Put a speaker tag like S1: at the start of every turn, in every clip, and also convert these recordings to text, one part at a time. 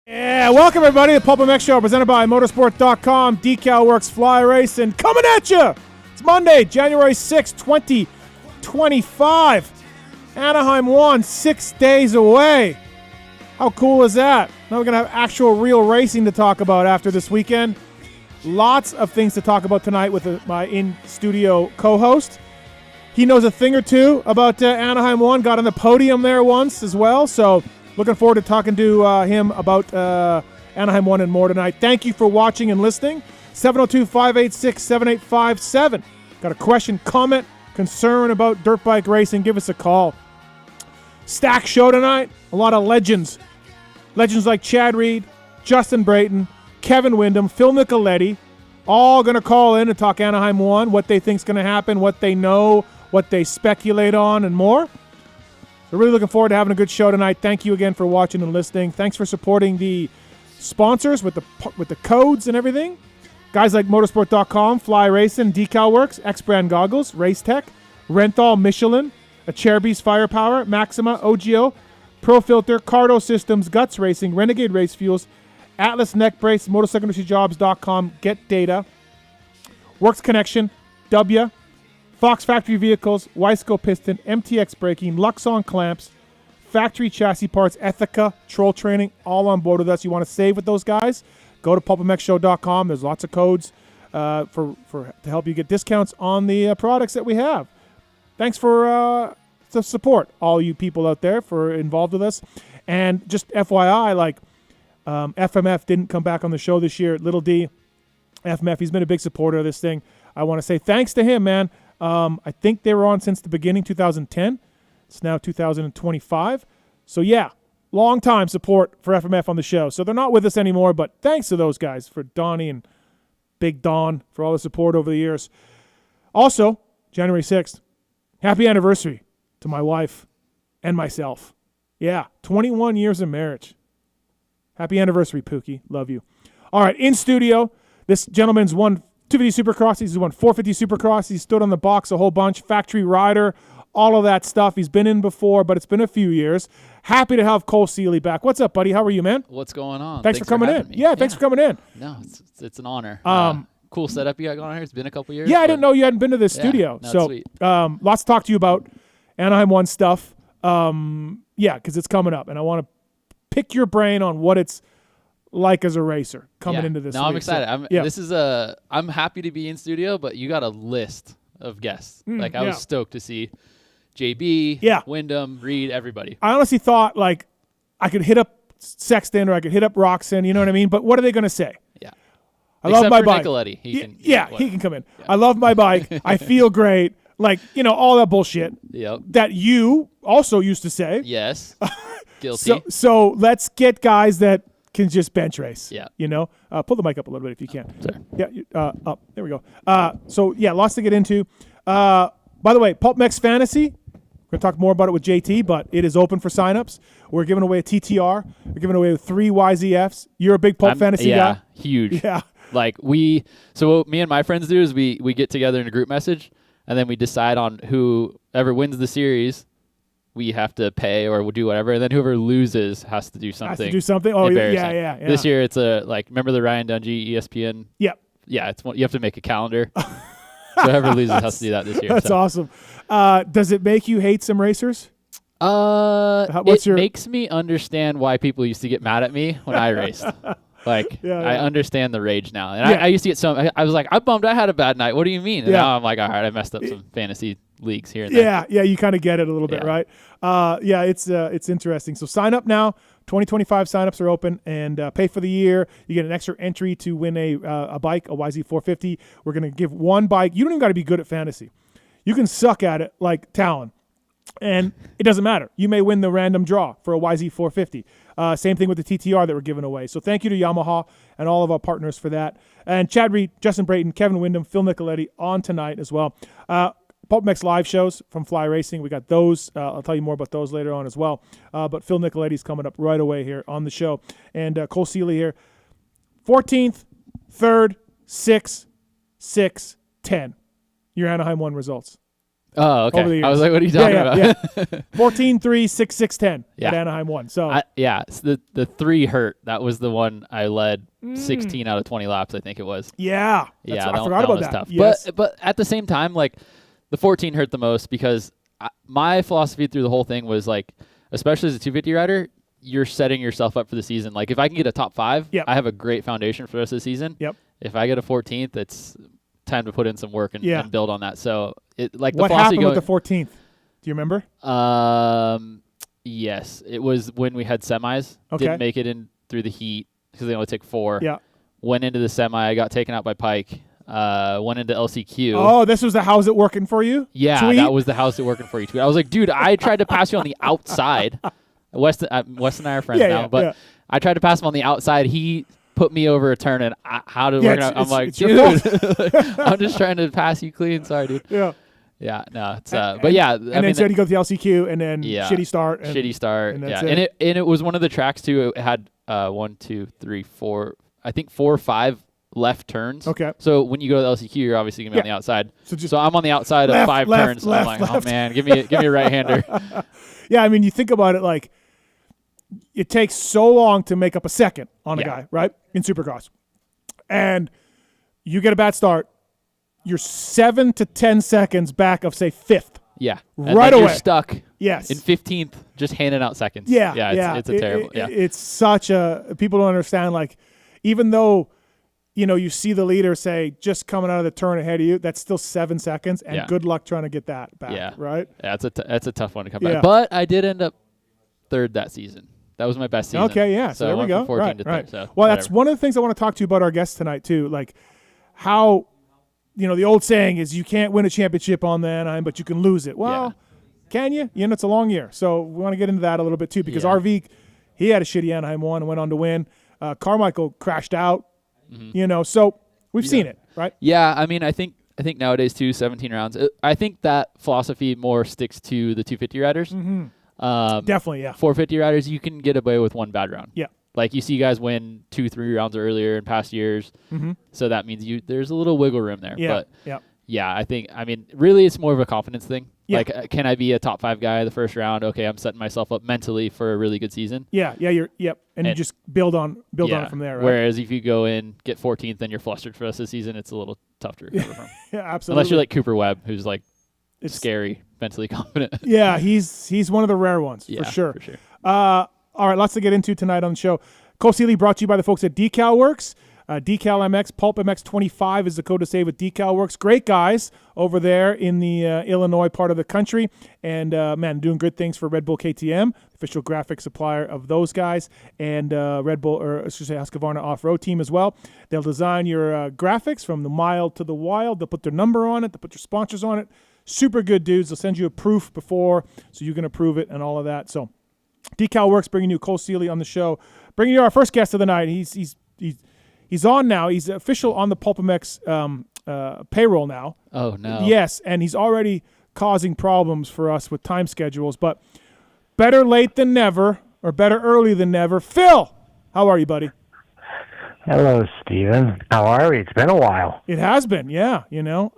S1: Yeah, welcome everybody to the PulpMX Show, presented by Motorsport.com, Decal Works, Fly Racing, coming at you! It's Monday, January 6, 2025. Anaheim 1, 6 days away. How cool is that? Now we're going to have actual real racing to talk about after this weekend. Lots of things to talk about tonight with my in-studio co-host. He knows a thing or two about Anaheim 1, got on the podium there once as well, so looking forward to talking to him about Anaheim 1 and more tonight. Thank you for watching and listening. 702-586-7857. Got a question, comment, concern about dirt bike racing, give us a call. Stack show tonight. A lot of legends. Legends like Chad Reed, Justin Brayton, Kevin Windham, Phil Nicoletti, all going to call in and talk Anaheim 1, what they think is going to happen, what they know, what they speculate on, and more. So really looking forward to having a good show tonight. Thank you again for watching and listening. Thanks for supporting the sponsors with the codes and everything. Guys like Motorsport.com, Fly Racing, Decal Works, X-Brand Goggles, Race Tech, Renthal, Michelin, Acherbis Firepower, Maxima, OGO, Pro Filter, Cardo Systems, Guts Racing, Renegade Race Fuels, Atlas Neck Brace, MotorcycleIndustryJobs.com, Get Data, Works Connection, W, Fox Factory Vehicles, Wiseco Piston, MTX Braking, Luxon Clamps, Factory Chassis Parts, Ethica, Troll Training, all on board with us. You want to save with those guys? Go to PulpMXShow.com. There's lots of codes to help you get discounts on the products that we have. Thanks for the support, all you people out there for involved with us. And just FYI, FMF didn't come back on the show this year. Little D, FMF, he's been a big supporter of this thing. I want to say thanks to him, man. I think they were on since the beginning, 2010. It's now 2025. So, yeah, long-time support for FMF on the show. So they're not with us anymore, but thanks to those guys, for Donnie and Big Don, for all the support over the years. Also, January 6th, happy anniversary to my wife and myself. Yeah, 21 years of marriage. Happy anniversary, Pookie. Love you. All right, in studio, this gentleman's won 250 Supercross. He's won 450 Supercross. He's stood on the box a whole bunch. Factory rider, all of that stuff. He's been in before, but it's been a few years. Happy to have Cole Seeley back. What's up, buddy? How are you, man?
S2: What's going on?
S1: Thanks for coming in. Yeah, thanks for coming in.
S2: No, it's an honor. Cool setup you got going on here. It's been a couple years.
S1: Yeah, I didn't know you hadn't been to this studio.
S2: No,
S1: so
S2: sweet.
S1: Lots to talk to you about Anaheim 1 stuff. Because it's coming up, and I want to pick your brain on what it's like as a racer coming into this.
S2: No,
S1: week.
S2: I'm excited.
S1: So,
S2: I'm happy to be in studio, but you got a list of guests. I was stoked to see JB, Windham, Reed, everybody.
S1: I honestly thought I could hit up Sexton or I could hit up Roxon, you know what I mean? But what are they going to say?
S2: Yeah.
S1: I love my bike.
S2: Nicoletti. He
S1: can come in. Yeah. I love my bike. I feel great. All that bullshit that you also used to say.
S2: Yes. Guilty.
S1: So let's get guys that can just bench race.
S2: Yeah.
S1: Pull the mic up a little bit if you can.
S2: Sorry.
S1: Yeah. Up. There we go. Lots to get into. By the way, PulpMX Fantasy. We're going to talk more about it with JT, but it is open for signups. We're giving away a TTR. We're giving away 3 YZFs. You're a big Pulp Fantasy guy?
S2: Yeah, huge.
S1: Yeah.
S2: So what me and my friends do is we get together in a group message, and then we decide on whoever wins the series, we have to pay or we'll do whatever, and then whoever loses has to do something.
S1: Oh, yeah.
S2: This year it's remember the Ryan Dungey ESPN?
S1: Yep.
S2: Yeah, you have to make a calendar. So whoever loses has to do that this year.
S1: That's awesome. Does it make you hate some racers?
S2: It makes me understand why people used to get mad at me when I raced. I understand the rage now. And I used to get I was like, I'm bummed I had a bad night. What do you mean? And now I'm like, all right, I messed up some fantasy leagues here and there.
S1: Yeah, you kind of get it a little bit, right? It's interesting. So sign up now. 2025 signups are open, and pay for the year. You get an extra entry to win a bike, a YZ450. We're going to give one bike. You don't even got to be good at fantasy. You can suck at it like Talon, and it doesn't matter. You may win the random draw for a YZ450. Same thing with the TTR that we're giving away. So thank you to Yamaha and all of our partners for that. And Chad Reed, Justin Brayton, Kevin Windham, Phil Nicoletti on tonight as well. PulpMX live shows from Fly Racing. We got those. I'll tell you more about those later on as well. But Phil Nicoletti's coming up right away here on the show. And Cole Seeley here. 14th, 3rd, 6th, 6th, 10. Your Anaheim 1 results.
S2: Oh, okay.
S1: Over the years.
S2: I was like, what are you talking about?
S1: Yeah. 14, 3, 6, 6, 10 at Anaheim won. So
S2: the 3 hurt. That was the one I led 16 out of 20 laps, I think it was.
S1: Yeah.
S2: Yeah,
S1: I forgot about that.
S2: Tough.
S1: Yes.
S2: But at the same time, like the 14 hurt the most because my philosophy through the whole thing was like, especially as a 250 rider, you're setting yourself up for the season. Like if I can get a top 5, I have a great foundation for the rest of the season.
S1: Yep.
S2: If I get a 14th, it's time to put in some work and build on that. So
S1: what happened with the 14th? Do you remember?
S2: Yes, it was when we had semis.
S1: Okay.
S2: Didn't make it in through the heat because they only take 4.
S1: Yeah.
S2: Went into the semi. I got taken out by Pike. Went into LCQ.
S1: Oh, this was the how's it working for you?
S2: Yeah,
S1: tweet?
S2: That was the how's it working for you tweet. I was like, dude, I tried to pass you on the outside. Weston and I are friends now, but I tried to pass him on the outside. He put me over a turn, and how did it work out? I'm like, dude, I'm just trying to pass you clean. Sorry, dude.
S1: Yeah.
S2: Yeah, no, it's but yeah.
S1: And then so you go to the LCQ, and then shitty start.
S2: And it was one of the tracks too. It had 1, 2, 3, 4. I think 4 or 5 left turns.
S1: Okay.
S2: So when you go to the LCQ, you're obviously gonna be on the outside. So I'm on the outside
S1: left,
S2: of 5 turns.
S1: Left,
S2: I'm like, oh man, give me a right hander.
S1: Yeah, I mean, you think about it like. It takes so long to make up a second on a guy, right? In Supercross. And you get a bad start, you're 7 to 10 seconds back of, say, 5th.
S2: Yeah.
S1: Right away.
S2: You're stuck.
S1: Yes.
S2: In 15th, just handing out seconds.
S1: Yeah.
S2: It's a terrible.
S1: It's such a – people don't understand, like, even though, you see the leader say just coming out of the turn ahead of you, that's still 7 seconds, and good luck trying to get that back, right?
S2: Yeah, that's a tough one to come back. But I did end up 3rd that season. That was my best season.
S1: Okay, yeah. So there we go.
S2: From 14 to 3rd, so
S1: well,
S2: whatever.
S1: That's one of the things I want to talk to you about our guests tonight too. Like how, the old saying is you can't win a championship on the Anaheim, but you can lose it. Well, can you? It's a long year. So we want to get into that a little bit too because RV, he had a shitty Anaheim one and went on to win. Carmichael crashed out. So we've seen it, right?
S2: Yeah, I mean, I think nowadays too, 17 rounds. I think that philosophy more sticks to the 250 riders.
S1: Mm-hmm. Definitely, yeah.
S2: 450 riders, you can get away with 1 bad round.
S1: Yeah.
S2: Like you see guys win 2-3 rounds earlier in past years.
S1: Mm-hmm.
S2: So that means there's a little wiggle room there.
S1: Yeah.
S2: But I mean, really it's more of a confidence thing.
S1: Yeah.
S2: Like, can I be a top 5 guy the first round? Okay, I'm setting myself up mentally for a really good season.
S1: Yeah, and you just build on it from there, right?
S2: Whereas if you go in, get 14th, and you're flustered for the rest of the season, it's a little tough to recover from.
S1: Yeah, absolutely.
S2: Unless you're like Cooper Webb, who's like scary, mentally confident.
S1: Yeah, he's one of the rare ones, for sure. All right, lots to get into tonight on the show. Cole Seeley brought to you by the folks at Decal Works. Decal MX, PulpMX 25 is the code to save with Decal Works. Great guys over there in the Illinois part of the country. And, doing good things for Red Bull KTM, official graphic supplier of those guys, and Husqvarna off-road team as well. They'll design your graphics from the mild to the wild. They'll put their number on it. They'll put your sponsors on it. Super good dudes. They'll send you a proof before so you can approve it and all of that. So Decal Works bringing you Cole Seeley on the show. Bringing you our first guest of the night. He's on now. He's official on the PulpMX payroll now.
S2: Oh, no.
S1: Yes, and he's already causing problems for us with time schedules. But better late than never, or better early than never. Phil, how are you, buddy?
S3: Hello, Steven. How are we? It's been a while.
S1: It has been, yeah.
S3: I know.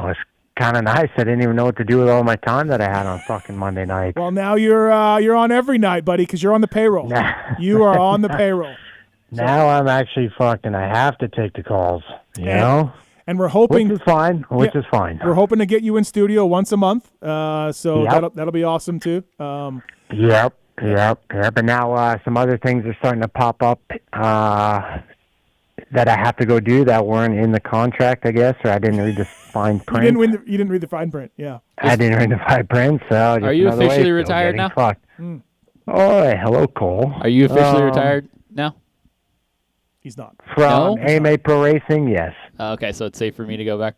S3: It's kind of nice. I didn't even know what to do with all my time that I had on fucking Monday night.
S1: Well, now you're on every night, buddy, because you're on the payroll. You are on the payroll.
S3: Now I'm actually fucking, I have to take the calls, you know?
S1: And we're hoping...
S3: Which is fine.
S1: We're hoping to get you in studio once a month, that'll be awesome, too.
S3: Yep. And now some other things are starting to pop up that I have to go do that weren't in the contract, I guess, or I didn't read the fine print.
S1: You didn't read the fine print, yeah.
S3: I didn't read the fine print, so...
S2: Are you officially retired now?
S3: Oh, hello, Cole.
S2: Are you officially retired now?
S1: He's not.
S3: From AMA Pro Racing, yes.
S2: Okay, so it's safe for me to go back?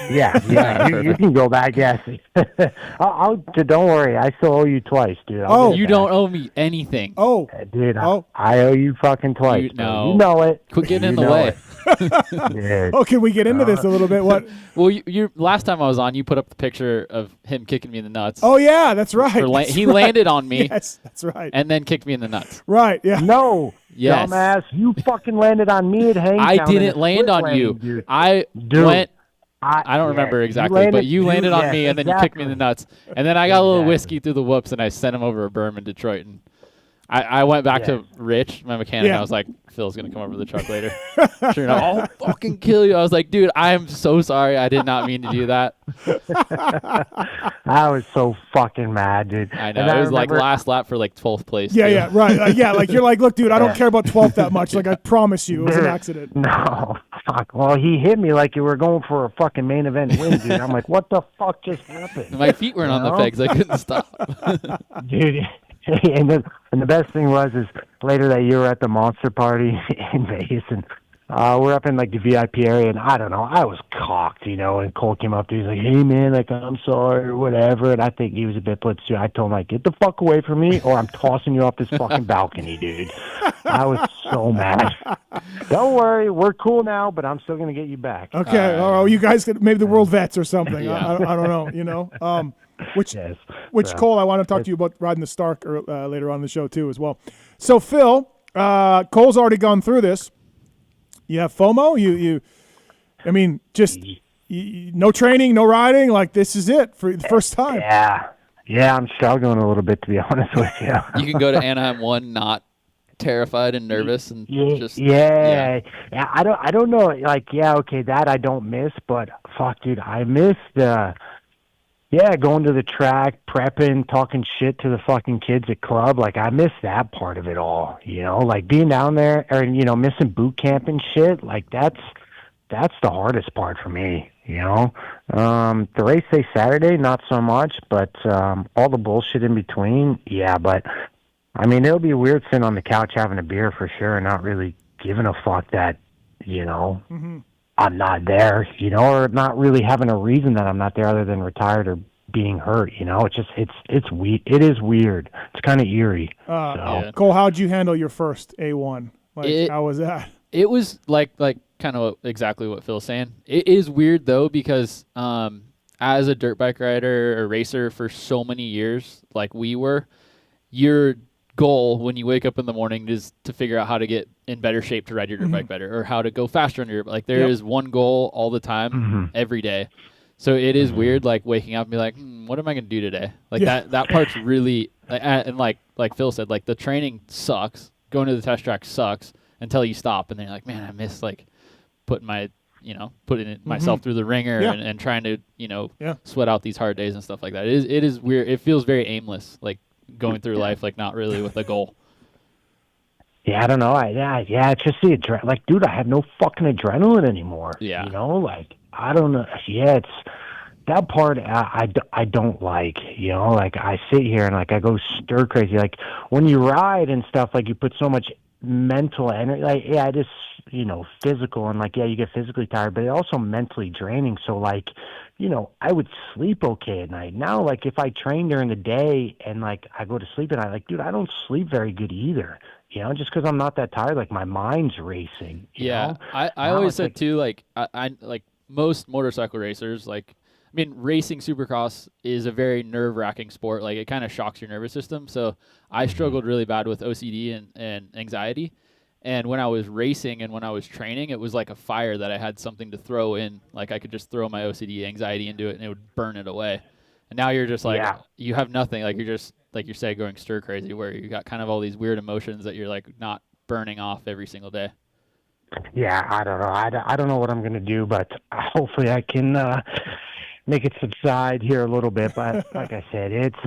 S3: Yeah, you can go back, yes. Don't worry, I still owe you twice, dude.
S2: You don't owe me anything.
S1: Oh.
S3: Dude, I owe you fucking twice. You know it.
S2: Quit getting in the way.
S3: Yeah.
S1: Oh, can we get into this a little bit? What?
S2: Well, you last time I was on, you put up the picture of him kicking me in the nuts.
S1: Oh, yeah, that's right.
S2: He landed on me.
S1: Yes, that's right.
S2: And then kicked me in the nuts.
S1: Right, yeah.
S3: No.
S2: Yes.
S3: Dumbass, you fucking landed on me at Hangtown.
S2: I didn't land on you.
S3: Dude.
S2: I went I don't remember exactly, but you landed on me, and then you kicked me in the nuts. And then I got a little whiskey through the whoops, and I sent him over a berm in Detroit. And I went back to Rich, my mechanic, and I was like, Phil's going to come over the truck later. Sure enough, I'll fucking kill you. I was like, dude, I am so sorry. I did not mean to do that.
S3: I was so fucking mad, dude.
S2: I know. It was like last lap for like 12th place.
S1: Yeah, right. Like you're like, look, dude, I don't care about 12th that much. Like, I promise you, it was an accident.
S3: No, fuck. Well, he hit me like you were going for a fucking main event win, dude. I'm like, what the fuck just happened?
S2: My feet weren't on the pegs. I couldn't stop.
S3: Dude. And the best thing was later that year we're at the monster party in Vegas, and we're up in like the VIP area, and I don't know, I was cocked, and Cole came up to me, he's like, hey man, like, I'm sorry or whatever, and I think he was a bit blitzed too. I told him, like, get the fuck away from me or I'm tossing you off this fucking balcony, dude. I was so mad. Don't worry, we're cool now, but I'm still gonna get you back.
S1: Okay, you guys could maybe the World Vets or something. I don't know, Which Cole, I want to talk to you about riding the Stark later on in the show too as well. So Phil, Cole's already gone through this. You have FOMO. I mean, just no training, no riding. Like, this is it for the first time.
S3: Yeah, I'm struggling a little bit, to be honest with you.
S2: You can go to Anaheim 1 not terrified and nervous and
S3: I don't know. Like, okay, that I don't miss, but fuck, dude, I miss going to the track, prepping, talking shit to the fucking kids at club. Like, I miss that part of it all, like being down there or, missing boot camp and shit. Like, that's the hardest part for me, The race day Saturday, not so much, but all the bullshit in between, but I mean, it'll be weird sitting on the couch having a beer for sure and not really giving a fuck that, I'm not there, or not really having a reason that I'm not there other than retired or being hurt, It's just, it's weird. It is weird. It's kind of eerie.
S1: Cole, how'd you handle your first A1? How was that?
S2: It was like kind of exactly what Phil's saying. It is weird though, because as a dirt bike rider or racer for so many years, like we were, your goal when you wake up in the morning is to figure out how to get in better shape to ride your dirt bike better, or how to go faster on your like there is one goal all the time, every day. So it is weird, like waking up and be like, what am I going to do today? Like that part's really, and like Phil said, like the training sucks. Going to the test track sucks until you stop, and then you're like, man, I miss like putting myself through the ringer and trying to, sweat out these hard days and stuff like that. It is weird. It feels very aimless, like going through life, like not really with a goal.
S3: Yeah, I don't know. It's just the adrenaline. Like, dude, I have no fucking adrenaline anymore.
S2: Yeah.
S3: Like, I don't know. Yeah, it's that part I don't like, like I sit here and like I go stir crazy. Like when you ride and stuff, like you put so much mental energy, like, it is, physical and like, you get physically tired, but it also mentally draining. So like, I would sleep okay at night. Now, like if I train during the day and like I go to sleep at night, like, dude, I don't sleep very good either. Just because I'm not that tired, like my mind's racing. You know?
S2: I always said too, like I like most motorcycle racers, like, I mean, racing Supercross is a very nerve-wracking sport. Like, it kind of shocks your nervous system. So I struggled really bad with OCD and anxiety. And when I was racing and when I was training, it was like a fire that I had something to throw in. Like, I could just throw my OCD anxiety into it, and it would burn it away. And now you're just like, you have nothing. Like, you're just, like you say, going stir crazy, where you got kind of all these weird emotions that you're, like, not burning off every single day.
S3: Yeah, I don't know. I don't know what I'm going to do, but hopefully I can make it subside here a little bit. But like I said, it's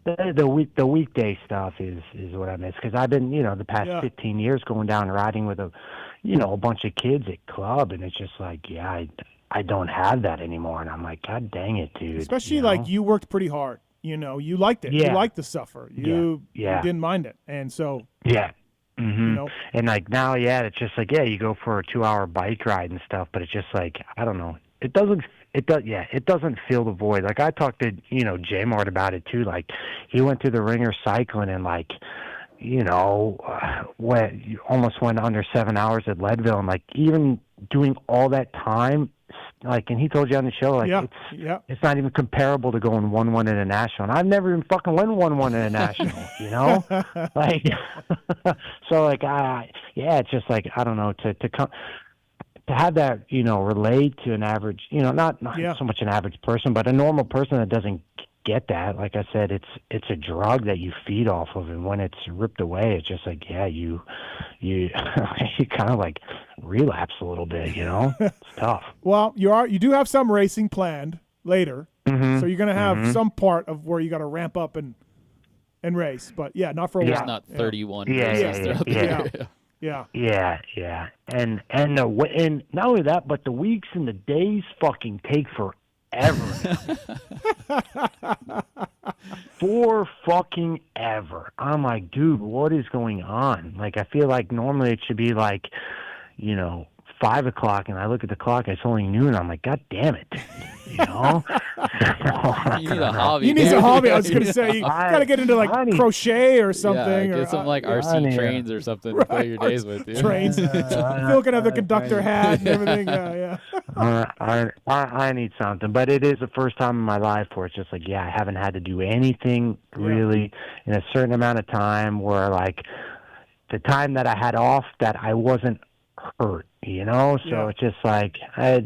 S3: the weekday stuff is what I miss, because I've been, the past 15 years going down riding with a bunch of kids at club, and it's just like, I don't have that anymore. And I'm like, God dang it, dude.
S1: Especially like you worked pretty hard. You liked it. You liked the suffer. You didn't mind it. And so
S3: Mm-hmm. And like now, it's just like, you go for a 2-hour bike ride and stuff, but it's just like, I don't know. It doesn't fill the void. Like I talked to, J-Mart about it too. Like he went through the ringer cycling and like, almost went under 7 hours at Leadville, and like even doing all that time, like, and he told you on the show, like, it's not even comparable to going 1-1 in a national. And I've never even fucking went 1-1 in a national, like, so like, it's just like, I don't know, to have that, relate to an average, not so much an average person, but a normal person that doesn't get that. Like I said, it's a drug that you feed off of, and when it's ripped away, it's just like, you kind of like relapse a little bit, It's tough.
S1: Well, you do have some racing planned later, so you're going to have some part of where you got to ramp up and race, but not for a while.
S2: Not 31
S3: races
S2: throughout the year.
S3: Yeah. And not only that, but the weeks and the days fucking take forever. For fucking ever. I'm like, dude, what is going on? Like, I feel like normally it should be like, 5 o'clock, and I look at the clock, it's only noon. I'm like, God damn it.
S2: You need a hobby.
S1: You need a hobby. I was going to say, you got to get into crochet or something.
S2: Get some RC trains or something to play your days with.
S1: Trains. Phil can have the conductor hat and everything.
S3: I need something, but it is the first time in my life where it's just like, I haven't had to do anything really in a certain amount of time where like the time that I had off that I wasn't hurt, so it's just like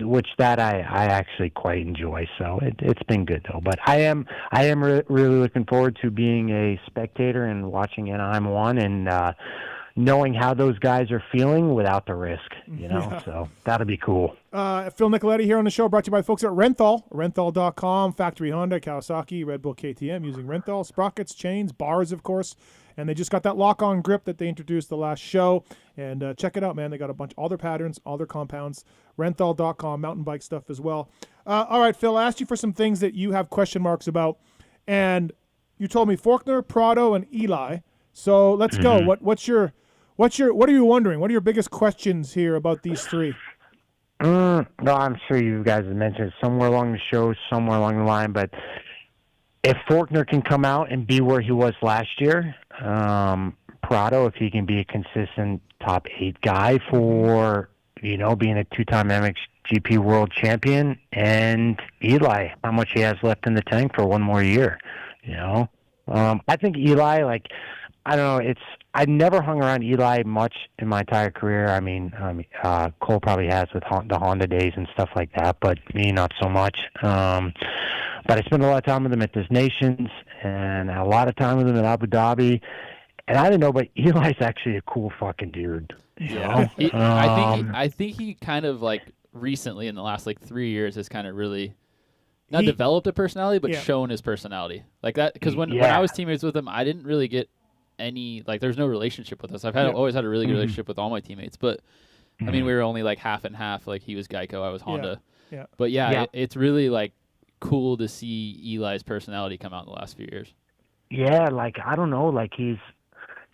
S3: which that I actually quite enjoy, so it's been good though. But I am really looking forward to being a spectator and watching Anaheim 1 and knowing how those guys are feeling without the risk, so that'll be cool.
S1: Phil Nicoletti here on the show, brought to you by the folks at Renthal, renthal.com, Factory Honda, Kawasaki, Red Bull, KTM, using Renthal, sprockets, chains, bars, of course. And they just got that lock-on grip that they introduced the last show. And check it out, man. They got a bunch, all their patterns, all their compounds. Renthal.com, mountain bike stuff as well. All right, Phil, I asked you for some things that you have question marks about. And you told me Faulkner, Prado, and Eli. So let's go. What are you wondering? What are your biggest questions here about these three?
S3: No, I'm sure you guys have mentioned it somewhere along the show, somewhere along the line, but if Faulkner can come out and be where he was last year, Prado, if he can be a consistent top 8 guy for, being a 2-time MXGP world champion, and Eli, how much he has left in the tank for one more year, I think Eli, I don't know, I never hung around Eli much in my entire career. I mean, Cole probably has with the Honda days and stuff like that, but me, not so much. But I spent a lot of time with him at Des Nations and a lot of time with him at Abu Dhabi. And I didn't know, but Eli's actually a cool fucking dude.
S2: I think he kind of recently in the last 3 years has kind of really not developed a personality, but shown his personality like that. Because when I was teammates with him, I didn't really get any there's no relationship with us. Always had a really good relationship with all my teammates, but I mean we were only half and half. He was Geico, I was Honda. But it's really cool to see Eli's personality come out in the last few years.
S3: I don't know, he's,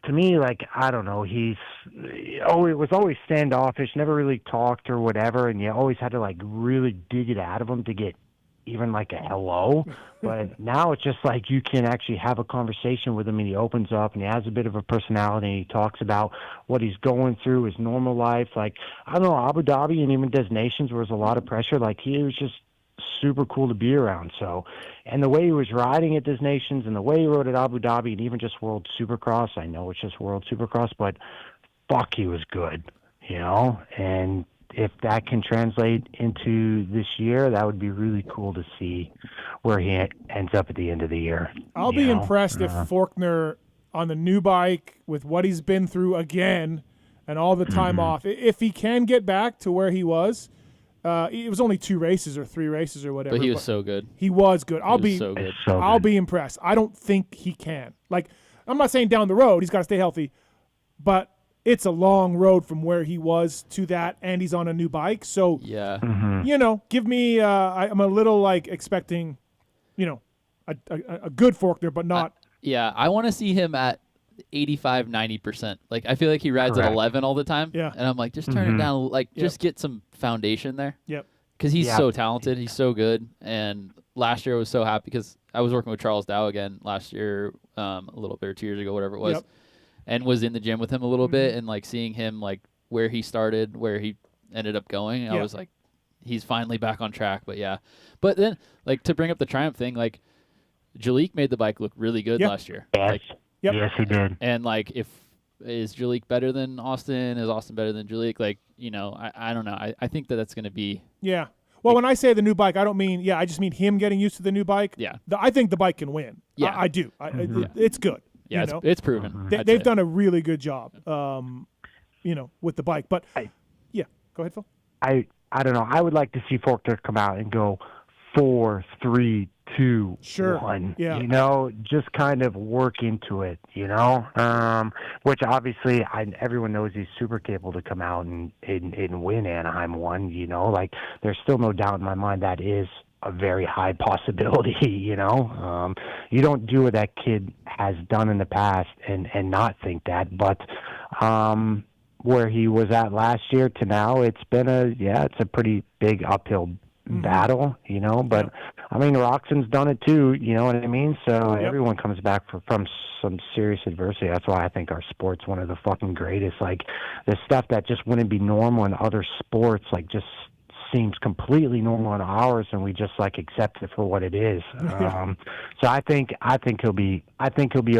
S3: to me, I don't know, he was always standoffish, never really talked or whatever, and you always had to really dig it out of him to get even a hello. But now it's just you can actually have a conversation with him, and he opens up and he has a bit of a personality, and he talks about what he's going through, his normal life. I don't know, Abu Dhabi and even Des Nations, where there's a lot of pressure, he was just super cool to be around. So, and the way he was riding at Des Nations and the way he rode at Abu Dhabi and even just World Supercross, I know it's just World Supercross, but fuck, he was good, and if that can translate into this year, that would be really cool to see where he ends up at the end of the year.
S1: I'll be impressed if Faulkner on the new bike with what he's been through again and all the time off, if he can get back to where he was. It was only 2 races or 3 races or whatever.
S2: But he was so good.
S1: He was good. I'll be impressed. I don't think he can. I'm not saying down the road he's got to stay healthy, but it's a long road from where he was to that, and he's on a new bike. So, give me. I'm a little expecting, a good Faulkner, but not.
S2: I want to see him at 85, 90%. I feel like he rides at 11 all the time.
S1: Yeah.
S2: And I'm just turn it down. Just get some foundation there.
S1: Yep.
S2: Because he's so talented. He's so good. And last year I was so happy because I was working with Charles Dow again last year, a little bit or 2 years ago, whatever it was.
S1: Yep.
S2: And was in the gym with him a little bit and seeing him where he started, where he ended up going. I was he's finally back on track. But but then to bring up the Triumph thing, Jalik made the bike look really good last year.
S3: Yes, yes, he did.
S2: And if is Jalek better than Austin? Is Austin better than Jalek? Like, I don't know. I think that's going to be.
S1: Yeah. Well, when I say the new bike, I don't mean, I just mean him getting used to the new bike.
S2: Yeah.
S1: I think the bike can win.
S2: Yeah.
S1: I do. It's good.
S2: Yeah, it's proven.
S1: They've done a really good job, with the bike. But, go ahead, Phil.
S3: I don't know. I would like to see Forkner come out and go 4, 3, 2,
S1: sure.
S3: 1.
S1: Yeah.
S3: Just kind of work into it. Which obviously everyone knows he's super capable to come out and win Anaheim 1. Like there's still no doubt in my mind that is a very high possibility. You don't do what that kid has done in the past and not think that, but. Where he was at last year to now, it's been it's a pretty big uphill battle, but I mean, Roxon's done it too, you know what I mean? So everyone comes back from some serious adversity. That's why I think our sport's one of the fucking greatest. Like the stuff that just wouldn't be normal in other sports, like just seems completely normal in ours, and we just like accept it for what it is. So I think he'll be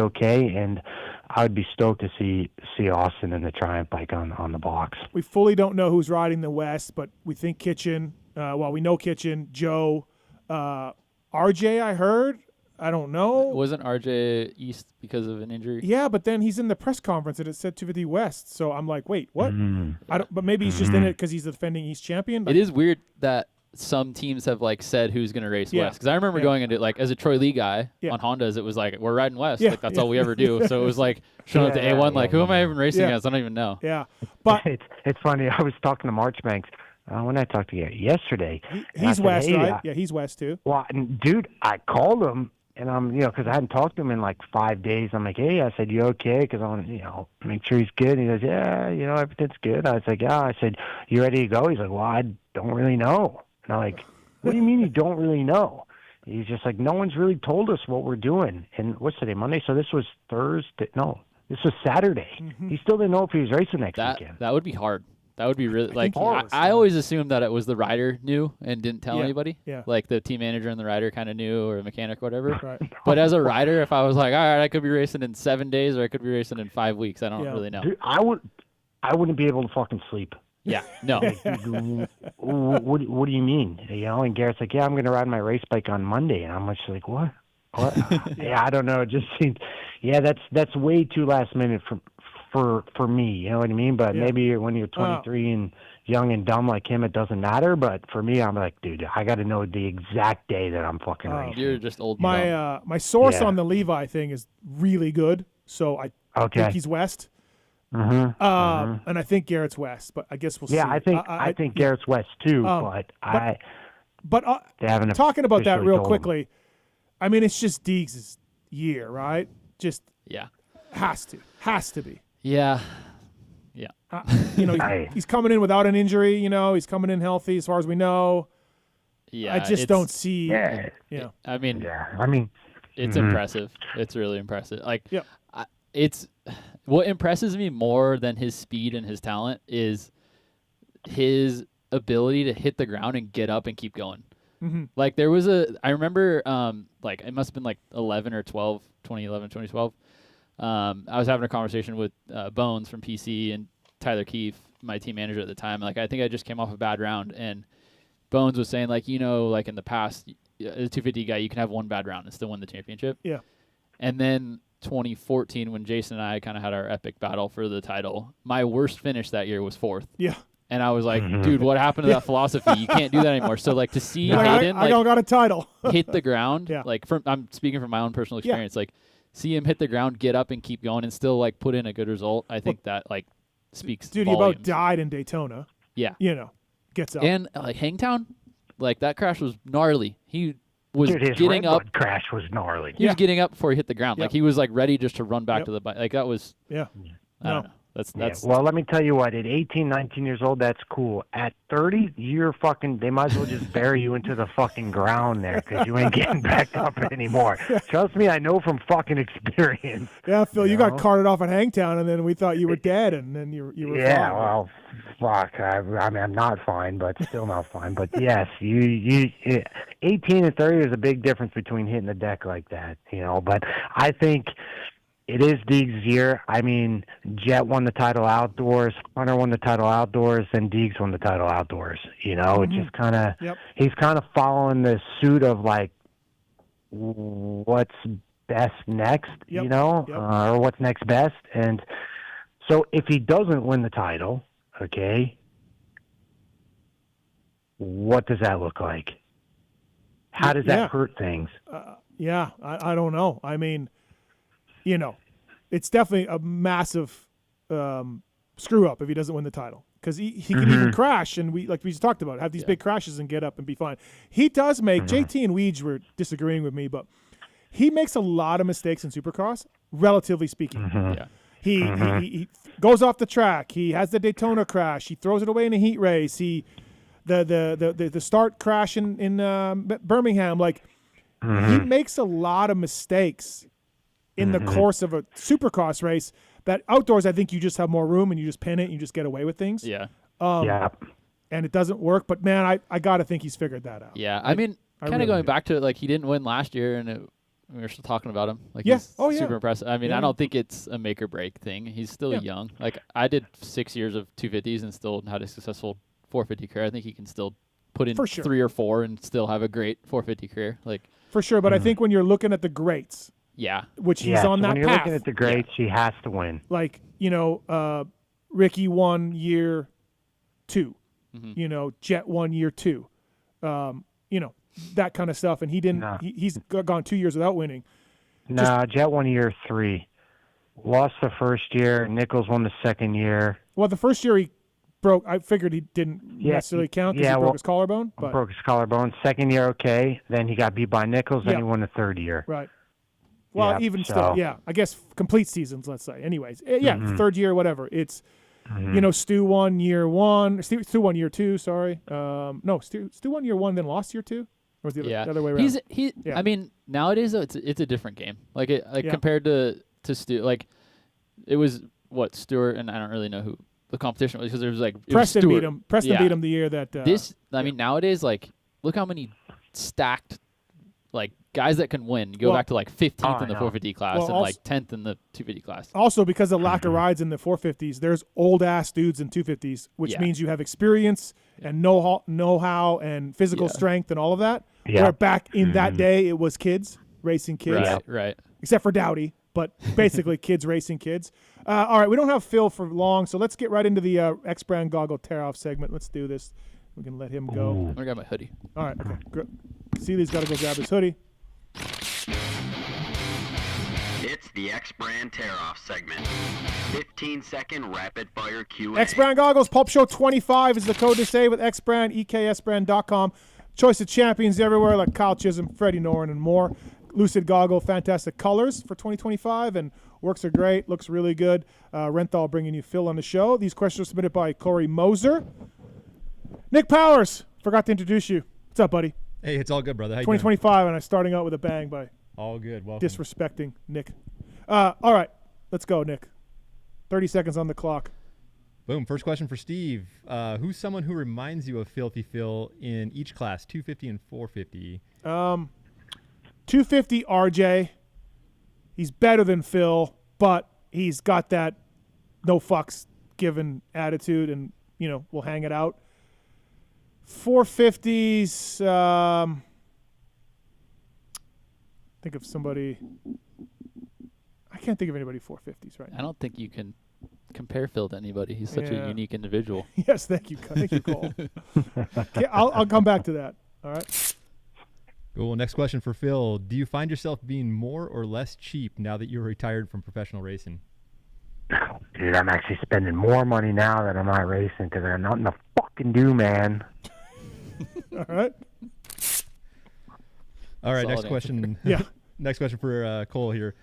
S3: okay, and I would be stoked to see Austin in the Triumph bike on the box.
S1: We fully don't know who's riding the West, but we think Kitchen. We know Kitchen, Joe, RJ. I heard. I don't know.
S2: Wasn't RJ East because of an injury?
S1: Yeah, but then he's in the press conference and it said 250 West. So I'm like, wait, what? I don't. But maybe he's just in it because he's the defending East champion. But
S2: it is weird that some teams have like said who's going to race West, because I remember going into like as a Troy Lee guy on Hondas, it was like we're riding West, like that's all we ever do. So it was like showing up to A1, like who am I even racing against? I don't even know.
S1: Yeah, but
S3: it's funny. I was talking to Marchbanks when I talked to you yesterday.
S1: He's West, right? Yeah, he's West too.
S3: Well, dude, I called him. And I'm, because I hadn't talked to him in like 5 days. I'm like, hey, I said, you okay? Because I want to, make sure he's good. And he goes, yeah, everything's good. I was like, yeah. I said, you ready to go? He's like, well, I don't really know. And I'm like, what do you mean you don't really know? He's just like, no one's really told us what we're doing. And what's today, Monday? So this was Thursday. No, this was Saturday. He still didn't know if he was racing next weekend.
S2: That would be hard. That would be really I always assumed that it was the rider knew and didn't tell anybody.
S1: Yeah.
S2: Like the team manager and the rider kind of knew, or a mechanic or whatever.
S1: Right.
S2: But as a rider, if I was like, all right, I could be racing in 7 days or I could be racing in 5 weeks, I don't really know.
S3: Dude, I wouldn't be able to fucking sleep.
S2: Yeah. No.
S3: What do you mean? And Garrett's like, yeah, I'm going to ride my race bike on Monday. And I'm just like, what? Yeah, I don't know. It just seems, that's way too last minute for me, you know what I mean? But maybe when you're 23 and young and dumb like him, it doesn't matter. But for me, I'm like, dude, I got to know the exact day that I'm fucking racing.
S2: You're just old.
S1: My source on the Levi thing is really good, so I think he's West. And I think Garrett's West, but I guess we'll see.
S3: Yeah, I think Garrett's West too, but they haven't
S1: talking about that real quickly. I mean, it's just Deegs' year, right? Just has to be.
S2: Yeah.
S1: He's coming in without an injury. He's coming in healthy as far as we know.
S2: Yeah,
S1: I just don't see.
S2: I mean, it's impressive. It's really impressive. Like, it's what impresses me more than his speed and his talent is his ability to hit the ground and get up and keep going. Like there was I remember, like it must have been like 11 or 12, 2011, 2012. I was having a conversation with Bones from PC and Tyler Keefe, my team manager at the time. Like, I think I just came off a bad round, and Bones was saying, like, like in the past, as a 250 guy, you can have one bad round and still win the championship.
S1: Yeah.
S2: And then 2014, when Jason and I kind of had our epic battle for the title, my worst finish that year was 4th.
S1: Yeah.
S2: And I was like, dude, what happened to that philosophy? You can't do that anymore. So, like, to see Hayden,
S1: I got a title.
S2: hit the ground, I'm speaking from my own personal experience, like, see him hit the ground, get up, and keep going, and still like put in a good result. I think that like speaks.
S1: Dude,
S2: volumes.
S1: He about died in Daytona.
S2: Yeah,
S1: gets up.
S2: And like Hangtown, like that crash was gnarly. He was
S3: his
S2: getting up.
S3: Crash was gnarly.
S2: He was getting up before he hit the ground. Like he was like ready just to run back to the bike. Like that was.
S1: Yeah.
S2: I don't know. That's
S3: Well, let me tell you what, at 18, 19 years old, that's cool. At 30, they might as well just bury you into the fucking ground there because you ain't getting back up anymore. Trust me, I know from fucking experience.
S1: Yeah, Phil, you got carted off at Hangtown, and then we thought you were dead, and then you were fine.
S3: Well, fuck. I mean, I'm not fine, but still not fine. But yes, you 18 and 30 is a big difference between hitting the deck like that, But I think It is Deegs' year. I mean, Jet won the title outdoors, Hunter won the title outdoors, and Deegs won the title outdoors. You know, it just kind of, he's kind of following the suit of like, what's best next, you know, or what's next best. And so if he doesn't win the title, okay, what does that look like? How does that hurt things?
S1: I don't know. I mean, you know, it's definitely a massive screw up if he doesn't win the title, because he can even crash, and we just talked about, have these big crashes and get up and be fine. He does make JT and Weege were disagreeing with me, but he makes a lot of mistakes in Supercross, relatively speaking. He goes off the track. He has the Daytona crash. He throws it away in a heat race. The start crash in Birmingham. Like he makes a lot of mistakes in the course of a Supercross race. That outdoors, I think you just have more room and you just pin it and you just get away with things. And it doesn't work. But man, I gotta think he's figured that out.
S2: Yeah, I mean, kind of going back to it, like he didn't win last year, and we were still talking about him. Like he's super impressive. I mean, I don't think it's a make or break thing. He's still young. Like I did 6 years of 250s and still had a successful 450 career. I think he can still put in 3 or 4 and still have a great 450 career. Like
S1: for sure. But I think when you're looking at the greats, which he's on that
S3: when you're
S1: path.
S3: Looking at the greats, he has to win.
S1: Like, you know, Ricky won year 2. You know, Jet won year 2. You know, that kind of stuff. And he didn't. He's gone 2 years without winning.
S3: Jet won year 3. Lost the first year. Nichols won the second year.
S1: Well, the first year he broke. I figured he didn't necessarily count because he broke his collarbone. But
S3: broke his collarbone. Second year, okay. Then he got beat by Nichols. Then he won the third year.
S1: Right. Well, even still, I guess complete seasons, let's say. Anyways, third year, whatever. It's, you know, Stu won year 1. Stu won year 2, sorry. No, Stu won year 1, then lost year 2? Or was the other way around?
S2: I mean, nowadays, though, it's a different game. Like, compared to Stu, like, it was, Stewart, and I don't really know who the competition was, because there was, like,
S1: Preston beat him. Preston beat him the year that...
S2: I mean, nowadays, like, look how many stacked, like, guys that can win. You go back to like 15th in the 450 class and like 10th in the 250 class.
S1: Also, because of lack of rides in the 450s, there's old ass dudes in 250s, which means you have experience and know-how and physical strength and all of that. Where back in that day, it was kids racing kids.
S2: Right.
S1: Except for Dowdy, but basically kids racing kids. All right, we don't have Phil for long, so let's get right into the X-Brand Goggle tear-off segment. Let's do this. We can let him go.
S2: I got my hoodie.
S1: All right, okay. Seeley's got to go grab his hoodie.
S4: It's the X-Brand Tear-Off segment. 15-second rapid-fire Q&A.
S1: X-Brand Goggles, Pulp Show 25 is the code to save with X-Brand, EKSbrand.com. Choice of champions everywhere like Kyle Chisholm, Freddie Noren, and more. Lucid Goggle, fantastic colors for 2025, and works are great, looks really good. Renthal bringing you Phil on the show. These questions are submitted by Corey Moser. Nick Powers, forgot to introduce you. What's up, buddy?
S5: Hey, it's all good, brother. How you
S1: 2025, and I'm starting out with a bang by
S5: all good. Welcome.
S1: Disrespecting Nick. All right, let's go, Nick. 30 seconds on the clock.
S5: Boom. First question for Steve. Who's someone who reminds you of Filthy Phil in each class, 250 and 450?
S1: 250 RJ. He's better than Phil, but he's got that no fucks given attitude, and, you know, we'll hang it out. 450s, think of somebody. I can't think of anybody 450s right now.
S2: I don't think you can compare Phil to anybody. He's such a unique individual.
S1: Yes, thank you. Thank you, Cole. Okay, I'll come back to that. All right.
S5: Cool. Next question for Phil. Do you find yourself being more or less cheap now that you're retired from professional racing?
S3: Dude, I'm actually spending more money now that I'm not racing because I got nothing to fucking do, man.
S1: All right.
S5: All right, next question. Next question for Cole here.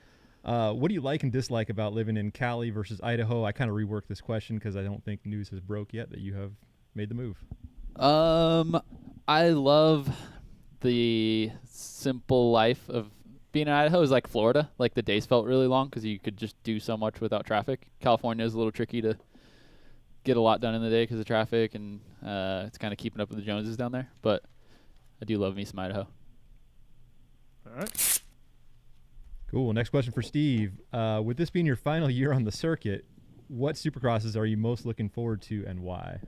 S5: What do you like and dislike about living in Cali versus Idaho? I kind of reworked this question because I don't think news has broke yet that you have made the move.
S2: I love the simple life of being in Idaho. Is like Florida. Like the days felt really long because you could just do so much without traffic. California is a little tricky to get a lot done in the day because of traffic, and it's kind of keeping up with the Joneses down there. But I do love me some Idaho.
S1: All right.
S5: Cool. Next question for Steve. With this being your final year on the circuit, what Supercrosses are you most looking forward to and why?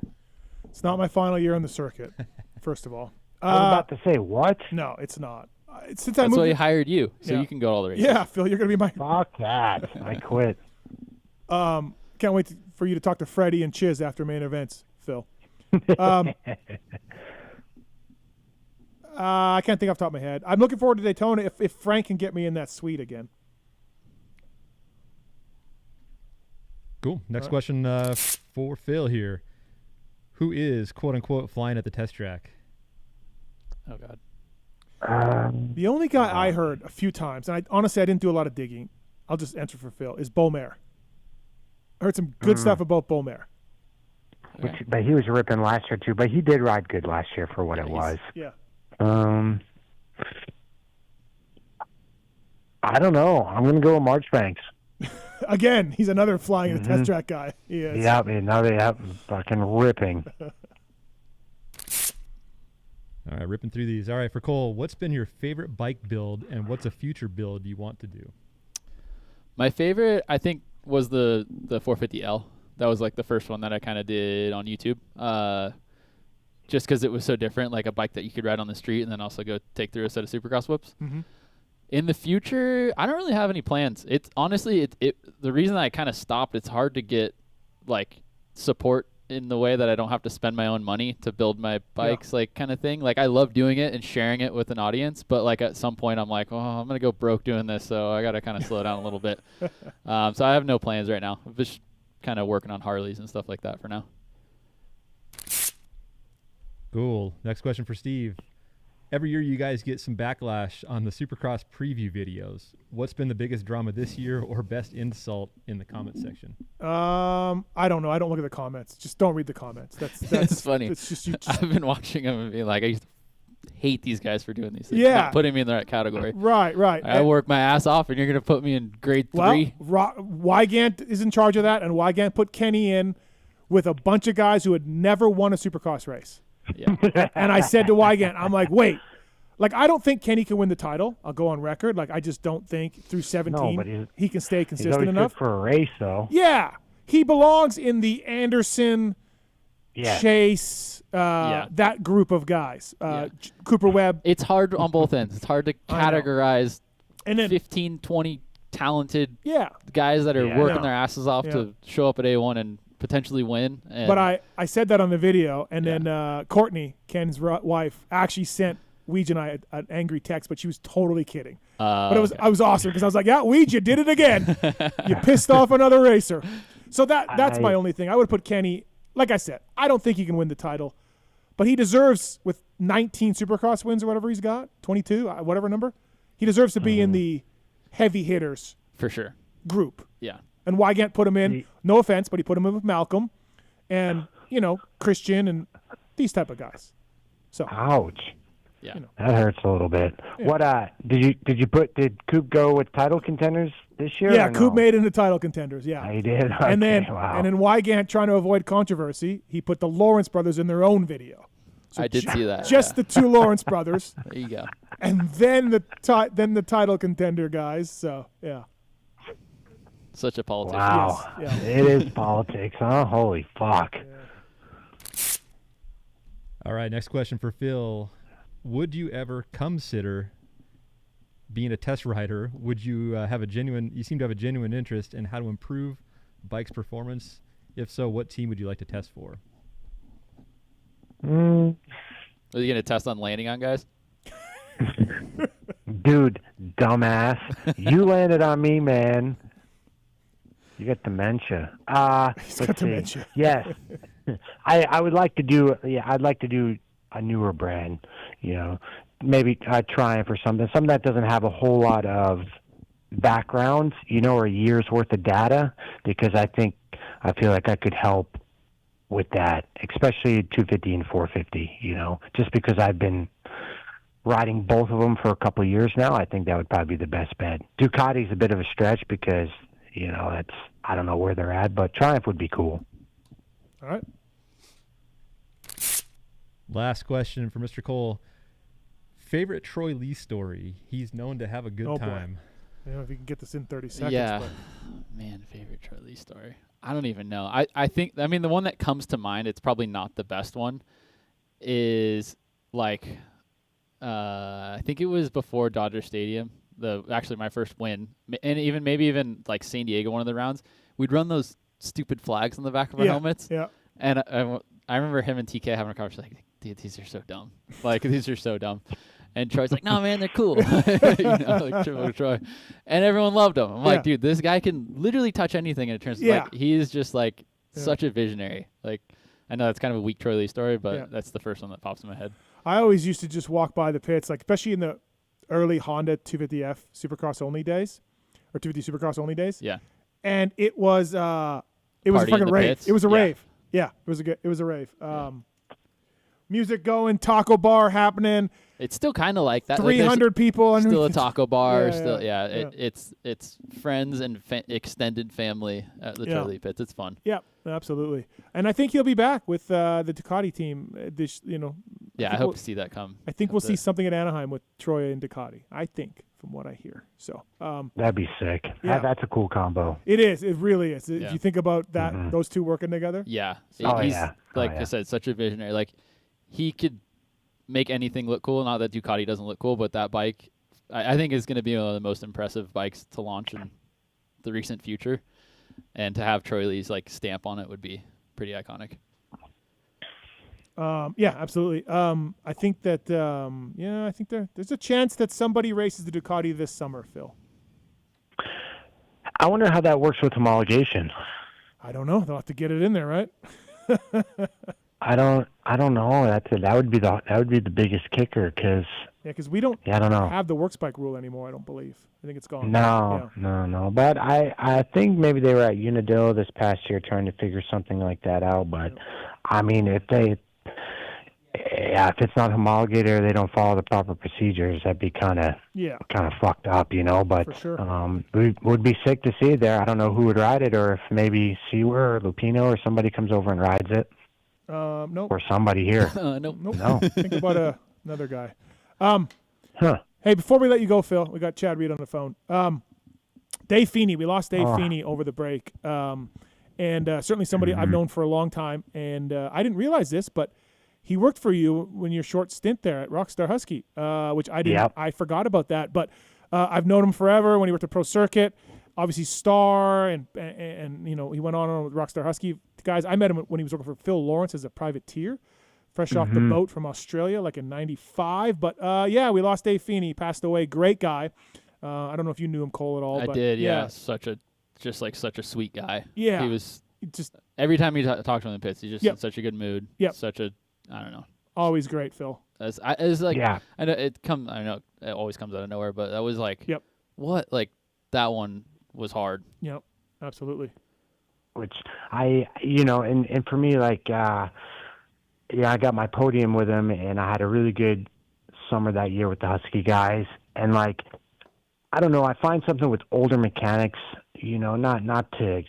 S1: It's not my final year on the circuit, first of all.
S3: I was about to say, what?
S1: No, it's not. Since
S2: That's why he hired you, so you can go all the races.
S1: Yeah, Phil, you're going to be my...
S3: Fuck that. I quit.
S1: Can't wait for you to talk to Freddie and Chiz after main events, Phil. I can't think off the top of my head. I'm looking forward to Daytona if Frank can get me in that suite again.
S5: Cool. Next question for Phil here. Who is, quote-unquote, flying at the test track?
S2: Oh, God.
S1: The only guy I heard a few times, and honestly I didn't do a lot of digging, I'll just answer for Phil, is Beaumer. I heard some good stuff about Beaumer.
S3: But he was ripping last year, too. But he did ride good last year for what it was.
S1: Yeah.
S3: I don't know. I'm going to go with Marchbanks.
S1: Again, he's another flying at the test track guy. He is.
S3: Yeah, fucking ripping.
S5: All right, ripping through these. All right, for Cole, what's been your favorite bike build, and what's a future build you want to do?
S2: My favorite, I think, was the 450L. That was like the first one that I kind of did on YouTube. Just because it was so different, like a bike that you could ride on the street and then also go take through a set of Supercross whoops.
S1: Mm-hmm.
S2: In the future, I don't really have any plans. It's honestly, the reason I kind of stopped, it's hard to get like support in the way that I don't have to spend my own money to build my bikes, like kind of thing. Like I love doing it and sharing it with an audience, but like at some point I'm like, oh, I'm gonna go broke doing this, so I gotta kind of slow down a little bit. So I have no plans right now. I'm just kind of working on Harleys and stuff like that for now.
S5: Cool. Next question for Steve. Every year you guys get some backlash on the Supercross preview videos. What's been the biggest drama this year or best insult in the comment section?
S1: I don't know. I don't look at the comments. Just don't read the comments. That's
S2: funny.
S1: It's just
S2: I've been watching them and being like, I used to hate these guys for doing these things.
S1: Yeah.
S2: Not putting me in the right category.
S1: Right.
S2: I work my ass off and you're going to put me in grade 3.
S1: Wygant is in charge of that, and Wygant put Kenny in with a bunch of guys who had never won a Supercross race.
S2: Yeah.
S1: And I said to Wygant, I'm like, wait, like I don't think Kenny can win the title. I'll go on record. Like I just don't think through 17 he can stay consistent enough.
S3: Good for a race, though.
S1: Yeah, he belongs in the Anderson, Chase, that group of guys. Cooper Webb.
S2: It's hard on both ends. It's hard to categorize
S1: and then
S2: 15, 20 talented guys that are working their asses off to show up at A1 and potentially win.
S1: But I said that on the video, and then Courtney, Ken's wife, actually sent Weege and I an angry text, but she was totally kidding. But I was awesome because I was like, yeah, Weege, you did it again. You pissed off another racer. So that's my only thing. I would put Kenny, like I said, I don't think he can win the title, but he deserves, with 19 Supercross wins or whatever he's got, 22, whatever number, he deserves to be in the heavy hitters
S2: for sure
S1: group.
S2: Yeah.
S1: And Wygant put him in, no offense, but he put him in with Malcolm and, Christian and these type of guys. So
S3: ouch.
S2: Yeah.
S3: That hurts a little bit. Yeah. What did Coop go with title contenders this year?
S1: Yeah, Coop made it into title contenders, yeah.
S3: He did. Okay,
S1: and then
S3: wow.
S1: and then Wygant, trying to avoid controversy, he put the Lawrence brothers in their own video. So
S2: I did see that.
S1: Just the two Lawrence brothers.
S2: There you go.
S1: And then the title contender guys. So yeah.
S2: Such a politics.
S3: Wow.
S1: Yes. Yeah.
S3: It is politics, huh? Holy fuck.
S5: Yeah. All right, next question for Phil. Would you ever consider being a test rider? Would you you seem to have a genuine interest in how to improve bike's performance? If so, what team would you like to test for?
S2: Are you going to test on landing on guys?
S3: Dude, dumbass. You landed on me, man. You got dementia.
S1: He's got dementia.
S3: Yes. I would like to do, I'd like to do a newer brand, maybe Triumph or something that doesn't have a whole lot of backgrounds, or a year's worth of data, because I feel like I could help with that, especially 250 and 450, just because I've been riding both of them for a couple of years now. I think that would probably be the best bet. Ducati's a bit of a stretch because, I don't know where they're at, but Triumph would be cool.
S1: All right.
S5: Last question for Mr. Cole. Favorite Troy Lee story? He's known to have a good time.
S1: I don't know if you can get this in 30 seconds.
S2: Yeah.
S1: But.
S2: Man, favorite Charlie story. I don't even know. I think, the one that comes to mind, it's probably not the best one, is like, I think it was before Dodger Stadium, actually my first win, and maybe even like San Diego, one of the rounds, we'd run those stupid flags on the back of our helmets.
S1: Yeah.
S2: And I remember him and TK having a conversation like, dude, these are so dumb. Like, these are so dumb. And Troy's like, no, man, they're cool. Like Troy. And everyone loved him. I'm like, dude, this guy can literally touch anything. And it turns like he is just like such a visionary. Like, I know that's kind of a weak Troy Lee story, but that's the first one that pops in my head.
S1: I always used to just walk by the pits, like especially in the early Honda 250F Supercross only days, or 250 Supercross only days.
S2: Yeah.
S1: And it was a fucking rave.
S2: Pits.
S1: It was a rave. Yeah, it was a rave. Music going, taco bar happening.
S2: It's still kind of like that.
S1: 300
S2: like
S1: people.
S2: Still a taco bar.
S1: Yeah.
S2: It's friends and extended family at the Charlie Pits. It's fun.
S1: Yeah, absolutely. And I think he'll be back with the Ducati team.
S2: Yeah, I hope to see that come.
S1: I think we'll see something at Anaheim with Troy and Ducati. I think, from what I hear. So
S3: that'd be sick.
S1: Yeah.
S3: That's a cool combo.
S1: It is. It really is. If you think about that, those two working together.
S2: Yeah.
S1: He's
S2: I said, such a visionary. Like, he could make anything look cool. Not that Ducati doesn't look cool, but that bike, I think, is going to be one of the most impressive bikes to launch in the recent future. And to have Troy Lee's like stamp on it would be pretty iconic.
S1: Yeah, absolutely. I think that I think there's a chance that somebody races the Ducati this summer, Phil.
S3: I wonder how that works with homologation.
S1: I don't know. They'll have to get it in there, right?
S3: I don't know. That would be the biggest kicker, because
S1: we don't
S3: I don't know.
S1: have the works bike rule anymore. I don't believe. I think it's gone.
S3: No. But I think maybe they were at Unadilla this past year trying to figure something like that out. But I mean, if it's not homologated or they don't follow the proper procedures, that'd be kind of fucked up, But
S1: for sure.
S3: Would be sick to see it there. I don't know who would ride it, or if maybe Sewer or Lupino or somebody comes over and rides it.
S1: Nope.
S3: Or somebody here.
S1: Nope.
S3: No.
S1: Think about another guy. Hey, before we let you go, Phil, we got Chad Reed on the phone. Dave Feeney. We lost Dave Feeney over the break. And certainly somebody I've known for a long time. And I didn't realize this, but he worked for you when your short stint there at Rockstar Husky, which I didn't. Yep. I forgot about that. But I've known him forever when he worked at Pro Circuit. Obviously, Star, and he went on with Rockstar Husky. Guys, I met him when he was working for Phil Lawrence as a privateer, fresh off the boat from Australia, like in '95. But we lost Dave Feeney. He passed away. Great guy. I don't know if you knew him, Cole, at all.
S2: I did. Yeah, such a sweet guy.
S1: Yeah,
S2: he was just every time you talked to him in the pits, he's just in such a good mood.
S1: Yeah,
S2: such a I don't know.
S1: Always great, Phil.
S2: It's like I know it always comes out of nowhere, but that was like what like that one was hard.
S1: Yep, absolutely.
S3: Which and for me, like, I got my podium with him, and I had a really good summer that year with the Husky guys. And like, I don't know, I find something with older mechanics, not to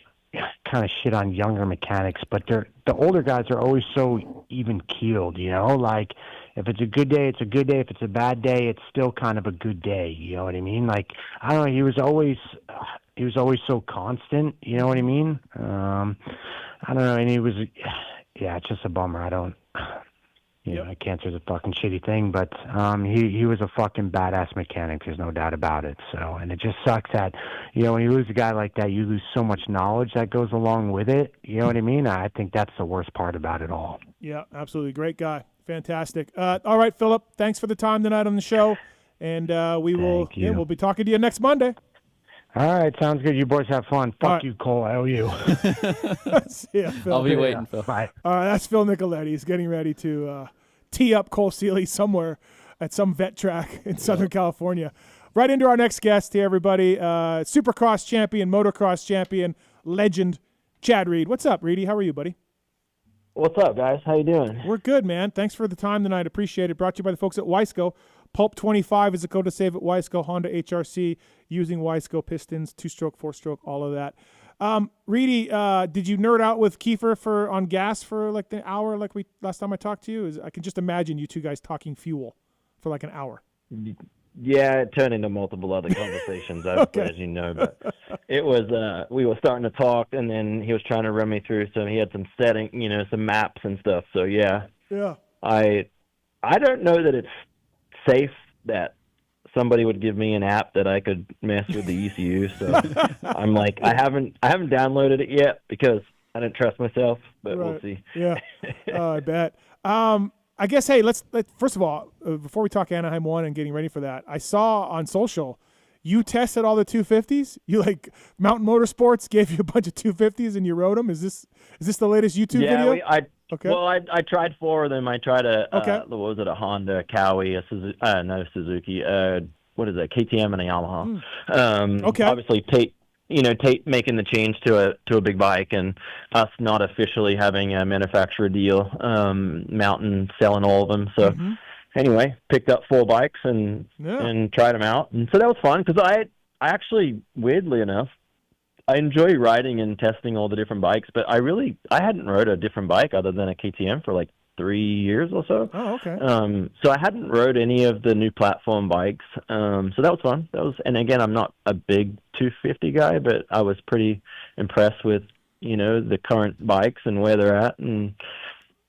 S3: kind of shit on younger mechanics, but the older guys are always so even keeled, like if it's a good day, it's a good day. If it's a bad day, it's still kind of a good day. You know what I mean? Like, I don't know, he was always so constant. You know what I mean? I don't know. And he was, it's just a bummer. I don't, cancer's a fucking shitty thing, but he was a fucking badass mechanic. There's no doubt about it. So, and it just sucks that, when you lose a guy like that, you lose so much knowledge that goes along with it. You know what I mean? I think that's the worst part about it all.
S1: Yeah, absolutely. Great guy. Fantastic. All right, Philip, thanks for the time tonight on the show. And we'll be talking to you next Monday.
S3: All right, sounds good. You boys have fun. Fuck you, Cole. I owe you.
S1: See ya, Phil.
S2: I'll be waiting, Phil.
S3: Bye.
S1: All right, that's Phil Nicoletti. He's getting ready to tee up Cole Seeley somewhere at some vet track in Southern California. Right into our next guest here, everybody. Supercross champion, motocross champion, legend, Chad Reed. What's up, Reedy? How are you, buddy?
S6: What's up, guys? How you doing?
S1: We're good, man. Thanks for the time tonight. Appreciate it. Brought to you by the folks at Wiseco. Pulp25 is the code to save at Wiseco. Honda HRC using Wiseco pistons, 2-stroke, 4-stroke, all of that. Reedy, did you nerd out with Kiefer on gas for like the hour last time I talked to you? I can just imagine you two guys talking fuel for like an hour.
S6: Yeah, it turned into multiple other conversations, as you know. But it was we were starting to talk, and then he was trying to run me through. So he had some setting, some maps and stuff. So yeah. I don't know that it's safe that somebody would give me an app that I could mess with the ECU. So I'm like, I haven't downloaded it yet because I didn't trust myself. But we'll see.
S1: Yeah, I bet. I guess, hey, let's first of all, before we talk Anaheim 1 and getting ready for that, I saw on social you tested all the 250s. You Mountain Motorsports gave you a bunch of 250s and you rode them. Is this the latest YouTube video?
S6: Well, I tried 4 of them. I tried what was it, a Honda, a Cowie, a Suzuki. What is it, KTM and a Yamaha. Obviously Tate making the change to a big bike, and us not officially having a manufacturer deal. Mountain selling all of them. So anyway, picked up 4 bikes and tried them out, and so that was fun because I actually, weirdly enough, I enjoy riding and testing all the different bikes, but I hadn't rode a different bike other than a KTM for 3 years or so.
S1: Oh, okay.
S6: So I hadn't rode any of the new platform bikes. So that was fun. And again, I'm not a big 250 guy, but I was pretty impressed with, the current bikes and where they're at. And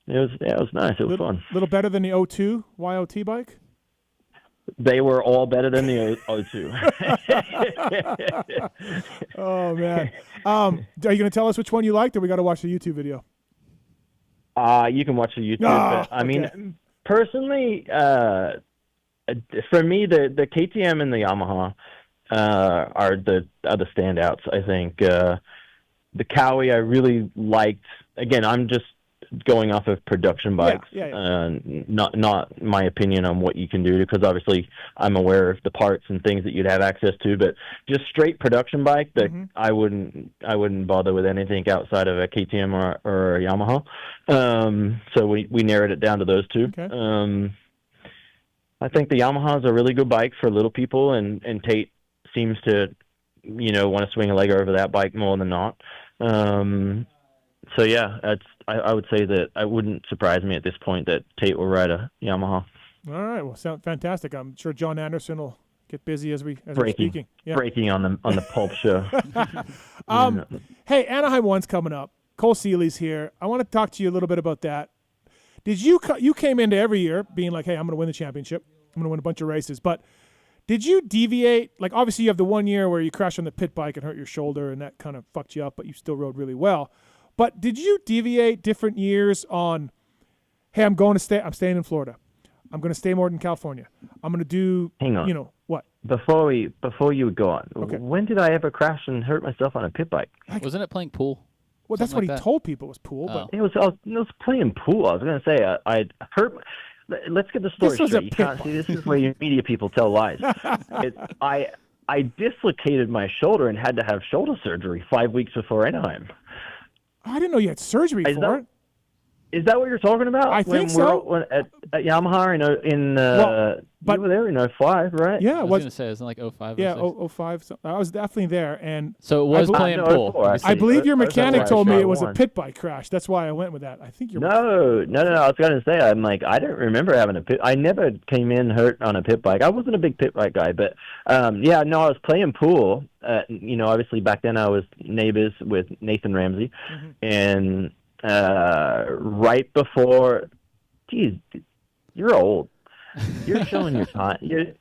S6: it was nice. It was fun.
S1: A little better than the O2 YOT bike?
S6: They were all better than the O2.
S1: Oh, man. Are you going to tell us which one you liked, or we got to watch the YouTube video?
S6: You can watch the YouTube. But, I mean, personally, for me, the KTM and the Yamaha are the standouts. I think the Cowie I really liked. Again, I'm just going off of production bikes, not my opinion on what you can do, because obviously I'm aware of the parts and things that you'd have access to, but just straight production bike, I wouldn't bother with anything outside of a KTM or a Yamaha. So we narrowed it down to those two.
S1: Okay.
S6: I think the Yamaha is a really good bike for little people, and Tate seems to want to swing a leg over that bike more than not. So yeah, I would say that it wouldn't surprise me at this point that Tate will ride a Yamaha.
S1: All right, well, sound fantastic. I'm sure John Anderson will get busy as we're speaking. Yeah.
S6: Breaking on the Pulp show.
S1: Hey, Anaheim 1's coming up. Cole Seeley's here. I want to talk to you a little bit about that. Did you came into every year being like, hey, I'm going to win the championship. I'm going to win a bunch of races, but did you deviate? Obviously you have the 1 year where you crashed on the pit bike and hurt your shoulder, and that kind of fucked you up, but you still rode really well. But did you deviate different years on, hey, I'm staying in Florida. I'm going to stay more in California. I'm going to do,
S6: hang on.
S1: What?
S6: Before you go on, when did I ever crash and hurt myself on a pit bike?
S2: Wasn't it playing pool?
S1: Well, that's what he told people was pool. But
S6: it was playing pool. I was going to say, I hurt. Let's get the story straight. You can't see, this is where you media people tell lies. I dislocated my shoulder and had to have shoulder surgery 5 weeks before Anaheim.
S1: I didn't know you had surgery for it.
S6: Is that what you're talking about?
S1: I think so.
S6: At Yamaha, you were there in 05, right?
S1: Yeah,
S2: I was going to say, isn't it like 05?
S1: Yeah, 05. So I was definitely there, and
S2: so it was playing pool.
S1: I believe your mechanic told me it was a pit bike crash. That's why I went with that. I think you're
S6: No. I was going to say, I'm like, I don't remember having a pit. I never came in hurt on a pit bike. I wasn't a big pit bike guy, but I was playing pool. Obviously back then I was neighbors with Nathan Ramsey, and right before, geez, you're old. You're showing your time. You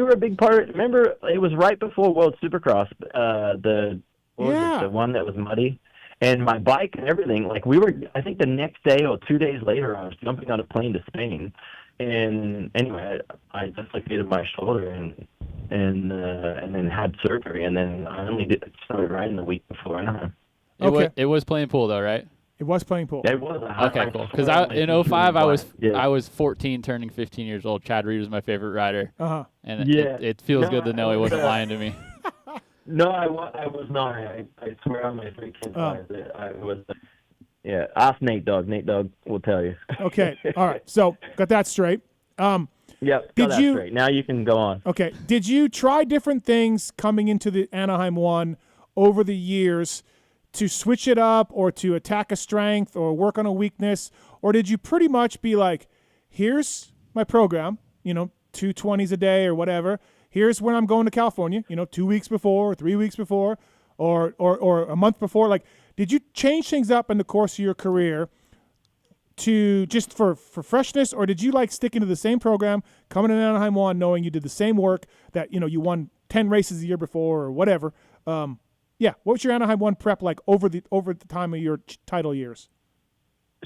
S6: were a big part. Remember, it was right before World Supercross, the one that was muddy, and my bike and everything. I think the next day or 2 days later, I was jumping on a plane to Spain, and anyway, I dislocated my shoulder and then had surgery, and then I only started riding the week before Anaheim.
S2: It was playing pool though, right?
S1: It was playing pool.
S6: It was.
S2: Okay, cool. Because in 05, I was 14, turning 15 years old. Chad Reed was my favorite rider. And it feels good to know he wasn't lying to me.
S6: No, I was not. I swear on my 3 kids' lives that I was. Yeah, ask Nate Dogg. Nate Dogg will tell you.
S1: Okay, all right. So got that straight.
S6: Yep, got that straight. Now you can go on.
S1: Okay. Did you try different things coming into the Anaheim 1 over the years to switch it up or to attack a strength or work on a weakness? Or did you pretty much be like, here's my program, to 220s a day or whatever. Here's when I'm going to California, 2 weeks before or 3 weeks before or a month before. Like, did you change things up in the course of your career to just for freshness, or did you like sticking to the same program, coming in Anaheim 1, knowing you did the same work, that, you won 10 races the year before or whatever? What was your Anaheim 1 prep like over the time of your title years?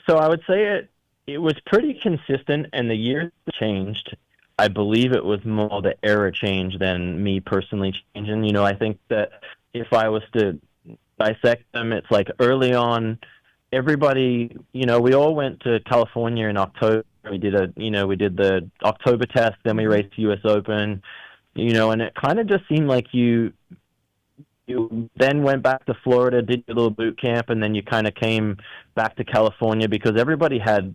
S6: So I would say it was pretty consistent, and the years changed. I believe it was more the era change than me personally changing. I think that if I was to dissect them, it's like early on, everybody, we all went to California in October. We did the October test, then we raced the U.S. Open, and it kind of just seemed like you then went back to Florida, did your little boot camp, and then you kind of came back to California because everybody had,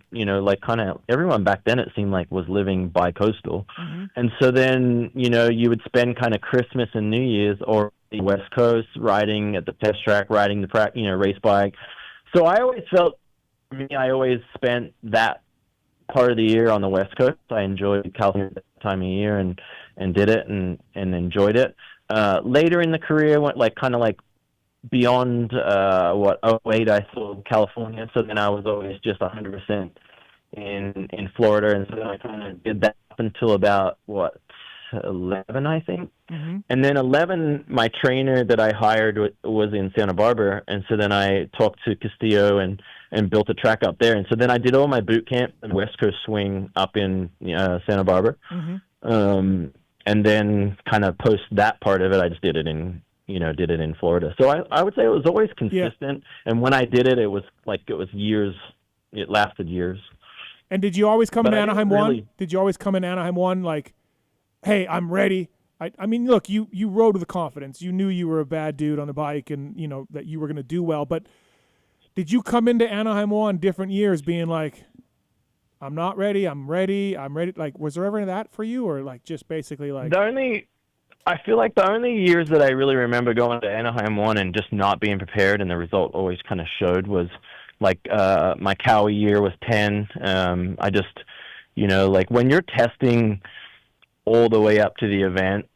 S6: everyone back then, it seemed like, was living bi-coastal. Mm-hmm. And so then, you would spend kind of Christmas and New Year's or the West Coast riding at the test track, riding the race bike. So I always felt, I always spent that part of the year on the West Coast. I enjoyed California at that time of year and did it and enjoyed it. Later in the career, went beyond 08, I saw California. So then I was always just 100% in Florida, and so then I kind of did that up until about 11, I think. Mm-hmm. And then 11, my trainer that I hired was in Santa Barbara, and so then I talked to Castillo and built a track up there. And so then I did all my boot camp and West Coast swing up in Santa Barbara. Mm-hmm. And then kind of post that part of it, I just did it in Florida. So I would say it was always consistent. Yeah. And when I did it, it was years. It lasted years.
S1: And did you always come in Anaheim 1? Did you always come in Anaheim 1 like, hey, I'm ready? I mean, look, you rode with confidence. You knew you were a bad dude on the bike and, that you were going to do well. But did you come into Anaheim 1 different years being like, I'm not ready, I'm ready? Like, was there ever that for you, or like just basically like?
S6: I feel like the only years that I really remember going to Anaheim 1 and just not being prepared, and the result always kind of showed, was like my Cowie year was 10. I just, like when you're testing all the way up to the event,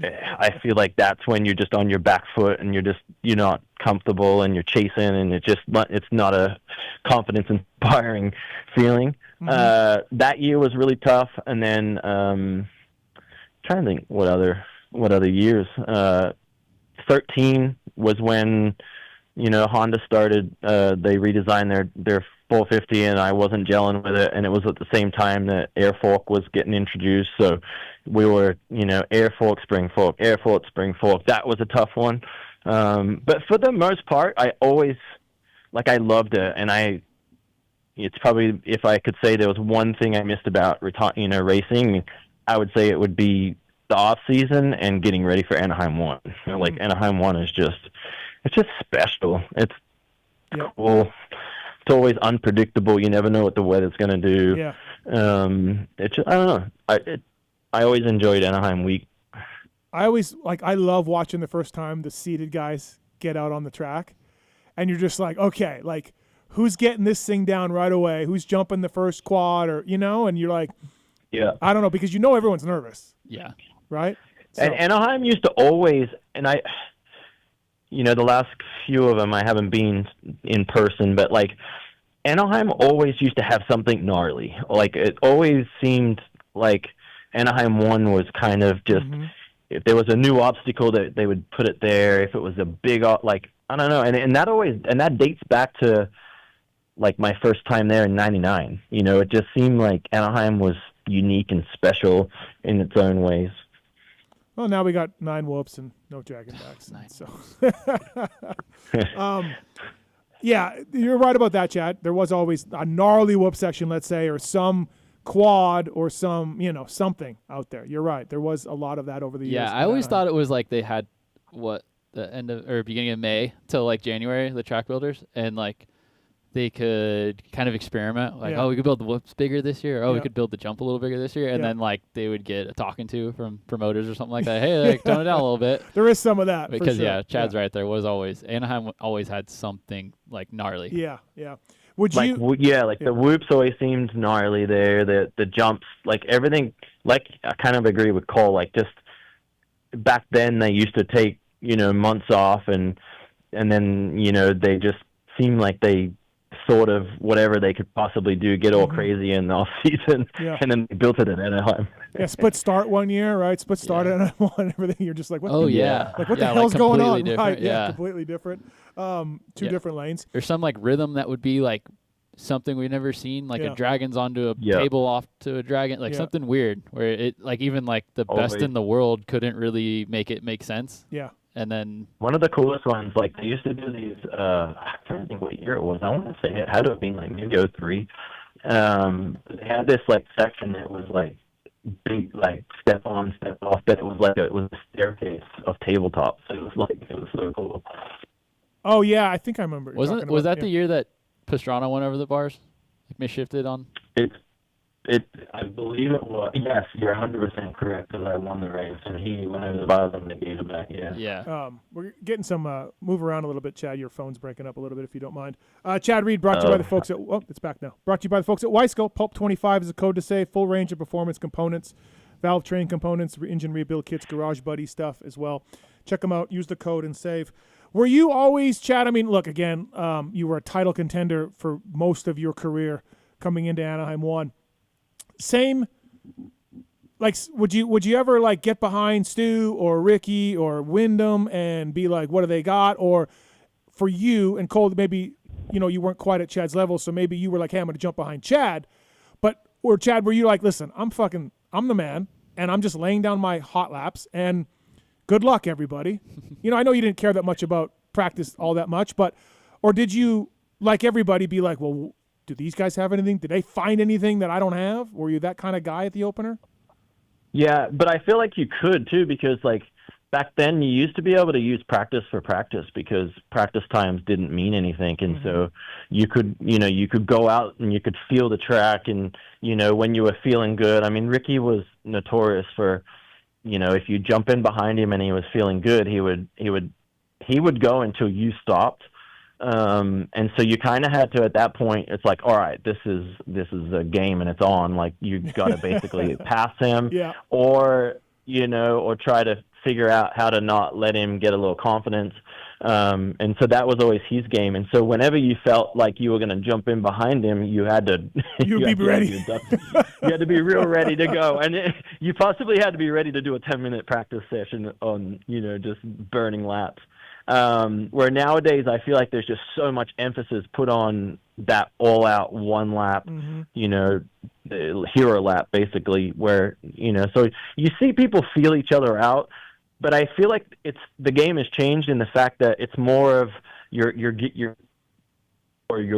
S6: I feel like that's when you're just on your back foot and you're not comfortable and you're chasing, and it's not a confidence inspiring feeling. Mm-hmm. That year was really tough. And then, trying to think what other years, 13 was when, Honda started, they redesigned their 450, and I wasn't gelling with it. And it was at the same time that air fork was getting introduced. So we were, air fork, spring fork, air fork, spring fork. That was a tough one. But for the most part, I always, I loved it. And it's probably, if I could say there was one thing I missed about, racing, I would say it would be the off season and getting ready for Anaheim 1. Anaheim 1 is it's just special. It's cool. It's always unpredictable. You never know what the weather's going to do. Yeah. It's just, I don't know. I always enjoyed Anaheim week.
S1: I love watching the first time the seated guys get out on the track, and you're just like, okay, like, who's getting this thing down right away? Who's jumping the first quad, or and you're like, yeah, I don't know, because everyone's nervous.
S2: Yeah.
S1: Right?
S6: So. And Anaheim used to always, and the last few of them I haven't been in person, but Anaheim always used to have something gnarly. It always seemed like Anaheim 1 was kind of just, if there was a new obstacle, that they would put it there. If it was a big, I don't know. And that dates back to my first time there in 99. It just seemed like Anaheim was unique and special in its own ways.
S1: Well, now we got 9 whoops and no dragonbacks. So, yeah, you're right about that, Chad. There was always a gnarly whoop section, let's say, or some quad or some, something out there. You're right. There was a lot of that over the years.
S2: Yeah, I always thought it was they had the end of or beginning of May till January, the track builders, and they could kind of experiment, we could build the whoops bigger this year, or we could build the jump a little bigger this year, and then they would get a talking to from promoters or something like that. Hey, tone it down a little bit.
S1: There is some of that
S2: because
S1: for sure.
S2: Chad's right. There was always Anaheim always had something gnarly.
S1: Yeah. Would you?
S6: The whoops always seemed gnarly there. The jumps, everything, like I kind of agree with Cole. Like just back then, they used to take months off, and then they just seemed like they sort of whatever they could possibly do, get all crazy in the off season, and then they built it at Anaheim.
S1: Yeah, split start one year, right? Split start at Anaheim and everything. You're just like, what?
S2: Oh
S1: the,
S2: yeah,
S1: like what the hell's going on? Right?
S2: Yeah,
S1: completely different. Two different lanes.
S2: There's some like rhythm that would be like something we've never seen, like a dragon's onto a table off to a dragon, like something weird where it like even like the best in the world couldn't really make it make sense.
S1: Yeah.
S2: And then
S6: one of the coolest ones, like they used to do these. I'm trying to think what year it was. I want to say it had to have been like maybe 03. They had this like section that was like big, like step on, step off, but it was a staircase of tabletops. So it was so cool.
S1: Oh yeah, I think I remember.
S2: Was that the year that Pastrana went over the bars, like misshifted on?
S6: I believe it was. Yes, you're 100% correct, because I won the race, and he went over the bars and they gave it back,
S2: Yeah.
S1: We're getting some, move around a little bit, Chad. Your phone's breaking up a little bit, if you don't mind. Chad Reed, brought to you by the folks at, it's back now. Brought to you by the folks at Weisco. Pulp25 is the code to save. Full range of performance components, valve train components, engine rebuild kits, garage buddy stuff as well. Check them out. Use the code and save. Were you always, Chad, I mean, look, again, you were a title contender for most of your career coming into Anaheim 1. Same, like, would you ever like get behind Stu or Ricky or Windham and be like, what do they got? Or for you and Cole, maybe you weren't quite at Chad's level, so maybe you were like, hey, I'm going to jump behind Chad. Or Chad, were you like, listen, I'm the man, and I'm just laying down my hot laps, and good luck, everybody. I know you didn't care that much about practice all that much, or did you, like everybody, be like, well, do these guys have anything? Did they find anything that I don't have? Were you that kind of guy at the opener?
S6: Yeah, but I feel like you could too, because like back then you used to be able to use practice for practice, because practice times didn't mean anything, and so you could go out and you could feel the track, and when you were feeling good. I mean, Ricky was notorious for, if you jump in behind him and he was feeling good, he would go until you stopped. And so you kind of had to, at that point, it's like, all right, this is a game and it's on. Like, you got to basically pass him, or try to figure out how to not let him get a little confidence. And so that was always his game. And so whenever you felt like you were going to jump in behind him, you had to
S1: be ready.
S6: You had to be real ready to go. And you possibly had to be ready to do a 10-minute practice session on, just burning laps. Where nowadays I feel like there's just so much emphasis put on that all-out one lap, hero lap, basically, where, so you see people feel each other out, but I feel like the game has changed in the fact that it's more of you're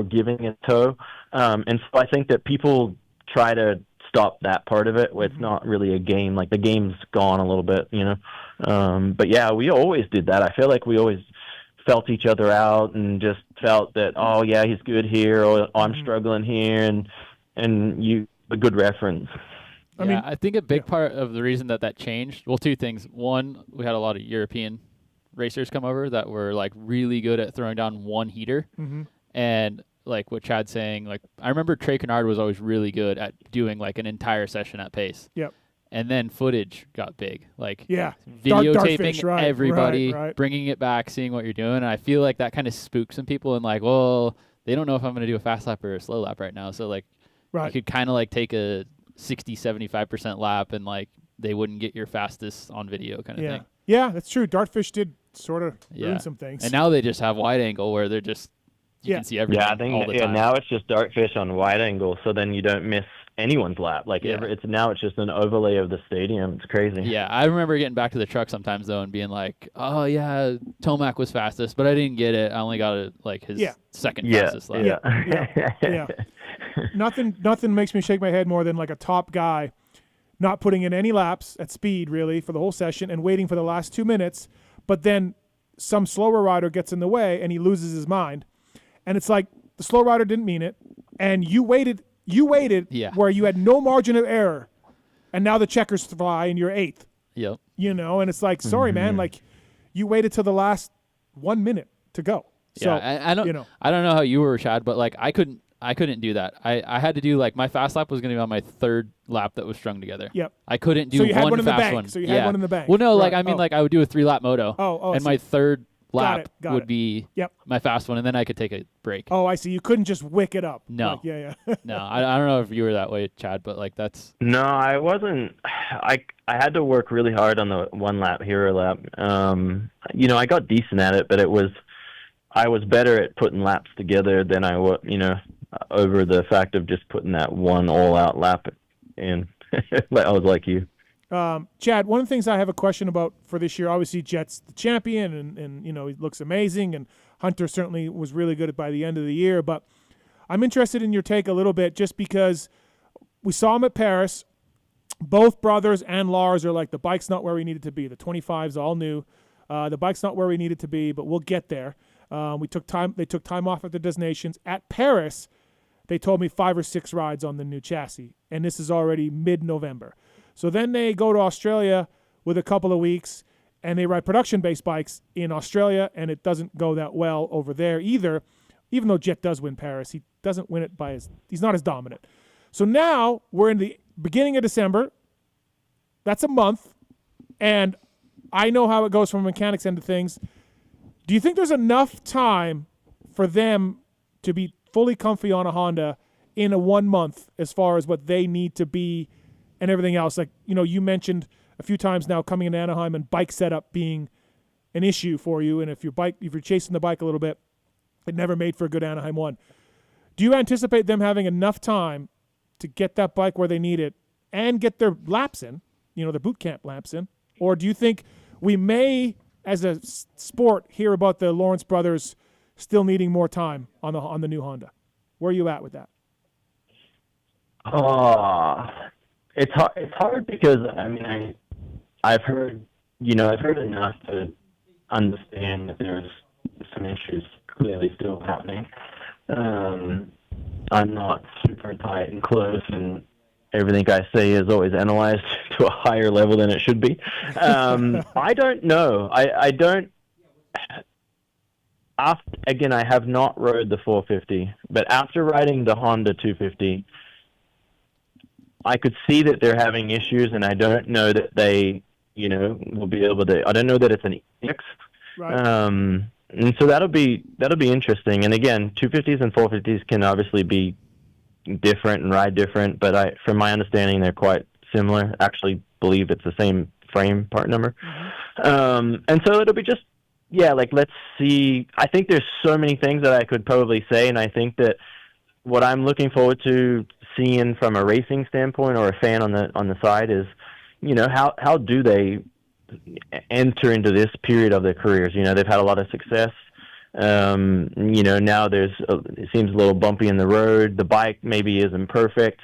S6: giving a toe. And so I think that people try to stop that part of it, where it's not really a game. Like, the game's gone a little bit, but yeah, we always did that. I feel like we always felt each other out and just felt that, oh yeah, he's good here, or I'm struggling here, and you a good reference.
S2: I think a big part of the reason that changed, well, two things. One, we had a lot of European racers come over that were like really good at throwing down one heater, and like what Chad's saying, like I remember Trey Kennard was always really good at doing like an entire session at pace.
S1: Yep.
S2: And then footage got big, like
S1: videotaping
S2: everybody, bringing it back, seeing what you're doing. And I feel like that kind of spooked some people, and like, well, they don't know if I'm going to do a fast lap or a slow lap right now. So like, you could kind of like take a 60-75% lap, and like they wouldn't get your fastest on video kind of thing.
S1: Yeah, that's true. Dartfish did sort of ruin some things.
S2: And now they just have wide angle where they're just you can see everything.
S6: Yeah, I think
S2: all the time.
S6: Now it's just Dartfish on wide angle, so then you don't miss anyone's lap. Like it's just an overlay of the stadium. It's crazy.
S2: Yeah, I remember getting back to the truck sometimes though and being like, oh yeah, Tomac was fastest, but I didn't get it. I only got it like his second fastest lap.
S1: Yeah. Nothing makes me shake my head more than like a top guy not putting in any laps at speed really for the whole session and waiting for the last 2 minutes, but then some slower rider gets in the way and he loses his mind. And it's like the slow rider didn't mean it, and you waited where you had no margin of error, and now the checkers fly and you're 8th.
S2: Yep.
S1: And it's like, sorry, man, like you waited till the last 1 minute to go. So,
S2: I don't know how you were, Chad, but like I couldn't I couldn't do that. I had to do like my fast lap was going to be on my third lap that was strung together.
S1: Yep.
S2: I couldn't do
S1: so you had
S2: one
S1: one in the
S2: fast
S1: bank.
S2: one.
S1: So you had one in the bank.
S2: Well, no,
S1: right.
S2: like I mean, like I would do a 3-lap moto. And my third lap would be my fast one, and then I could take a break.
S1: Oh, I see. You couldn't just wick it up.
S2: No.
S1: Like, yeah.
S2: No, I don't know if you were that way, Chad, but like that's.
S6: No, I wasn't. I had to work really hard on the 1-lap hero lap. You know, I got decent at it, but I was better at putting laps together than I was, you know, over the fact of just putting that one all-out lap in. I was like you.
S1: Chad, one of the things I have a question about for this year, obviously Jet's the champion, and you know, he looks amazing, and Hunter certainly was really good by the end of the year, but I'm interested in your take a little bit just because we saw him at Paris. Both brothers and Lars are like, the bike's not where we need it to be. The 25's all new. The bike's not where we need it to be, but we'll get there. They took time off at the destinations. At Paris, they told me 5 or 6 rides on the new chassis, and this is already mid-November. So then they go to Australia with a couple of weeks, and they ride production-based bikes in Australia, and it doesn't go that well over there either. Even though Jet does win Paris, he doesn't win it he's not as dominant. So now we're in the beginning of December. That's a month, and I know how it goes from a mechanics end of things. Do you think there's enough time for them to be fully comfy on a Honda in a 1 month as far as what they need to be and everything else? Like, you know, you mentioned a few times now coming into Anaheim and bike setup being an issue for you, and if you're chasing the bike a little bit, it never made for a good Anaheim 1. Do you anticipate them having enough time to get that bike where they need it and get their laps in, you know, their boot camp laps in? Or do you think we may, as a sport, hear about the Lawrence brothers still needing more time on the new Honda? Where are you at with that?
S6: It's hard because I mean I've heard enough to understand that there's some issues clearly still happening. I'm not super tight and close, and everything I say is always analyzed to a higher level than it should be. I don't know. I don't. Again, I have not rode the 450, but after riding the Honda 250, I could see that they're having issues, and I don't know that they, you know, will be able to. I don't know that it's an X. Right. And so that'll be interesting. And again, 250s and 450s can obviously be different and ride different, but from my understanding, they're quite similar. Actually, believe it's the same frame part number. Mm-hmm. And so it'll be just, like, let's see. I think there's so many things that I could probably say, and I think that what I'm looking forward to seeing from a racing standpoint or a fan on the side is, you know, how do they enter into this period of their careers? You know, they've had a lot of success. You know, now it seems a little bumpy in the road. The bike maybe isn't perfect.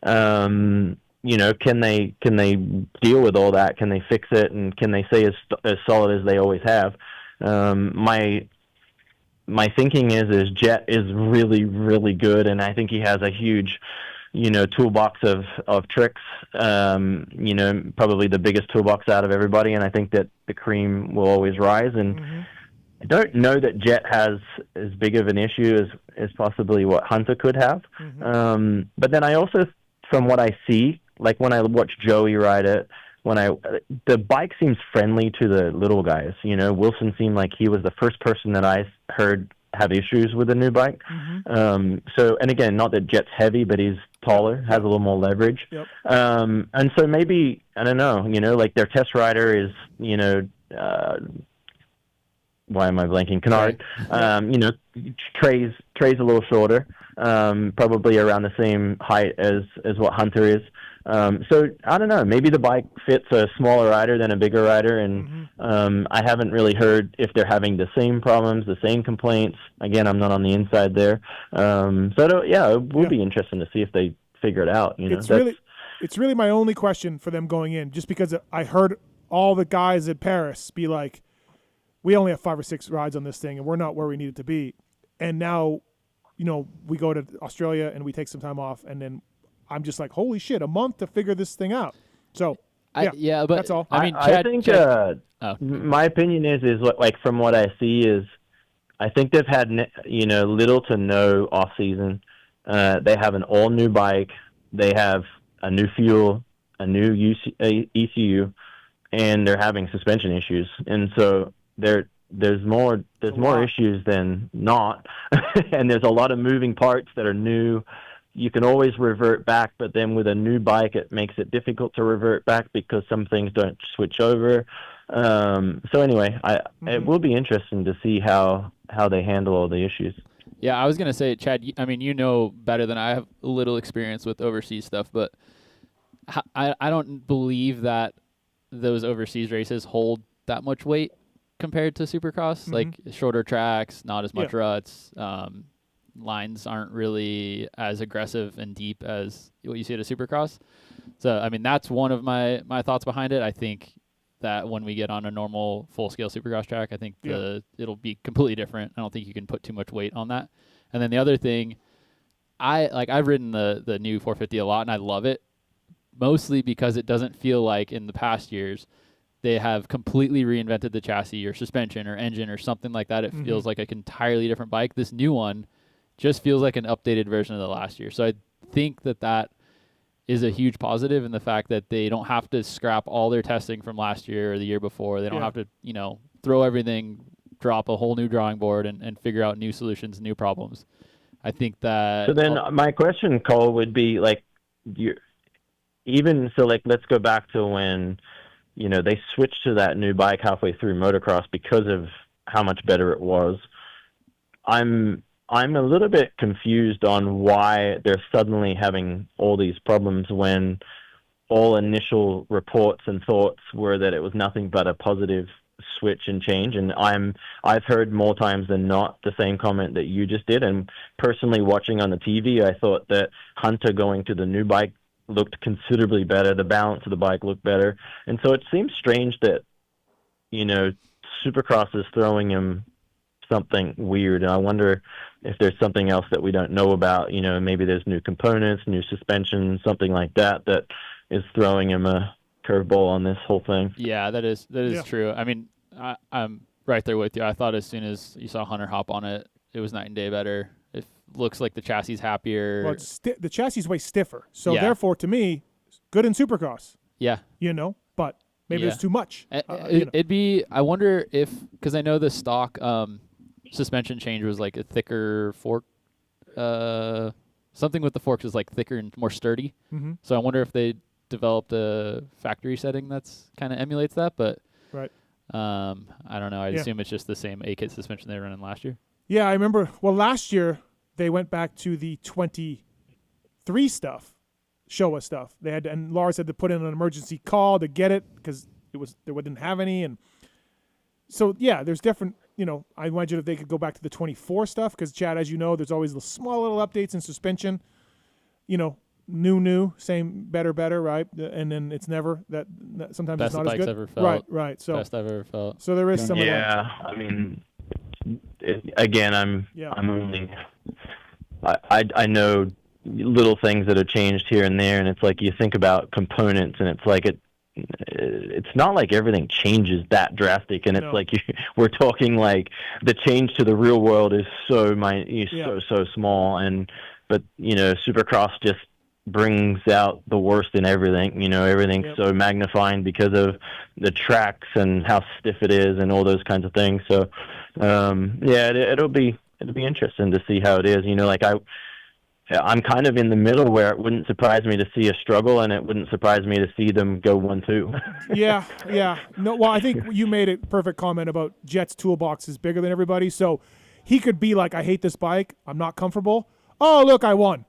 S6: You know, can they deal with all that? Can they fix it? And can they stay as solid as they always have? My thinking is Jet is really, really good, and I think he has a huge, you know, toolbox of tricks. You know, probably the biggest toolbox out of everybody, and I think that the cream will always rise. And mm-hmm. I don't know that Jet has as big of an issue as possibly what Hunter could have. Mm-hmm. But then I also, from what I see, like when I watch Joey ride it, the bike seems friendly to the little guys. You know, Wilson seemed like he was the first person that I heard have issues with the new bike. Mm-hmm. So, and again, not that Jet's heavy, but he's taller, has a little more leverage. Yep. And so maybe, I don't know, you know, like their test rider is, you know, why am I blanking? Kennard. You know, Trey's a little shorter, probably around the same height as what Hunter is. So I don't know. Maybe the bike fits a smaller rider than a bigger rider, and mm-hmm. I haven't really heard if they're having the same problems, the same complaints. Again, I'm not on the inside there. So it will be interesting to see if they figure it out. You know,
S1: it's really my only question for them going in, just because I heard all the guys at Paris be like, we only have 5 or 6 rides on this thing, and we're not where we need it to be. And now, you know, we go to Australia and we take some time off, and then I'm just like, holy shit, a month to figure this thing out. So,
S2: but
S1: that's all.
S2: I mean,
S6: I think my opinion is what, like, from what I see is, I think they've had, you know, little to no off season. They have an all new bike. They have a new fuel, a new ECU, and they're having suspension issues. And so there's more issues than not, and there's a lot of moving parts that are new. You can always revert back, but then with a new bike, it makes it difficult to revert back because some things don't switch over. So anyway, it will be interesting to see how they handle all the issues.
S2: Yeah, I was going to say, Chad, I mean, you know better than I have a little experience with overseas stuff, but I don't believe that those overseas races hold that much weight compared to Supercross. Like shorter tracks, not as much ruts. Lines aren't really as aggressive and deep as what you see at a Supercross. So, I mean, that's one of my thoughts behind it. I think that when we get on a normal full-scale Supercross track, I think it'll be completely different. I don't think you can put too much weight on that. And then the other thing, I've ridden the new 450 a lot, and I love it, mostly because it doesn't feel like in the past years they have completely reinvented the chassis or suspension or engine or something like that. It feels like an entirely different bike. This new one just feels like an updated version of the last year. So I think that is a huge positive in the fact that they don't have to scrap all their testing from last year or the year before. They don't have to, throw everything, drop a whole new drawing board and figure out new solutions, new problems. I think that...
S6: So then my question, Cole, would be like, let's go back to when, they switched to that new bike halfway through motocross because of how much better it was. I'm a little bit confused on why they're suddenly having all these problems when all initial reports and thoughts were that it was nothing but a positive switch and change. And I've heard more times than not the same comment that you just did. And personally, watching on the TV, I thought that Hunter going to the new bike looked considerably better. The balance of the bike looked better. And so it seems strange that, Supercross is throwing him something weird. And I wonder if there's something else that we don't know about. Maybe there's new components, new suspension, something like that is throwing him a curveball on this whole thing.
S2: Yeah, that is true. I mean, I'm right there with you. I thought as soon as you saw Hunter hop on it, it was night and day better. It looks like the chassis is happier.
S1: Well, the chassis is way stiffer. So therefore, to me, good in Supercross.
S2: Yeah.
S1: But maybe there's too much.
S2: It'd be, I wonder if, because I know the stock suspension change was like a thicker fork. Something with the forks is like thicker and more sturdy. Mm-hmm. So I wonder if they developed a factory setting that's kind of emulates that. But
S1: right.
S2: I don't know. I assume it's just the same A-kit suspension they were running last year.
S1: Yeah, I remember. Well, last year they went back to the 23 stuff, Showa stuff. They had and Lars had to put in an emergency call to get it because they didn't have any. And so there's different. I imagine if they could go back to the 24 stuff because Chad, as you know, there's always the small little updates in suspension. New, same, better, right? And then it's never that sometimes
S2: best
S1: it's not
S2: the
S1: as
S2: bike's
S1: good.
S2: Ever felt.
S1: Right. So
S2: best I've ever felt.
S1: So there is some.
S6: Yeah, I mean, I'm only. I know little things that have changed here and there, and it's like you think about components, and it's like it's not like everything changes that drastic, and it's like we're talking like the change to the real world is so so small, but Supercross just brings out the worst in everything. Everything's so magnifying because of the tracks and how stiff it is and all those kinds of things. So it'll be interesting to see how it is. I'm kind of in the middle where it wouldn't surprise me to see a struggle, and it wouldn't surprise me to see them go 1-2.
S1: Yeah. No, well, I think you made a perfect comment about Jet's toolbox is bigger than everybody, so he could be like, I hate this bike, I'm not comfortable. Oh, look, I won.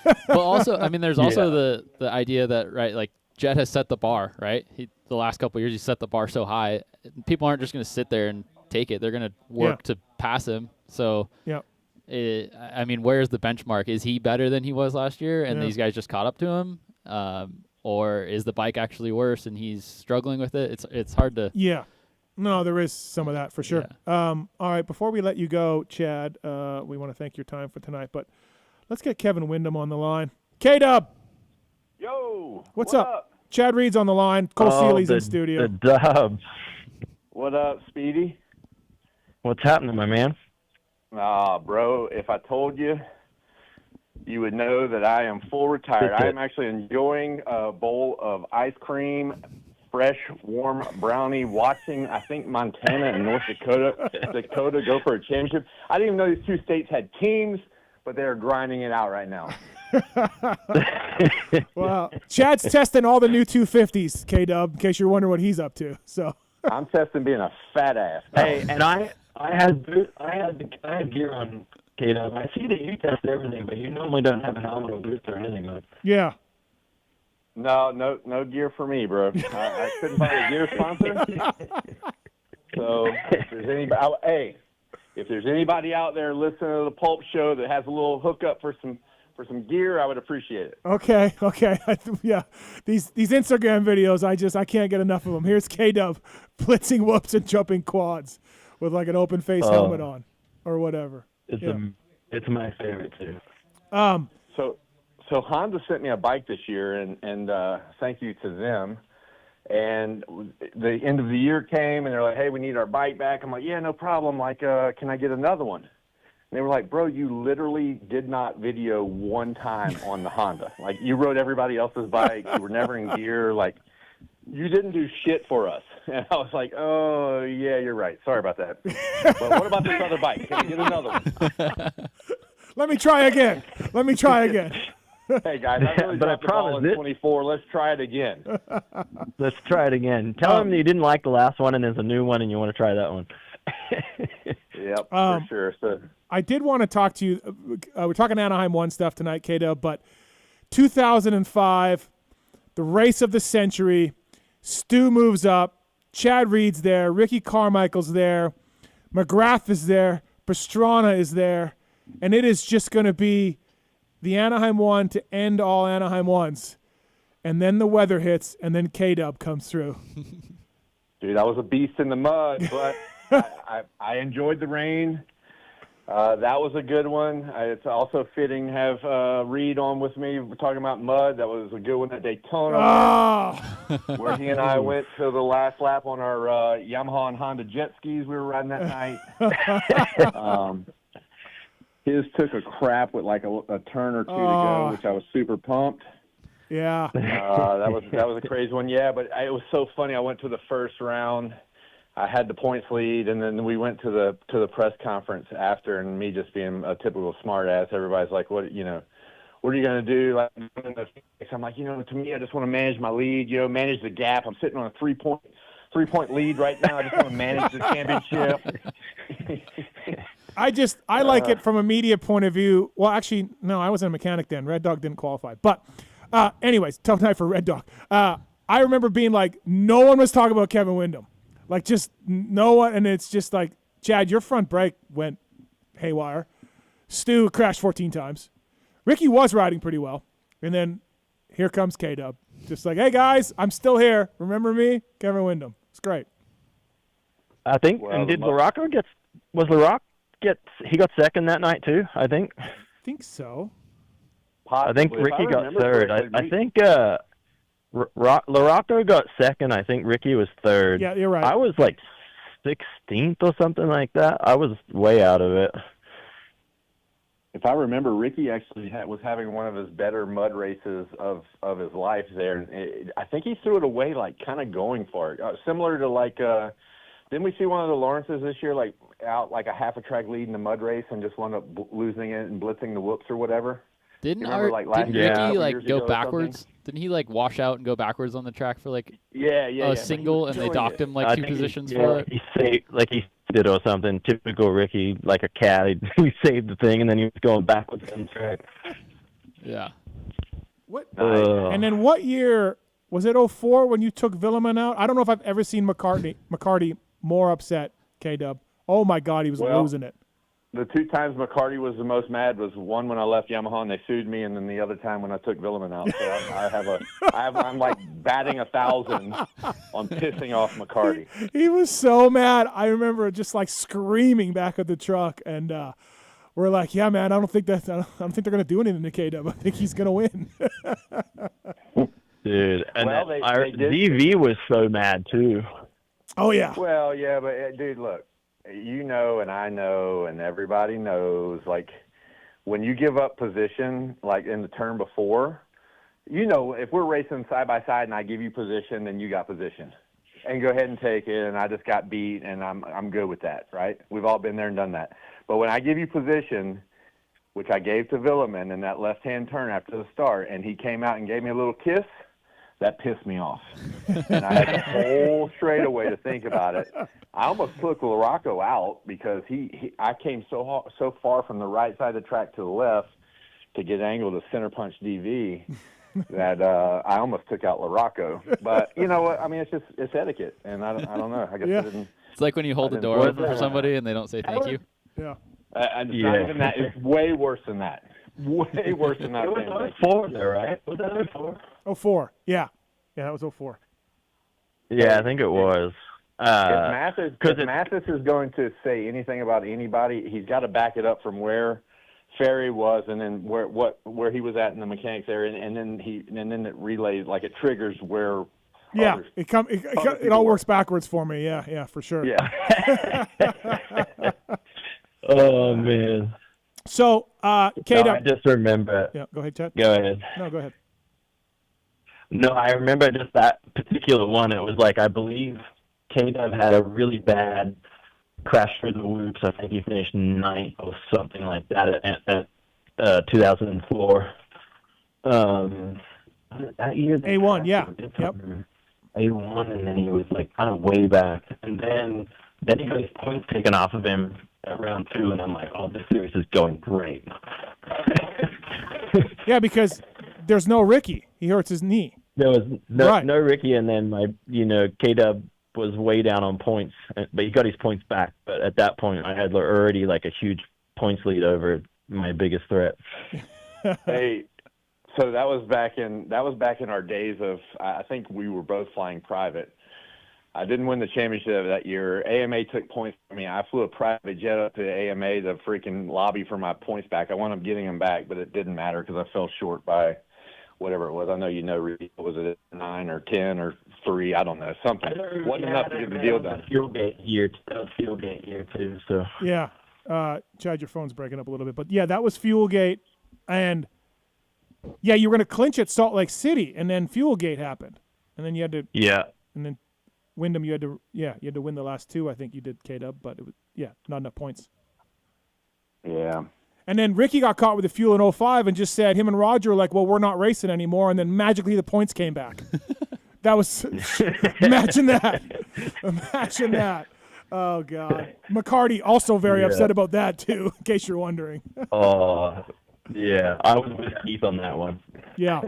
S2: But also, I mean, there's also the idea that, right, like Jet has set the bar, right? The last couple of years, he set the bar so high. People aren't just going to sit there and take it. They're going to work to pass him. So, I mean, where's the benchmark? Is he better than he was last year and these guys just caught up to him? Or is the bike actually worse and he's struggling with it? It's hard to...
S1: Yeah. No, there is some of that for sure. Yeah. All right, before we let you go, Chad, we want to thank your time for tonight, but let's get Kevin Windham on the line. K-Dub!
S7: Yo!
S1: What's up? Chad Reed's on the line. Cole Seeley's in studio.
S6: The Dubs.
S7: What up, Speedy?
S6: What's happening, my man?
S7: Bro, if I told you you would know that I am full retired.
S3: That's it.
S7: I am actually enjoying a bowl of ice cream, fresh, warm brownie, watching, I think, Montana and North Dakota go for a championship. I didn't even know these two states had teams, but they're grinding it out right now.
S1: Wow. Chad's testing all the new 250s, K-Dub, in case you're wondering what he's up to. So
S7: I'm testing being a fat ass.
S6: Hey, and I had gear on, K-Dub. I see that you test everything, but you normally don't have phenomenal boots or anything like.
S1: yeah.
S7: No gear for me, bro. I couldn't find a gear sponsor. So if there's anybody out there listening to the Pulp Show that has a little hookup for some gear, I would appreciate it.
S1: Okay. Yeah. These Instagram videos, I can't get enough of them. Here's K-Dub blitzing whoops and jumping quads with like an open face helmet on or whatever.
S6: It's my favorite too.
S7: So Honda sent me a bike this year, and thank you to them. And the end of the year came, and they're like, "Hey, we need our bike back." I'm like, "Yeah, no problem. Like, can I get another one?" And they were like, "Bro, you literally did not video one time on the Honda. Like, you rode everybody else's bike. You were never in gear. Like, you didn't do shit for us." And I was like, "Oh, yeah, you're right. Sorry about that. But what about this other bike? Can I get another one?"
S1: Let me try again.
S7: Hey, guys, I really dropped the ball in 24. Let's try it again.
S6: Let's try it again. Tell them you didn't like the last one and there's a new one and you want to try that one.
S7: Yep, for sure. So
S1: I did want to talk to you. We're talking Anaheim 1 stuff tonight, K-Dub, but 2005, the race of the century, Stu moves up, Chad Reed's there, Ricky Carmichael's there, McGrath is there, Pastrana is there, and it is just going to be the Anaheim 1 to end all Anaheim 1s. And then the weather hits, and then K-Dub comes through.
S7: Dude, I was a beast in the mud, but I enjoyed the rain. That was a good one. It's also fitting to have Reed on with me. We're talking about mud. That was a good one at Daytona, where he and I went to the last lap on our Yamaha and Honda jet skis we were riding that night. His took a crap with like a turn or two to go, which I was super pumped.
S1: Yeah.
S7: That was a crazy one. Yeah, but it was so funny. I went to the first round. I had the points lead, and then we went to the press conference after, and me just being a typical smart ass. Everybody's like, "What are you going to do?" Like, I'm like, to me, I just want to manage my lead. Manage the gap. I'm sitting on a three-point lead right now. I just want to manage the championship.
S1: I like it from a media point of view. Well, actually, no, I wasn't a mechanic then. Red Dog didn't qualify. But anyways, tough night for Red Dog. I remember being like, no one was talking about Kevin Windham. Like, just no one. And it's just like, Chad, your front brake went haywire. Stu crashed 14 times. Ricky was riding pretty well. And then here comes K-Dub. Just like, hey, guys, I'm still here. Remember me? Kevin Windham. It's great.
S6: I think. Well, and did LaRocco he got second that night too, I think.
S1: I think so.
S6: Possibly. I think Ricky got third. I think LaRocco got second. I think Ricky was third.
S1: Yeah, you're right.
S6: I was like 16th or something like that. I was way out of it.
S7: If I remember, Ricky actually was having one of his better mud races of his life there. I think he threw it away, like kind of going for it. Similar to like, didn't we see one of the Lawrences this year, like out like a half a track lead in the mud race and just wound up losing it and blitzing the whoops or whatever?
S2: Didn't Ricky go backwards? Didn't he like wash out and go backwards on the track for like a single, and they docked him like 2 positions for it?
S6: He saved did or something. Typical Ricky, like a cat. He saved the thing and then he was going backwards on the track.
S2: Yeah.
S1: What? And then what year was it? 04 when you took Villeman out? I don't know if I've ever seen McCarty more upset. K-Dub. Oh my God, he was losing it.
S7: The 2 times McCarty was the most mad was one when I left Yamaha and they sued me, and then the other time when I took Villeman out. So I'm like batting 1,000 on pissing off McCarty.
S1: He was so mad. I remember just like screaming back at the truck, and we're like, "Yeah, man, I don't think they're gonna do anything to K-Dub. I think he's gonna win."
S6: Dude, and DV was so mad too.
S1: Oh yeah.
S7: Well, yeah, but dude, look. And I know, and everybody knows, like, when you give up position, like in the turn before, if we're racing side by side and I give you position, then you got position. And go ahead and take it, and I just got beat, and I'm good with that, right? We've all been there and done that. But when I give you position, which I gave to Villeman in that left-hand turn after the start, and he came out and gave me a little kiss, that pissed me off. And I had the whole straightaway to think about it. I almost took LaRocco out because I came so far from the right side of the track to the left to get angled to center punch DV that I almost took out LaRocco. But you know what? I mean, it's etiquette, and I don't know. I guess I didn't.
S2: It's like when you hold the door open for somebody and they don't say thank you.
S1: Yeah.
S7: Not even that. It's way worse than that. Way worse than that.
S6: It was 04 there, right? Was that 04?
S1: 04. Yeah, that was 04.
S6: Yeah, I think it was.
S7: If Matthes is going to say anything about anybody, he's got to back it up from where Ferry was, and then where he was at in the mechanics area, and then it relays, like it triggers where.
S1: Yeah, it all works backwards for me. Yeah, for sure.
S7: Yeah.
S6: Oh man.
S1: So, Kate,
S6: I just remember.
S1: Yeah, go ahead, Chad.
S6: Go ahead.
S1: No, go ahead.
S6: No, I remember just that particular one. It was like, I believe K-Dub had a really bad crash through the whoops. I think he finished 9th or something like that at 2004. That year.
S1: A1, yeah. Yep.
S6: A1, and then he was like kind of way back. And then he got his points taken off of him at round 2, and I'm like, oh, this series is going great.
S1: Yeah, because there's no Ricky. He hurts his knee.
S6: There was no Ricky, and then K-Dub was way down on points, but he got his points back. But at that point, I had already like a huge points lead over my biggest threat.
S7: Hey, so that was back in our days of, I think we were both flying private. I didn't win the championship that year. AMA took points from me. I flew a private jet up to AMA to freaking lobby for my points back. I wound up getting them back, but it didn't matter because I fell short by whatever it was. I know was it 9 or 10 or 3? I don't know, something. Wasn't enough to get the deal done.
S6: Fuelgate year too. So
S1: yeah, Chad, your phone's breaking up a little bit, but yeah, that was Fuelgate, and yeah, you were going to clinch at Salt Lake City, and then Fuelgate happened, and then you had to and then Windham, you had to win the last 2. I think you did, K-Dub, but it was not enough points.
S7: Yeah.
S1: And then Ricky got caught with the fuel in 05 and just said, him and Roger were like, well, we're not racing anymore. And then magically the points came back. That was, imagine that. Imagine that. Oh, God. McCarty also very upset about that, too, in case you're wondering.
S6: Oh, yeah. I was with Keith on that one.
S1: Yeah,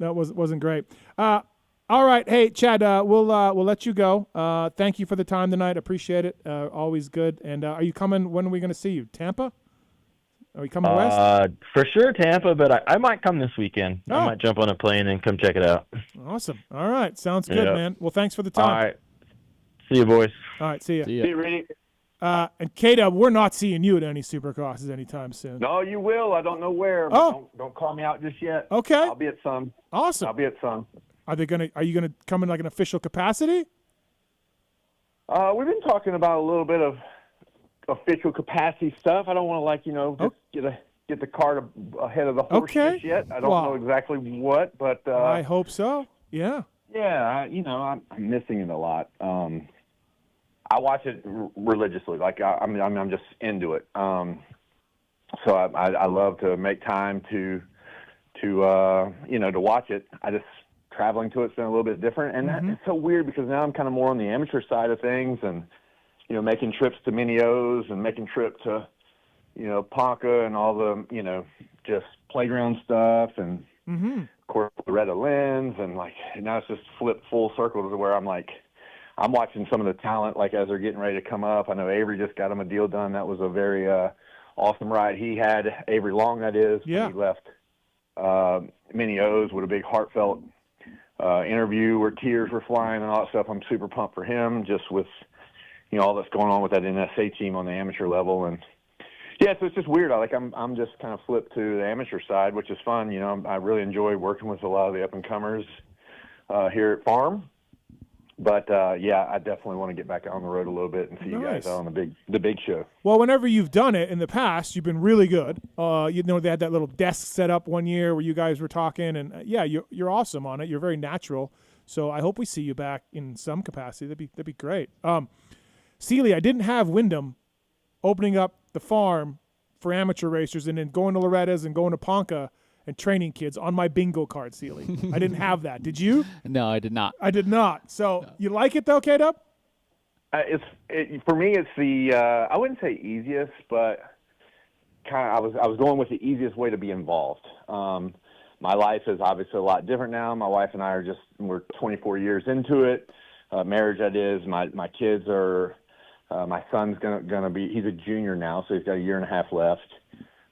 S1: that wasn't great. All right. Hey, Chad, we'll let you go. Thank you for the time tonight. Appreciate it. Always good. And are you coming? When are we going to see you? Tampa? Are you coming west?
S6: For sure, Tampa, but I might come this weekend.
S1: Oh.
S6: I might jump on a plane and come check it out.
S1: Awesome. All right. Sounds good, man. Well, thanks for the time.
S6: All right. See you, boys.
S1: All right. See you.
S2: See
S7: you, Reedy.
S1: And K-Dub, we're not seeing you at any Supercrosses anytime soon.
S7: No, you will. I don't know where. But don't call me out just yet.
S1: Okay.
S7: I'll be at some.
S1: Awesome.
S7: I'll be at some.
S1: Are you gonna come in like an official capacity?
S7: We've been talking about a little bit of official capacity stuff. I don't want to get the cart ahead of the horse just yet. I don't know exactly what, but
S1: I hope so. Yeah.
S7: Yeah, I'm missing it a lot. I watch it religiously. Like I'm just into it. So I love to make time to watch it. I just traveling to it's been a little bit different, and it's so weird because now I'm kind of more on the amateur side of things, and making trips to Mini-O's and making trip to Ponca and all the just playground stuff, and of course Loretta Lynn's, and now it's just flipped full circle to where I'm watching some of the talent as they're getting ready to come up. I know Avery just got him a deal done. That was a very awesome ride he had. Avery Long, that is.
S1: Yeah.
S7: When he left Mini-O's with a big heartfelt interview where tears were flying and all that stuff. I'm super pumped for him, just with all that's going on with that NSA team on the amateur level. And yeah, so it's just weird. I'm just kind of flipped to the amateur side, which is fun. I really enjoy working with a lot of the up and comers here at Farm. But yeah, I definitely want to get back on the road a little bit and see you guys out on the big show.
S1: Well, whenever you've done it in the past, you've been really good. You know, they had that little desk set up one year where you guys were talking, and yeah, you're awesome on it. You're very natural. So I hope we see you back in some capacity. That'd be great. Seeley, I didn't have Windham opening up the farm for amateur racers and then going to Loretta's and going to Ponca and training kids on my bingo card, Seeley. I didn't have that. Did you?
S2: No, I did not.
S1: I did not. So you like it though, K-Dub?
S7: For me, it's the I wouldn't say easiest, but kind of I was going with the easiest way to be involved. My life is obviously a lot different now. My wife and I we're 24 years into it. Marriage, that is. My kids are. My son's gonna be. He's a junior now, so he's got a year and a half left.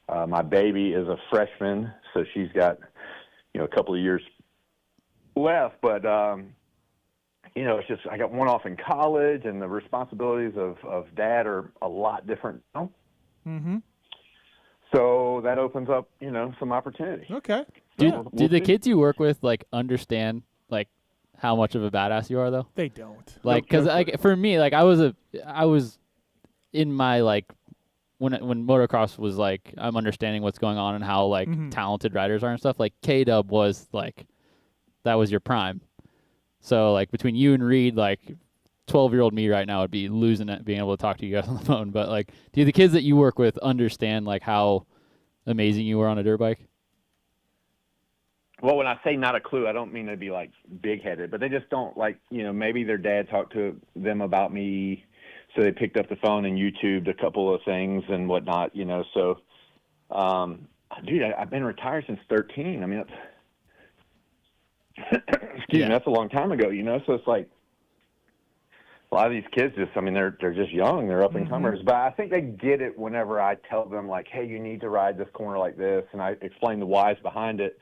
S7: My baby is a freshman, so she's got, a couple of years left. But, it's just I got one off in college, and the responsibilities of dad are a lot different now. Mm-hmm. So that opens up, some opportunity.
S1: Okay.
S2: Do the kids you work with, understand, how much of a badass you are, though?
S1: They don't.
S2: Because for me, I was in my, when motocross was I'm understanding what's going on and how talented riders are and stuff. K-Dub was that was your prime. So between you and Reed, 12-year-old me right now would be losing it being able to talk to you guys on the phone. But do the kids that you work with understand how amazing you were on a dirt bike?
S7: Well, when I say not a clue, I don't mean to be big-headed, but they just don't maybe their dad talked to them about me. So they picked up the phone and YouTubed a couple of things and whatnot, So, dude, I've been retired since 13. I mean, excuse me, that's a long time ago, So it's a lot of these kids they're just young, they're up and comers. But I think they get it whenever I tell them hey, you need to ride this corner like this, and I explain the whys behind it.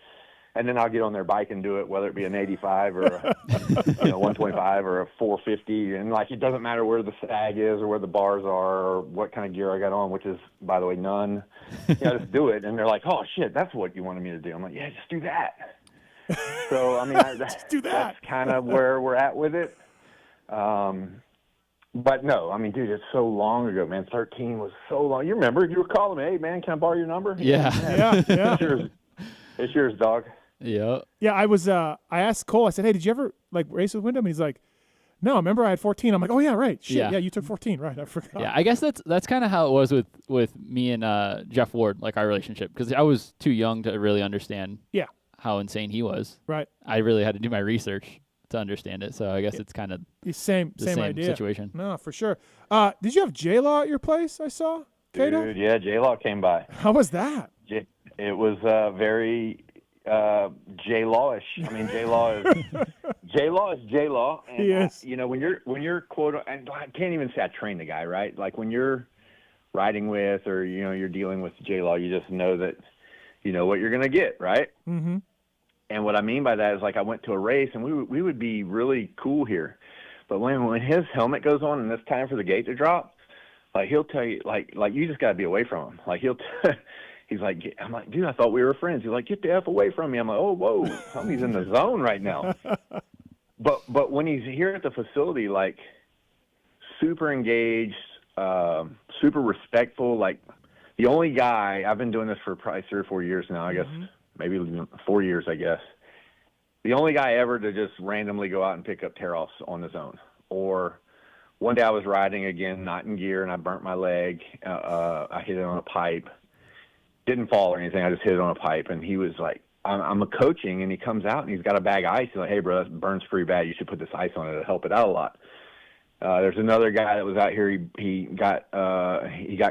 S7: And then I'll get on their bike and do it, whether it be an 85 or a 125 or a 450. And it doesn't matter where the sag is or where the bars are or what kind of gear I got on, which is, by the way, none. Just do it. And they're like, oh shit, that's what you wanted me to do. I'm like, yeah, just do that. So just do that. That's kind of where we're at with it. But no, dude, it's so long ago, man. 13 was so long. You remember? You were calling me, hey man, can I borrow your number?
S2: Yeah.
S1: Yeah.
S7: It's yours, dog.
S2: Yeah.
S1: Yeah, I asked Cole, I said, hey, did you ever race with Windham? And he's like, no, remember I had 14. I'm like, oh yeah, right. Shit, yeah, you took 14, right? I forgot.
S2: Yeah, I guess that's kind of how it was with me and Jeff Ward, our relationship, because I was too young to really understand how insane he was.
S1: Right.
S2: I really had to do my research to understand it, so I guess it's kind of
S1: the same idea.
S2: Situation.
S1: No, for sure. Did you have J-Law at your place, I saw? Kato?
S7: Dude, yeah, J-Law came by.
S1: How was that?
S7: It was very J-Law-ish. J-Law is J-Law. And,
S1: he is.
S7: When you're quote, and I can't even say I trained the guy, right? When you're riding with or, you're dealing with J-Law, you just know that you know what you're going to get, right?
S1: Mm-hmm.
S7: And what I mean by that is I went to a race and we would be really cool here. But when his helmet goes on and it's time for the gate to drop, he'll tell you, you just got to be away from him. He's like, I'm like, dude, I thought we were friends. He's like, get the F away from me. I'm like, oh, whoa, somebody's in the zone right now. But when he's here at the facility, super engaged, super respectful. The only guy, I've been doing this for probably 3 or 4 years now, I guess, maybe 4 years, I guess. The only guy ever to just randomly go out and pick up tear-offs on his own. Or one day I was riding again, not in gear, and I burnt my leg. I hit it on a pipe. Didn't fall or anything. I just hit it on a pipe. And he was like, I'm a coaching, and he comes out and he's got a bag of ice. He's like, hey, bro, that burns pretty bad. You should put this ice on it to help it out a lot. There's another guy that was out here. He got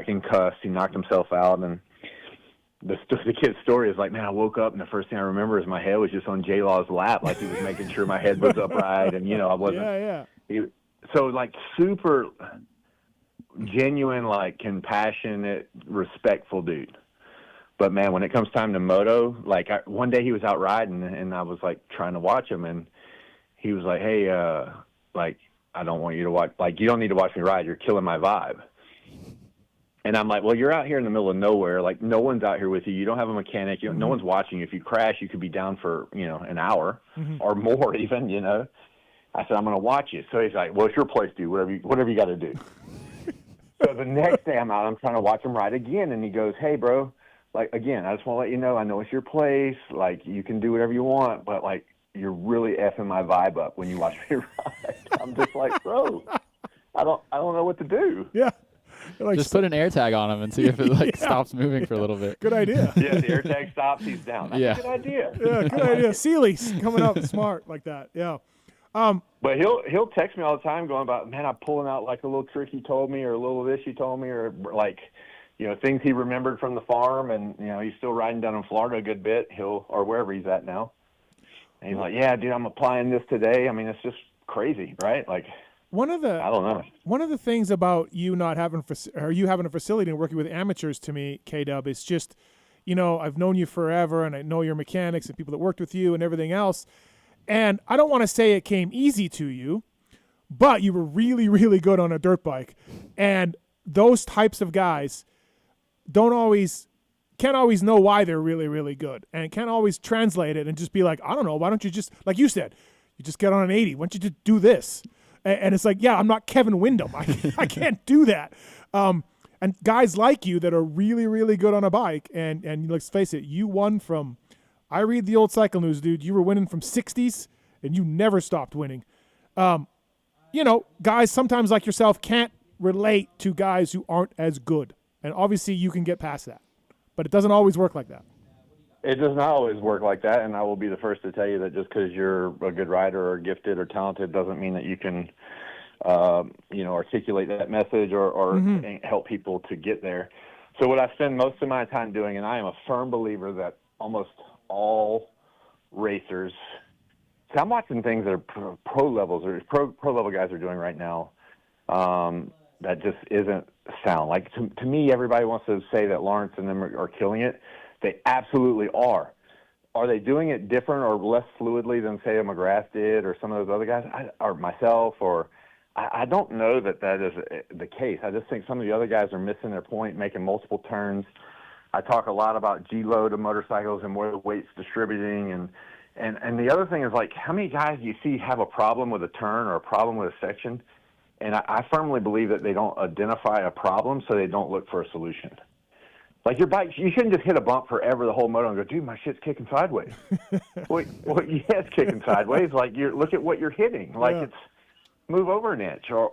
S7: concussed. He knocked himself out. And the kid's story is man, I woke up and the first thing I remember is my head was just on J-Law's lap. He was making sure my head was upright. And, I wasn't.
S1: Yeah.
S7: So super genuine, compassionate, respectful dude. But man, when it comes time to moto, one day he was out riding and I was trying to watch him and he was like, hey, I don't want you to watch, you don't need to watch me ride. You're killing my vibe. And I'm like, well, you're out here in the middle of nowhere. No one's out here with you. You don't have a mechanic. No one's watching you. If you crash, you could be down for, an hour or more even, I said, I'm going to watch you. So he's like, well, it's your place, dude. Whatever you got to do. So the next day I'm out, I'm trying to watch him ride again. And he goes, hey, bro, like, again, I just want to let you know, I know it's your place. Like, you can do whatever you want, but, like, you're really effing my vibe up when you watch me ride. I'm just like, bro, I don't know what to do.
S1: Yeah. Like,
S2: just put an air tag on him and see if it stops moving for a little bit.
S1: Good idea.
S7: Yeah, the air tag stops, he's down. That's a good idea.
S1: Yeah, good idea. Sealy's coming up smart like that. Yeah.
S7: But he'll text me all the time going about, man, I'm pulling out like a little trick he told me or a little of this he told me or like, things he remembered from the farm. And, he's still riding down in Florida a good bit. Or wherever he's at now. And he's like, yeah, dude, I'm applying this today. I mean, it's just crazy, right? Like, I don't know.
S1: One of the things about you not having you having a facility and working with amateurs to me, K-Dub, is just, I've known you forever and I know your mechanics and people that worked with you and everything else. And I don't want to say it came easy to you, but you were really, really good on a dirt bike. And those types of guys can't always know why they're really, really good and can't always translate it and just be like, I don't know, why don't you just, like you said, you just get on an 80. Why don't you just do this? And it's like, yeah, I'm not Kevin Windham. I can't do that. And guys like you that are really, really good on a bike, and let's face it, you won from, I read the old cycle news, dude. You were winning from 60s, and you never stopped winning. Guys sometimes like yourself can't relate to guys who aren't as good. And obviously you can get past that. But it doesn't always work like that.
S7: It does not always work like that, and I will be the first to tell you that just because you're a good rider or gifted or talented doesn't mean that you can, articulate that message or help people to get there. So what I spend most of my time doing, and I am a firm believer that almost all racers, so I'm watching things that are pro levels or pro level guys are doing right now that just isn't sound. Like to me, everybody wants to say that Lawrence and them are killing it. They absolutely are. Are they doing it different or less fluidly than, say, a McGrath did or some of those other guys, or myself? I don't know that is the case. I just think some of the other guys are missing their point, making multiple turns. I talk a lot about G-load of motorcycles and where the weight's distributing. And the other thing is, like, how many guys do you see have a problem with a turn or a problem with a section? And I firmly believe that they don't identify a problem, so they don't look for a solution. Like your bike, you shouldn't just hit a bump forever the whole moto and go, dude, my shit's kicking sideways. well, yeah, it's kicking sideways. Like, look at what you're hitting. Like, it's move over an inch. So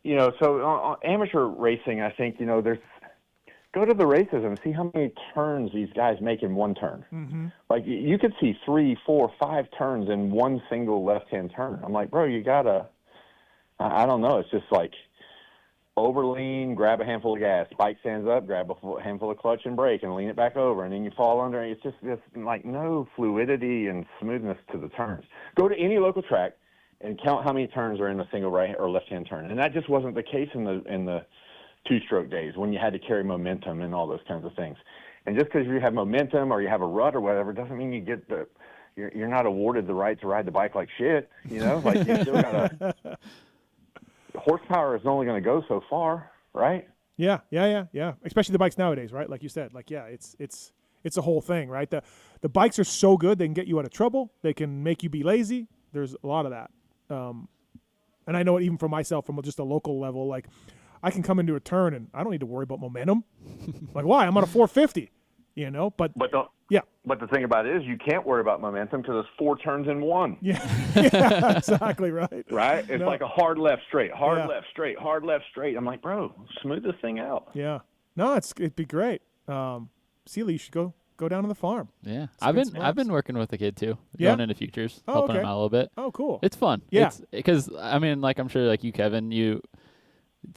S7: on amateur racing, I think, there's go to the races and see how many turns these guys make in one turn. Mm-hmm. Like, you could see 3, 4, 5 turns in one single left-hand turn. I'm like, bro, you got to, I don't know. It's just like, overlean, grab a handful of gas, bike stands up, grab a handful of clutch and brake and lean it back over, and then you fall under. It's just like no fluidity and smoothness to the turns. Go to any local track and count how many turns are in a single right or left-hand turn. And that just wasn't the case in the two-stroke days when you had to carry momentum and all those kinds of things. And just because you have momentum or you have a rut or whatever doesn't mean you get you're not awarded the right to ride the bike like shit, Like, you still got to horsepower is only going to go so far, right?
S1: Yeah. Especially the bikes nowadays, right? Like you said, it's a whole thing, right? The bikes are so good they can get you out of trouble. They can make you be lazy. There's a lot of that, and I know it even for myself from just a local level. Like, I can come into a turn and I don't need to worry about momentum. Like, why? I'm on a 450,
S7: But the thing about it is you can't worry about momentum because there's 4 turns in one.
S1: Yeah, exactly right.
S7: Right? It's like a hard left straight, left straight, hard left straight. I'm like, bro, smooth this thing out.
S1: Yeah. No, it'd be great. Sealy, you should go down to the farm.
S2: Yeah. I've been working with the kid too. Going into futures, helping him out a little bit.
S1: Oh, cool.
S2: It's fun.
S1: Yeah.
S2: Because I'm sure like you, Kevin, you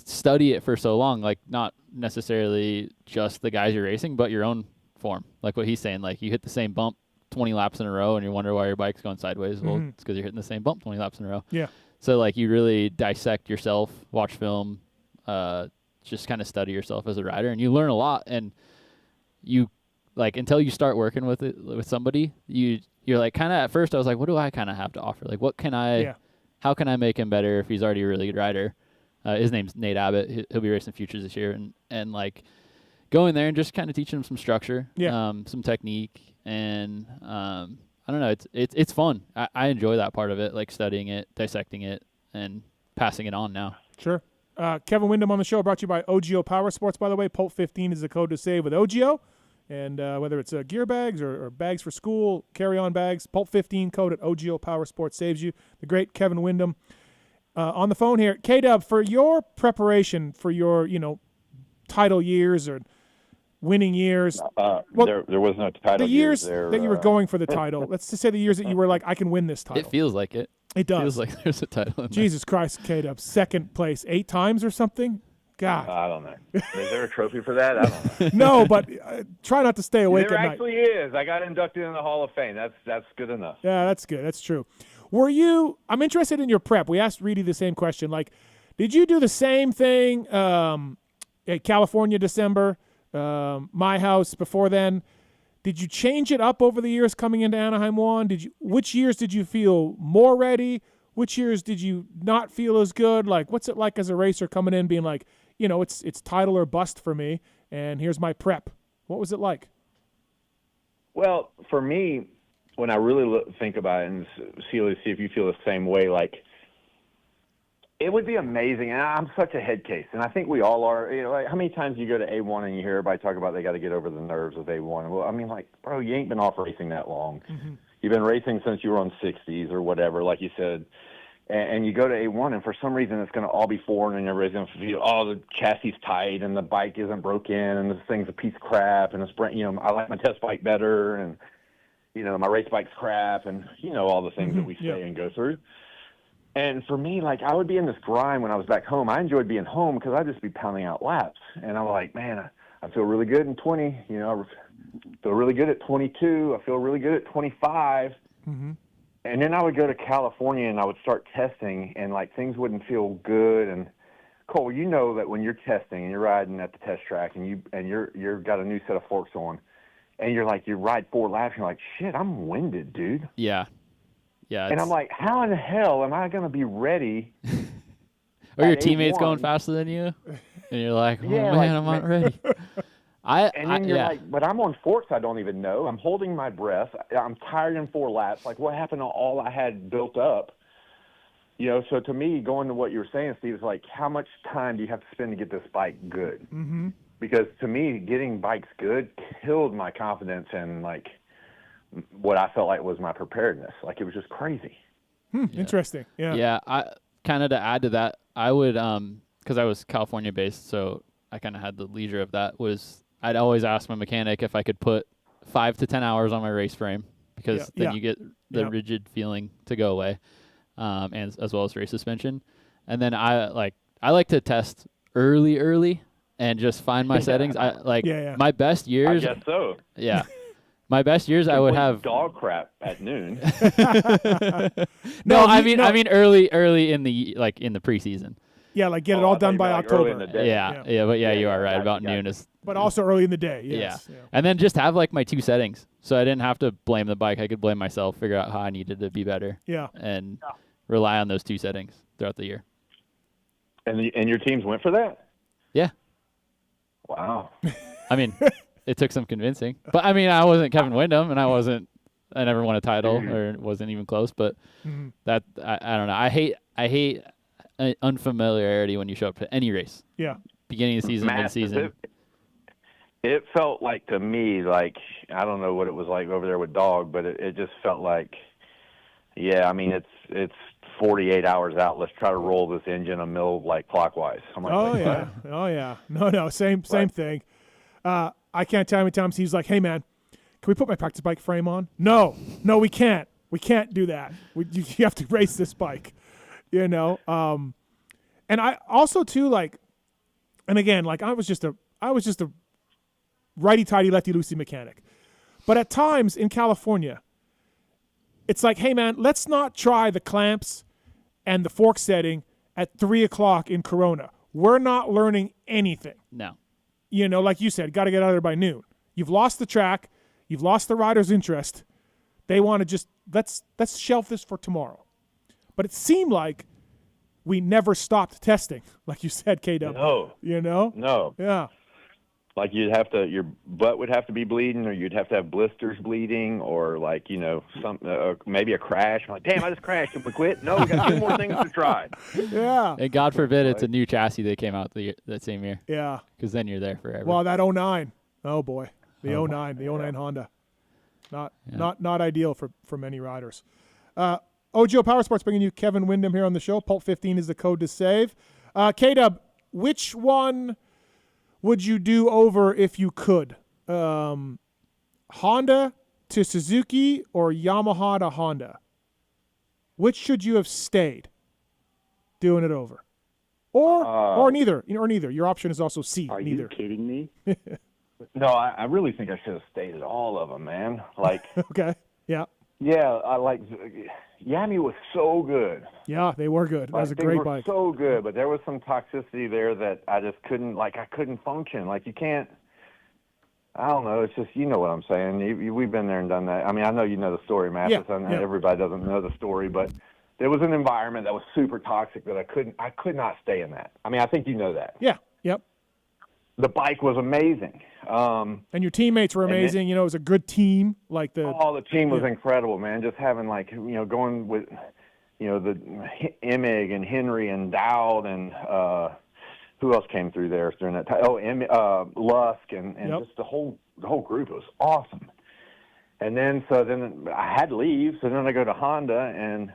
S2: study it for so long, like not necessarily just the guys you're racing, but your own form. Like what he's saying, like you hit the same bump 20 laps in a row and you wonder why your bike's going sideways. Well, it's because you're hitting the same bump 20 laps in a row.
S1: Yeah.
S2: So like you really dissect yourself, watch film, just kind of study yourself as a rider, and you learn a lot. And you like until you start working with somebody, you're like kind of at first I was like, what do I kind of have to offer? Like what can I, how can I make him better if he's already a really good rider? His name's Nate Abbott. He'll be racing futures this year, and like going there and just kind of teaching him some structure, some technique, and I don't know. It's fun. I enjoy that part of it, like studying it, dissecting it, and passing it on now.
S1: Sure. Kevin Windham on the show, brought to you by OGO Power Sports, by the way. Pulp15 is the code to save with OGO. And whether it's gear bags or bags for school, carry-on bags, Pulp15 code at OGO Power Sports saves you. The great Kevin Windham on the phone here. K-Dub, for your preparation for your, title years or winning years.
S7: There was no title.
S1: The years
S7: there,
S1: that you were going for the title. Let's just say the years that you were like, I can win this title.
S2: It feels like it.
S1: It does.
S2: It feels like there's a title in
S1: Jesus Christ, K-Dub. Second place 8 times or something? God.
S7: I don't know. Is there a trophy for that? I don't know.
S1: No, but try not to stay awake
S7: There
S1: at night.
S7: actually is. I got inducted in the Hall of Fame. That's good enough.
S1: Yeah, that's good. That's true. I'm interested in your prep. We asked Reedy the same question. Like, did you do the same thing at California December, my house before then? Did you change it up over the years coming into Anaheim 1? Which years did you feel more ready? Which years did you not feel as good? Like, what's it like as a racer coming in being like, it's title or bust for me, and here's my prep. What was it like?
S7: Well, for me, when I really think about it and see if you feel the same way, like, it would be amazing. And I'm such a head case, and I think we all are. Like, how many times you go to A1 and you hear everybody talk about they got to get over the nerves of A1? Well, I mean, like, bro, you ain't been off racing that long. Mm-hmm. You've been racing since you were on 60s or whatever, like you said. And you go to A1, and for some reason it's going to all be foreign, and everybody's going to feel, the chassis tight, and the bike isn't broken, and this thing's a piece of crap, and I like my test bike better, and my race bike's crap, and all the things that we say and go through. And for me, like, I would be in this grind when I was back home. I enjoyed being home because I'd just be pounding out laps, and I'm like, man, I feel really good in 20. I feel really good at 22. I feel really good at 25. Mm-hmm. And then I would go to California and I would start testing, and like things wouldn't feel good. And Cole, that when you're testing and you're riding at the test track and you've got a new set of forks on, and you ride 4 laps, and you're like, shit, I'm winded, dude.
S2: Yeah.
S7: And I'm like, how in the hell am I going to be ready?
S2: Or your teammates going faster than you, and you're like, I'm not ready.
S7: You're like, but I'm on forks I don't even know. I'm holding my breath. I'm tired in 4 laps. Like, what happened to all I had built up? So to me, going to what you were saying, Steve, is like, how much time do you have to spend to get this bike good? Mm-hmm. Because to me, getting bikes good killed my confidence and, like, what I felt like was my preparedness. Like, it was just crazy.
S1: Interesting. Yeah.
S2: Yeah. I kind of, to add to that, I would, because I was California based, so I kind of had the leisure of that, I'd always ask my mechanic if I could put 5 to 10 hours on my race frame, because then you get the rigid feeling to go away, and as well as race suspension. And then I like to test early and just find my settings. My best years.
S7: I guess so.
S2: Yeah. My best years, I would have
S7: dog crap at noon.
S2: I mean early in the preseason.
S1: Yeah, like get it all done by October.
S7: In the day.
S2: Yeah, but you are right about noon is.
S1: But also early in the day. Yes.
S2: Yeah, and then just have like my 2 settings, so I didn't have to blame the bike. I could blame myself, figure out how I needed to be better.
S1: Yeah,
S2: and rely on those 2 settings throughout the year.
S7: And your teams went for that?
S2: Yeah.
S7: Wow.
S2: I mean, it took some convincing, but I mean, I wasn't Kevin Windham, and I never won a title or wasn't even close. But that I don't know. I hate unfamiliarity when you show up to any race.
S1: Yeah.
S2: Beginning of the season, mid-season.
S7: It felt like to me, like, I don't know what it was like over there with Dog, but it just felt like, I mean, it's 48 hours out. Let's try to roll this engine a mill like clockwise. I'm like,
S1: oh yeah. No, same thing. I can't tell how many times he's like, hey man, can we put my practice bike frame on? No, we can't. We can't do that. You have to race this bike, And I also too, like, and again, like I was just a righty-tighty, lefty-loosey mechanic. But at times in California, it's like, hey, man, let's not try the clamps and the fork setting at 3 o'clock in Corona. We're not learning anything.
S2: No.
S1: Like you said, got to get out of there by noon. You've lost the track. You've lost the rider's interest. They want to just, let's shelf this for tomorrow. But it seemed like we never stopped testing, like you said, KW.
S7: No.
S1: No?
S7: No.
S1: Yeah.
S7: Like your butt would have to be bleeding, or you'd have to have blisters bleeding, or like, you know, maybe a crash. I'm like, damn, I just crashed. Can we quit? No, we got 2 more things to try.
S1: Yeah.
S2: And God forbid it's a new chassis that came out that same year.
S1: Yeah.
S2: Because then you're there forever.
S1: Well, that 09. Oh boy, the 09 Honda. Not ideal for many riders. OGO Power Sports bringing you Kevin Windham here on the show. Pulp 15 is the code to save. K-Dub, which one would you do over if you could? Honda to Suzuki or Yamaha to Honda? Which should you have stayed doing it over? Or neither. Or neither. Your option is also C.
S6: Are
S1: neither.
S6: you kidding me?
S7: No, I really think I should have stayed at all of them, man. Like,
S1: okay. Yeah.
S7: yeah, I like Yami was so good.
S1: Yeah, they were good. That was a great bike.
S7: So good, but there was some toxicity there that I just couldn't. Like, I couldn't function. Like, you can't. I don't know. It's just, you know what I'm saying. We've been there and done that. I mean, I know you know the story, Matthes.
S1: Yeah.
S7: Everybody doesn't know the story, but there was an environment that was super toxic that I could not stay in that. I mean, I think you know that.
S1: Yeah. Yep.
S7: The bike was amazing.
S1: And your teammates were amazing. It was a good team. Like
S7: the team was incredible, man. Just having going with, the Emig and Henry and Dowd and who else came through there during that time? Oh, Lusk and just the whole group. It was awesome. And then I had to leave. So then I go to Honda, and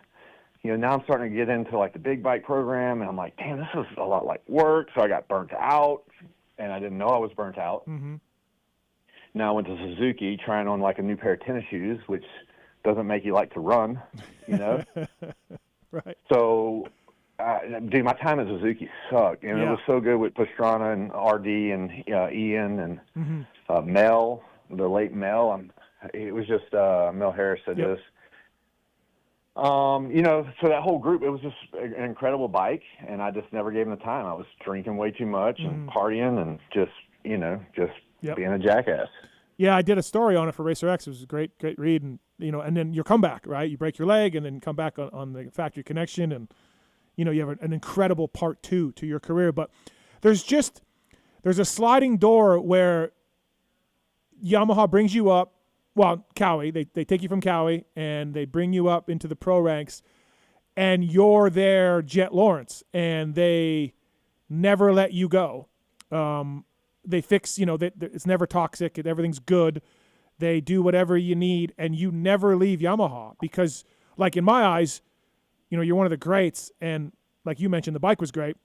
S7: now I'm starting to get into like the big bike program, and I'm like, damn, this is a lot like work. So I got burnt out. And I didn't know I was burnt out.
S1: Mm-hmm.
S7: Now I went to Suzuki trying on like a new pair of tennis shoes, which doesn't make you like to run,
S1: Right.
S7: So, dude, my time at Suzuki sucked. And it was so good with Pastrana and RD and Ian and Mel, the late Mel. It was just Mel Harris said this. So that whole group, it was just an incredible bike, and I just never gave them the time. I was drinking way too much and partying and just being a jackass. Yeah,
S1: I did a story on it for Racer X. It was a great read, and and then your comeback, right? You break your leg and then come back on the factory connection, and you have an incredible part 2 to your career. But there's a sliding door where Yamaha brings you up. Well, Cowie, they take you from Cowie and they bring you up into the pro ranks, and you're their Jet Lawrence, and they never let you go. They fix, it's never toxic, everything's good. They do whatever you need, and you never leave Yamaha because, like, in my eyes, you're one of the greats, and like you mentioned, the bike was great.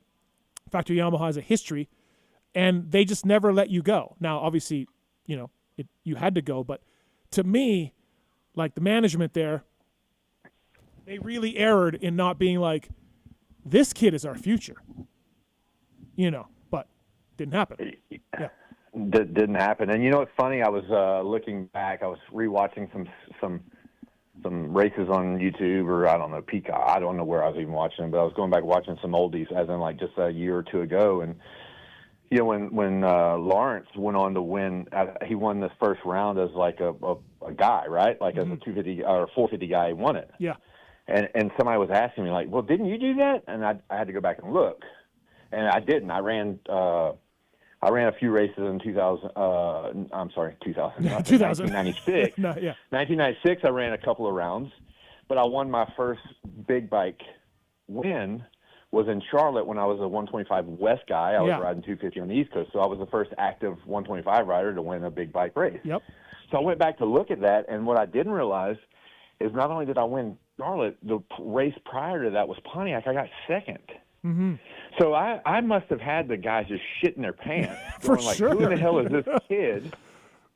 S1: Factory Yamaha has a history, and they just never let you go. Now, obviously, you had to go, but to me, like the management there, they really erred in not being like, this kid is our future. But didn't happen. Yeah.
S7: Didn't happen. And it's funny, I was looking back, I was rewatching some races on YouTube, or I don't know, Peacock. I don't know where I was even watching them, but I was going back watching some oldies, as in like just a year or two ago, and when Lawrence went on to win, he won this first round as like a guy, right? Like as a 250 or 450 guy, he won it.
S1: Yeah.
S7: And somebody was asking me like, well, didn't you do that? And I had to go back and look, and I didn't. I ran a few races in 1996.
S1: No, yeah.
S7: 1996, I ran a couple of rounds, but I won my first big bike win. Was in Charlotte when I was a 125 West guy. I was riding 250 on the East Coast, so I was the first active 125 rider to win a big bike race.
S1: Yep.
S7: So I went back to look at that, and what I didn't realize is not only did I win Charlotte, the race prior to that was Pontiac. I got second.
S1: Mm-hmm.
S7: So I must have had the guys just shitting their pants.
S1: For
S7: going like,
S1: sure.
S7: Who in the hell is this kid?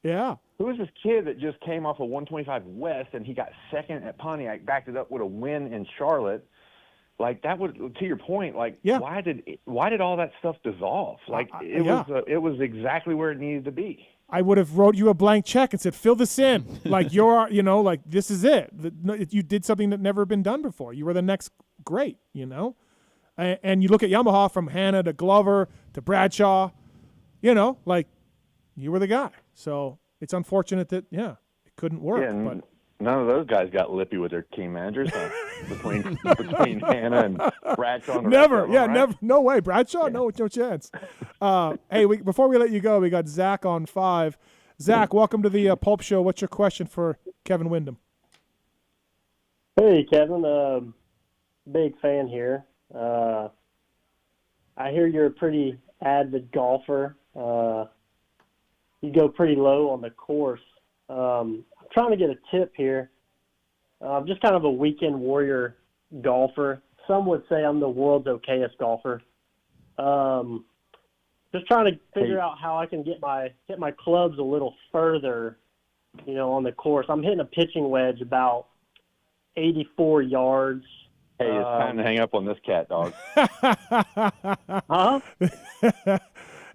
S1: Yeah.
S7: Who is this kid that just came off a 125 West, and he got second at Pontiac, backed it up with a win in Charlotte? Like, that would, to your point, like, why did all that stuff dissolve? Like, it was exactly where it needed to be.
S1: I would have wrote you a blank check and said, fill this in. Like, like, this is it. You did something that never been done before. You were the next great, And you look at Yamaha from Hanna to Glover to Bradshaw, like, you were the guy. So it's unfortunate that, it couldn't work.
S7: Yeah,
S1: but
S7: none of those guys got lippy with their team managers between Hannah and Bradshaw. And
S1: never,
S7: yeah, right?
S1: never, no way, Bradshaw, no chance. Hey, before we let you go, we got Zach on 5. Zach, welcome to the Pulp Show. What's your question for Kevin Windham?
S8: Hey, Kevin. Big fan here. I hear you're a pretty avid golfer. You go pretty low on the course. I'm trying to get a tip here. I'm just kind of a weekend warrior golfer. Some would say I'm the world's okayest golfer. Just trying to figure out how I can hit my clubs a little further, on the course. I'm hitting a pitching wedge about 84 yards.
S7: Hey, it's time to hang up on this cat, dog.
S8: Huh?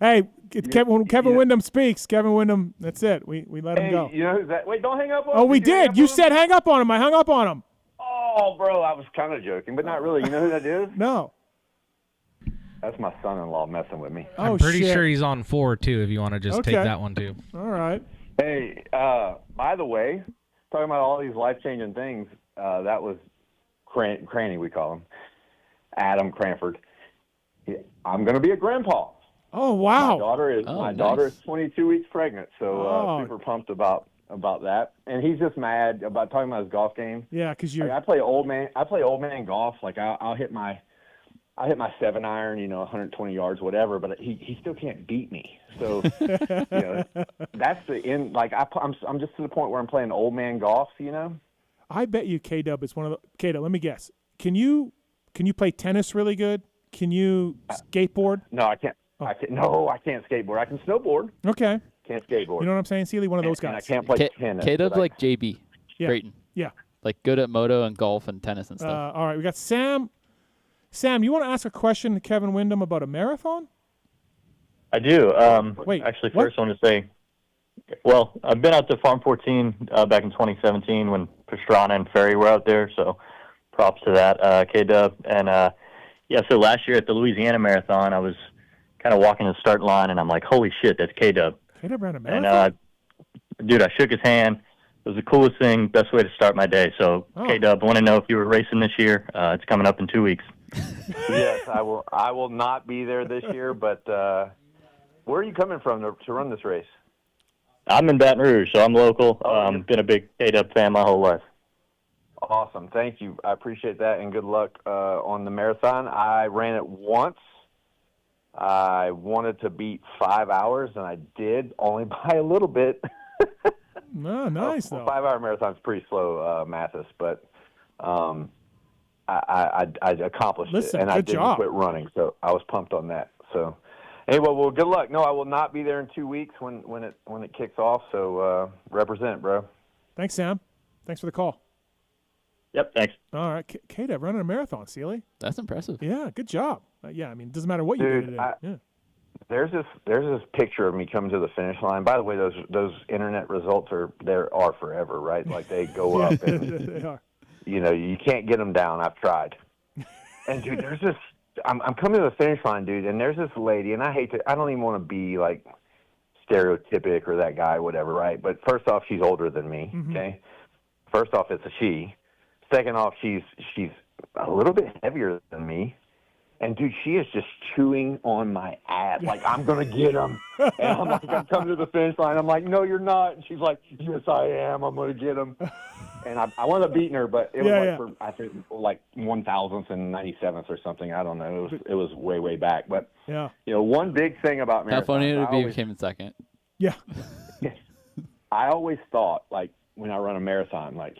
S1: Hey, Kevin Windham speaks. Kevin Windham, that's it. We let him go.
S7: You know who's that? Wait, don't hang up on him.
S1: Oh, we did. You said hang up on him. I hung up on him.
S7: Oh, bro, I was kind of joking, but not really. You know who that is?
S1: No.
S7: That's my son-in-law messing with me.
S9: I'm pretty sure he's on 4, too, if you want to just take that one, too.
S1: All right.
S7: Hey, by the way, talking about all these life-changing things, that was Cranny, we call him, Adam Cranford. I'm going to be a grandpa.
S1: Oh, wow.
S7: My daughter is 22 weeks pregnant, so super pumped about that. And he's just mad about talking about his golf game.
S1: Yeah, because
S7: I play old man golf. Like I'll hit my 7-iron, 120 yards, whatever. But he still can't beat me. So that's the end. Like I'm just to the point where I'm playing old man golf.
S1: I bet you K-Dub is one of the K-Dub. Let me guess. Can you play tennis really good? Can you skateboard?
S7: No, I can't. No, I can't skateboard. I can snowboard.
S1: Okay.
S7: Can't skateboard.
S1: You know what I'm saying, Seeley? One of those guys.
S7: And I can't play tennis.
S2: K-Dub's like JB.
S1: Yeah.
S2: Brayton.
S1: Yeah.
S2: Like good at moto and golf and tennis and stuff.
S1: All right, we got Sam. Sam, you want to ask a question to Kevin Windham about a marathon?
S10: I do.
S1: Wait.
S10: Actually, first I want to say, well, I've been out to Farm 14 back in 2017 when Pastrana and Ferry were out there, so props to that, K-Dub. And, so last year at the Louisiana Marathon, I was kind of walking the start line, and I'm like, holy shit, that's K-Dub.
S1: K-Dub ran a marathon?
S10: And, dude, I shook his hand. It was the coolest thing, best way to start my day. So, K-Dub, I want to know if you were racing this year. It's coming up in 2 weeks.
S7: Yes, I will. I will not be there this year, but where are you coming from to run this race?
S10: I'm in Baton Rouge, so I'm local. Been a big K-Dub fan my whole life.
S7: Awesome. Thank you. I appreciate that, and good luck on the marathon. I ran it once. I wanted to beat 5 hours, and I did, only by a little bit.
S1: No, nice, though.
S7: 5-hour marathon's pretty slow, Matthes, but I accomplished it, and I didn't quit running, so I was pumped on that. So, anyway, well, good luck. No, I will not be there in 2 weeks when it kicks off. So, represent, bro.
S1: Thanks, Sam. Thanks for the call.
S10: Yep, thanks.
S1: All right, K-Dub running a marathon, Seeley.
S2: That's impressive.
S1: Yeah, good job. Yeah, I mean, it doesn't matter what you did it in.
S7: There's this picture of me coming to the finish line. By the way, those internet results are forever, right? Like they go up. And,
S1: they are.
S7: You can't get them down. I've tried. And dude, there's this. I'm coming to the finish line, dude, and there's this lady, and I don't even want to be like stereotypic or that guy, whatever, right? But first off, she's older than me. Mm-hmm. Okay. First off, it's a she. Second off, she's a little bit heavier than me. And, dude, she is just chewing on my ass. Like, I'm going to get him. And I'm like, I'm coming to the finish line. I'm like, no, you're not. And she's like, yes, I am. I'm going to get him. And I wound up beating her, but it was for, I think, like 1,000th and 97th or something. I don't know. It was way, way back. But, one big thing about marathons.
S2: How funny it would be if it came in second.
S1: Yeah.
S7: I always thought, like, when I run a marathon, like,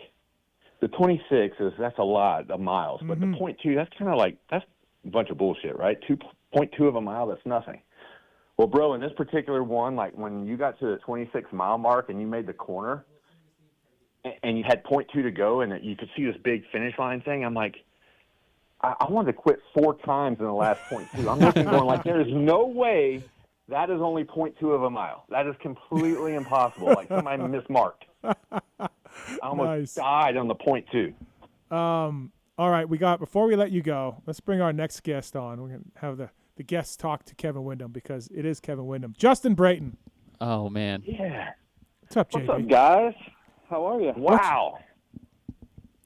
S7: the 26 that's a lot of miles. But the 0.2, that's kind of like, that's a bunch of bullshit, right? 2.2 of a mile, that's nothing. Well, bro, in this particular one, like when you got to the 26-mile mark and you made the corner and you had 0.2 to go and you could see this big finish line thing, I'm like, I wanted to quit 4 times in the last 0.2. I'm looking going like, there is no way that is only 0.2 of a mile. That is completely impossible. Like somebody mismarked. I almost died on the 0.2.
S1: All right, before we let you go, let's bring our next guest on. We're going to have the guests talk to Kevin Windham because it is Kevin Windham. Justin Brayton.
S2: Oh, man.
S7: Yeah.
S1: What's up, JB?
S11: What's up, guys? How are you?
S7: Wow.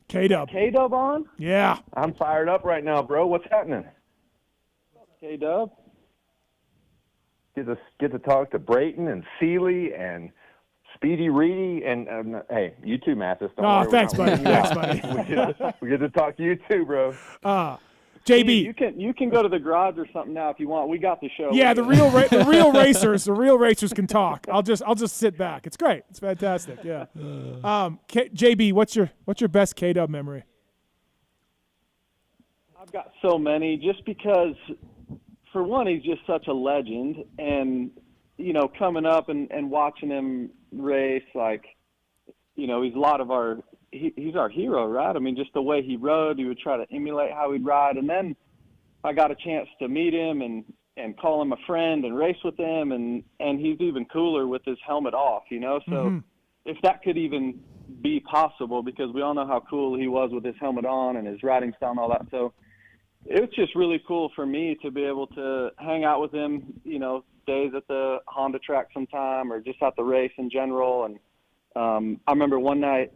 S1: K-Dub.
S11: K-Dub on?
S1: Yeah.
S7: I'm fired up right now, bro. What's happening?
S11: K-Dub.
S7: Get to talk to Brayton and Seeley and Speedy Reedy and hey, you too, Matthes.
S1: Oh, thanks, buddy. Thanks, buddy.
S7: we get to talk to you too, bro.
S1: JB,
S11: you can go to the garage or something now if you want. We got the show.
S1: Yeah, the real racers can talk. I'll just sit back. It's great. It's fantastic. Yeah. JB, what's your best K-Dub memory?
S11: I've got so many, just because, for one, he's just such a legend, and coming up and watching him race, like, he's a lot of he's our hero, right? I mean, just the way he rode, he would try to emulate how he'd ride. And then I got a chance to meet him and call him a friend and race with him. And he's even cooler with his helmet off, So if that could even be possible, because we all know how cool he was with his helmet on and his riding style and all that. So it was just really cool for me to be able to hang out with him, days at the Honda track sometime or just at the race in general. And I remember one night,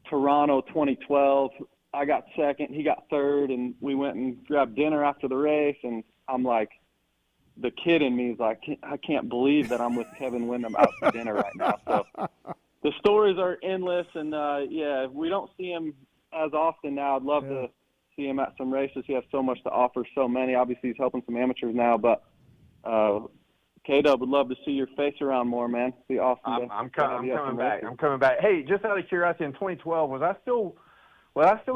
S11: Toronto 2012, I got second, he got third, and we went and grabbed dinner after the race, and I'm like, the kid in me is like, I can't believe that I'm with Kevin Windham out to dinner right now. So the stories are endless, and if we don't see him as often now, I'd love to see him at some races. He has so much to offer, so many. Obviously, he's helping some amateurs now, but K-Dub, would love to see your face around more, man. It'd be awesome.
S7: I'm coming back. I'm coming back. Hey, just out of curiosity, in 2012, was I still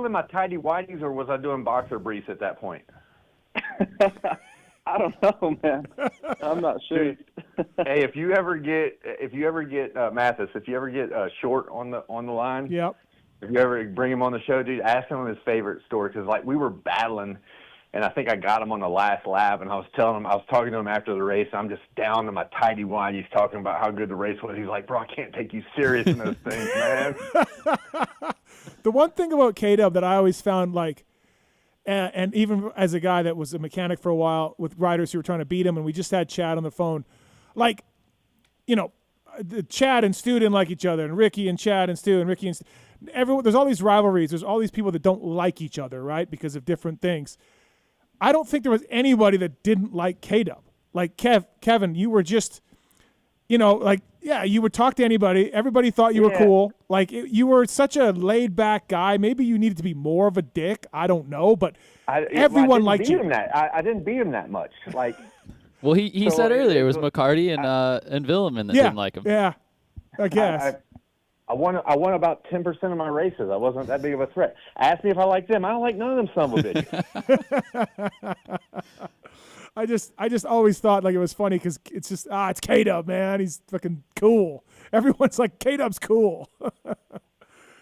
S7: in my tidy whities, or was I doing boxer briefs at that point?
S11: I don't know, man. I'm not sure.
S7: Hey, if you ever get Matthes, if you ever get Short on the line,
S1: yep.
S7: If you ever bring him on the show, dude, ask him his favorite story, because like we were battling. And I think I got him on the last lap, and I was talking to him after the race. I'm just down to my tidy whities talking about how good the race was. He's like, bro, I can't take you serious in those things, man.
S1: The one thing about K-Dub that I always found, like, and even as a guy that was a mechanic for a while with riders who were trying to beat him, and we just had Chad on the phone, like, Chad and Stu didn't like each other, and Ricky and Chad and Stu and Ricky and Stu. There's all these rivalries. There's all these people that don't like each other, right, because of different things. I don't think there was anybody that didn't like K-Dub. Like Kevin, you were just, you would talk to anybody. Everybody thought you were cool. Like you were such a laid back guy. Maybe you needed to be more of a dick. I don't know, but everyone liked you.
S7: I didn't beat him that much. Like,
S2: well, he said earlier it was McCarty and Willeman that didn't like him.
S1: Yeah, I guess.
S7: I won about 10% of my races. I wasn't that big of a threat. Ask me if I like them. I don't like none of them son of a bitch.
S1: I just always thought like it was funny because it's just it's K-Dub, man. He's fucking cool. Everyone's like K-Dub's cool.
S7: I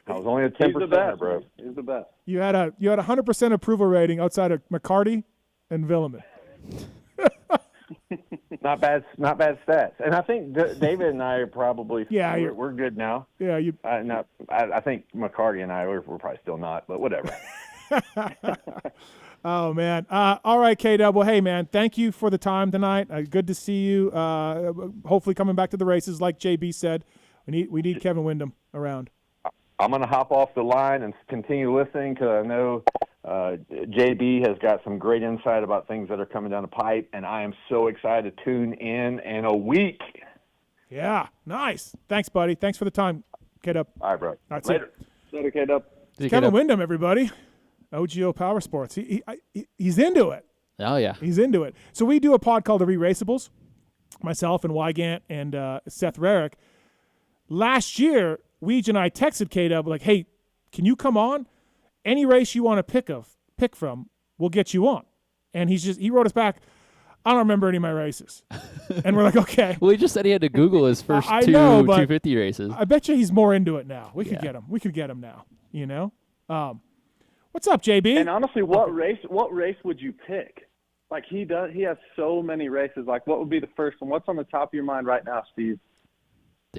S7: was only a 10%, bro.
S11: He's the best.
S1: You had a 100% approval rating outside of McCarty and Willeman.
S7: Not bad stats. And I think David and I are probably we're good now.
S1: Yeah,
S7: I think McCarty and I we're probably still not, but whatever.
S1: Oh man. All right, K-Dub. Well, hey man, thank you for the time tonight. Good to see you. Hopefully coming back to the races, like JB said. We need Kevin Windham around.
S7: I'm gonna hop off the line and continue listening because I know JB has got some great insight about things that are coming down the pipe, and I am so excited to tune in a week.
S1: Yeah, nice. Thanks, buddy. Thanks for the time, K-Dub.
S7: All right, bro.
S1: That's
S7: Later.
S11: Later, K-Dub.
S1: Kevin Windham, everybody. OGO Power Sports. He's into it.
S2: Oh, yeah.
S1: He's into it. So we do a pod called The Re-Raceables, myself and Wygant and Seth Rarick. Last year, Weege and I texted K-Dub like, hey, can you come on? Any race you want to pick from, we'll get you on. And he wrote us back, I don't remember any of my races. And we're like, okay.
S2: Well, he just said he had to Google his first 250 races.
S1: I bet you he's more into it now. We could get him. We could get him now, What's up, JB?
S11: And honestly, what race would you pick? Like he has so many races. Like what would be the first one? What's on the top of your mind right now, Steve?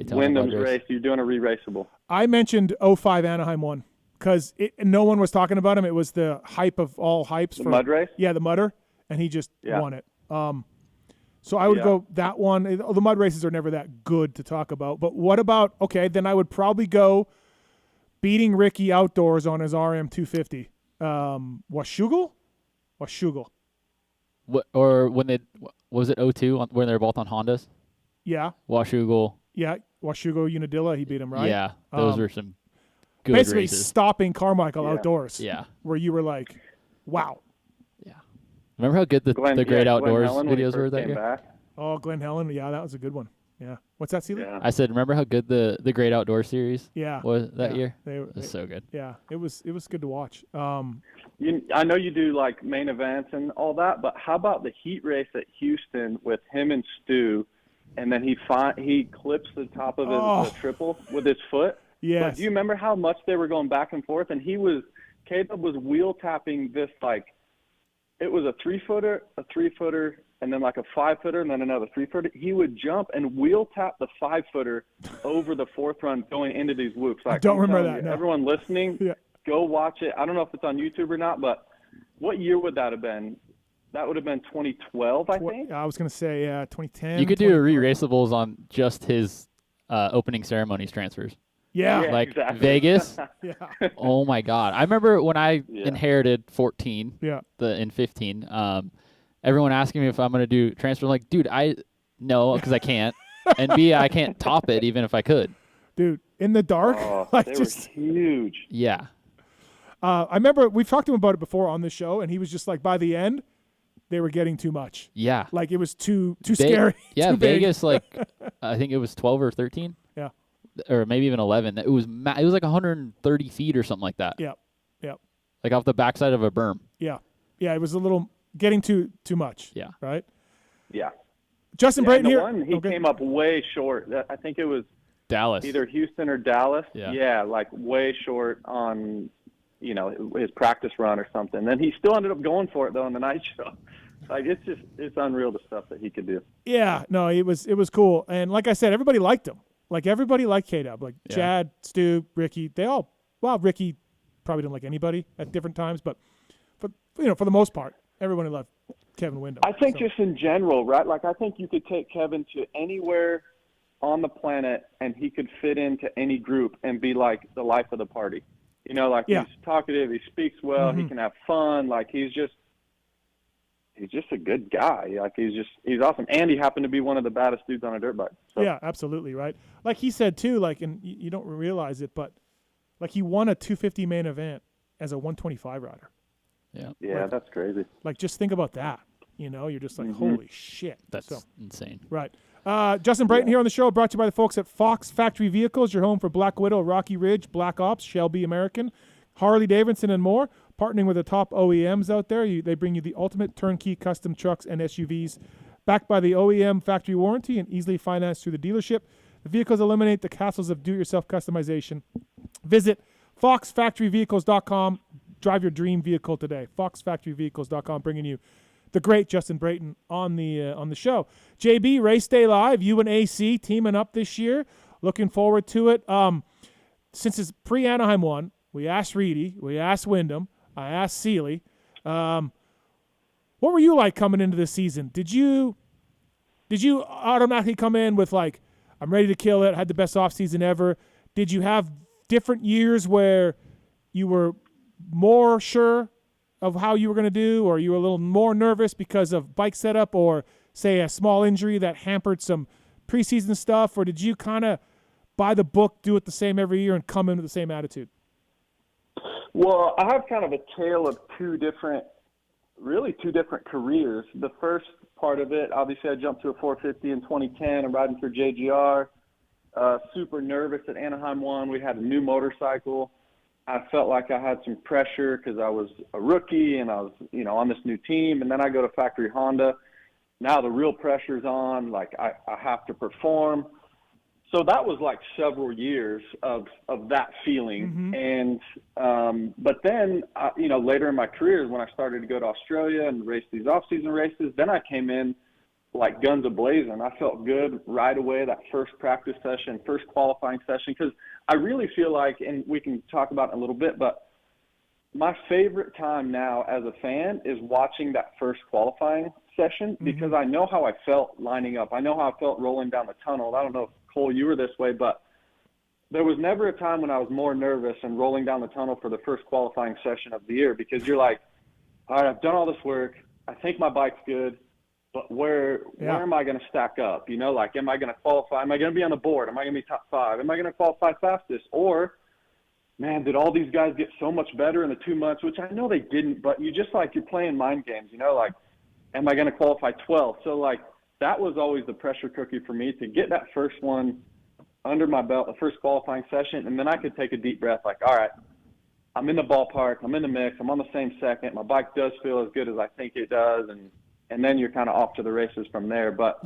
S11: Wyndham's race. You're doing a re-raceable.
S1: I mentioned 05 Anaheim 1 because no one was talking about him. It was the hype of all hypes.
S11: The mud race?
S1: Yeah, the mudder, and he just won it. So I would go that one. The mud races are never that good to talk about. But what about, then I would probably go beating Ricky outdoors on his RM 250. Washougal?
S2: What, or when they was it 02 when they were both on Hondas?
S1: Yeah.
S2: Washougal.
S1: Yeah, Washougal Unadilla, he beat him, right?
S2: Yeah, those were some good
S1: basically
S2: races.
S1: Stopping Carmichael outdoors.
S2: Yeah.
S1: Where you were like, wow.
S2: Yeah. Remember how good the Great Outdoors videos were that year?
S6: Back.
S1: Oh, Glenn Helen. Yeah, that was a good one. Yeah. What's that, Seeley?
S6: Yeah.
S2: I said, remember how good the Great Outdoor series was that year? It was so good.
S1: Yeah, it was good to watch.
S11: I know you do like main events and all that, but how about the heat race at Houston with him and Stu, and then he clips the top of his triple with his foot?
S1: Yes.
S11: But do you remember how much they were going back and forth? And K-Dub was wheel tapping this, like, it was a 3-footer, a 3-footer, and then like a 5-footer, and then another 3-footer. He would jump and wheel tap the 5-footer over the fourth run going into these whoops. Like,
S1: I don't remember that. No.
S11: Everyone listening, go watch it. I don't know if it's on YouTube or not, but what year would that have been? That would have been 2012, I think.
S1: I was going to say 2010.
S2: You could do a re-raceables on just his opening ceremonies transfers.
S1: Yeah.
S2: Like
S11: exactly.
S2: Vegas.
S1: Yeah.
S2: Oh, my God. I remember when I inherited 14 in 15, everyone asking me if I'm going to do transfer. I'm like, dude, no, because I can't. And B, I can't top it even if I could.
S1: Dude, in the dark.
S11: They were huge.
S2: Yeah.
S1: I remember we've talked to him about it before on the show, and he was just like, by the end, they were getting too much.
S2: Yeah.
S1: Like it was too scary.
S2: Yeah,
S1: too
S2: Vegas,
S1: big.
S2: like, I think it was 12 or 13.
S1: Yeah.
S2: Or maybe even 11. It was like 130 feet or something like that.
S1: Yeah. Yeah.
S2: Like off the backside of a berm.
S1: Yeah. Yeah, it was a little getting too much.
S2: Yeah.
S1: Right?
S11: Yeah.
S1: Justin Brayton here.
S11: He came up way short. I think it was
S2: Dallas.
S11: Either Houston or Dallas.
S2: Yeah.
S11: Like way short on, his practice run or something. Then he still ended up going for it though on the night show. Like it's unreal the stuff that he could do.
S1: Yeah, no, it was cool. And like I said, everybody liked him. Like everybody liked K-Dub. Like Chad, Stu, Ricky, Ricky probably didn't like anybody at different times, but for the most part, everybody loved Kevin Windham.
S11: I think just in general, right? Like I think you could take Kevin to anywhere on the planet and he could fit into any group and be like the life of the party. He's talkative, he speaks well, he can have fun, like he's just a good guy. Like he's awesome. And he happened to be one of the baddest dudes on a dirt bike. So.
S1: Yeah, absolutely, right? Like he said too, like, and you don't realize it, but like he won a 250 main event as a 125 rider.
S2: Yeah.
S11: Yeah, that's crazy.
S1: Like just think about that. You're just like, holy shit.
S2: That's insane.
S1: Right. Justin Brayton here on the show, brought to you by the folks at Fox Factory Vehicles, your home for Black Widow, Rocky Ridge, Black Ops, Shelby American, Harley Davidson, and more. Partnering with the top OEMs out there, they bring you the ultimate turnkey custom trucks and SUVs, backed by the OEM factory warranty and easily financed through the dealership. The vehicles eliminate the hassles of do-it-yourself customization. Visit foxfactoryvehicles.com. Drive your dream vehicle today. foxfactoryvehicles.com, bringing you the great Justin Brayton on the show. JB, Race Day Live, you and AC teaming up this year. Looking forward to it. Since it's pre-Anaheim 1, we asked Reedy, we asked Windham, I asked Seeley. What were you like coming into this season? Did you automatically come in with like, I'm ready to kill it, had the best off season ever? Did you have different years where you were more sure of how you were going to do, or you were a little more nervous because of bike setup, or say a small injury that hampered some preseason stuff, or did you kind of buy the book, do it the same every year, and come in with the same attitude?
S11: Well, I have kind of a tale of two different careers. The first part of it, obviously I jumped to a 450 in 2010. I'm riding for JGR. Super nervous at Anaheim 1. We had a new motorcycle. I felt like I had some pressure because I was a rookie and I was, on this new team. And then I go to Factory Honda. Now the real pressure's on. Like I have to perform. So that was like several years of that feeling. And but then, later in my career, when I started to go to Australia and race these off-season races, then I came in like guns a-blazing. I felt good right away, that first practice session, first qualifying session, because I really feel like, and we can talk about it in a little bit, but my favorite time now as a fan is watching that first qualifying session because I know how I felt lining up. I know how I felt rolling down the tunnel. I don't know if, Cole, you were this way, but there was never a time when I was more nervous and rolling down the tunnel for the first qualifying session of the year, because you're like, all right, I've done all this work. I think my bike's good, but where am I going to stack up? You know, like, am I going to qualify? Am I going to be on the board? Am I going to be top 5? Am I going to qualify fastest? Or, man, did all these guys get so much better in the 2 months, which I know they didn't, but you just, like, you're playing mind games, you know, like, am I going to qualify 12th? So, like, that was always the pressure cookie for me, to get that first one under my belt, the first qualifying session, and then I could take a deep breath, like, all right, I'm in the ballpark, I'm in the mix, I'm on the same second, my bike does feel as good as I think it does, and then you're kind of off to the races from there. But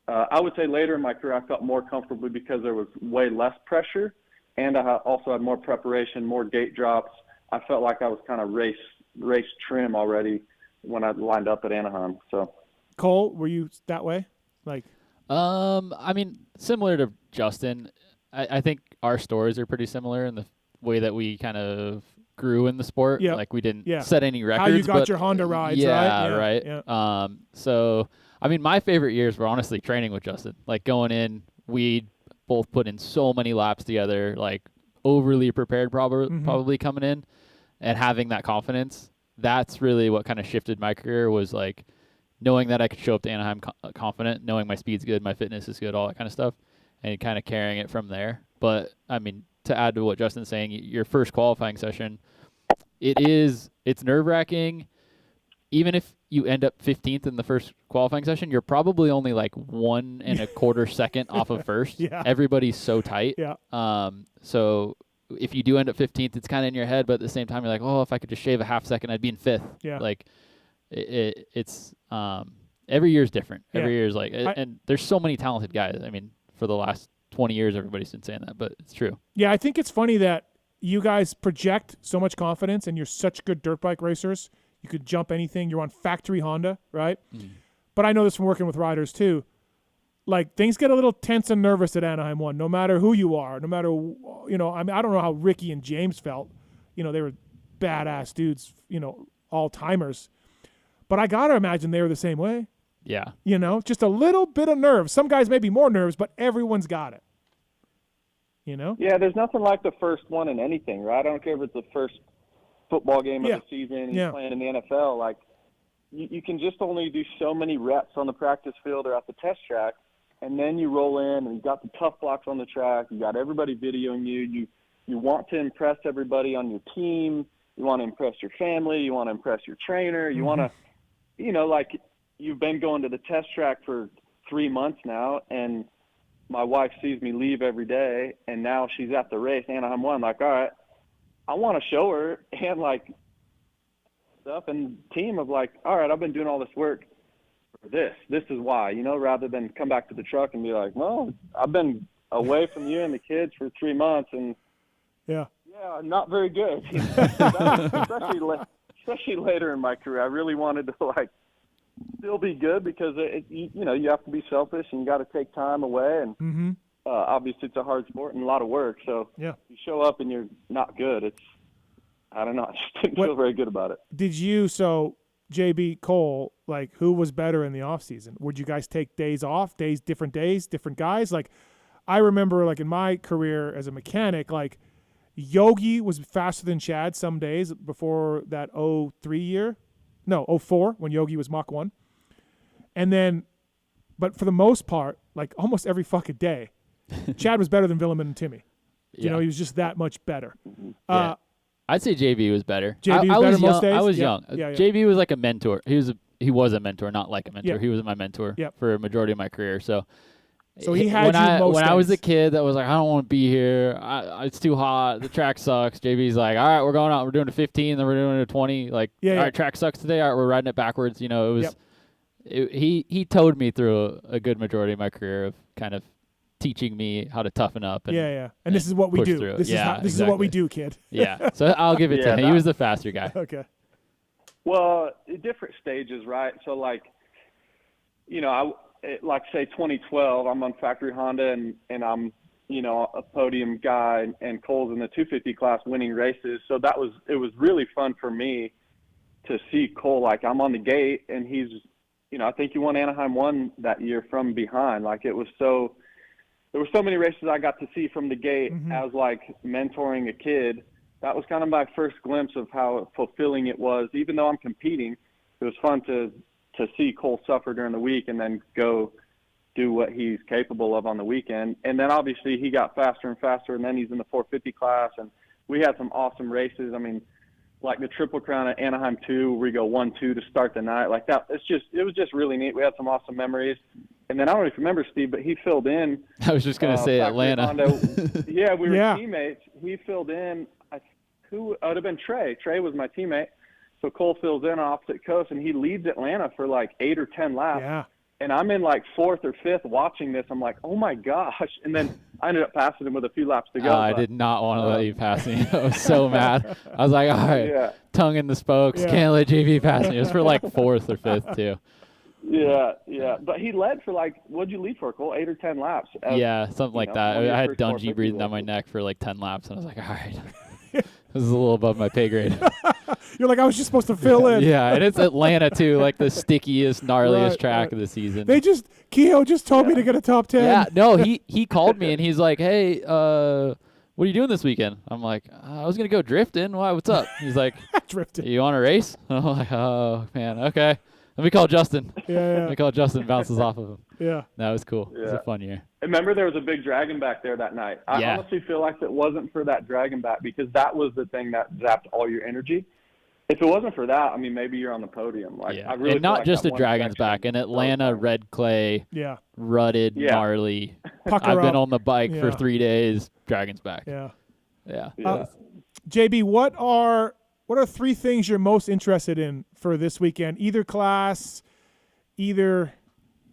S11: I would say later in my career I felt more comfortable because there was way less pressure, and I also had more preparation, more gate drops. I felt like I was kind of race trim already when I lined up at Anaheim. So,
S1: Cole, were you that way? Like,
S2: I mean, similar to Justin, I think our stories are pretty similar in the way that we kind of grew in the sport. Like, we didn't set any records.
S1: How you got your Honda rides, right?
S2: Yeah. So, I mean, my favorite years were honestly training with Justin. Like, going in, we both put in so many laps together, like, overly prepared probably coming in, and having that confidence. That's really what kind of shifted my career, was like knowing that I could show up to Anaheim confident, knowing my speed's good, my fitness is good, all that kind of stuff, and kind of carrying it from there. But, I mean, to add to what Justin's saying, your first qualifying session, it's nerve-wracking. Even if you end up 15th in the first qualifying session, you're probably only like 1 1/4 second off of first. Everybody's so tight. So if you do end up 15th, it's kind of in your head, but at the same time, you're like, oh, if I could just shave a half second, I'd be in 5th. Like, it's every year is different. Every year is like, and there's so many talented guys. I mean, for the last 20 years, everybody's been saying that, but it's true.
S1: Yeah, I think it's funny that you guys project so much confidence, and you're such good dirt bike racers. You could jump anything. You're on factory Honda, right? But I know this from working with riders too. Like, things get a little tense and nervous at Anaheim 1, no matter who you are, no matter, you know, I mean, I don't know how Ricky and James felt. You know, they were badass dudes, you know, all-timers. But I got to imagine they were the same way.
S2: Yeah.
S1: You know, just a little bit of nerves. Some guys may be more nerves, but everyone's got it. You know?
S11: Yeah, there's nothing like the first one in anything, right? I don't care if it's the first football game of the season, you're playing in the NFL. Like, you can just only do so many reps on the practice field or at the test track, and then you roll in and you got the tough blocks on the track. You got everybody videoing you. You want to impress everybody on your team. You want to impress your family. You want to impress your trainer. You want to, you know, like, you've been going to the test track for 3 months now, and my wife sees me leave every day, and now she's at the race, Anaheim 1. Like, all right, I want to show her, and, like, stuff, and team of, like, all right, I've been doing all this work for this. This is why, you know, rather than come back to the truck and be like, well, I've been away from you and the kids for 3 months, and not very good. You know? especially later in my career, I really wanted to, like, still be good, because you know, you have to be selfish and you got to take time away, and obviously it's a hard sport and a lot of work. So you show up and you're not good. It's, I don't know, I just didn't feel very good about it.
S1: Did you, so JB, Cole, like, who was better in the off season? Would you guys take days off, different guys? Like, I remember, like, in my career as a mechanic, like, Yogi was faster than Chad some days before that 04, when Yogi was Mach 1. And then, but for the most part, like, almost every fucking day, Chad was better than Villeman and Timmy. You know, he was just that much better.
S2: I'd say JB was better.
S1: JB was better most days?
S2: I was young. JB was like a mentor. He was a mentor, not like a mentor. He was my mentor for a majority of my career. So
S1: he had when
S2: I was a kid that was like, I don't want to be here. It's too hot. The track sucks. JB's like, all right, we're going out. We're doing a 15, then we're doing a 20. Like, all right, track sucks today. All right, we're riding it backwards. You know, it was. He towed me through a good majority of my career of kind of teaching me how to toughen up. And,
S1: and this is what we do.
S2: Through.
S1: This is what we do, kid.
S2: So I'll give it to him. He was the faster guy.
S1: Okay.
S11: Well, different stages, right? So, like, you know, like, say 2012, I'm on factory Honda, and I'm, you know, a podium guy, and Cole's in the 250 class winning races. So it was really fun for me to see Cole. Like, I'm on the gate, and he's, you know, I think he won Anaheim 1 that year from behind. Like, it was there were so many races I got to see from the gate as like mentoring a kid. That was kind of my first glimpse of how fulfilling it was. Even though I'm competing, it was fun to see Cole suffer during the week and then go do what he's capable of on the weekend. And then obviously he got faster and faster, and then he's in the 450 class, and we had some awesome races. I mean, like the Triple Crown at Anaheim 2, where we go 1-2 to start the night. Like that, it was just really neat. We had some awesome memories. And then I don't know if you remember, Steve, but he filled in.
S2: I was just going to say Atlanta.
S11: Yeah, we were teammates. He filled in. Who would have been Trey? Trey was my teammate. So Cole fills in on opposite coast, and he leads Atlanta for like 8 or 10 laps.
S1: Yeah.
S11: And I'm in like 4th or 5th watching this. I'm like, oh my gosh! And then I ended up passing him with a few laps to go.
S2: I did not want to let you pass me. I was so mad. I was like, all right, tongue in the spokes. Can't let JV pass me. It was for like 4th or 5th too.
S11: Yeah. But he led for like, what'd you lead for, Cole? 8 or 10 laps.
S2: Something like that. I had Dungy breathing down my neck for like 10 laps, and I was like, all right. This is a little above my pay grade.
S1: You're like, I was just supposed to fill in.
S2: Yeah, and it's Atlanta too, like the stickiest, gnarliest track of the season.
S1: Kehoe just told me to get a top 10.
S2: Yeah, no, he called me and he's like, hey, what are you doing this weekend? I'm like, I was gonna go drifting. Why? What's up? He's like,
S1: drifting.
S2: You want to race? I'm like, oh man, okay. Let me call Justin. Let me call Justin. Bounces off of him.
S1: Yeah.
S2: That was cool. It was a fun year.
S11: Remember, there was a big dragon back there that night. I honestly feel like it wasn't for that dragon back, because that was the thing that zapped all your energy. If it wasn't for that, I mean, maybe you're on the podium. Like, I really
S2: and not
S11: like
S2: just
S11: that
S2: the dragon's back. In Atlanta, red clay, rutted, gnarly. I've been on the bike for 3 days. Dragon's back. Yeah.
S1: JB, what are 3 things you're most interested in for this weekend? Either class, either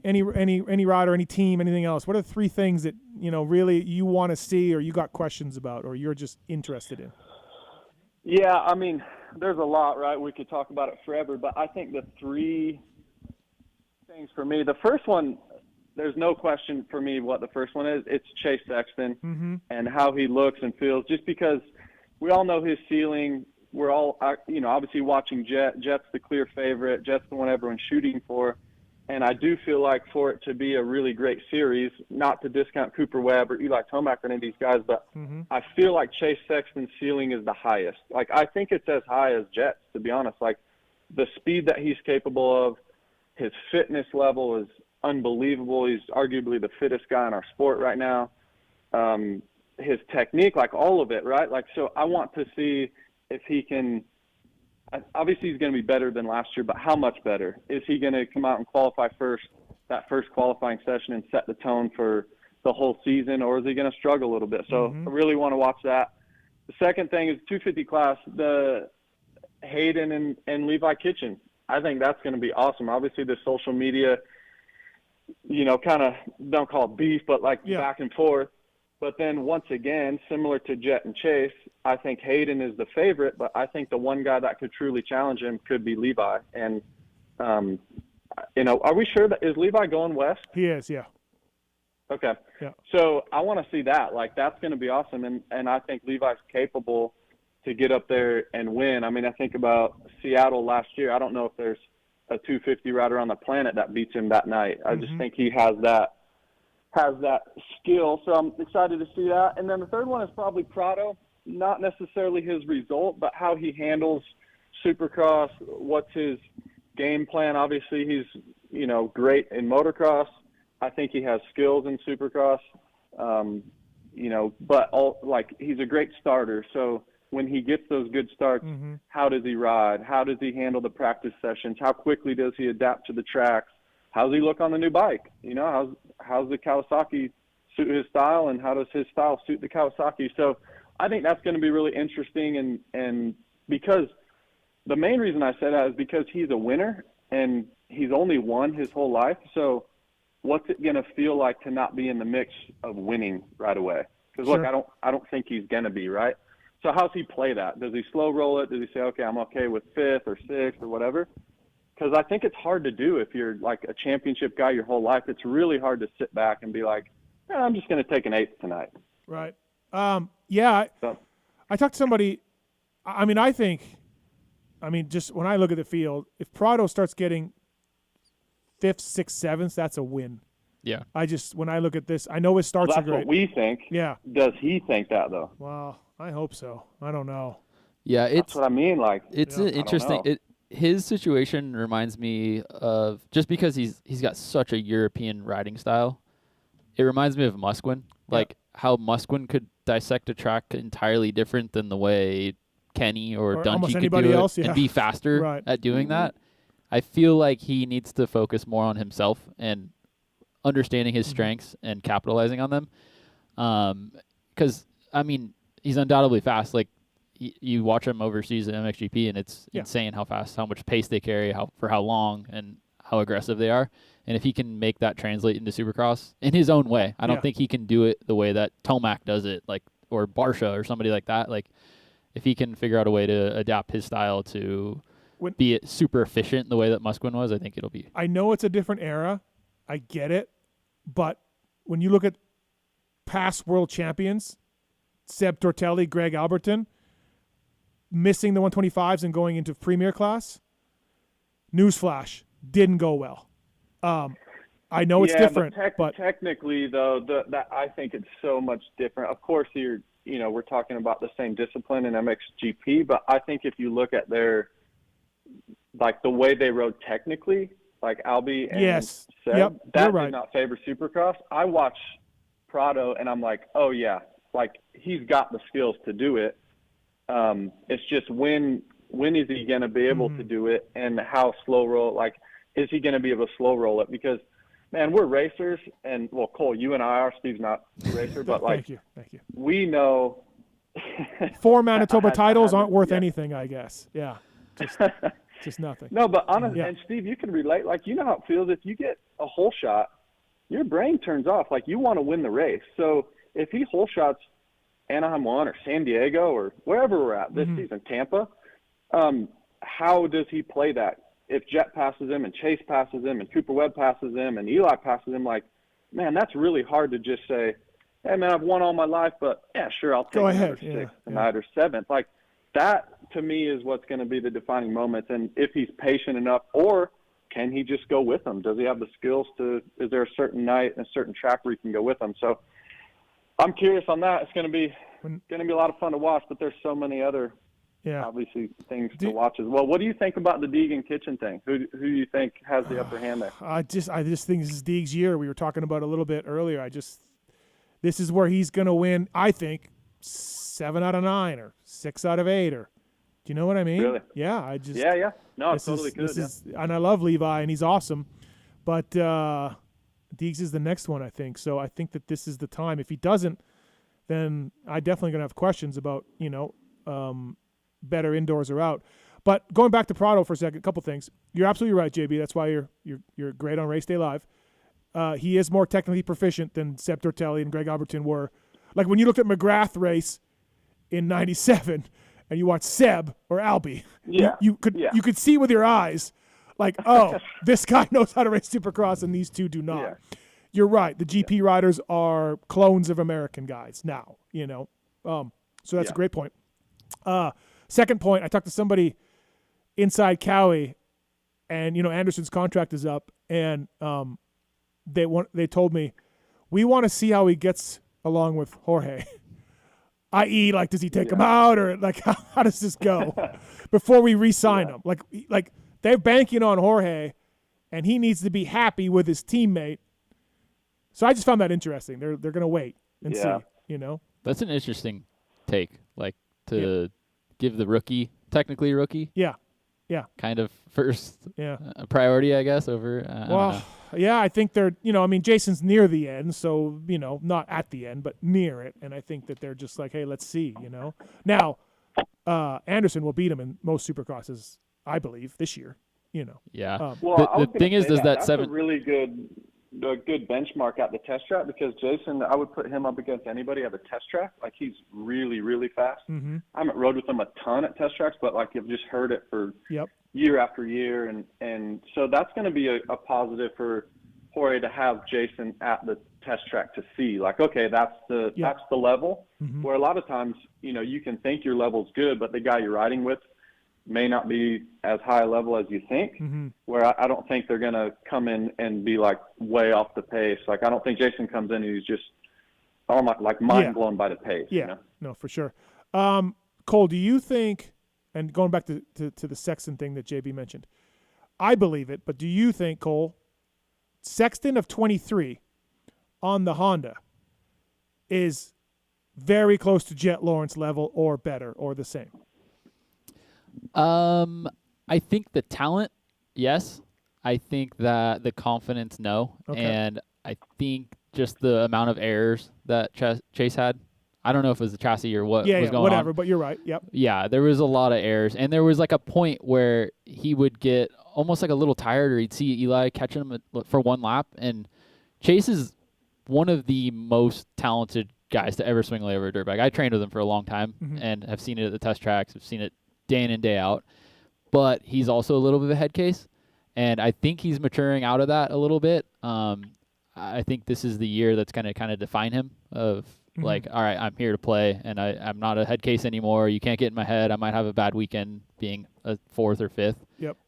S1: any rider, any team, anything else. What are 3 things that really you want to see, or you got questions about, or you're just interested in?
S11: Yeah, I mean, there's a lot, right? We could talk about it forever, but I think the 3 things for me, the first one, there's no question for me what the first one is. It's Chase Sexton and how he looks and feels, just because we all know his ceiling. We're all, obviously watching Jet. Jet's the clear favorite. Jet's the one everyone's shooting for. And I do feel like for it to be a really great series, not to discount Cooper Webb or Eli Tomac or any of these guys, but I feel like Chase Sexton's ceiling is the highest. Like, I think it's as high as Jet's, to be honest. Like, the speed that he's capable of, his fitness level is unbelievable. He's arguably the fittest guy in our sport right now. His technique, like all of it, right? Like, so I want to see if he can – obviously he's going to be better than last year, but how much better? Is he going to come out and qualify that first qualifying session and set the tone for the whole season, or is he going to struggle a little bit? So I really want to watch that. The second thing is 250 class, the Hayden and Levi Kitchen. I think that's going to be awesome. Obviously the social media, kind of, don't call it beef, but back and forth. But then once again, similar to Jet and Chase, I think Hayden is the favorite, but I think the one guy that could truly challenge him could be Levi. And, are we sure is Levi going west?
S1: He is, yeah.
S11: Okay.
S1: Yeah.
S11: So I want to see that. Like, that's going to be awesome. And I think Levi's capable to get up there and win. I mean, I think about Seattle last year. I don't know if there's a 250 rider on the planet that beats him that night. I just think he has that skill. So I'm excited to see that. And then the third one is probably Prado. Not necessarily his result, but how he handles Supercross. What's his game plan? Obviously, he's great in motocross. I think he has skills in Supercross. But he's a great starter. So when he gets those good starts, how does he ride? How does he handle the practice sessions? How quickly does he adapt to the tracks? How does he look on the new bike? How's the Kawasaki suit his style, and how does his style suit the Kawasaki? So I think that's going to be really interesting, and because the main reason I say that is because he's a winner, and he's only won his whole life. So what's it going to feel like to not be in the mix of winning right away? Because look, I don't think he's going to be, right? So how's he play that? Does he slow roll it? Does he say, okay, I'm okay with 5th or 6th or whatever? Because I think it's hard to do if you're like a championship guy your whole life. It's really hard to sit back and be like, I'm just going to take an 8th tonight.
S1: Right. I talked to somebody. Just when I look at the field, if Prado starts getting 5th, 6th, 7th, that's a win.
S2: Yeah.
S1: When I look at this, I know his starts are
S11: That's
S1: great.
S11: what we think.
S1: Yeah.
S11: Does he think that though?
S1: Well, I hope so. I don't know.
S2: Yeah,
S11: that's what I mean. Like,
S2: it's interesting. His situation reminds me of, just because he's got such a European riding style. It reminds me of Musquin, like how Musquin could dissect a track entirely different than the way Kenny or Dungey could do it and be faster at doing that. I feel like he needs to focus more on himself and understanding his strengths and capitalizing on them. Because, I mean, he's undoubtedly fast. Like, you watch him overseas at MXGP, and it's insane how fast, how much pace they carry, for how long, and how aggressive they are. And if he can make that translate into Supercross in his own way, I don't think he can do it the way that Tomac does it, like, or Barsha or somebody like that. Like, if he can figure out a way to adapt his style to be super efficient the way that Musquin was, I think it'll be.
S1: I know it's a different era. I get it. But when you look at past world champions, Seb Tortelli, Greg Alberton, missing the 125s and going into premier class, newsflash, didn't go well. I know it's different, but
S11: technically, though, that I think it's so much different. Of course, we're talking about the same discipline in MXGP, but I think if you look at their, like, the way they rode technically, like Albie and Seb, that did not favor Supercross. I watch Prado and I'm like, oh yeah, like, he's got the skills to do it. It's just when is he going to be able to do it, and how slow roll, like, is he going to be able to slow roll it? Because, man, we're racers, and, well, Cole, you and I are. Steve's not a racer, but, like,
S1: thank you.
S11: We know
S1: 4 Manitoba titles aren't worth anything, I guess. Yeah, just nothing.
S11: No, but honestly, and Steve, you can relate. Like, you know how it feels if you get a hole shot, your brain turns off. Like, you want to win the race. So if he hole shots Anaheim 1 or San Diego or wherever we're at this season, Tampa, how does he play that? If Jet passes him and Chase passes him and Cooper Webb passes him and Eli passes him, like, man, that's really hard to just say, hey, man, I've won all my life, but, yeah, sure, I'll take number 6 tonight or 7th. Like, that, to me, is what's going to be the defining moment. And if he's patient enough, or can he just go with them? Does he have the skills to – is there a certain night and a certain track where he can go with them? So I'm curious on that. It's going to be a lot of fun to watch, but there's so many other – obviously things to watch as well. What do you think about the Deegan Kitchen thing? Who do you think has the upper hand there?
S1: I just think this is Deeg's year. We were talking about it a little bit earlier. This is where he's going to win, I think, 7 out of 9 or 6 out of 8, or do you know what I mean?
S11: Really?
S1: Yeah,
S11: Yeah. No, it's totally good.
S1: And I love Levi, and he's awesome. But Deegs is the next one, I think. So I think that this is the time. If he doesn't, then I definitely going to have questions about, better indoors or out. But going back to Prado for a second, a couple things. You're absolutely right, JB. That's why you're great on Race Day Live. He is more technically proficient than Seb Tortelli and Greg Alberton were. Like, when you looked at McGrath race in '97 and you watched Seb or Albie, you could see with your eyes, like, oh, this guy knows how to race Supercross and these two do not. Yeah. You're right. The GP riders are clones of American guys now, so that's a great point. Second point, I talked to somebody inside Cowie, and Anderson's contract is up, and they told me, we want to see how he gets along with Jorge, i.e., like, does he take him out, or like how does this go before we re-sign him? Like they're banking on Jorge, and he needs to be happy with his teammate. So I just found that interesting. They're going to wait and see.
S2: That's an interesting take, like, to give the rookie, technically rookie, kind of first priority, I guess, over.
S1: I think they're, Jason's near the end, so, not at the end, but near it, and I think that they're just like, hey, let's see, Now, Anderson will beat him in most Supercrosses, I believe, this year,
S2: Yeah.
S11: The
S2: thing is,
S11: that's a really good benchmark at the test track, because Jason, I would put him up against anybody at the test track. Like, he's really, really fast.
S1: Mm-hmm.
S11: I haven't rode with him a ton at test tracks, but, like, I've just heard it for year after year, and so that's going to be a positive for Jorge to have Jason at the test track to see, like, okay, that's the level.
S1: Mm-hmm.
S11: Where a lot of times, you can think your level's good, but the guy you're riding with may not be as high level as you think, where I don't think they're going to come in and be like way off the pace. Like, I don't think Jason comes in and he's just mind blown by the pace.
S1: Yeah,
S11: you know?
S1: No, for sure. Cole, do you think, and going back to the Sexton thing that JB mentioned, I believe it, but do you think, Cole, Sexton of 23 on the Honda is very close to Jet Lawrence level or better or the same?
S2: I think the talent, yes. I think that the confidence, no. Okay. And I think just the amount of errors that Chase had. I don't know if it was the chassis or what was going on.
S1: Whatever, but you're right. Yep.
S2: Yeah, there was a lot of errors. And there was like a point where he would get almost like a little tired, or he'd see Eli catching him for one lap. And Chase is one of the most talented guys to ever swing away over a dirt bike. I trained with him for a long time and have seen it at the test tracks. I've seen it day in and day out. But he's also a little bit of a head case. And I think he's maturing out of that a little bit. I think this is the year that's going to kind of define him of like, all right, I'm here to play, and I'm not a head case anymore. You can't get in my head. I might have a bad weekend being a 4th or 5th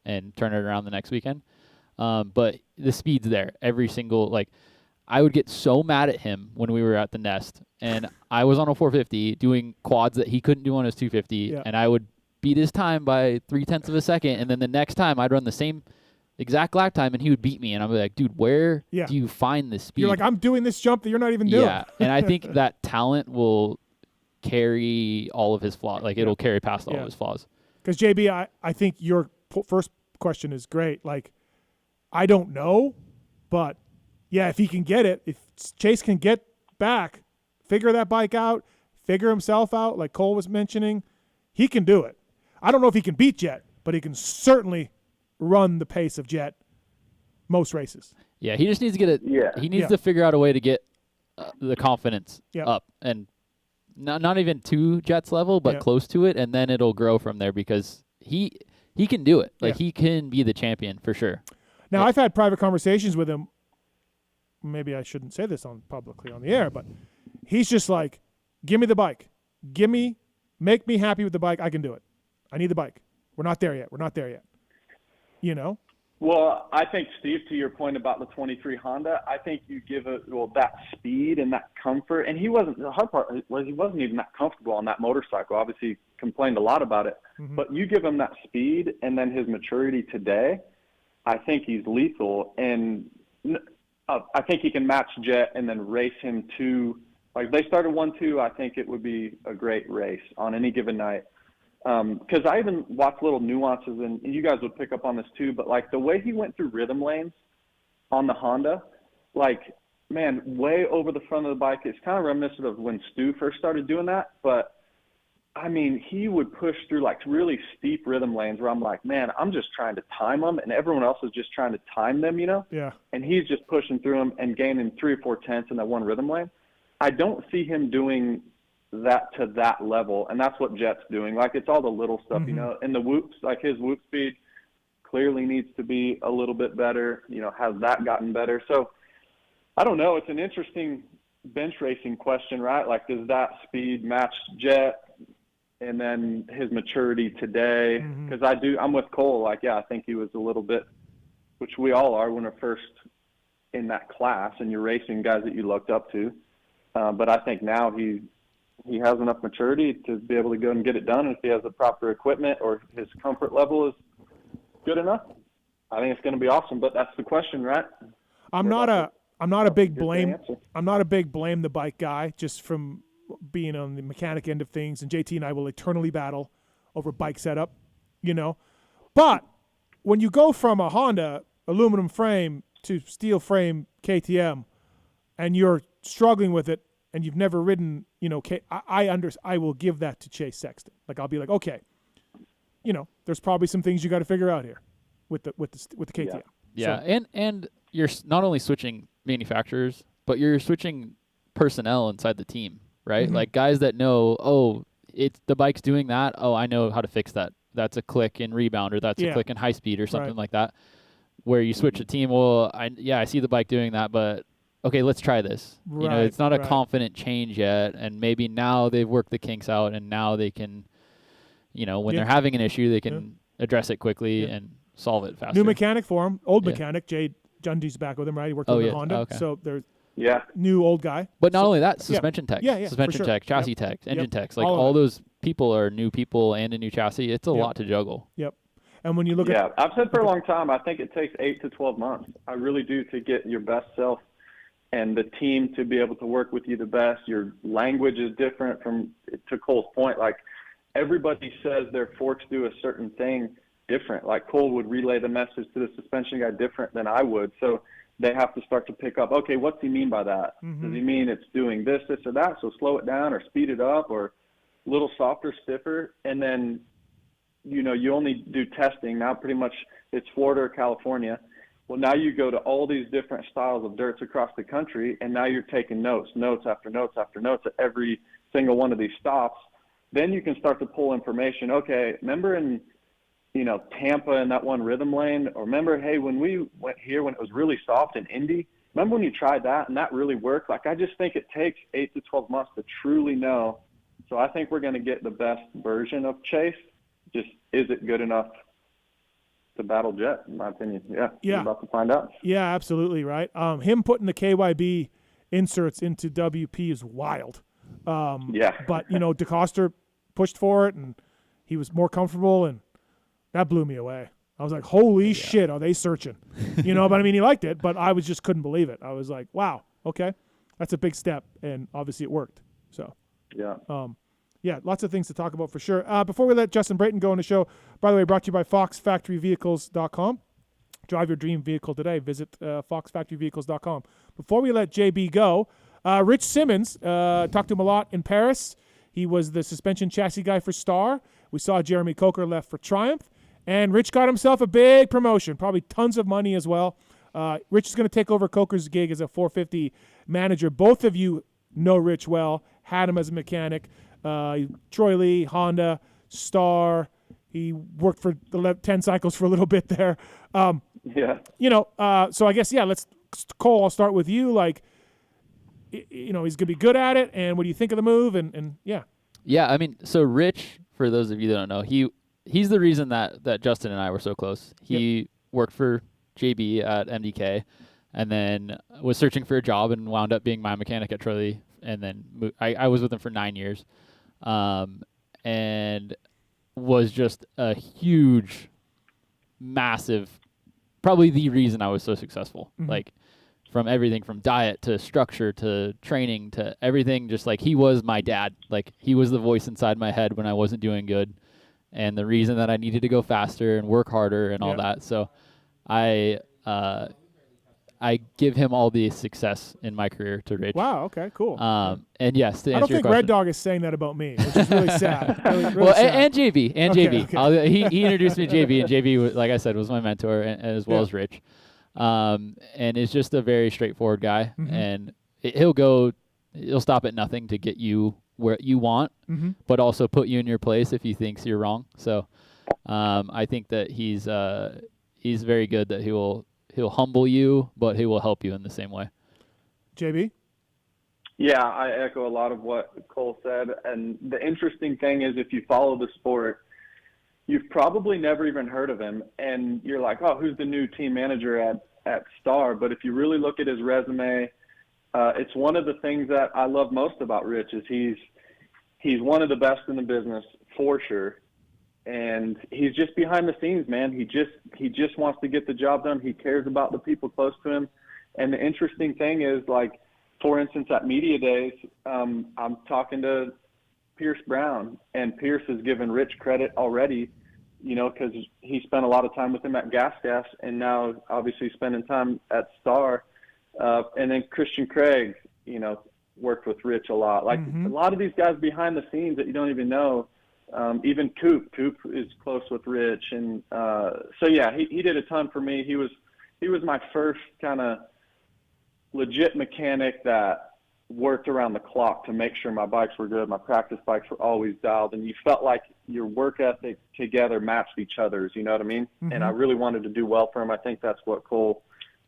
S2: and turn it around the next weekend. But the speed's there. Every single, like, I would get so mad at him when we were at the Nest, and I was on a 450 doing quads that he couldn't do on his 250, and I would beat his time by 0.3 of a second, and then the next time I'd run the same exact lap time, and he would beat me, and I'd be like, dude, where do you find this speed?
S1: You're like, I'm doing this jump that you're not even doing.
S2: Yeah, and I think that talent will carry all of his flaws. Like, it'll carry past all of his flaws.
S1: Because, JB, I think your first question is great. Like, I don't know, but, yeah, if he can get it, if Chase can get back, figure that bike out, figure himself out, like Cole was mentioning, he can do it. I don't know if he can beat Jet, but he can certainly run the pace of Jet most races.
S2: Yeah, he just needs to get it. Yeah. He needs to figure out a way to get the confidence up, and not even to Jet's level, but close to it, and then it'll grow from there because he can do it. Like, he can be the champion for sure.
S1: Now, I've had private conversations with him. Maybe I shouldn't say this publicly on the air, but he's just like, give me the bike. Make me happy with the bike. I can do it. I need the bike. We're not there yet. You know?
S11: Well, I think, Steve, to your point about the 23 Honda, I think you give it that speed and that comfort. And the hard part was he wasn't even that comfortable on that motorcycle. Obviously, he complained a lot about it. But you give him that speed and then his maturity today, I think he's lethal. And I think he can match Jet and then race him to, like, if they started 1-2, I think it would be a great race on any given night. Because I even watched little nuances, and you guys would pick up on this too, but like the way he went through rhythm lanes on the Honda, like, man, way over the front of the bike. It's kind of reminiscent of when Stu first started doing that. But I mean, he would push through like really steep rhythm lanes where I'm like, man, I'm just trying to time them, and everyone else is just trying to time them, you know?
S1: Yeah.
S11: And he's just pushing through them and gaining 3 or 4 tenths in that one rhythm lane. I don't see him doing that to that level, and that's what Jet's doing. Like, it's all the little stuff, you know, and the whoops, like his whoop speed clearly needs to be a little bit better. You know, has that gotten better? So I don't know. It's an interesting bench racing question, right? Like, does that speed match Jet and then his maturity today? Because I'm with Cole. Like, yeah, I think he was a little bit, which we all are when we're first in that class and you're racing guys that you looked up to. But I think now he has enough maturity to be able to go and get it done. And if he has the proper equipment or his comfort level is good enough, I think it's going to be awesome. But that's the question, right?
S1: I'm not a big blame the bike guy, just from being on the mechanic end of things. And JT and I will eternally battle over bike setup, you know. But when you go from a Honda aluminum frame to steel frame KTM, and you're struggling with it, and you've never ridden, you know, I will give that to Chase Sexton. Like, I'll be like, okay, you know, there's probably some things you got to figure out here with the KTM.
S2: Yeah, so, and you're not only switching manufacturers, but you're switching personnel inside the team, right? Like, guys that know, it's the bike's doing that. Oh, I know how to fix that. That's a click in rebound, or that's a click in high speed, or something like that. Where you switch a team, well, I see the bike doing that, but okay, let's try this.
S1: Right,
S2: you know, it's not a confident change yet, and maybe now they've worked the kinks out, and now they can when they're having an issue, they can address it quickly and solve it faster.
S1: New mechanic for him, old mechanic. Jay Jundy's back with him, right? He worked with Honda, so there's new old guy.
S2: But not only that, suspension tech, suspension
S1: sure.
S2: tech, chassis tech, engine techs, like all those people are new people and a new chassis. It's a lot to juggle.
S1: Yep. And when you look at
S11: I've said for a long time, I think it takes 8 to 12 months. I really do, to get your best self and the team to be able to work with you the best. Your language is different to Cole's point. Like, everybody says their forks do a certain thing different. Like, Cole would relay the message to the suspension guy different than I would. So they have to start to pick up, okay, what's he mean by that? Does he mean it's doing this, this, or that? So slow it down or speed it up or a little softer, stiffer. And then, you only do testing. Now pretty much it's Florida or California. Well, now you go to all these different styles of dirts across the country, and now you're taking notes after notes after notes at every single one of these stops. Then you can start to pull information. Okay, remember in Tampa in that one rhythm lane, or remember, hey, when we went here when it was really soft in Indy, remember when you tried that and that really worked? Like, I just think it takes 8 to 12 months to truly know. So I think we're going to get the best version of Chase. Just, is it good enough to battle Jet, in my opinion? Yeah. We're about to find out.
S1: Yeah, absolutely, right. Him putting the KYB inserts into WP is wild. But, DeCoster pushed for it, and he was more comfortable, and that blew me away. I was like, holy shit, are they searching? But I mean, he liked it, but I just couldn't believe it. I was like, wow, okay, that's a big step, and obviously it worked. So, lots of things to talk about for sure. Before we let Justin Brayton go on the show, by the way, brought to you by FoxFactoryVehicles.com. Drive your dream vehicle today. Visit FoxFactoryVehicles.com. Before we let JB go, Rich Simmons, talked to him a lot in Paris. He was the suspension chassis guy for Star. We saw Jeremy Coker left for Triumph. And Rich got himself a big promotion, probably tons of money as well. Rich is going to take over Coker's gig as a 450 manager. Both of you know Rich well, had him as a mechanic. Troy Lee, Honda, Star. He worked for the 10 cycles for a little bit there. So I guess, Cole, I'll start with you. Like, he's going to be good at it. And what do you think of the move?
S2: Yeah, I mean, so Rich, for those of you that don't know, he's the reason that Justin and I were so close. He worked for JB at MDK and then was searching for a job and wound up being my mechanic at Troy Lee. And then I was with him for 9 years. And was just a huge, massive, probably the reason I was so successful. Like, from everything from diet to structure to training to everything, just like he was my dad. Like, he was the voice inside my head when I wasn't doing good and the reason that I needed to go faster and work harder and all that. So I give him all the success in my career to Rich.
S1: Wow, okay, cool.
S2: And yes, to answer your question.
S1: I don't think Red Dog is saying that about me, which is really sad.
S2: Really sad. And JB. Okay. He introduced me to JB, and JB, like I said, was my mentor, and as well as Rich. And is just a very straightforward guy, and he'll stop at nothing to get you where you want, but also put you in your place if he thinks you're wrong. So I think that he's very good, that he'll humble you, but he will help you in the same way.
S1: JB?
S11: Yeah, I echo a lot of what Cole said. And the interesting thing is, if you follow the sport, you've probably never even heard of him. And you're like, oh, who's the new team manager at Star? But if you really look at his resume, it's one of the things that I love most about Rich is he's one of the best in the business for sure. And he's just behind the scenes, man. He just wants to get the job done. He cares about the people close to him. And the interesting thing is, like, for instance, at media days, I'm talking to Pierce Brown, and Pierce has given Rich credit already, because he spent a lot of time with him at Gas, and now obviously spending time at Star. And then Christian Craig, worked with Rich a lot. Like, a lot of these guys behind the scenes that you don't even know. Even Coop is close with Rich, and he did a ton for me. He was my first kind of legit mechanic that worked around the clock to make sure my bikes were good. My practice bikes were always dialed, and you felt like your work ethic together matched each other's. You know what I mean? And I really wanted to do well for him. I think that's what Cole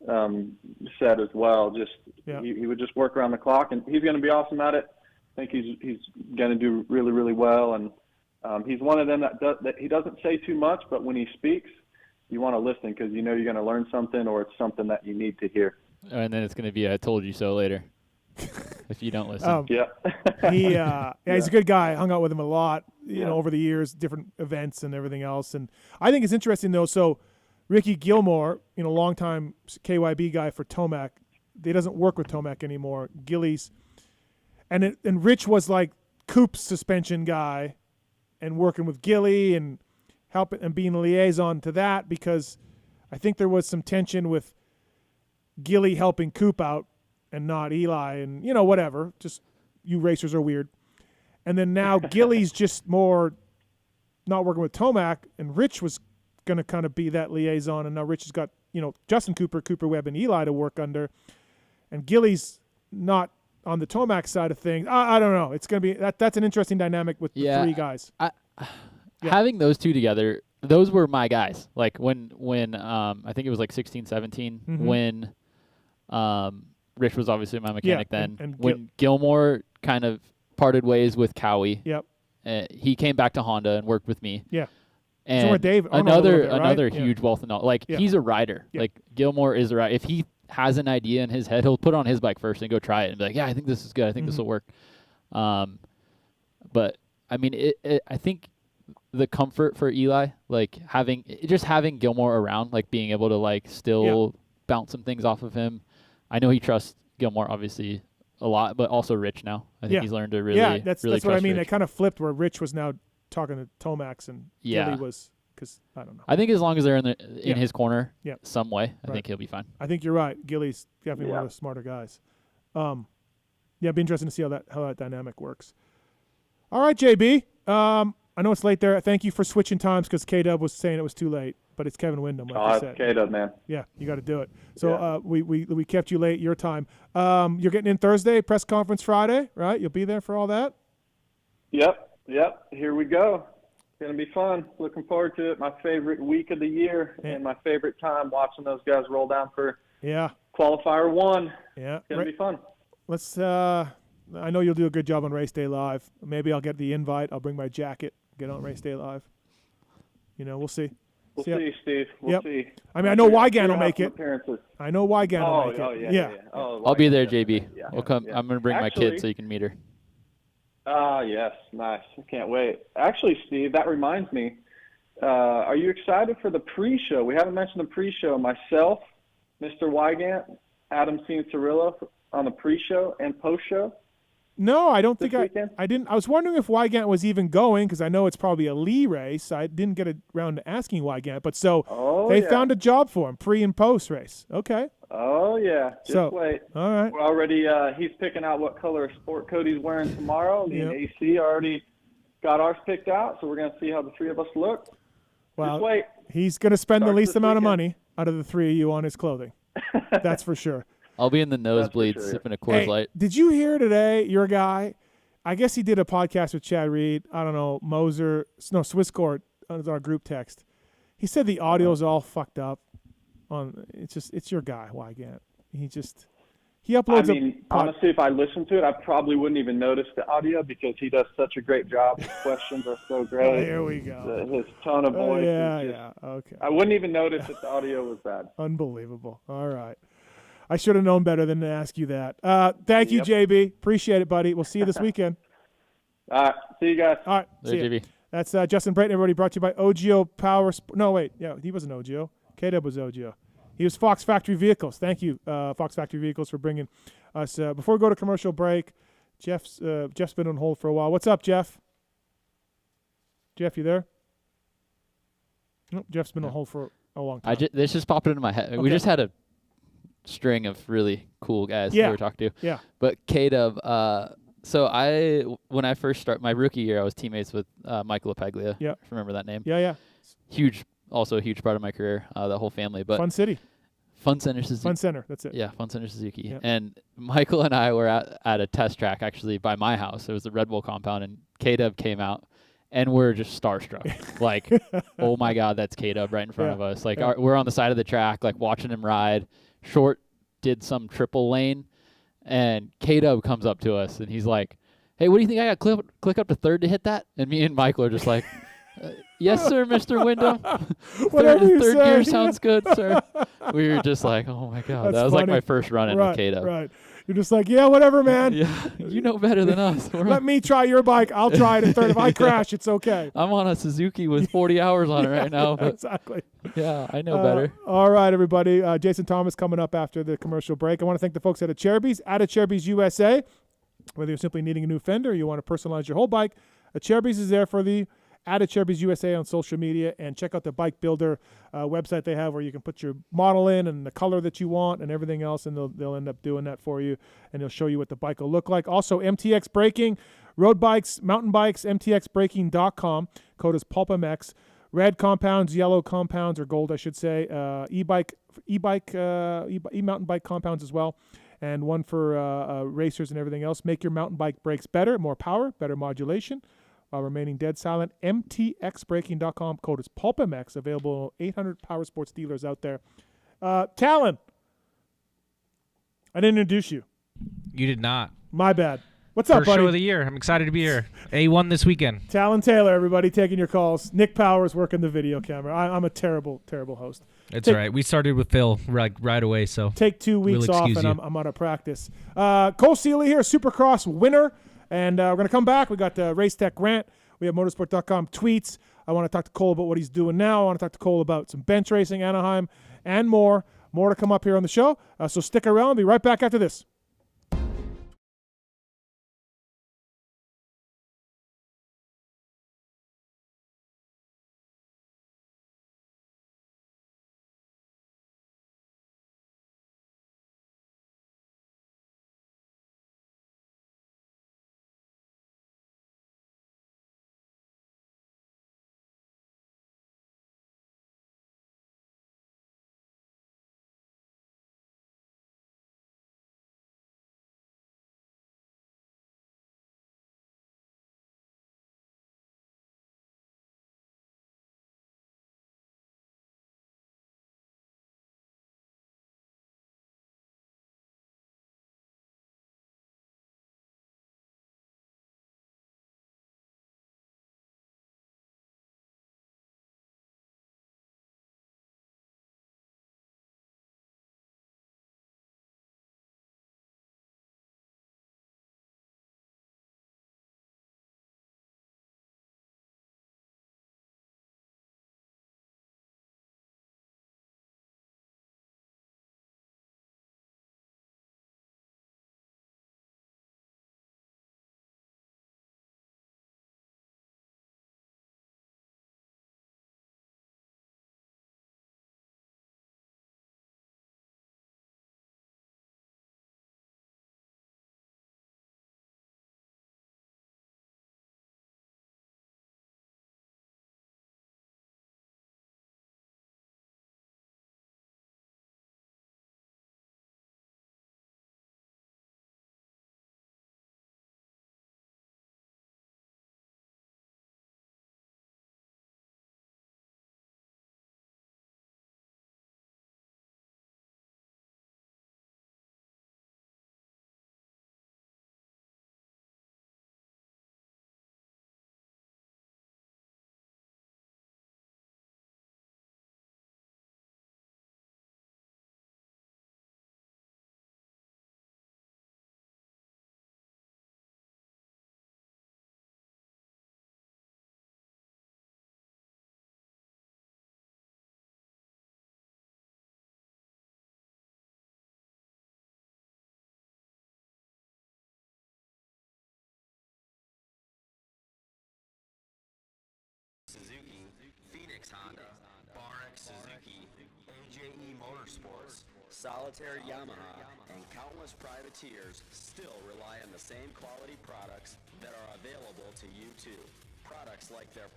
S11: said as well. He would just work around the clock, and he's going to be awesome at it. I think he's going to do really, really well, and He's one of them that he doesn't say too much, but when he speaks, you want to listen because you know you're going to learn something or it's something that you need to hear.
S2: And then it's going to be I told you so later if you don't listen.
S1: He's a good guy. I hung out with him a lot, you know, over the years, different events and everything else. And I think it's interesting, though. So Ricky Gilmore, you know, longtime KYB guy for Tomac, he doesn't work with Tomac anymore. Gillies. And Rich was like Coop's suspension guy and working with Gilly and helping and being a liaison to that because I think there was some tension with Gilly helping Coop out and not Eli and, you know, whatever. Just you racers are weird. And then now Gilly's just more not working with Tomac, and Rich was going to kind of be that liaison, and now Rich has got, you know, Justin Cooper, Cooper Webb, and Eli to work under. And Gilly's not on the Tomac side of things. I don't know. It's going to be that's an interesting dynamic with the three guys.
S2: Having those two together, those were my guys. Like when I think it was like 16, 17 when Rich was obviously my mechanic then. And when Gilmore kind of parted ways with Cowie, he came back to Honda and worked with me.
S1: Yeah.
S2: And
S1: so Dave,
S2: another huge wealth of knowledge. Like he's a rider. Like Gilmore is a rider. If he has an idea in his head, he'll put it on his bike first and go try it and be like, yeah, I think this is good. I think this will work. But I mean, I think the comfort for Eli, like having Gilmore around, like being able to like still bounce some things off of him. I know he trusts Gilmore obviously a lot, but also Rich now. I think he's learned to really
S1: that's what I mean. Rich. It kind of flipped where Rich was now talking to Tomax and Gilly was because I don't know.
S2: I think as long as they're in his corner some way, I think he'll be fine.
S1: I think you're right. Gilly's definitely one of the smarter guys. It'd be interesting to see how that dynamic works. All right, JB. I know it's late there. Thank you for switching times because K-Dub was saying it was too late, but it's Kevin Windham. Like
S11: it's K-Dub, man.
S1: Yeah, you got to do it. So we kept you late your time. You're getting in Thursday, press conference Friday, right? You'll be there for all that?
S11: Yep. Here we go. It's going to be fun. Looking forward to it. My favorite week of the year and my favorite time watching those guys roll down for qualifier 1. Yeah. It's going to be fun.
S1: Let's I know you'll do a good job on Race Day Live. Maybe I'll get the invite. I'll bring my jacket, get on Race Day Live. You know, we'll see.
S11: We'll see, Steve. We'll see.
S1: I mean, I know Wygan will make it. I know Wygan will make it.
S11: Yeah. Oh,
S2: I'll be there, JB. Yeah. We'll come. I'm going to bring my kid so you can meet her.
S11: Yes. Nice. I can't wait. Actually, Steve, that reminds me. Are you excited for the pre-show? We haven't mentioned the pre-show. Myself, Mr. Wygant, Adam Cianciarillo on the pre-show and post-show.
S1: No, I don't think I didn't. I was wondering if Wygant was even going because I know it's probably a Lee race. I didn't get around to asking Wygant, but they found a job for him, pre and post race. Okay.
S11: Oh yeah, just wait.
S1: All right.
S11: We're already. He's picking out what color of sport coat he's wearing tomorrow. Me and AC already got ours picked out, so we're gonna see how the three of us look.
S1: Well,
S11: just wait.
S1: He's gonna spend the least amount of money out of the three of you on his clothing. That's for sure.
S2: I'll be in the nosebleeds sipping a Coors Light.
S1: Did you hear today, your guy, I guess he did a podcast with Chad Reed, I don't know, Swisscourt on our group text. He said the audio's all fucked up. It's your guy, Wygant. He uploads
S11: honestly, if I listened to it, I probably wouldn't even notice the audio because he does such a great job. His questions are so great.
S1: Here we go.
S11: His tone of voice.
S1: Okay.
S11: I wouldn't even notice if the audio was bad.
S1: Unbelievable. All right. I should have known better than to ask you that. Thank you, JB. Appreciate it, buddy. We'll see you this weekend.
S11: All right. See you guys.
S1: All right. See you. JB. That's Justin Brayton, everybody. Brought to you by OGO Power. No, wait. Yeah, he wasn't OGO. K-Dub was OGO. He was Fox Factory Vehicles. Thank you, Fox Factory Vehicles, for bringing us. Before we go to commercial break, Jeff's been on hold for a while. What's up, Jeff? Jeff, you there? Nope, Jeff's been on hold for a long time.
S2: This just popped into my head. Okay. We just had a string of really cool guys that we were talking to.
S1: Yeah.
S2: But K-Dub, so when I first started my rookie year, I was teammates with Michael LaPaglia.
S1: Yeah.
S2: Remember that name?
S1: Yeah.
S2: Also a huge part of my career, the whole family. But
S1: Fun City.
S2: Fun Center Suzuki.
S1: Fun Center, that's it.
S2: Yeah, Fun Center Suzuki. Yep. And Michael and I were at a test track actually by my house. It was the Red Bull compound, and K-Dub came out, and we're just starstruck. Like, oh my God, that's K-Dub right in front of us. Like, we're on the side of the track, like watching him ride. Short did some triple lane, and K-Dub comes up to us, and he's like, hey, what do you think? I got click up to third to hit that? And me and Michael are just like, yes, sir, Mr. Wyndham. third gear sounds good, sir. We were just like, oh my God. That was
S1: funny.
S2: like my first run in with Kato.
S1: Right. You're just like, yeah, whatever, man.
S2: Yeah, you know better than us.
S1: Let me try your bike. I'll try it at third. If I crash, it's okay.
S2: I'm on a Suzuki with 40 hours on it right now. But
S1: exactly.
S2: Yeah, I know better.
S1: All right, everybody. Jason Thomas coming up after the commercial break. I want to thank the folks at Cherubies USA. Whether you're simply needing a new fender or you want to personalize your whole bike, Cherubies is there for the Cherubies USA on social media, and check out the Bike Builder website they have where you can put your model in and the color that you want and everything else, and they'll end up doing that for you, and they'll show you what the bike will look like. Also, MTX Braking, road bikes, mountain bikes, mtxbraking.com. Code is PulpMX. Red compounds, yellow compounds, or gold, I should say. E-mountain bike compounds as well, and one for racers and everything else. Make your mountain bike brakes better, more power, better modulation, while remaining dead silent. mtxbraking.com. Code is PulpMX. Available 800 power sports dealers out there. Talon, I didn't introduce you.
S9: You did not.
S1: My bad. What's up,
S9: First
S1: buddy?
S9: show of the year. I'm excited to be here. A1 this weekend.
S1: Talon Taylor, everybody, taking your calls. Nick Powers working the video camera. I'm a terrible, terrible host.
S9: It's all right. We started with Phil right away, so
S1: take 2 weeks off, and I'm out of practice. Cole Seeley here, Supercross winner. And we're going to come back. We got Race Tech Grant. We have motorsport.com tweets. I want to talk to Cole about what he's doing now. I want to talk to Cole about some bench racing, Anaheim, and more. More to come up here on the show. So stick around. I'll be right back after this.
S4: Suzuki, Phoenix Honda, Barex Suzuki, AJE Motorsports, Solitaire Yamaha, and countless privateers still rely on the same quality products that are available to you too. Products like their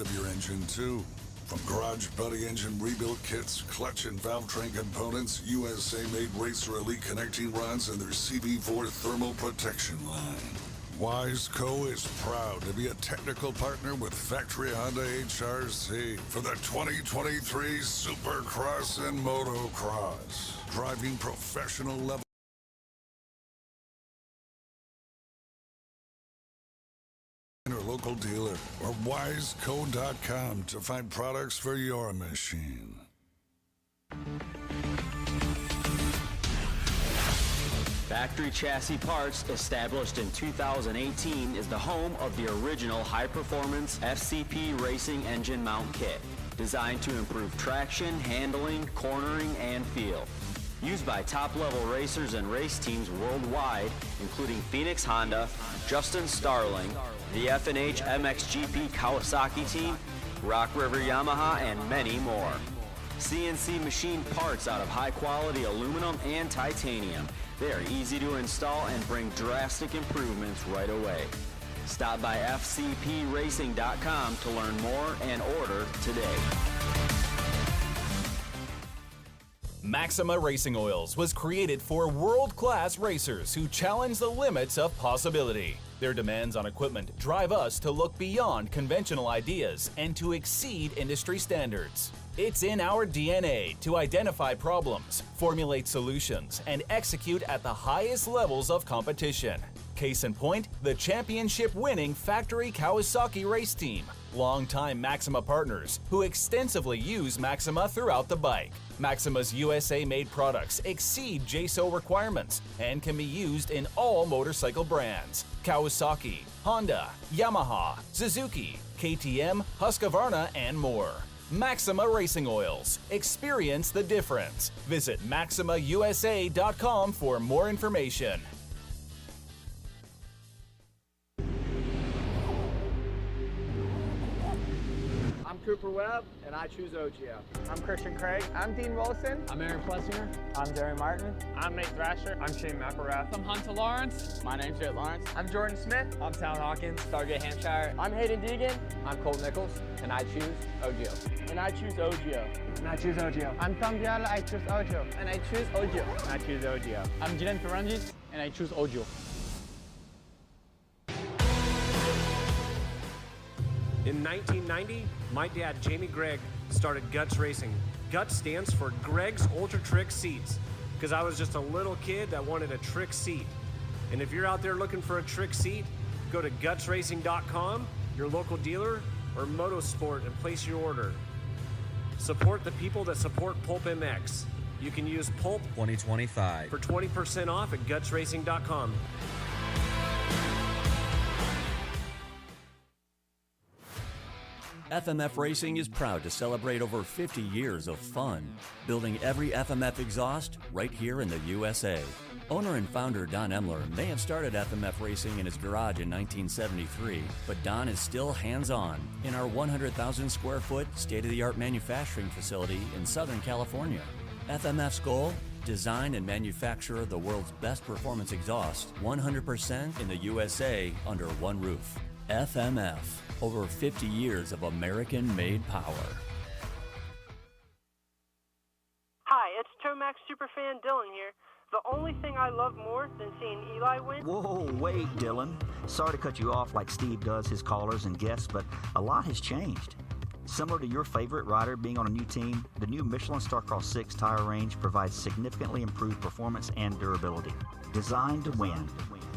S12: of your engine, too. From Garage Buddy engine rebuild kits, clutch and valve train components, USA-made Racer Elite connecting rods, and their CB4 thermal protection line. Wiseco is proud to be a technical partner with Factory Honda HRC for the 2023 Supercross and Motocross. Driving professional level or local dealer or wiseco.com to find products for your machine.
S4: Factory Chassis Parts, established in 2018, is the home of the original high-performance FCP racing engine mount kit, designed to improve traction, handling, cornering, and feel. Used by top-level racers and race teams worldwide, including Phoenix Honda, Justin Starling, the F&H MXGP Kawasaki team, Rock River Yamaha, and many more. CNC machined parts out of high-quality aluminum and titanium. They are easy to install and bring drastic improvements right away. Stop by fcpracing.com to learn more and order today.
S13: Maxima Racing Oils was created for world-class racers who challenge the limits of possibility. Their demands on equipment drive us to look beyond conventional ideas and to exceed industry standards. It's in our DNA to identify problems, formulate solutions, and execute at the highest levels of competition. Case in point, the championship-winning Factory Kawasaki race team, longtime Maxima partners who extensively use Maxima throughout the bike. Maxima's USA-made products exceed JSO requirements and can be used in all motorcycle brands: Kawasaki, Honda, Yamaha, Suzuki, KTM, Husqvarna, and more. Maxima Racing Oils. Experience the difference. Visit MaximaUSA.com for more information.
S14: I'm Cooper Webb, and I choose OGO.
S15: I'm Christian Craig. I'm Dean Wilson.
S14: I'm Aaron Plessinger.
S15: I'm Darren Martin.
S16: I'm Nate Thrasher.
S17: I'm Shane McElrath.
S16: I'm Hunter Lawrence.
S18: My name's Jett Lawrence.
S19: I'm Jordan Smith.
S20: I'm Tal Hawkins.
S21: Stargate Hampshire.
S22: I'm Hayden Deegan.
S23: I'm Colt Nichols, and I choose OGO.
S24: And I choose OGO.
S25: And I choose OGO.
S26: I'm Tom Diallo. I choose OGO.
S27: And I choose OGO.
S28: And I choose OGO.
S29: I'm Jiren Ferrandis, and I choose OGO.
S30: In 1990, my dad, Jamie Gregg, started Guts Racing. Guts stands for Gregg's Ultra Trick Seats, because I was just a little kid that wanted a trick seat. And if you're out there looking for a trick seat, go to gutsracing.com, your local dealer, or Motosport, and place your order. Support the people that support PulpMX. You can use Pulp
S31: 2025
S30: for 20% off at gutsracing.com.
S32: FMF Racing is proud to celebrate over 50 years of fun, building every FMF exhaust right here in the USA. Owner and founder Don Emler may have started FMF Racing in his garage in 1973, but Don is still hands-on in our 100,000 square foot state-of-the-art manufacturing facility in Southern California. FMF's goal? Design and manufacture the world's best performance exhaust 100% in the USA under one roof. FMF. Over 50 years of American-made power.
S33: Hi, it's Tomax superfan Dylan here. The only thing I love more than seeing Eli win...
S34: Whoa, wait, Dylan. Sorry to cut you off like Steve does his callers and guests, but a lot has changed. Similar to your favorite rider being on a new team, the new Michelin Starcross 6 tire range provides significantly improved performance and durability. Designed to win.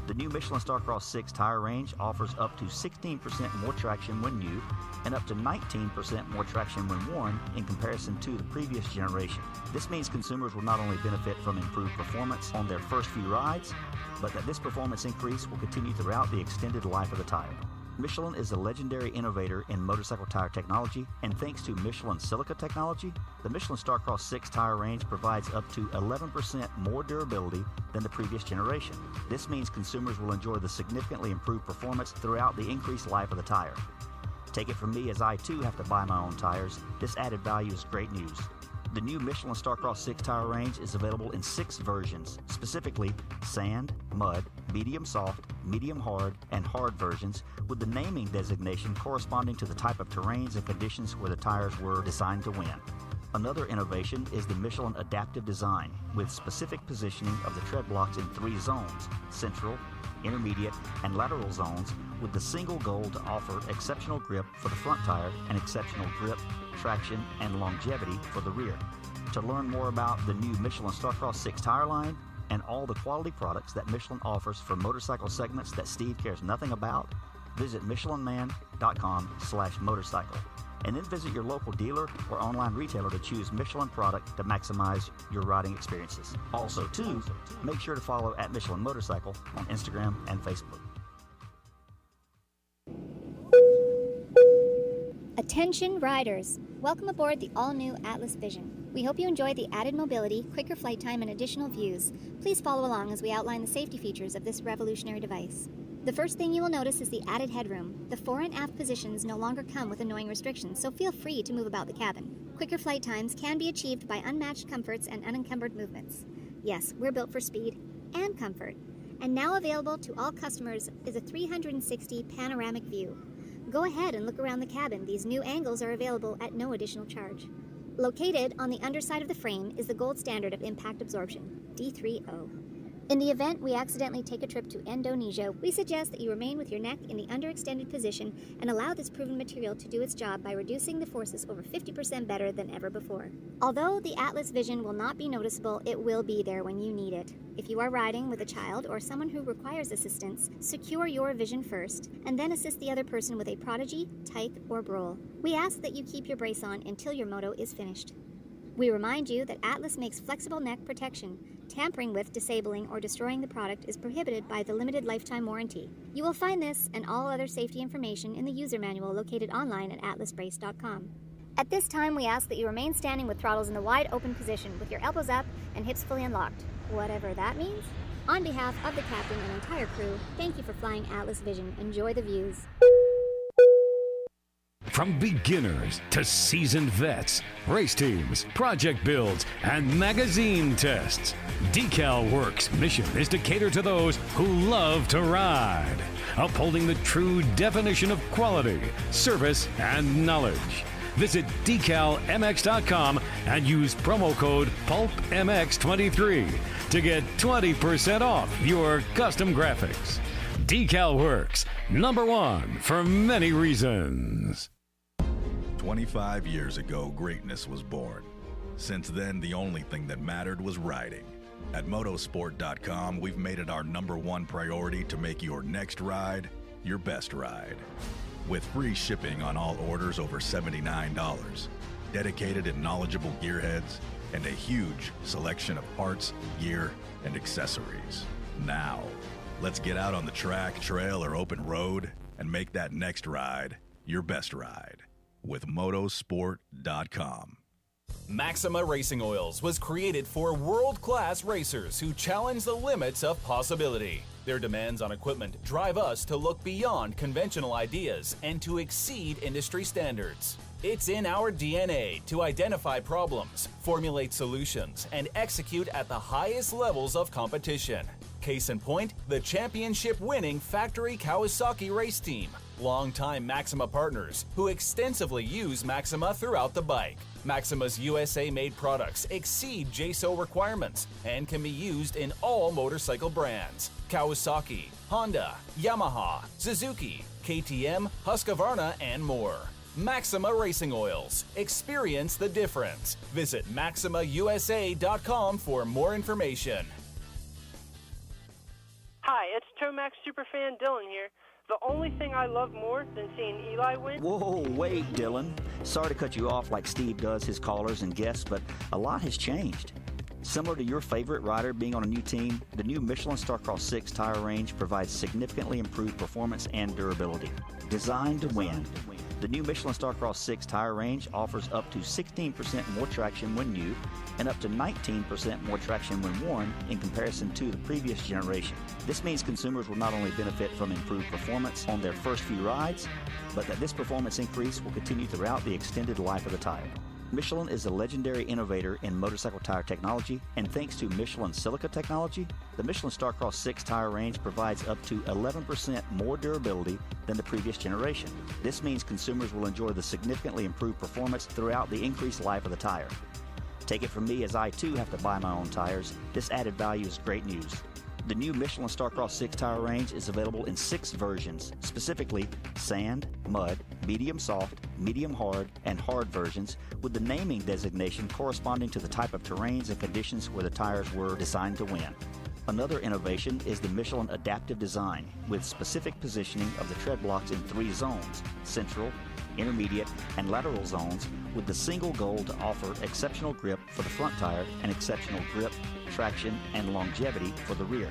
S34: The new Michelin Starcross 6 tire range offers up to 16% more traction when new and up to 19% more traction when worn in comparison to the previous generation. This means consumers will not only benefit from improved performance on their first few rides, but that this performance increase will continue throughout the extended life of the tire. Michelin is a legendary innovator in motorcycle tire technology, and thanks to Michelin silica technology, the Michelin Starcross 6 tire range provides up to 11% more durability than the previous generation. This means consumers will enjoy the significantly improved performance throughout the increased life of the tire. Take it from me, as I too have to buy my own tires, this added value is great news. The new Michelin Starcross 6 tire range is available in 6 versions, specifically sand, mud, medium soft, medium hard, and hard versions, with the naming designation corresponding to the type of terrains and conditions where the tires were designed to win. Another innovation is the Michelin Adaptive Design, with specific positioning of the tread blocks in 3 zones: central, intermediate, and lateral zones, with the single goal to offer exceptional grip for the front tire and exceptional grip, traction, and longevity for the rear. To learn more about the new Michelin Starcross 6 tire line and all the quality products that Michelin offers for motorcycle segments that Steve cares nothing about, visit michelinman.com/motorcycle. And then visit your local dealer or online retailer to choose Michelin product to maximize your riding experiences. Also, too, make sure to follow at Michelin Motorcycle on Instagram and Facebook.
S3: Attention riders! Welcome aboard the all-new Atlas Vision. We hope you enjoy the added mobility, quicker flight time, and additional views. Please follow along as we outline the safety features of this revolutionary device. The first thing you will notice is the added headroom. The fore and aft positions no longer come with annoying restrictions, so feel free to move about the cabin. Quicker flight times can be achieved by unmatched comforts and unencumbered movements. Yes, we're built for speed and comfort. And now available to all customers is a 360 panoramic view. Go ahead and look around the cabin. These new angles are available at no additional charge. Located on the underside of the frame is the gold standard of impact absorption, D3O. In the event we accidentally take a trip to Indonesia, we suggest that you remain with your neck in the underextended position and allow this proven material to do its job by reducing the forces over 50% better than ever before. Although the Atlas Vision will not be noticeable, it will be there when you need it. If you are riding with a child or someone who requires assistance, secure your vision first, and then assist the other person with a Prodigy, Tyke, or Brole. We ask that you keep your brace on until your moto is finished. We remind you that Atlas makes flexible neck protection. Tampering with, disabling, or destroying the product is prohibited by the limited lifetime warranty. You will find this and all other safety information in the user manual located online at atlasbrace.com. At this time, we ask that you remain standing with throttles in the wide open position with your elbows up and hips fully unlocked, whatever that means. On behalf of the captain and entire crew, thank you for flying Atlas Vision. Enjoy the views.
S5: From beginners to seasoned vets, race teams, project builds, and magazine tests, Decal Works' mission is to cater to those who love to ride, upholding the true definition of quality, service, and knowledge. Visit decalmx.com and use promo code PulpMX23 to get 20% off your custom graphics. Decal Works, #1 for many reasons.
S8: 25 years ago, greatness was born. Since then, the only thing that mattered was riding. At motosport.com, we've made it our #1 priority to make your next ride your best ride. With free shipping on all orders over $79, dedicated and knowledgeable gearheads, and a huge selection of parts, gear, and accessories. Now, let's get out on the track, trail, or open road and make that next ride your best ride with motosport.com.
S13: Maxima Racing Oils was created for world-class racers who challenge the limits of possibility. Their demands on equipment drive us to look beyond conventional ideas and to exceed industry standards. It's in our DNA to identify problems, formulate solutions, and execute at the highest levels of competition. Case in point, the championship-winning factory Kawasaki race team, longtime Maxima partners who extensively use Maxima throughout the bike. Maxima's USA-made products exceed JSO requirements and can be used in all motorcycle brands: Kawasaki, Honda, Yamaha, Suzuki, KTM, Husqvarna, and more. Maxima Racing Oils. Experience the difference. Visit MaximaUSA.com for more information.
S33: Hi, it's Tomax Superfan Dylan here. The only thing I love more than seeing Eli win...
S34: Whoa, wait, Dylan. Sorry to cut you off like Steve does his callers and guests, but a lot has changed. Similar to your favorite rider being on a new team, the new Michelin Starcross 6 tire range provides significantly improved performance and durability. Designed to win. The new Michelin Starcross 6 tire range offers up to 16% more traction when new and up to 19% more traction when worn in comparison to the previous generation. This means consumers will not only benefit from improved performance on their first few rides, but that this performance increase will continue throughout the extended life of the tire. Michelin is a legendary innovator in motorcycle tire technology, and thanks to Michelin Silica technology, the Michelin Starcross 6 tire range provides up to 11% more durability than the previous generation. This means consumers will enjoy the significantly improved performance throughout the increased life of the tire. Take it from me, as I too have to buy my own tires, this added value is great news. The new Michelin Starcross 6 tire range is available in 6 versions, specifically sand, mud, medium soft, medium hard, and hard versions, with the naming designation corresponding to the type of terrains and conditions where the tires were designed to win. Another innovation is the Michelin adaptive design, with specific positioning of the tread blocks in 3 zones: central, intermediate, and lateral zones, with the single goal to offer exceptional grip for the front tire and exceptional grip, traction, and longevity for the rear.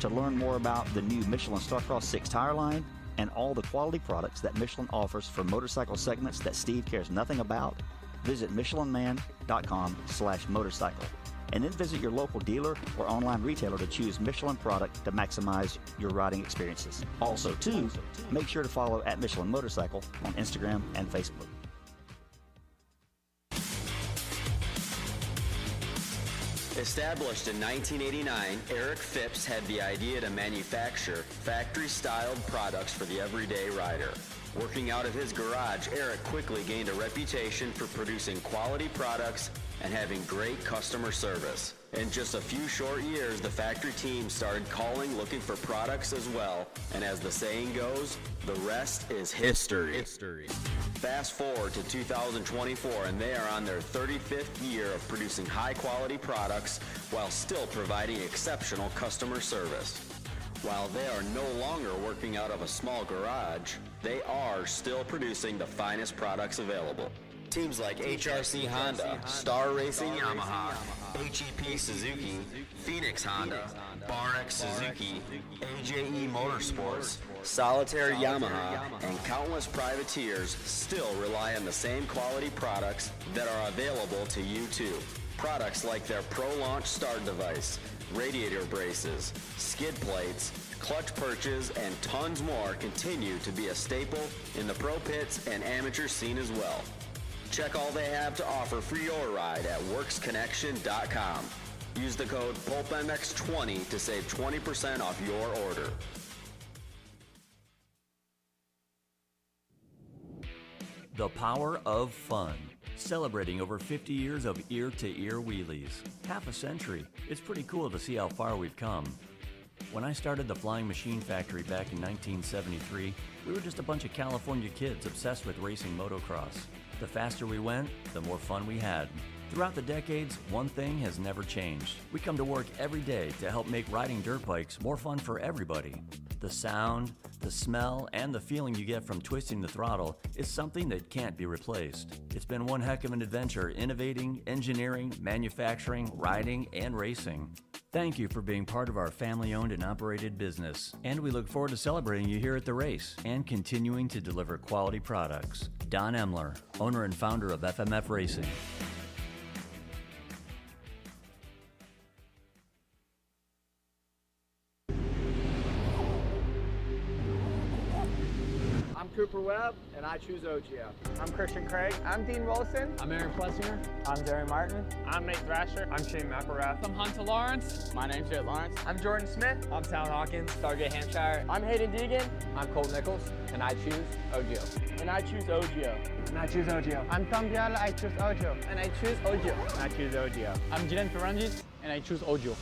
S34: To learn more about the new Michelin Starcross 6 tire line and all the quality products that Michelin offers for motorcycle segments that Steve cares nothing about, visit michelinman.com/motorcycle, and then visit your local dealer or online retailer to choose Michelin product to maximize your riding experiences. Also, too, make sure to follow at Michelin Motorcycle on Instagram and Facebook.
S4: Established in 1989, Eric Phipps had the idea to manufacture factory-styled products for the everyday rider. Working out of his garage, Eric quickly gained a reputation for producing quality products and having great customer service. In just a few short years, the factory team started calling looking for products as well, and as the saying goes, the rest is history. Fast forward to 2024, and they are on their 35th year of producing high-quality products while still providing exceptional customer service. While they are no longer working out of a small garage, they are still producing the finest products available. Teams like HRC Honda, Star Racing Yamaha, HEP Suzuki, Phoenix Honda, BarX Suzuki, AJE Motorsports, Solitaire Yamaha, and countless privateers still rely on the same quality products that are available to you too. Products like their Pro Launch start device, radiator braces, skid plates, clutch perches, and tons more continue to be a staple in the pro pits and amateur scene as well. Check all they have to offer for your ride at WorksConnection.com. Use the code PulpMX20 to save 20% off your order.
S32: The power of fun. Celebrating over 50 years of ear-to-ear wheelies. Half a century. It's pretty cool to see how far we've come. When I started the Flying Machine Factory back in 1973, we were just a bunch of California kids obsessed with racing motocross. The faster we went, the more fun we had. Throughout the decades, one thing has never changed. We come to work every day to help make riding dirt bikes more fun for everybody. The sound, the smell, and the feeling you get from twisting the throttle is something that can't be replaced. It's been one heck of an adventure innovating, engineering, manufacturing, riding, and racing. Thank you for being part of our family-owned and operated business, and we look forward to celebrating you here at the race and continuing to deliver quality products. Don Emler, owner and founder of FMF Racing.
S14: I'm Cooper Webb, and I choose OGO.
S15: I'm Christian Craig.
S23: I'm Dean Wilson.
S16: I'm Aaron Plessinger.
S15: I'm Jerry Martin.
S16: I'm Nate Thrasher.
S29: I'm Shane McElrath.
S16: I'm Hunter Lawrence.
S23: My name's Jet Lawrence.
S15: I'm Jordan Smith.
S29: I'm Tal Hawkins.
S23: Sergeant Hampshire. I'm Hayden Deegan. I'm Colt Nichols, and I choose OGO.
S14: And I choose OGO.
S29: And I choose OGO.
S15: I'm Tom Biala. I choose OGO.
S23: And I choose OGO.
S29: And I choose OGO.
S16: I'm Jiren Ferrangis, and I choose OGO.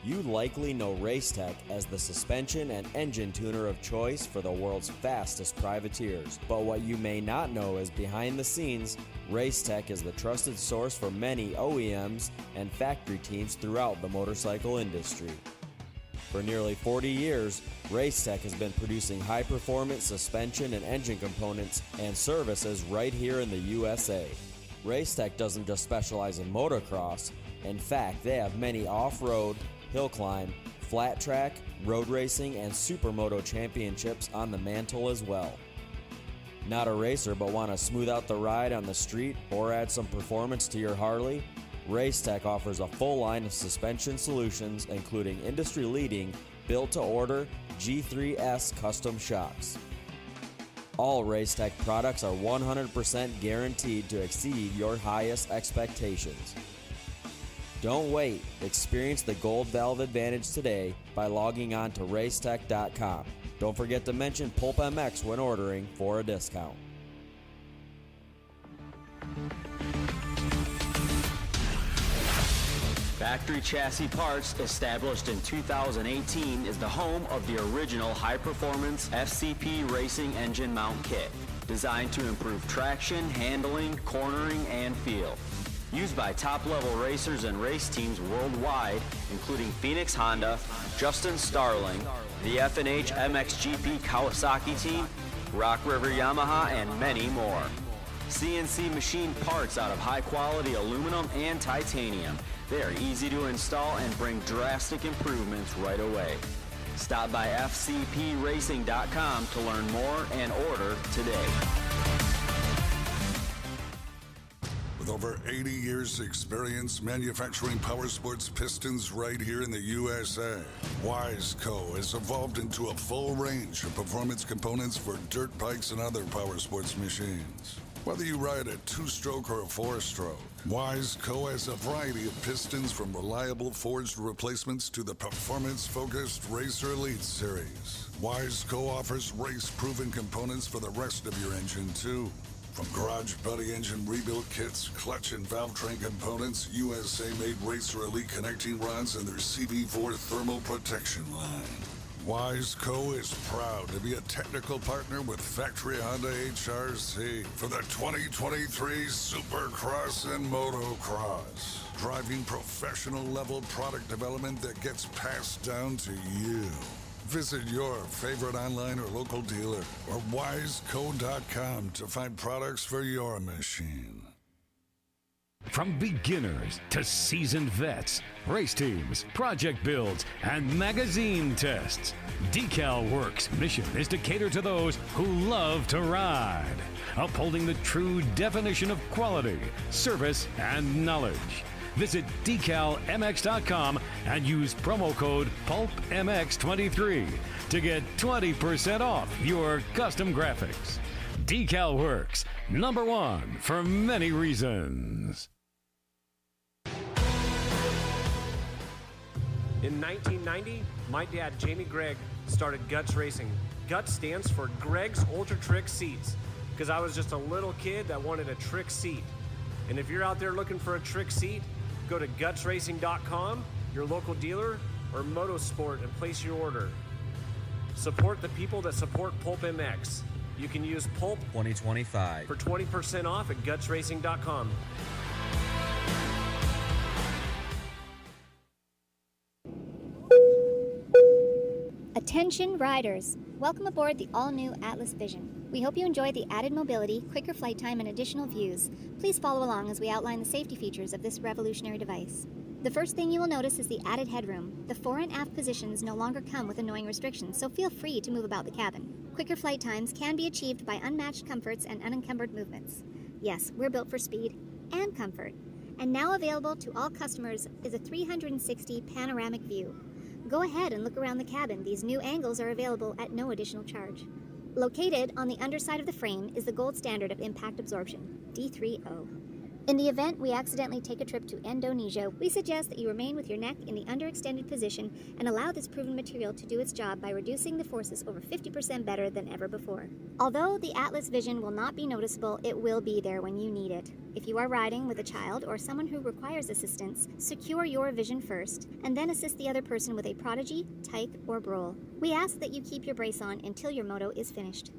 S6: You likely know Racetech as the suspension and engine tuner of choice for the world's fastest privateers. But what you may not know is behind the scenes, Racetech is the trusted source for many OEMs and factory teams throughout the motorcycle industry. For nearly 40 years, Racetech has been producing high-performance suspension and engine components and services right here in the USA. Racetech doesn't just specialize in motocross. In fact, they have many off-road, hill climb, flat track, road racing, and supermoto championships on the mantle as well. Not a racer but want to smooth out the ride on the street or add some performance to your Harley? Racetech offers a full line of suspension solutions including industry-leading, built-to-order, G3S custom shocks. All Racetech products are 100% guaranteed to exceed your highest expectations. Don't wait. Experience the Gold Valve advantage today by logging on to racetech.com. Don't forget to mention PulpMX when ordering for a discount.
S4: Factory Chassis Parts, established in 2018, is the home of the original high-performance FCP racing engine mount kit, designed to improve traction, handling, cornering, and feel. Used by top-level racers and race teams worldwide, including Phoenix Honda, Justin Starling, the F&H MXGP Kawasaki team, Rock River Yamaha, and many more. CNC machined parts out of high-quality aluminum and titanium. They are easy to install and bring drastic improvements right away. Stop by fcpracing.com to learn more and order today.
S12: With over 80 years' experience manufacturing power sports pistons right here in the USA, Wiseco has evolved into a full range of performance components for dirt bikes and other power sports machines. Whether you ride a 2-stroke or a 4-stroke, Wiseco has a variety of pistons from reliable forged replacements to the performance-focused Racer Elite series. Wiseco offers race-proven components for the rest of your engine, too. From Garage Buddy engine rebuild kits, clutch and valve train components, USA-made Racer Elite connecting rods, and their CB4 thermal protection line. Wiseco is proud to be a technical partner with Factory Honda HRC for the 2023 Supercross and Motocross, driving professional level product development that gets passed down to you. Visit your favorite online or local dealer or wiseco.com to find products for your machine.
S5: From beginners to seasoned vets, race teams, project builds, and magazine tests, Decal Works' mission is to cater to those who love to ride, upholding the true definition of quality, service, and knowledge. Visit decalmx.com and use promo code PulpMX23 to get 20% off your custom graphics. Decal Works, #1 for many reasons.
S30: In 1990, my dad, Jamie Gregg, started Guts Racing. Guts stands for Greg's Ultra Trick Seats, because I was just a little kid that wanted a trick seat. And if you're out there looking for a trick seat, go to gutsracing.com, your local dealer, or Motosport and place your order. Support the people that support PulpMX. You can use Pulp
S6: 2025
S30: for 20% off at gutsracing.com.
S3: Attention riders! Welcome aboard the all-new Atlas Vision. We hope you enjoy the added mobility, quicker flight time, and additional views. Please follow along as we outline the safety features of this revolutionary device. The first thing you will notice is the added headroom. The fore and aft positions no longer come with annoying restrictions, so feel free to move about the cabin. Quicker flight times can be achieved by unmatched comforts and unencumbered movements. Yes, we're built for speed and comfort. And now available to all customers is a 360 panoramic view. Go ahead and look around the cabin. These new angles are available at no additional charge. Located on the underside of the frame is the gold standard of impact absorption, D3O. In the event we accidentally take a trip to Indonesia, we suggest that you remain with your neck in the underextended position and allow this proven material to do its job by reducing the forces over 50% better than ever before. Although the Atlas Vision will not be noticeable, it will be there when you need it. If you are riding with a child or someone who requires assistance, secure your vision first, and then assist the other person with a prodigy, tyke, or brole. We ask that you keep your brace on until your moto is finished.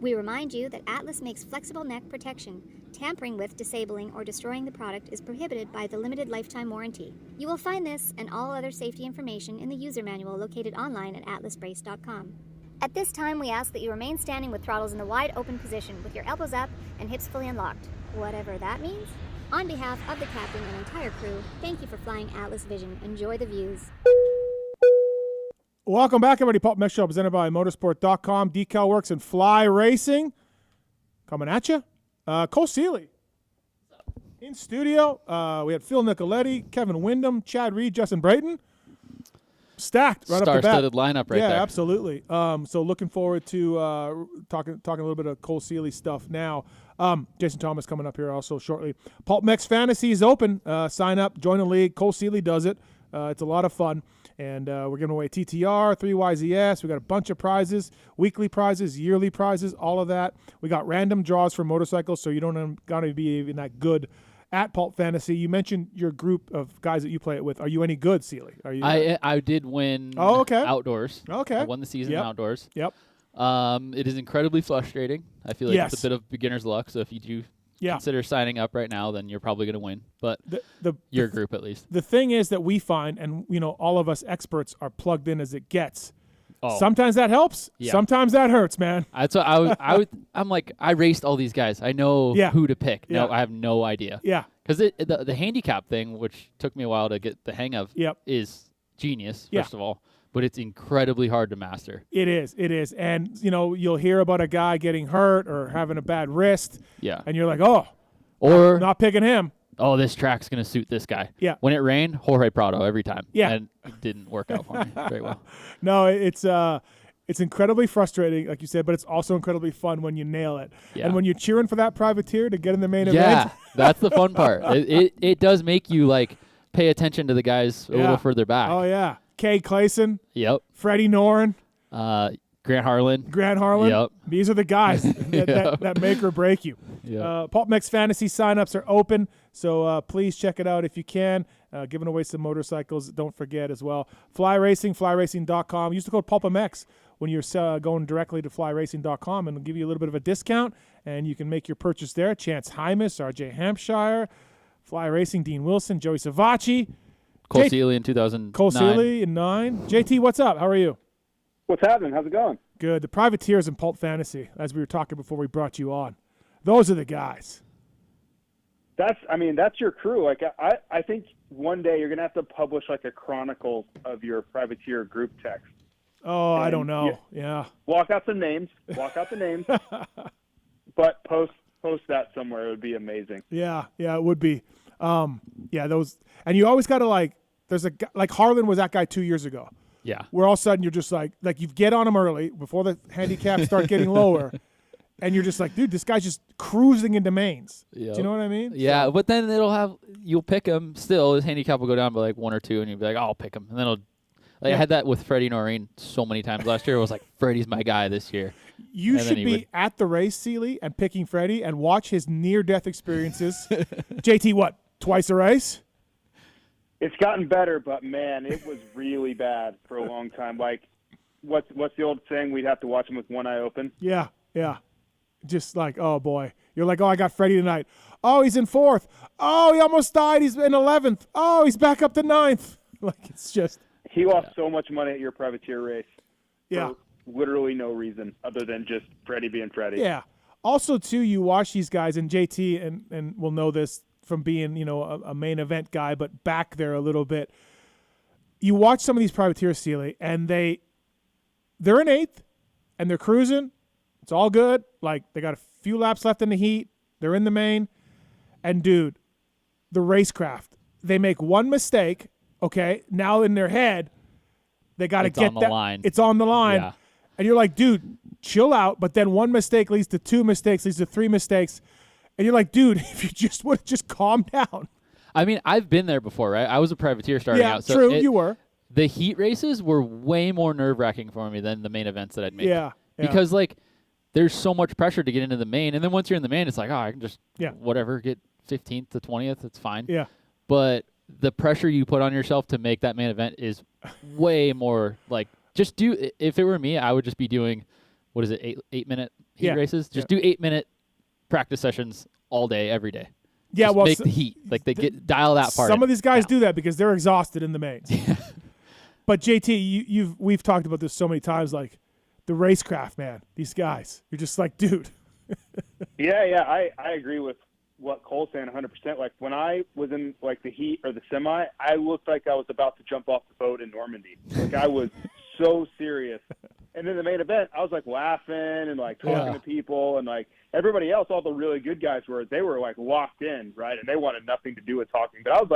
S3: We remind you that Atlas makes flexible neck protection. Tampering with, disabling, or destroying the product is prohibited by the limited lifetime warranty. You will find this and all other safety information in the user manual located online at atlasbrace.com. At this time, we ask that you remain standing with throttles in the wide open position with your elbows up and hips fully unlocked, whatever that means. On behalf of the captain and entire crew, thank you for flying Atlas Vision. Enjoy the views.
S1: Welcome back, everybody. PulpMX Show presented by Motorsport.com, Decal Works, and Fly Racing. Coming at you. Cole Seeley in studio. We had Phil Nicoletti, Kevin Windham, Chad Reed, Justin Brayton. Stacked right off the bat.
S2: Star-studded lineup right there.
S1: Yeah, absolutely. So looking forward to talking a little bit of Cole Seeley stuff now. Jason Thomas coming up here also shortly. PulpMX Fantasy is open. Sign up, join the league. Cole Seeley does it. It's a lot of fun. And we're giving away TTR, 3YZS. We got a bunch of prizes, weekly prizes, yearly prizes, all of that. We got random draws for motorcycles, so you don't got to be even that good at Pulp Fantasy. You mentioned your group of guys that you play it with. Are you any good, Seeley? Are you?
S2: I did win outdoors.
S1: Okay.
S2: I won the season outdoors.
S1: Yep.
S2: It is incredibly frustrating. I feel like it's a bit of beginner's luck, so if you do consider signing up right now, then you're probably going to win. But your group at least.
S1: The thing is that we find, and all of us experts are plugged in as it gets.
S2: Oh.
S1: Sometimes that helps.
S2: Yeah.
S1: Sometimes that hurts, man.
S2: That's what I'm like, I raced all these guys. I know who to pick.
S1: Yeah.
S2: No, I have no idea.
S1: Yeah.
S2: Because the handicap thing, which took me a while to get the hang of, is genius, first of all. But it's incredibly hard to master.
S1: It is. And, you'll hear about a guy getting hurt or having a bad wrist.
S2: Yeah.
S1: And you're like,
S2: or
S1: I'm not picking him.
S2: Oh, this track's going to suit this guy.
S1: Yeah.
S2: When it rained, Jorge Prado every time.
S1: Yeah.
S2: And it didn't work out for me very well.
S1: No, it's incredibly frustrating, like you said, but it's also incredibly fun when you nail it.
S2: Yeah.
S1: And when you're cheering for that privateer to get in the main event.
S2: Yeah, that's the fun part. It does make you, pay attention to the guys a little further back.
S1: Oh, yeah. Kay Clayson.
S2: Yep.
S1: Freddie Noren.
S2: Grant Harlan.
S1: Yep. These are the guys that make or break you.
S2: Yep.
S1: PulpMX Fantasy signups are open, so please check it out if you can. Giving away some motorcycles, don't forget as well. Fly Racing, flyracing.com. Use the code PulpMX when you're going directly to flyracing.com, and it'll give you a little bit of a discount, and you can make your purchase there. Chance Hymas, RJ Hampshire, Fly Racing, Dean Wilson, Joey Savacci.
S2: Cole Seeley in 2009.
S1: Cole Seeley in 9. JT, what's up? How are you?
S7: What's happening? How's it going?
S1: Good. The privateers in Pulp Fantasy, as we were talking before we brought you on. Those are the guys.
S7: That's your crew. I think one day you're gonna have to publish a chronicle of your privateer group text.
S1: Oh, I don't know. Yeah.
S7: Walk out the names. But post that somewhere. It would be amazing.
S1: Yeah, it would be. Those, and you always got to there's a guy, Harlan was that guy 2 years ago.
S2: Yeah.
S1: Where all of a sudden you're just like you get on him early before the handicaps start getting lower, and you're just like, dude, this guy's just cruising into mains.
S2: Yep.
S1: Do you know what I mean?
S2: Yeah, but then you'll pick him still. His handicap will go down by 1 or 2, and you'll be like, I'll pick him. And then I had that with Freddie Noreen so many times last year. I was like, Freddie's my guy this year.
S1: You should be at the race, Seeley, and picking Freddie and watch his near-death experiences. JT, what, twice a race?
S7: It's gotten better, but, man, it was really bad for a long time. What's the old saying? We'd have to watch him with one eye open.
S1: Yeah. Just oh, boy. You're like, I got Freddie tonight. Oh, he's in 4th. Oh, he almost died. He's in 11th. Oh, he's back up to 9th. It's just.
S7: He lost so much money at your privateer race.
S1: Yeah.
S7: For literally no reason other than just Freddie being Freddie.
S1: Yeah. Also, too, you watch these guys, and JT and will know this from being, a main event guy, but back there a little bit. You watch some of these privateers, Seeley, and they're in 8th, and they're cruising. It's all good. They got a few laps left in the heat. They're in the main. And, dude, the racecraft, they make one mistake, okay? Now in their head, they got to get that.
S2: Line.
S1: It's on the line.
S2: Yeah.
S1: And you're like, dude, chill out. But then one mistake leads to 2 mistakes, leads to 3 mistakes. And you're like, dude, if you just would have just calmed down.
S2: I mean, I've been there before, right? I was a privateer starting out.
S1: So true, you were.
S2: The heat races were way more nerve-wracking for me than the main events that I'd make.
S1: Yeah.
S2: Because, there's so much pressure to get into the main. And then once you're in the main, it's I can just, whatever, get 15th to 20th. It's fine.
S1: Yeah.
S2: But the pressure you put on yourself to make that main event is way more, just do, if it were me, I would just be doing, 8-minute heat races? Just do 8-minute practice sessions all day, every day.
S1: Yeah,
S2: just make the heat. Dial that part.
S1: Some of these guys do that because they're exhausted in the mains. But JT, we've talked about this so many times, the racecraft, man. These guys, you're just dude.
S7: Yeah, I agree with what Cole's saying 100%. When I was in the heat or the semi, I looked like I was about to jump off the boat in Normandy. I was so serious. And in the main event, I was laughing and talking to people, and everybody else, all the really good guys were locked in, right? And they wanted nothing to do with talking. But I was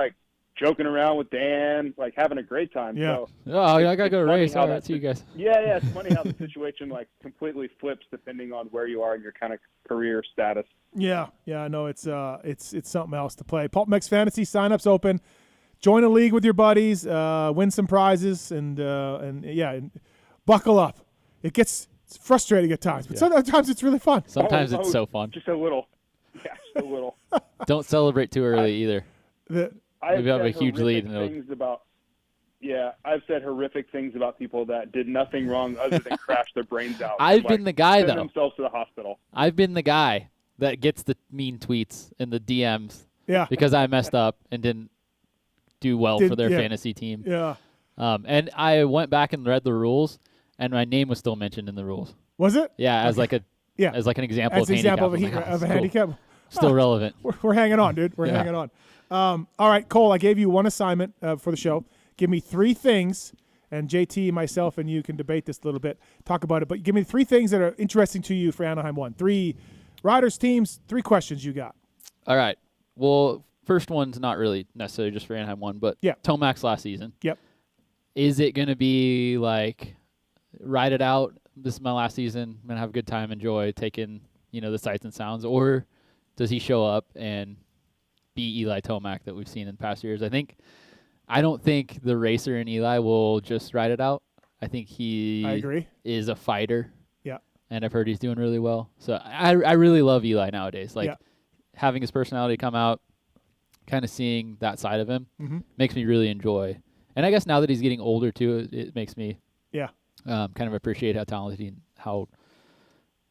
S7: joking around with Dan, like having a great time.
S1: Yeah.
S7: So
S2: Oh, yeah, I gotta go to race. All right, see you guys.
S7: Yeah, it's funny how the situation like completely flips depending on where you are in your kind of career status.
S1: Yeah, I know it's something else to play. PulpMX Fantasy sign-ups open. Join a league with your buddies, win some prizes, and buckle up. It's frustrating at times, but sometimes it's really fun.
S2: Sometimes it's so fun.
S7: Just a little. Yeah, just a little.
S2: Don't celebrate too early either.
S7: I've
S2: have a
S7: said
S2: huge lead.
S7: I've said horrific things about people that did nothing wrong other than crash their brains out.
S2: I've been the guy,
S7: send
S2: though.
S7: themselves to the hospital.
S2: I've been the guy that gets the mean tweets in the DMs because I messed up and didn't do well for their fantasy team.
S1: Yeah.
S2: And I went back and read the rules, and my name was still mentioned in the rules.
S1: Was it?
S2: Yeah, as like an example of handicap.
S1: Of a handicap.
S2: Still relevant.
S1: We're hanging on, dude. We're hanging on. All right, Cole, I gave you one assignment for the show. Give me 3 things, and JT, myself, and you can debate this a little bit, talk about it. But give me 3 things that are interesting to you for Anaheim 1. 3 riders, teams, 3 questions you got.
S2: All right. Well, first one's not really necessarily just for Anaheim 1, but Tomac's last season.
S1: Yep.
S2: Is it going to be like, ride it out, this is my last season, I'm going to have a good time, enjoy, take in, the sights and sounds, or does he show up and be Eli Tomac that we've seen in past years? I don't think the racer in Eli will just ride it out. I think
S1: I agree.
S2: is a fighter.
S1: Yeah.
S2: And I've heard he's doing really well. So I really love Eli nowadays. Having his personality come out, kind of seeing that side of him makes me really enjoy. And I guess now that he's getting older too, it makes me kind of appreciate how talented and how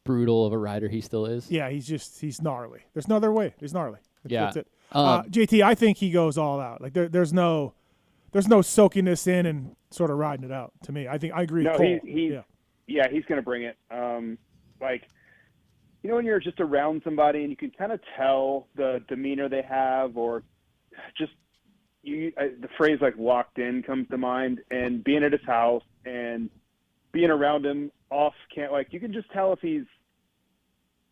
S2: brutal of a rider he still is.
S1: Yeah, he's gnarly. There's no other way. He's gnarly. That's it. JT, I think he goes all out. Like there's no soaking this in and sort of riding it out. To me, I agree.
S7: No,
S1: with Cole.
S7: he's going to bring it. When you're just around somebody and you can kind of tell the demeanor they have, or just the phrase like "walked in" comes to mind. And being at his house and being around him you can just tell if he's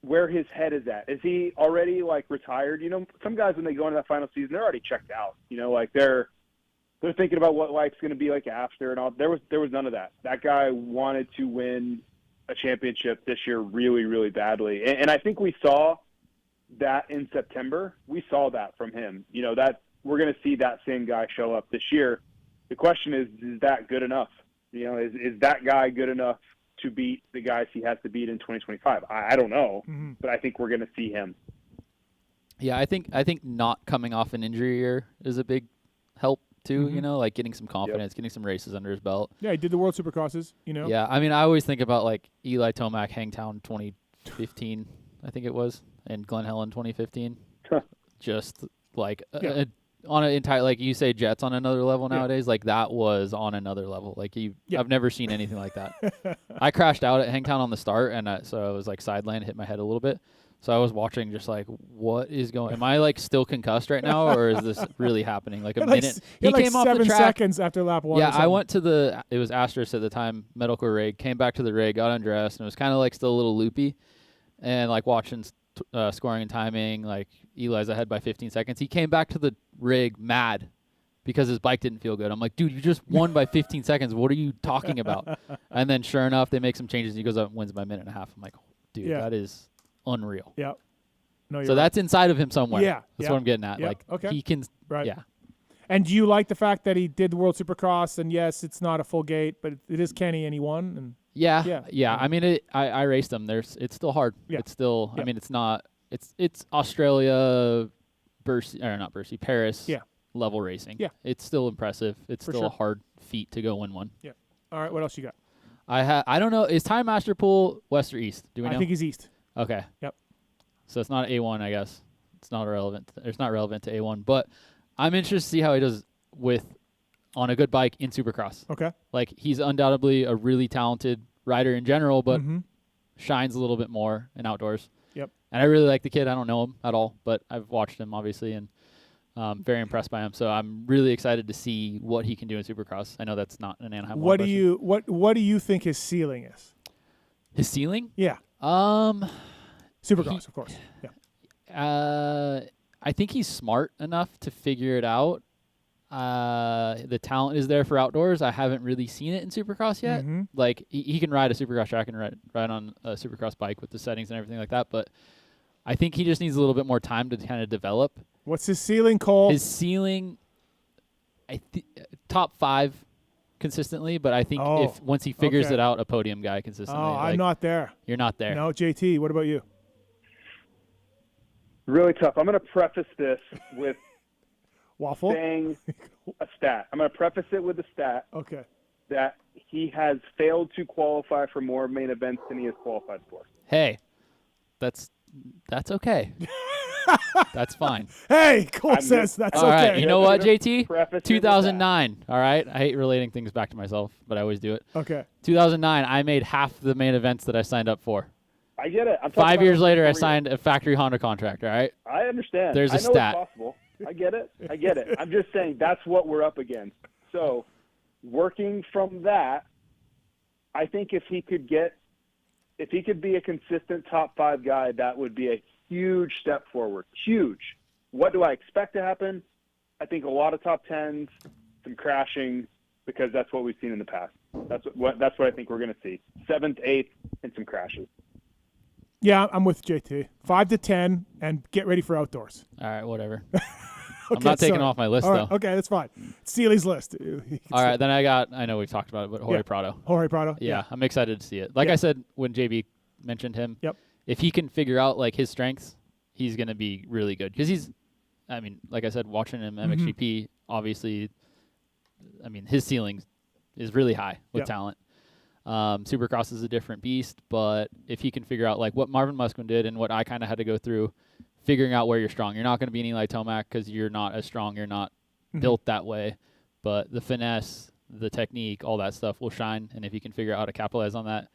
S7: where his head is at. Is he already retired? Some guys when they go into that final season, they're already checked out. They're thinking about what life's going to be like after and all. There was none of that. That guy wanted to win a championship this year really, really badly. And I think we saw that in September. We saw that from him. That we're going to see that same guy show up this year. The question is that good enough? Is that guy good enough to beat the guys he has to beat in 2025? I don't know, but I think we're going to see him.
S2: Yeah, I think not coming off an injury year is a big help too. Getting some confidence, getting some races under his belt.
S1: Yeah, he did the World Supercrosses.
S2: Yeah, I mean, I always think about Eli Tomac Hangtown 2015, I think it was, and Glen Helen 2015. Just on an entire, like you say, Jets on another level nowadays. That was on another level. I've never seen anything like that. I crashed out at Hangtown on the start, and so I was sideline, hit my head a little bit. So I was watching, just what is going? Am I still concussed right now, or is this really happening? A minute.
S1: He came off the track 7 seconds after lap 1.
S2: Yeah, I went to it was Astros at the time, medical rig. Came back to the rig, got undressed, and it was kind of still a little loopy, and watching scoring and timing. Eli's ahead by 15 seconds. He came back to the rig mad because his bike didn't feel good. I'm like, dude, you just won by 15 seconds. What are you talking about? And then sure enough, they make some changes. And he goes up and wins by a minute and a half. I'm like, dude, that is unreal.
S1: Yeah. No,
S2: so that's inside of him somewhere.
S1: Yeah.
S2: That's what I'm getting at.
S1: Yeah. Okay.
S2: He can.
S1: Right.
S2: Yeah.
S1: And do you like the fact that he did the World Supercross? And yes, it's not a full gate, but it is Kenny, and he won. And
S2: yeah. I mean, I raced him. It's still hard.
S1: Yeah.
S2: It's still. I mean, it's not. It's Australia, Paris.
S1: Yeah.
S2: Level racing.
S1: Yeah.
S2: It's still impressive. It's still a hard feat to go win one.
S1: Yeah. All right. What else you got?
S2: I don't know. Is Time Master Pool West or East? Do we know?
S1: I think he's East.
S2: Okay.
S1: Yep.
S2: So it's not A1, I guess. It's not relevant. It's not relevant to A1, but I'm interested to see how he does on a good bike in Supercross.
S1: Okay.
S2: He's undoubtedly a really talented rider in general, but shines a little bit more in outdoors.
S1: Yep.
S2: And I really like the kid. I don't know him at all, but I've watched him obviously, and very impressed by him. So I'm really excited to see what he can do in Supercross. I know that's not an Anaheim.
S1: What do you think his ceiling is?
S2: His ceiling?
S1: Yeah. Supercross, of course. Yeah.
S2: I think he's smart enough to figure it out. The talent is there for outdoors. I haven't really seen it in Supercross yet.
S1: Mm-hmm.
S2: Like he can ride a Supercross track and ride on a Supercross bike with the settings and everything like that. But I think he just needs a little bit more time to kind of develop.
S1: What's his ceiling, Cole?
S2: His ceiling, top 5 consistently. But I think if once he figures it out, a podium guy consistently.
S1: Oh, I'm not there.
S2: You're not there.
S1: No, JT. What about you?
S7: Really tough. I'm going to preface this with
S1: Waffle?
S7: saying a stat. I'm going to preface it with a stat.
S1: Okay.
S7: That he has failed to qualify for more main events than he has qualified for.
S2: Hey, that's okay. That's fine.
S1: Hey, Cole says that's
S2: all
S1: okay.
S2: Right, you know what, JT?
S7: 2009.
S2: 2009. All right. I hate relating things back to myself, but I always do it.
S1: Okay.
S2: 2009, I made half the main events that I signed up for.
S7: I get it. I'm
S2: 5 years later, I signed a factory Honda contract, all right?
S7: I understand.
S2: There's a
S7: I know
S2: stat.
S7: It's possible. I get it. I'm just saying that's what we're up against. So working from that, I think if he could be a consistent top 5 guy, that would be a huge step forward. Huge. What do I expect to happen? I think a lot of top 10s, some crashing, because that's what we've seen in the past. That's what I think we're going to see. 7th, 8th, and some crashes.
S1: Yeah, I'm with JT. 5 to 10, and get ready for outdoors.
S2: All right, whatever. I'm not taking off my list,
S1: All right,
S2: though.
S1: Okay, that's fine. Seeley's list.
S2: All right, then I know we've talked about it, but Jorge Prado.
S1: Jorge Prado.
S2: Yeah, I'm excited to see it. Like I said when JB mentioned him, if he can figure out like his strengths, he's going to be really good. Because like I said, watching him MXGP, obviously, his ceiling is really high with talent. Supercross is a different beast, but if he can figure out like what Marvin Musquin did and what I kind of had to go through, figuring out where you're strong. You're not going to be an Eli Tomac because you're not as strong. You're not built that way. But the finesse, the technique, all that stuff will shine. And if you can figure out how to capitalize on that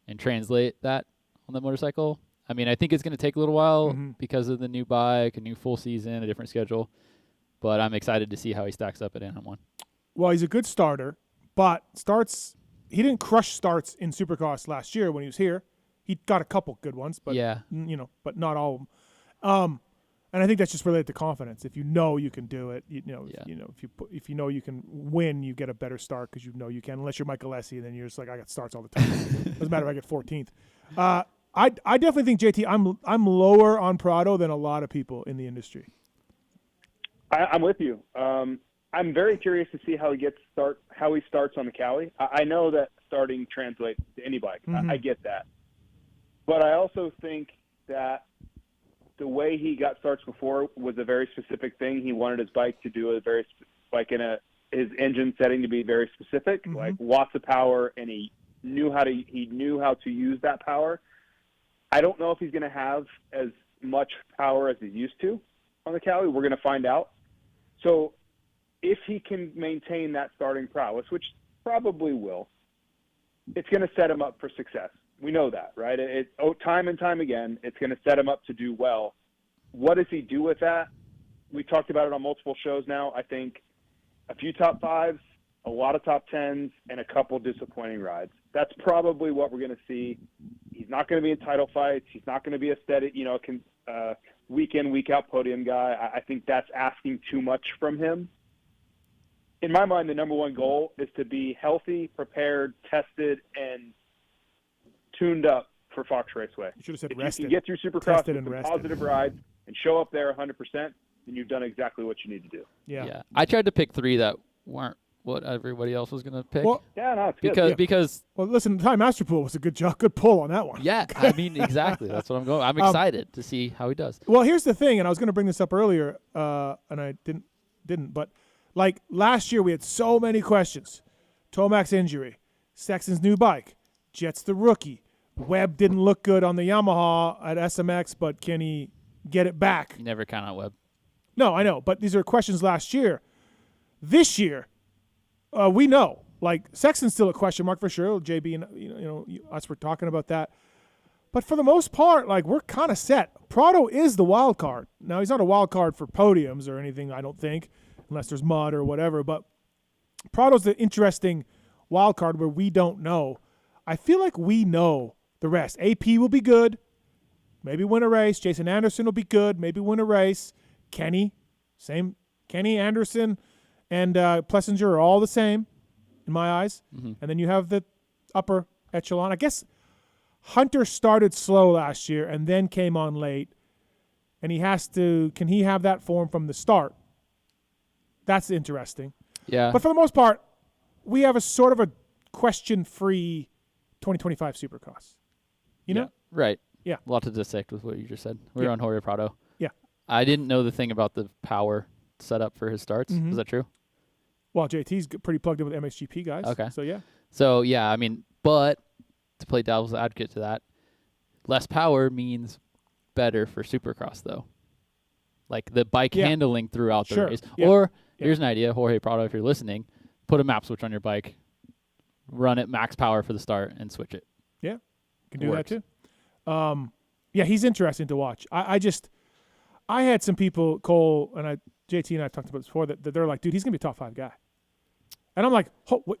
S2: and translate that on the motorcycle, I think it's going to take a little while because of the new bike, a new full season, a different schedule. But I'm excited to see how he stacks up at N1.
S1: Well, he's a good starter, but he didn't crush starts in Supercross last year when he was here. He got a couple good ones, but but not all of them. And I think that's just related to confidence. If you know you can do it, if you know you can win, you get a better start because you know you can. Unless you're Michael-Essie, then you're just like, I got starts all the time. Doesn't matter if I get 14th. I definitely think JT. I'm lower on Prado than a lot of people in the industry.
S7: I'm with you. I'm very curious to see how he starts on the Cali. I know that starting translates to any bike. I get that, but I also think that the way he got starts before was a very specific thing. He wanted his bike to do his engine setting to be very specific, like watts of power, and he knew how to use that power. I don't know if he's going to have as much power as he's used to on the Cali. We're going to find out. So if he can maintain that starting prowess, which probably will, it's going to set him up for success. We know that, right? Time and time again, it's going to set him up to do well. What does he do with that? We talked about it on multiple shows now. I think a few top 5s, a lot of top 10s, and a couple disappointing rides. That's probably what we're going to see. He's not going to be in title fights. He's not going to be a steady, week in, week out podium guy. I think that's asking too much from him. In my mind, the number one goal is to be healthy, prepared, tested, and tuned up for Fox Raceway.
S1: You should have said
S7: if
S1: rested.
S7: you can get through Supercross with
S1: rested.
S7: positive rides and show up there 100%, then you've done exactly what you need to do.
S1: Yeah.
S2: I tried to pick 3 that weren't what everybody else was going to pick.
S1: Well,
S7: it's good.
S2: Because
S1: well, listen, the Time Master Pool was a good pull on that one.
S2: Yeah, exactly. That's what I'm going. I'm excited to see how he does.
S1: Well, here's the thing, and I was going to bring this up earlier, and I didn't. But like last year, we had so many questions: Tomac's injury, Sexton's new bike, Jet's the rookie, Webb didn't look good on the Yamaha at SMX, but can he get it back?
S2: You never count out Webb.
S1: No, I know, but these are questions last year. This year, we know. Like, Sexton's still a question mark for sure. JB and us were talking about that. But for the most part, like, we're kind of set. Prado is the wild card. Now, he's not a wild card for podiums or anything, I don't think, unless there's mud or whatever. But Prado's the interesting wild card where we don't know. I feel like we know the rest. AP will be good. Maybe win a race. Jason Anderson will be good. Maybe win a race. Kenny, Anderson, and Plessinger are all the same in my eyes.
S2: Mm-hmm.
S1: And then you have the upper echelon. I guess Hunter started slow last year and then came on late, and can he have that form from the start? That's interesting.
S2: Yeah.
S1: But for the most part, we have a sort of a question-free 2025 Supercross. You know?
S2: Right.
S1: Yeah.
S2: A lot to dissect with what you just said. We were on Jorge Prado.
S1: Yeah.
S2: I didn't know the thing about the power setup for his starts.
S1: Mm-hmm.
S2: Is that true?
S1: Well, JT's pretty plugged in with MXGP guys.
S2: Okay.
S1: So, yeah.
S2: So, yeah, I mean, but to play devil's advocate to that, less power means better for Supercross, though. Like the bike handling throughout the race.
S1: Yeah.
S2: Or here's an idea, Jorge Prado, if you're listening, put a map switch on your bike, run it max power for the start, and switch it.
S1: Yeah, can do that too. Yeah, he's interesting to watch. I had some people, Cole and JT and I talked about this before, that they're like, dude, he's gonna be a top 5 guy. And I'm like,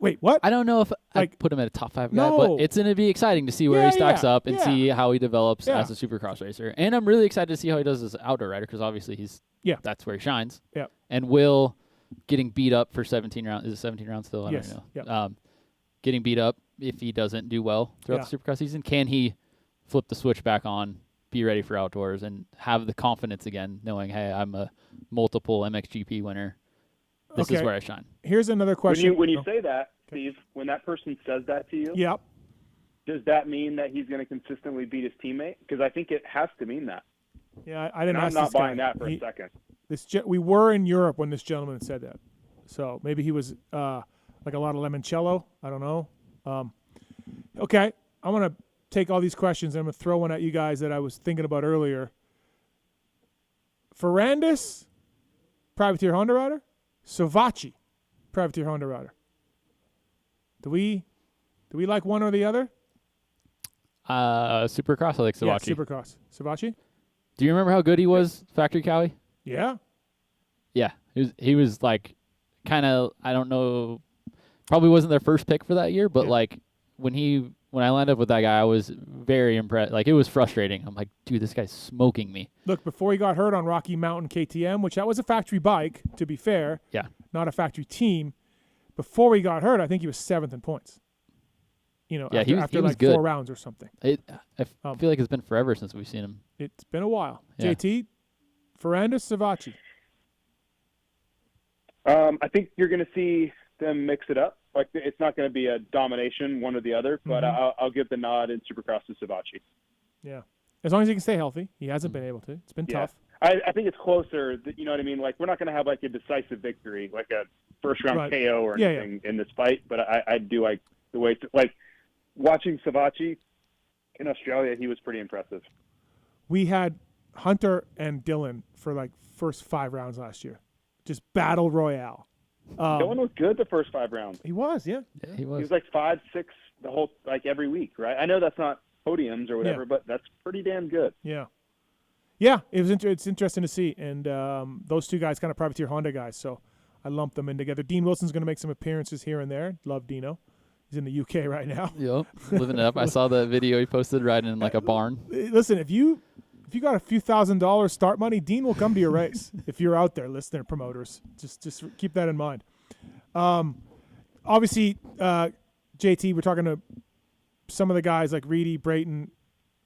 S1: wait, what?
S2: I don't know if I put him at a top 5 guy, but it's going to be exciting to see where he stacks up and see how he develops as a Supercross racer. And I'm really excited to see how he does as an outdoor rider because obviously that's where he shines.
S1: Yeah.
S2: And Will getting beat up for 17 rounds. Is it 17 rounds still? I don't know.
S1: Yep.
S2: Getting beat up if he doesn't do well throughout the Supercross season. Can he flip the switch back on, be ready for outdoors, and have the confidence again, knowing, hey, I'm a multiple MXGP winner. This is where I shine.
S1: Here's another question.
S7: When you say that, Steve, when that person says that to you, does that mean that he's going to consistently beat his teammate? Because I think it has to mean that.
S1: Yeah, I didn't
S7: and
S1: ask
S7: I'm not
S1: this guy.
S7: buying that for a second.
S1: We were in Europe when this gentleman said that. So maybe he was like a lot of limoncello. I don't know. Okay, I want to take all these questions and I'm going to throw one at you guys that I was thinking about earlier. Ferrandis, privateer Honda rider? Savatgy, privateer Honda rider. Do we like one or the other?
S2: Supercross, I like Savatgy.
S1: Yeah, Supercross. Savatgy?
S2: Do you remember how good he was, Factory Cowie?
S1: Yeah.
S2: Yeah, he was like kind of, I don't know, probably wasn't their first pick for that year, but like when I lined up with that guy, I was very impressed. Like, it was frustrating. I'm like, dude, this guy's smoking me.
S1: Look, before he got hurt on Rocky Mountain KTM, which that was a factory bike, to be fair.
S2: Yeah.
S1: Not a factory team. Before he got hurt, I think he was 7th in points. You know, after
S2: was
S1: like
S2: good.
S1: 4 rounds or something.
S2: I feel like it's been forever since we've seen him.
S1: It's been a while.
S2: Yeah.
S1: JT, Ferrandis, Savatgy.
S7: I think you're going to see them mix it up. Like, it's not going to be a domination, one or the other, but I'll give the nod in Supercross to Savatgy.
S1: Yeah. As long as he can stay healthy. He hasn't been able to. It's been tough.
S7: I think it's closer. You know what I mean? Like, we're not going to have, like, a decisive victory, like a first-round KO or anything in this fight, but I do like the way – like, watching Savatgy in Australia, he was pretty impressive.
S1: We had Hunter and Dylan for, like, first 5 rounds last year. Just battle royale.
S7: Dylan was good the first 5 rounds.
S1: He was, yeah.
S2: He was.
S7: He was like 5, 6 the whole, like, every week, right? I know that's not podiums or whatever, but that's pretty damn good.
S1: Yeah. Yeah, it's interesting to see. And those 2 guys kind of privateer Honda guys, so I lumped them in together. Dean Wilson's going to make some appearances here and there. Love Dino. He's in the UK right now.
S2: Yep, living it up. I saw the video he posted riding in like a barn.
S1: Listen, if you got a few $1,000 start money, Dean will come to your race. If you're out there, listener promoters, just keep that in mind. Obviously, JT, we're talking to some of the guys like Reedy, Brayton,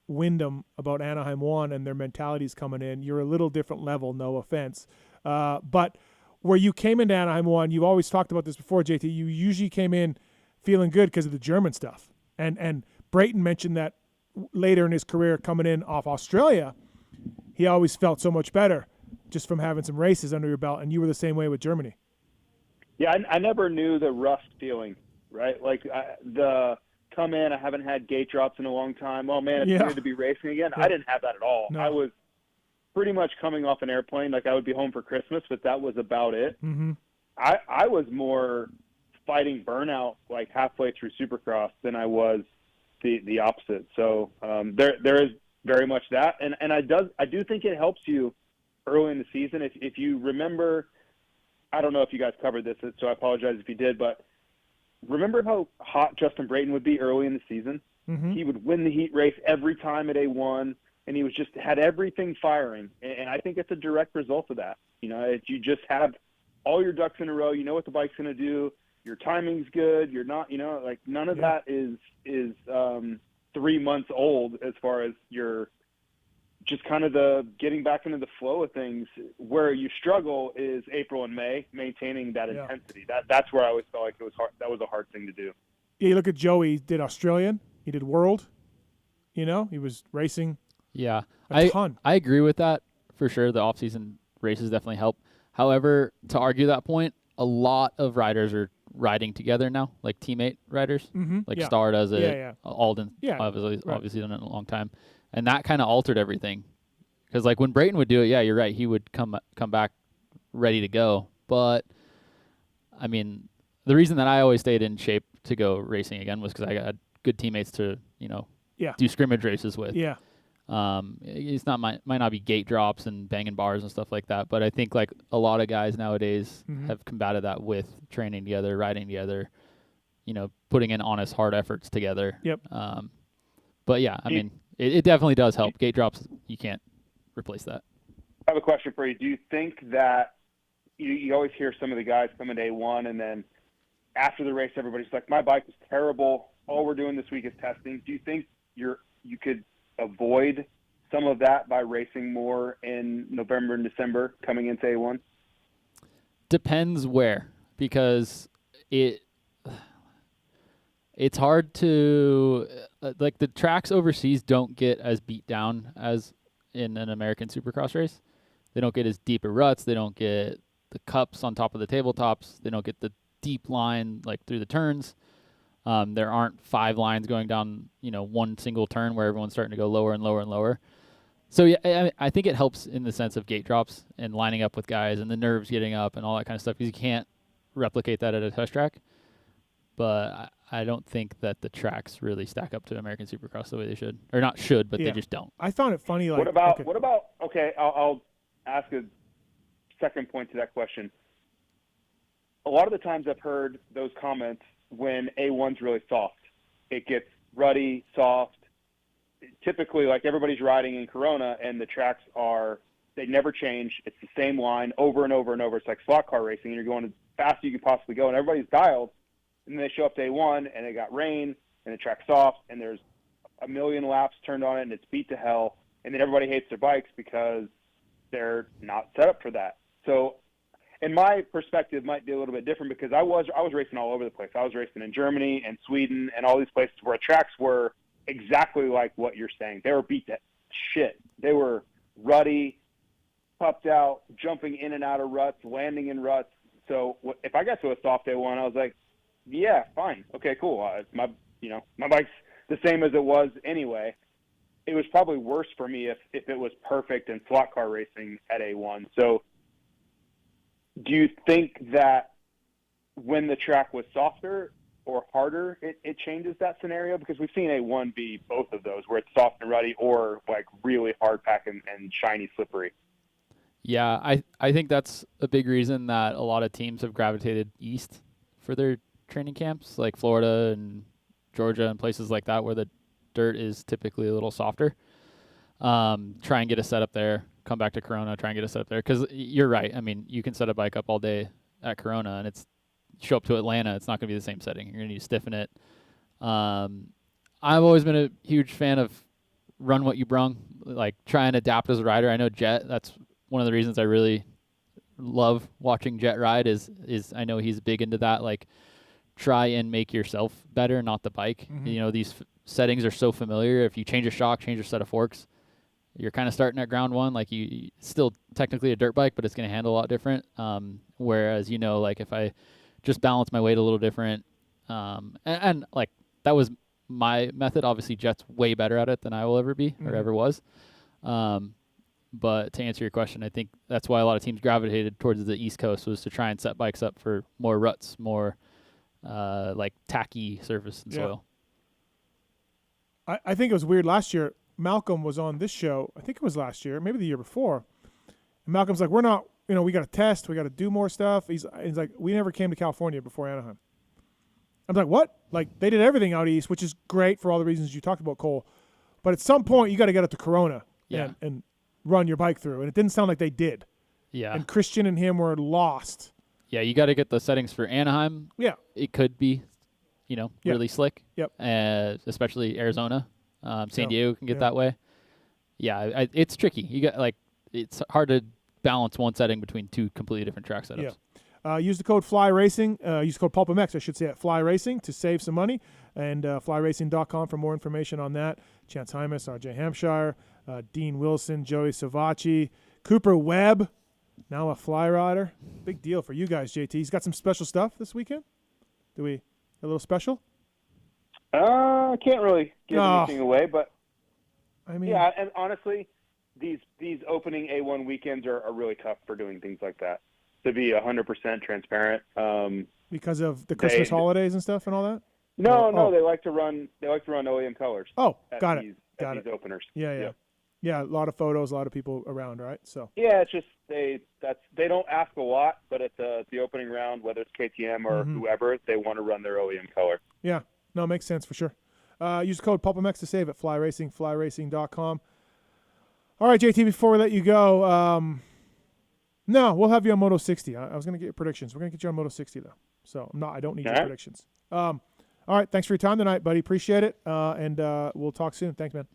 S1: Windham about Anaheim 1 and their mentalities coming in. You're a little different level, no offense. But where you came into Anaheim 1, you've always talked about this before, JT, you usually came in feeling good because of the German stuff. And Brayton mentioned that later in his career coming in off Australia, he always felt so much better just from having some races under your belt, and you were the same way with Germany.
S7: Yeah, I never knew the rust feeling, right? Like the come in, I haven't had gate drops in a long time. Oh, man, it's weird to be racing again. Yeah. I didn't have that at all. No. I was pretty much coming off an airplane. Like, I would be home for Christmas, but that was about it.
S1: Mm-hmm.
S7: I was more fighting burnout like halfway through Supercross than I was the opposite. So there is very much that, and I do think it helps you early in the season. If you remember, I don't know if you guys covered this, so I apologize if you did, but remember how hot Justin Brayton would be early in the season?
S1: Mm-hmm.
S7: He would win the heat race every time at A1, and he was just had everything firing. And I think it's a direct result of that. You know, you just have all your ducks in a row. You know what the bike's going to do. Your timing's good. You're not, like none of that is 3 months old as far as your just kind of the getting back into the flow of things. Where you struggle is April and May, maintaining that intensity. That's where I always felt like it was hard. That was a hard thing to do.
S1: Yeah, you look at Joey. He did Australian. He did World. He was racing.
S2: Yeah,
S1: a ton.
S2: I agree with that for sure. The off-season races definitely help. However, to argue that point, a lot of riders are riding together now, like teammate riders. Like Starr does it. Alden obviously done it in a long time. And that kind of altered everything. Because like when Brayton would do it, yeah, you're right. He would come back ready to go. But, I mean, the reason that I always stayed in shape to go racing again was because I got good teammates to, do scrimmage races with.
S1: Yeah.
S2: It's might not be gate drops and banging bars and stuff like that, but I think like a lot of guys nowadays have combated that with training together, riding together, putting in honest, hard efforts together.
S1: Yep.
S2: But yeah, I mean, it definitely does help. Gate drops, you can't replace that.
S7: I have a question for you. Do you think that you always hear some of the guys come into A1 and then after the race, everybody's like, my bike was terrible. All we're doing this week is testing. Do you think you could avoid some of that by racing more in November and December coming into A1?
S2: Depends where, because it's hard to like the tracks overseas don't get as beat down as in an American Supercross race. They don't get as deep of ruts. They don't get the cups on top of the tabletops. They don't get the deep line like through the turns. There aren't 5 lines going down, one single turn where everyone's starting to go lower and lower and lower. So yeah, I think it helps in the sense of gate drops and lining up with guys and the nerves getting up and all that kind of stuff because you can't replicate that at a test track. But I don't think that the tracks really stack up to American Supercross the way they should, or not should, but they just don't.
S1: I found it funny. Like,
S7: what about? Okay, I'll ask a second point to that question. A lot of the times I've heard those comments when A1's really soft. It gets ruddy, soft. Typically, like everybody's riding in Corona, and the tracks they never change. It's the same line over and over and over. It's like slot car racing, and you're going as fast as you can possibly go, and everybody's dialed. And then they show up to A1, and it got rain, and the track's soft, and there's a million laps turned on it, and it's beat to hell. And then everybody hates their bikes because they're not set up for that. So, and my perspective might be a little bit different because I was racing all over the place. I was racing in Germany and Sweden and all these places where tracks were exactly like what you're saying. They were beat to shit. They were ruddy, puffed out, jumping in and out of ruts, landing in ruts. So if I got to a soft A1, I was like, yeah, fine. Okay, cool. My bike's the same as it was anyway. It was probably worse for me if it was perfect in slot car racing at A1. So do you think that when the track was softer or harder, it changes that scenario? Because we've seen A1 be both of those, where it's soft and ruddy or like really hard pack and shiny, slippery.
S2: Yeah, I think that's a big reason that a lot of teams have gravitated east for their training camps, like Florida and Georgia and places like that where the dirt is typically a little softer. Try and get a setup there, come back to Corona, try and get a setup there. Because you're right. I mean, you can set a bike up all day at Corona, and show up to Atlanta, it's not going to be the same setting. You're going to need to stiffen it. I've always been a huge fan of run what you brung, like try and adapt as a rider. I know Jet, that's one of the reasons I really love watching Jet ride is I know he's big into that, like try and make yourself better, not the bike.
S1: Mm-hmm.
S2: These settings are so familiar. If you change a shock, change a set of forks, you're kind of starting at ground one. Like you still technically a dirt bike, but it's going to handle a lot different. Whereas, like if I just balance my weight a little different, and like that was my method. Obviously Jet's way better at it than I will ever be or ever was. But to answer your question, I think that's why a lot of teams gravitated towards the East Coast, was to try and set bikes up for more ruts, more like tacky surface and soil.
S1: I think it was weird last year. Malcolm was on this show. I think it was last year, maybe the year before. And Malcolm's like, we're not, we got to test. We got to do more stuff. He's like, we never came to California before Anaheim. I'm like, what? Like, they did everything out east, which is great for all the reasons you talked about, Cole. But at some point, you got to get up to Corona and run your bike through. And it didn't sound like they did.
S2: Yeah.
S1: And Christian and him were lost
S2: Yeah, you got to get the settings for Anaheim.
S1: Yeah.
S2: It could be, really slick.
S1: Yep.
S2: Especially Arizona. San Diego can get that way. Yeah, it's tricky. You got it's hard to balance one setting between two completely different track setups.
S1: Yeah. Use the code Fly Racing. Use the code PulpMX, I should say, at Fly Racing to save some money. And flyracing.com for more information on that. Chance Hymas, RJ Hampshire, Dean Wilson, Joey Savacci, Cooper Webb, now a fly rider. Big deal for you guys, JT. He's got some special stuff this weekend. A little special?
S7: I can't really give anything away, but
S1: I mean,
S7: yeah, and honestly, these opening A1 weekends are really tough for doing things like that. To be 100% transparent.
S1: Because of the Christmas holidays and stuff and all that?
S7: No, they like to run OEM colors.
S1: Oh, got
S7: these openers.
S1: Yeah. Yeah, a lot of photos, a lot of people around, right? So
S7: yeah, it's just they don't ask a lot, but at the opening round, whether it's KTM or whoever, they want to run their OEM color.
S1: Yeah, no, it makes sense for sure. Use the code PulpMX to save at Fly Racing, flyracing.com. All right, JT, before we let you go, no, we'll have you on Moto 60. I was going to get your predictions. We're going to get you on Moto 60 though, so I don't need your predictions. All right, thanks for your time tonight, buddy. Appreciate it, and we'll talk soon. Thanks, man.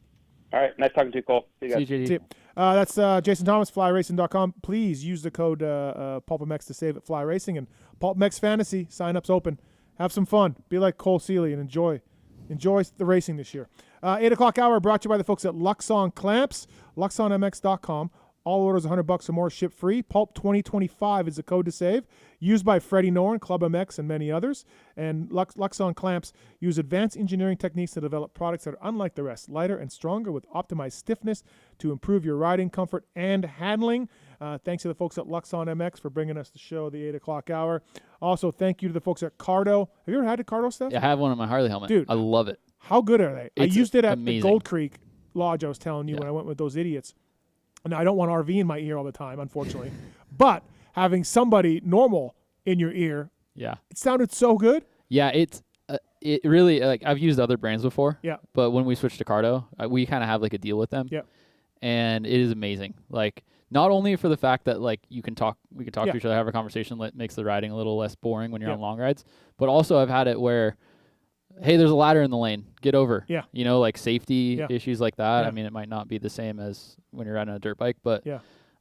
S7: All right, nice talking to you, Cole. See you guys.
S2: See you, JD.
S1: See you. That's Jason Thomas, flyracing.com. Please use the code PulpMX to save at Fly Racing. And PulpMX Fantasy, sign-ups open. Have some fun. Be like Cole Seeley and enjoy the racing this year. 8 o'clock hour brought to you by the folks at Luxon Clamps, luxonmx.com. All orders $100 or more ship free. Pulp 2025 is the code to save. Used by Freddie Norn, Club MX, and many others. And Luxon Clamps use advanced engineering techniques to develop products that are unlike the rest, lighter and stronger with optimized stiffness to improve your riding comfort and handling. Thanks to the folks at Luxon MX for bringing us the show, the 8 o'clock hour. Also, thank you to the folks at Cardo. Have you ever had a Cardo stuff?
S2: Yeah, I have one on my Harley helmet.
S1: Dude,
S2: I love it.
S1: How good are they? I used it at
S2: amazing.
S1: the Gold Creek Lodge I was telling you when I went with those idiots. Now, I don't want RV in my ear all the time, unfortunately. But having somebody normal in your ear, it sounded so good.
S2: Yeah, it really, I've used other brands before.
S1: Yeah.
S2: But when we switched to Cardo, we kind of have a deal with them.
S1: Yeah.
S2: And it is amazing. Not only for the fact that we can talk to each other, have a conversation that makes the riding a little less boring when you're on long rides, but also I've had it where, hey, there's a ladder in the lane. Get over.
S1: Yeah.
S2: Safety issues like that. Yeah. I mean, it might not be the same as when you're riding a dirt bike, but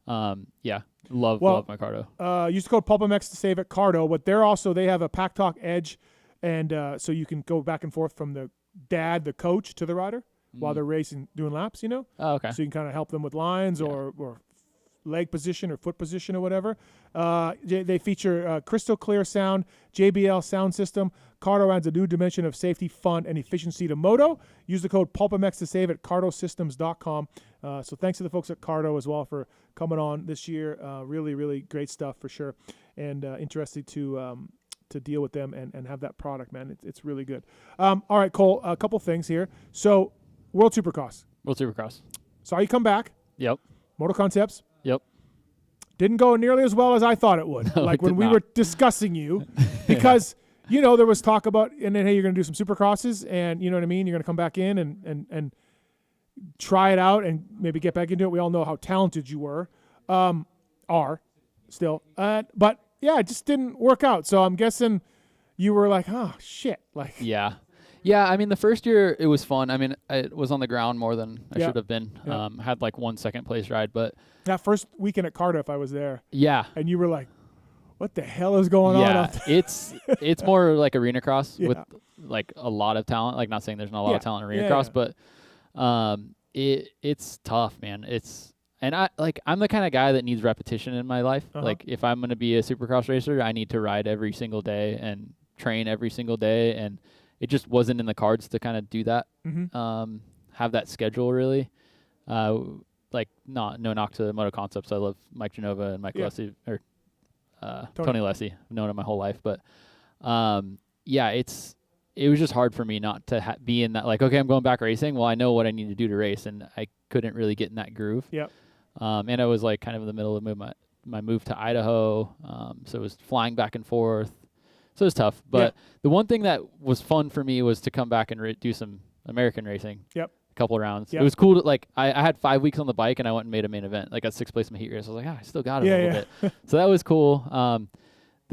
S2: love my Cardo.
S1: Use the code PulpMX to save at Cardo, but they have a Pack Talk Edge, and so you can go back and forth from the coach, to the rider while they're racing, doing laps, Oh,
S2: okay.
S1: So you can kind of help them with lines or leg position or foot position or whatever. They feature crystal clear sound, JBL sound system. Cardo adds a new dimension of safety, fun, and efficiency to moto. Use the code PulpMX to save at cardosystems.com. So thanks to the folks at Cardo as well for coming on this year. Really, really great stuff for sure. And interested to deal with them and have that product, man. It's really good. All right, Cole, a couple things here. So World Supercross. Saw you come back.
S2: Yep.
S1: Moto Concepts.
S2: Yep.
S1: Didn't go nearly as well as I thought it would.
S2: No,
S1: when we were discussing you, because there was talk about, and then hey, you're going to do some Supercrosses, and you know what I mean. You're going to come back in and try it out, and maybe get back into it. We all know how talented you are still, but yeah, it just didn't work out. So I'm guessing you were like, oh shit,
S2: Yeah, I mean, the first year it was fun. I mean, I was on the ground more than I should have been.
S1: Yeah.
S2: Had 1 second place ride, but
S1: that first weekend at Cardiff, I was there.
S2: Yeah,
S1: and you were like, "What the hell is going on?" Out
S2: there? it's more like arena cross with a lot of talent. Not saying there's not a lot of talent in arena cross, but it's tough, man. And I'm the kind of guy that needs repetition in my life. If I'm going to be a Supercross racer, I need to ride every single day and train every single day, and it just wasn't in the cards to kind of do that.
S1: Mm-hmm.
S2: Have that schedule really. No knock to Moto Concepts. I love Mike Genova and Mike Lessie or Tony Lessie. I've known him my whole life, but it was just hard for me not to be in that. Okay, I'm going back racing. Well, I know what I need to do to race, and I couldn't really get in that groove.
S1: Yep.
S2: And I was kind of in the middle of my move to Idaho, so it was flying back and forth. So it was tough, but the one thing that was fun for me was to come back and do some American racing.
S1: Yep.
S2: A couple of rounds.
S1: Yep.
S2: It was cool to I had 5 weeks on the bike and I went and made a main event. I got 6th place in my heat race. I was like, I still got it a little bit. So that was cool.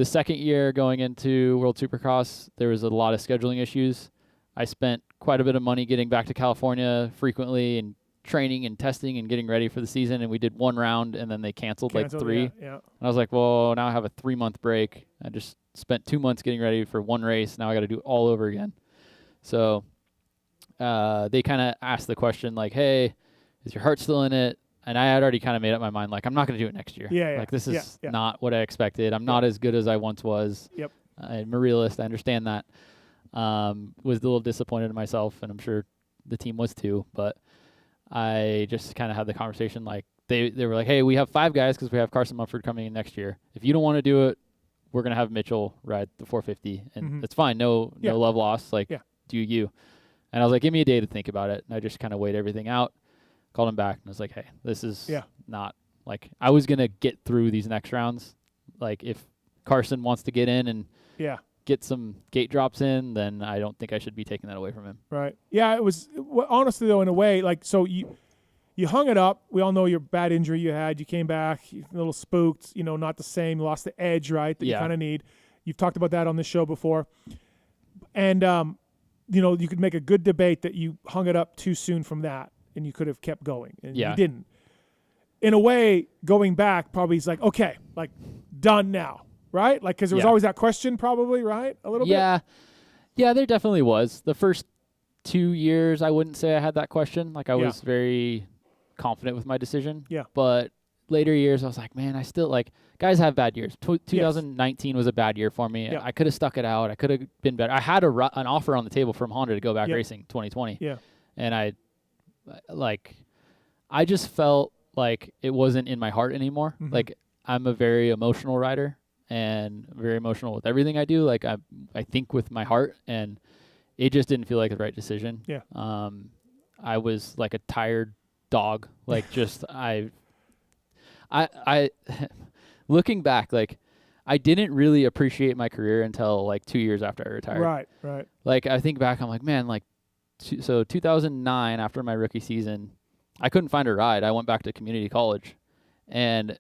S2: the second year going into World Supercross, there was a lot of scheduling issues. I spent quite a bit of money getting back to California frequently and training and testing and getting ready for the season. And we did one round, and then they canceled like 3.
S1: Yeah.
S2: And I was like, well, now I have a 3-month break. I just spent 2 months getting ready for one race. Now I got to do it all over again. So they kind of asked the question like, hey, is your heart still in it? And I had already kind of made up my mind, like, I'm not going to do it next year.
S1: Yeah.
S2: Like, this is not what I expected. I'm not as good as I once was.
S1: Yep.
S2: I'm a realist. I understand that. Was a little disappointed in myself, and I'm sure the team was too. But I just kind of had the conversation, like, they were like, hey, we have 5 guys because we have Carson Mumford coming in next year. If you don't want to do it, we're going to have Mitchell ride the 450. And it's fine. No love lost. Like, do you. And I was like, give me a day to think about it. And I just kind of weighed everything out. Called him back and I was like, hey, this is not like I was going to get through these next rounds. Like if Carson wants to get in and get some gate drops in, then I don't think I should be taking that away from him.
S1: Right. Yeah, it was honestly though in a way like so you hung it up. We all know your bad injury you had. You came back a little spooked, not the same, lost the edge, right, that you kind of need. You've talked about that on this show before. And you could make a good debate that you hung it up too soon from that. And you could have kept going, and you didn't. In a way, going back probably is like, okay, like done now, right? Like because there was always that question, probably, right? A little bit.
S2: Yeah, there definitely was. The first 2 years, I wouldn't say I had that question. Like I was very confident with my decision.
S1: Yeah.
S2: But later years, I was like, man, I still like guys have bad years. 2019 was a bad year for me.
S1: Yeah.
S2: I could have stuck it out. I could have been better. I had an offer on the table from Honda to go back racing 2020.
S1: Yeah.
S2: And I just felt like it wasn't in my heart anymore.
S1: Mm-hmm.
S2: Like I'm a very emotional rider and very emotional with everything I do. Like I think with my heart, and it just didn't feel like the right decision.
S1: Yeah.
S2: I was like a tired dog. Like just I looking back, like I didn't really appreciate my career until like 2 years after I retired.
S1: Right.
S2: Like I think back, I'm like, man, like. So 2009, after my rookie season, I couldn't find a ride. I went back to community college, and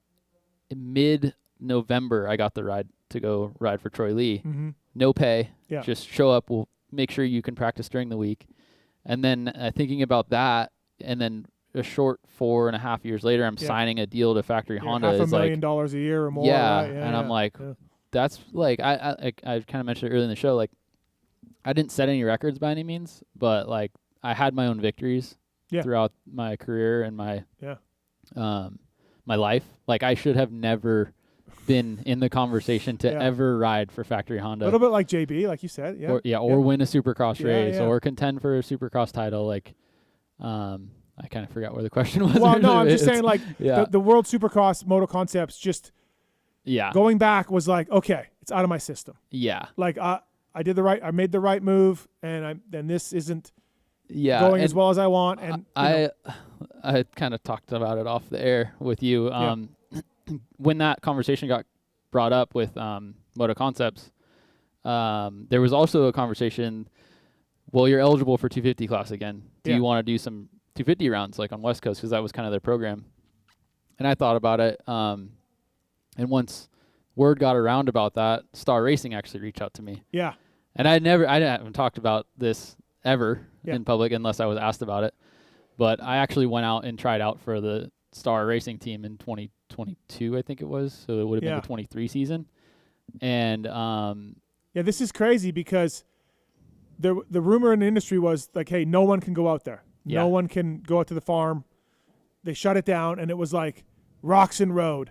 S2: mid-November, I got the ride to go ride for Troy Lee.
S1: Mm-hmm.
S2: No pay.
S1: Yeah.
S2: Just show up. We'll make sure you can practice during the week. And then thinking about that, and then a short 4.5 years later, I'm signing a deal to Factory Honda.
S1: $500,000 a year or more.
S2: Yeah,
S1: right?
S2: and I'm like, that's like I kind of mentioned it earlier in the show, like. I didn't set any records by any means, but like I had my own victories throughout my career and my my life. Like I should have never been in the conversation to ever ride for Factory Honda.
S1: A little bit like JB, like you said,
S2: or win a Supercross race or contend for a Supercross title. Like, I kind of forgot where the question was.
S1: Well, no, I'm just saying like the World Supercross Moto Concepts just going back was like, okay, it's out of my system.
S2: Yeah,
S1: like I made the right move, and this isn't
S2: going
S1: as well as I want. And
S2: I kind of talked about it off the air with you. When that conversation got brought up with Moto Concepts, there was also a conversation. Well, you're eligible for 250 class again. Do you want to do some 250 rounds like on West Coast, because that was kind of their program? And I thought about it. And once word got around about that, Star Racing actually reached out to me.
S1: Yeah.
S2: And I haven't talked about this ever in public unless I was asked about it. But I actually went out and tried out for the Star Racing team in 2022, I think it was. So it would have been the 23 season. And
S1: this is crazy because the rumor in the industry was like, hey, no one can go out there. No one can go out to the farm. They shut it down, and it was like Roxon Road.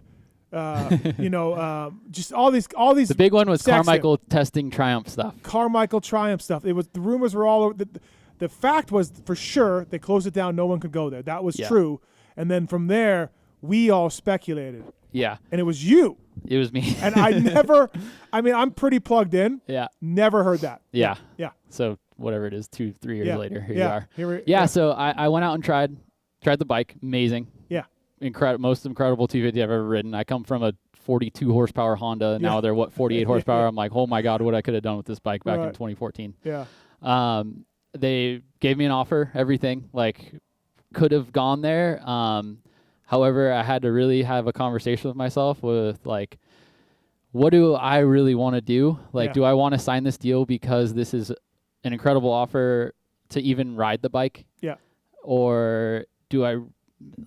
S1: Just all these. The
S2: big one was Carmichael testing Triumph stuff.
S1: Carmichael Triumph stuff. It was the rumors were all over. The fact was for sure they closed it down. No one could go there. That was true. And then from there, we all speculated.
S2: Yeah.
S1: And it was you.
S2: It was me.
S1: And I'm pretty plugged in.
S2: Yeah.
S1: Never heard that.
S2: Yeah.
S1: Yeah.
S2: So whatever it is, 2-3 years later, here you are. So I went out and tried the bike. Amazing.
S1: Yeah.
S2: Most incredible 250 I've ever ridden. I come from a 42 horsepower Honda. Now they're 48 horsepower. I'm like, oh my God, what I could have done with this bike back in 2014.
S1: Yeah.
S2: They gave me an offer, everything, like could have gone there. However, I had to really have a conversation with myself with like, what do I really want to do? Like, do I want to sign this deal because this is an incredible offer to even ride the bike?
S1: Yeah.
S2: Or do I,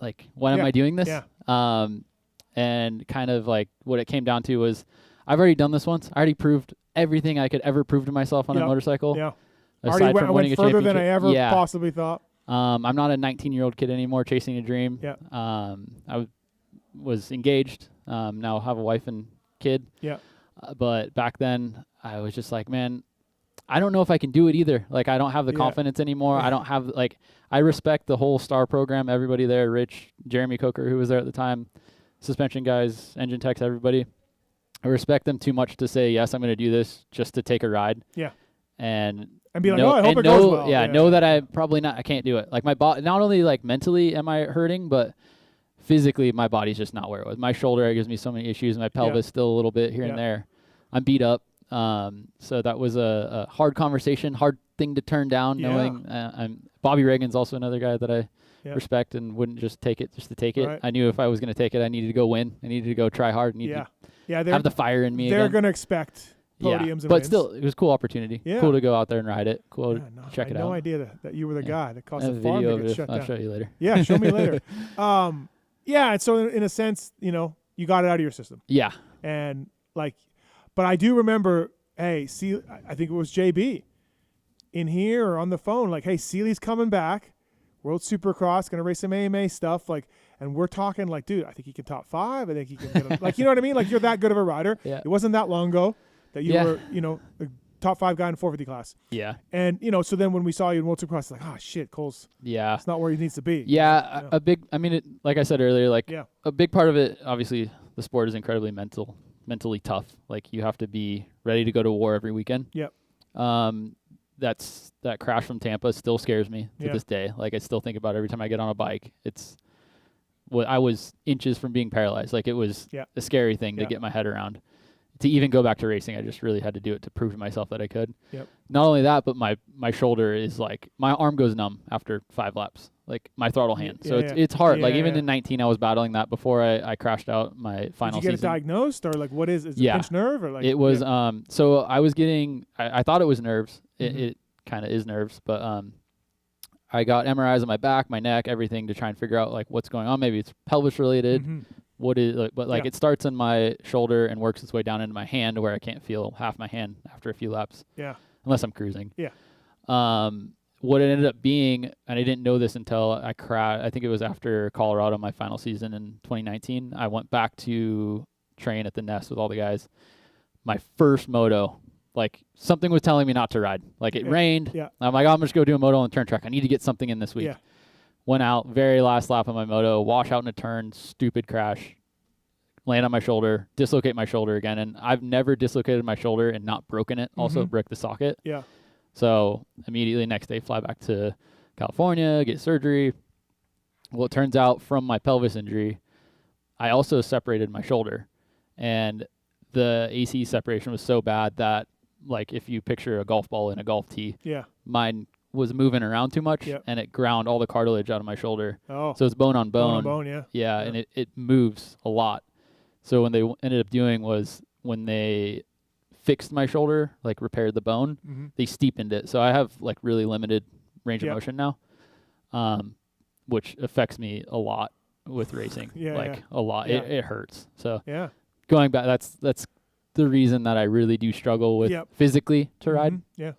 S2: like, when am I doing this?
S1: Yeah.
S2: And kind of like what it came down to was I've already done this once. I already proved everything I could ever prove to myself on a motorcycle.
S1: Yeah.
S2: Aside from winning
S1: went
S2: a
S1: further than I
S2: championship.
S1: ever possibly thought.
S2: I'm not a 19-year-old kid anymore chasing a dream.
S1: Yeah.
S2: I was engaged. Now have a wife and kid.
S1: Yeah.
S2: But back then I was just like, man, I don't know if I can do it either. Like, I don't have the confidence anymore. I don't have, like, I respect the whole Star program, everybody there, Rich, Jeremy Coker, who was there at the time, suspension guys, engine techs, everybody. I respect them too much to say, yes, I'm going to do this just to take a ride.
S1: Yeah.
S2: And
S1: be like, I hope it goes well.
S2: Yeah, know that I can't do it. Like, my body, not only like mentally am I hurting, but physically my body's just not where it was. My shoulder gives me so many issues. My pelvis still a little bit here and there. I'm beat up. So that was a hard conversation, hard thing to turn down, knowing Bobby Reagan's also another guy that I respect and wouldn't just take it just to take it.
S1: Right.
S2: I knew if I was going to take it, I needed to go win. I needed to go try hard. I needed to have the fire in me
S1: They're
S2: again.
S1: going to expect podiums and
S2: but
S1: wins.
S2: Still, it was a cool opportunity.
S1: Yeah.
S2: Cool to go out there and ride it. Cool to check it out.
S1: I had no idea that you were the guy that caused
S2: I
S1: the
S2: have
S1: farm
S2: video
S1: to get
S2: of it.
S1: shut down.
S2: I'll show you later.
S1: Yeah, show me later. Yeah, and so in a sense, you got it out of your system.
S2: Yeah.
S1: And like, but I do remember, hey, I think it was JB in here or on the phone, like, hey, Seeley's coming back, World Supercross, going to race some AMA stuff, like, and we're talking like, dude, I think he can top 5. I think he can get like, you know what I mean? Like, you're that good of a rider.
S2: Yeah.
S1: It wasn't that long ago that you were, a top 5 guy in 450 class.
S2: Yeah.
S1: And, so then when we saw you in World Supercross, it's like, oh, shit, Cole's it's not where he needs to be.
S2: Yeah, like I said earlier, like a big part of it, obviously, the sport is incredibly mentally tough. Like, you have to be ready to go to war every weekend.
S1: Yep.
S2: That crash from Tampa still scares me to this day. Like, I still think about it every time I get on a bike. I was inches from being paralyzed. Like, it was a scary thing to get my head around. To even go back to racing, I just really had to do it to prove to myself that I could.
S1: Yep.
S2: Not only that, but my shoulder is like, my arm goes numb after 5 laps, like my throttle hand. So it's hard. Like, even in 19, I was battling that before I crashed out my final season.
S1: Did you get it diagnosed, or like, what is it? Pinched nerve, or like?
S2: It was, so I was getting, I thought it was nerves. It kind of is nerves, but I got MRIs on my back, my neck, everything to try and figure out like what's going on. Maybe it's pelvis related. What is like, but like it starts in my shoulder and works its way down into my hand where I can't feel half my hand after a few laps.
S1: Yeah.
S2: Unless I'm cruising.
S1: Yeah.
S2: What it ended up being, and I didn't know this until I crashed. I think it was after Colorado, my final season in 2019. I went back to train at the Nest with all the guys. My first moto, like something was telling me not to ride. Like it rained.
S1: Yeah.
S2: I'm like, I'm just go do a moto on the turn track. I need to get something in this week.
S1: Yeah.
S2: Went out, very last lap of my moto, wash out in a turn, stupid crash, land on my shoulder, dislocate my shoulder again. And I've never dislocated my shoulder and not broken it. Also broke the socket.
S1: Yeah.
S2: So immediately next day, fly back to California, get surgery. Well, it turns out from my pelvis injury, I also separated my shoulder. And the AC separation was so bad that, like, if you picture a golf ball in a golf tee, mine was moving around too much, and it ground all the cartilage out of my shoulder.
S1: Oh.
S2: So it's bone on bone.
S1: Bone on bone, yeah.
S2: Yeah, and it moves a lot. So what they ended up doing was when they fixed my shoulder, like repaired the bone, they steepened it. So I have like really limited range of motion now, which affects me a lot with racing. A lot.
S1: Yeah.
S2: It hurts. So
S1: going
S2: back, that's the reason that I really do struggle with physically to ride.
S1: Yeah.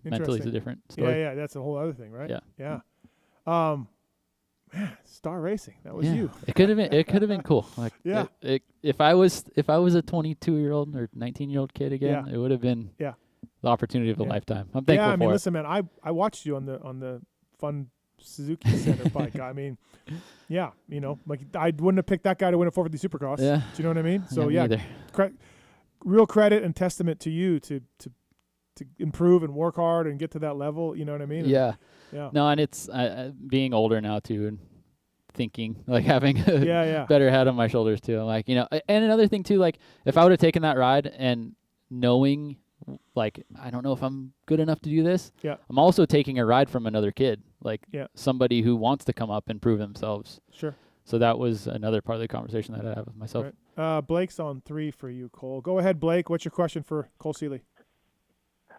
S2: Mentally it's a different story.
S1: Yeah, that's a whole other thing, right?
S2: Yeah.
S1: Man, Star Racing. That was you.
S2: It could have been cool. Like if I was a 22-year-old or 19-year-old kid again, it would have been the opportunity of a lifetime. I'm thankful for
S1: I mean,
S2: it.
S1: listen, man, I watched you on the fun Suzuki Center bike. I mean, like I wouldn't have picked that guy to win a 450 Supercross. Do you know what I mean? So real credit and testament to you to improve and work hard and get to that level. You know what I mean?
S2: Yeah. No, and it's being older now too, and thinking like having a better head on my shoulders too. I'm like, and another thing too, like if I would have taken that ride and knowing like I don't know if I'm good enough to do this.
S1: Yeah.
S2: I'm also taking a ride from another kid, like somebody who wants to come up and prove themselves.
S1: Sure.
S2: So that was another part of the conversation that I had with myself.
S1: Right. Blake's on 3 for you, Cole. Go ahead, Blake. What's your question for Cole Seeley?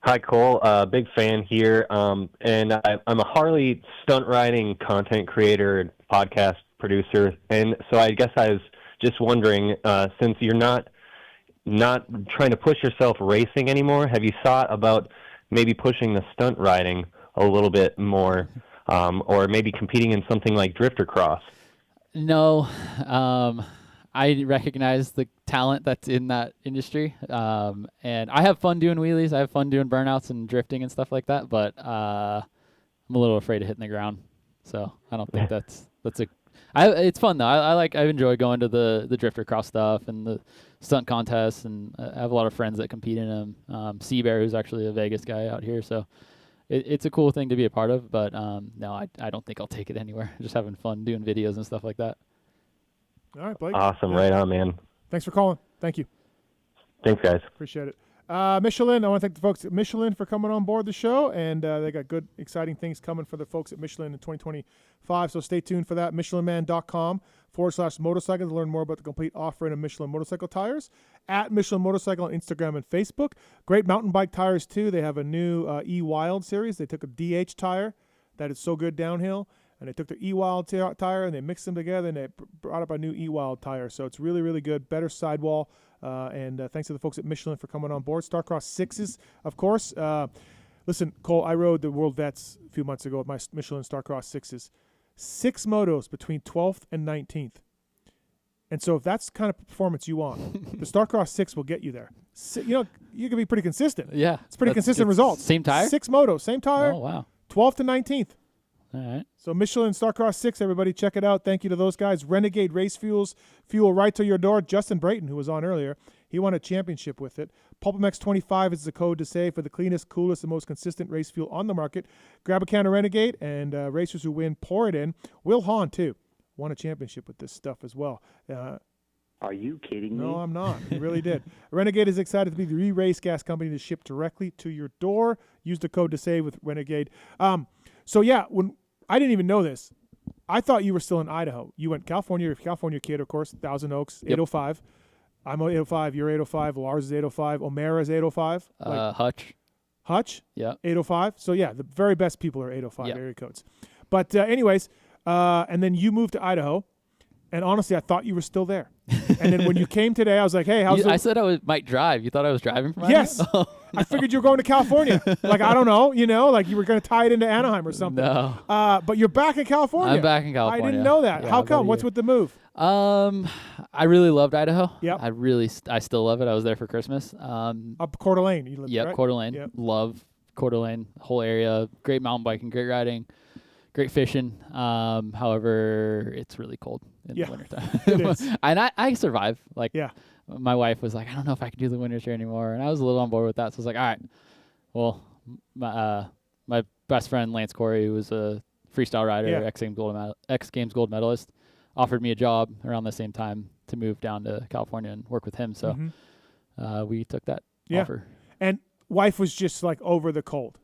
S9: Hi, Cole. Big fan here. And I'm a Harley stunt riding content creator and podcast producer. And so I guess I was just wondering, since you're not trying to push yourself racing anymore, have you thought about maybe pushing the stunt riding a little bit more, or maybe competing in something like drifter cross?
S2: No. I recognize the talent that's in that industry, and I have fun doing wheelies. I have fun doing burnouts and drifting and stuff like that, but I'm a little afraid of hitting the ground, so I don't think it's fun though. I enjoy going to the drifter cross stuff and the stunt contests, and I have a lot of friends that compete in them. Seabear, who's actually a Vegas guy out here, so it's a cool thing to be a part of, but no, I don't think I'll take it anywhere. Just having fun doing videos and stuff like that.
S1: All right, Blake.
S9: Awesome. Right on, man.
S1: Thanks for calling. Thank you.
S9: Thanks, guys.
S1: Appreciate it. Michelin, I want to thank the folks at Michelin for coming on board the show, and they got good, exciting things coming for the folks at Michelin in 2025, so stay tuned for that. MichelinMan.com/motorcycle to learn more about the complete offering of Michelin motorcycle tires. At Michelin Motorcycle on Instagram and Facebook. Great mountain bike tires, too. They have a new E-Wild series. They took a DH tire that is so good downhill, and they took their E-Wild tire and they mixed them together, and they brought up a new E-Wild tire. So it's really, really good. Better sidewall. And thanks to the folks at Michelin for coming on board. Starcross 6s, of course. Listen, Cole, I rode the World Vets a few months ago with my Michelin Starcross 6s. 6 motos between 12th and 19th. And so if that's the kind of performance you want, the Starcross 6 will get you there. You can be pretty consistent.
S2: Yeah.
S1: It's pretty consistent results.
S2: Same tire?
S1: 6 motos, same tire.
S2: Oh, wow.
S1: 12th to 19th.
S2: All right.
S1: So Michelin Starcross 6, everybody, check it out. Thank you to those guys. Renegade Race Fuels, fuel right to your door. Justin Brayton, who was on earlier, he won a championship with it. PulpMX 25 is the code to save for the cleanest, coolest, and most consistent race fuel on the market. Grab a can of Renegade, and racers who win, pour it in. Will Hahn, too, won a championship with this stuff as well.
S10: Are you kidding me?
S1: No, I'm not. He really did. Renegade is excited to be the re-race gas company to ship directly to your door. Use the code to save with Renegade. So, yeah, when I didn't even know this. I thought you were still in Idaho. You went California. You're a California kid, of course. Thousand Oaks, 805. I'm 805. You're 805. Lars is 805. O'Mara is 805. Hutch?
S2: Yeah.
S1: 805. So, yeah, the very best people are 805 area codes. But anyways, and then you moved to Idaho. And honestly, I thought you were still there. And then when you came today, I was like, hey, how's it?
S2: I said might drive. You thought I was driving from
S1: Yes.
S2: Idaho?
S1: I figured you were going to California. Like, I don't know, like you were going to tie it into Anaheim or something.
S2: No.
S1: But you're back in California.
S2: I'm back in California.
S1: I didn't know that.
S2: Yeah,
S1: How come? What's with the move?
S2: I really loved Idaho.
S1: Yeah.
S2: I still love it. I was there for Christmas.
S1: Up Coeur d'Alene. You lived, right?
S2: Coeur d'Alene.
S1: Yep.
S2: Love Coeur d'Alene, whole area. Great mountain biking, great riding, great fishing. However, it's really cold in the wintertime.
S1: It is.
S2: And I survive. My wife was like, I don't know if I can do the winters here anymore. And I was a little on board with that. So I was like, all right, well, my best friend, Lance Corey, who was a freestyle rider, X Games gold medalist, offered me a job around the same time to move down to California and work with him. So we took that offer.
S1: And wife was just like over the cold.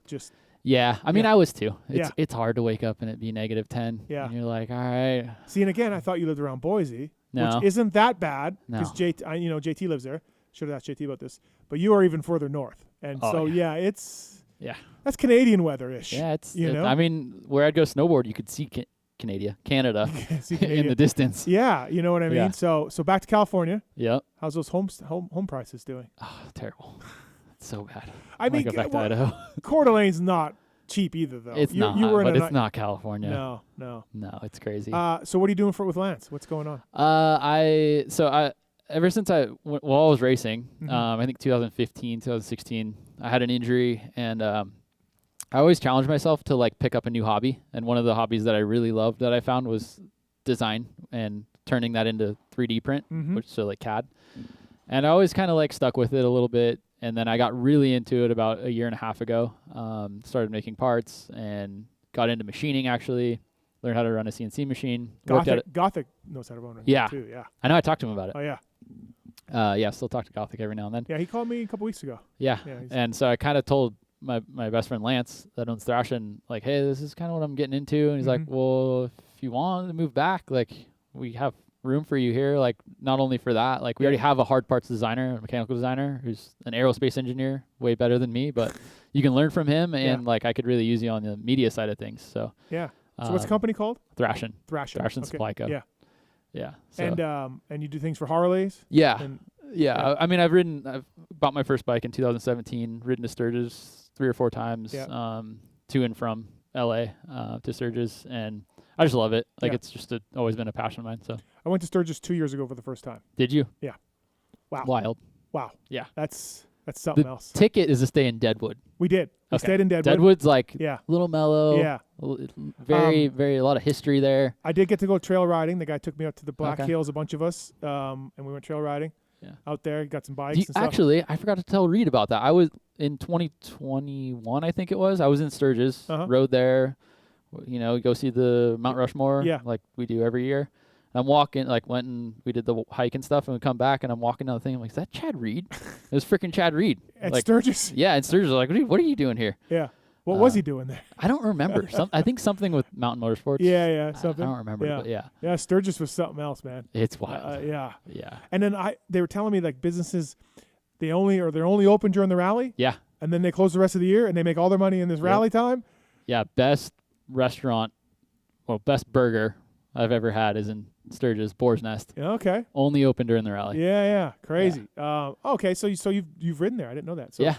S2: Yeah, I mean, I was too. It's hard to wake up and it be -10.
S1: Yeah.
S2: And you're like, all right.
S1: See, and again, I thought you lived around Boise,
S2: No.
S1: which isn't that bad because
S2: No.
S1: JT lives there. Should have asked JT about this. But you are even further north. And that's Canadian weather-ish.
S2: Yeah, I mean, where I'd go snowboard, you could see Canada in the distance.
S1: Yeah, you know what I mean?
S2: Yeah.
S1: So back to California.
S2: Yep.
S1: How's those home prices doing?
S2: Oh, terrible. It's so bad.
S1: I mean,
S2: go back to Idaho.
S1: Coeur d'Alene's not cheap either, though.
S2: It's not, but it's not California.
S1: No,
S2: it's crazy.
S1: So what are you doing with Lance? What's going on?
S2: Ever since I was racing, I think 2015, 2016, I had an injury, and I always challenged myself to pick up a new hobby. And one of the hobbies that I really loved that I found was design and turning that into 3D print, CAD. And I always kind of stuck with it a little bit. And then I got really into it about a year and a half ago. Started making parts and got into machining, actually. Learned how to run a CNC machine.
S1: Gothic knows how to run it too, yeah.
S2: I know, I talked to him about it.
S1: Oh, yeah.
S2: Still talk to Gothic every now and then.
S1: Yeah, he called me a couple weeks ago.
S2: Yeah. And so I kind of told my best friend Lance that owns Thrashin', hey, this is kind of what I'm getting into. And he's like, well, if you want to move back, we have room for you here. Like, not only for that, like, we already have a hard parts designer, a mechanical designer who's an aerospace engineer, way better than me, but you can learn from him, and like, I could really use you on the media side of things. So
S1: yeah. So what's the company called?
S2: Thrashin.
S1: Thrashin.
S2: Thrashin Supply Co.
S1: Yeah.
S2: Yeah. So.
S1: And you do things for Harleys?
S2: Yeah.
S1: And,
S2: yeah. I mean, I've bought my first bike in 2017, ridden to Sturgis 3 or 4 times, to and from LA to Sturgis, and I just love it. Like, it's just always been a passion of mine. So
S1: I went to Sturgis 2 years ago for the first time.
S2: Did you?
S1: Yeah. Wow.
S2: Wild.
S1: Wow.
S2: Yeah.
S1: That's something
S2: the
S1: else.
S2: Ticket is to stay in Deadwood.
S1: We did. We stayed in Deadwood.
S2: Deadwood's like
S1: a
S2: little mellow.
S1: Yeah.
S2: Very, very a lot of history there.
S1: I did get to go trail riding. The guy took me out to the Black Hills, a bunch of us, and we went trail riding. Yeah. Out there, got some bikes and stuff.
S2: Actually, I forgot to tell Reed about that. I was in 2021, I think it was. I was in Sturgis, rode there. You know, go see the Mount Rushmore, like we do every year. I'm walking, like, went and we did the hike and stuff, and we come back, and I'm walking down the thing. I'm like, is that Chad Reed? It was freaking Chad Reed.
S1: At
S2: like,
S1: Sturgis?
S2: Yeah, at Sturgis. Like, what are you doing here?
S1: Yeah. What was he doing there?
S2: I don't remember. I think something with Mountain Motorsports.
S1: Yeah, something.
S2: I don't remember, but yeah.
S1: Yeah, Sturgis was something else, man.
S2: It's wild.
S1: Yeah.
S2: Yeah.
S1: And then they were telling me, like, businesses, they're only open during the rally.
S2: Yeah.
S1: And then they close the rest of the year, and they make all their money in this rally time.
S2: Yeah, best burger I've ever had is in Sturgis, Boar's Nest.
S1: Yeah, okay.
S2: Only open during the rally.
S1: Yeah, crazy. Yeah. Okay, so you've ridden there. I didn't know that. So,
S2: yeah.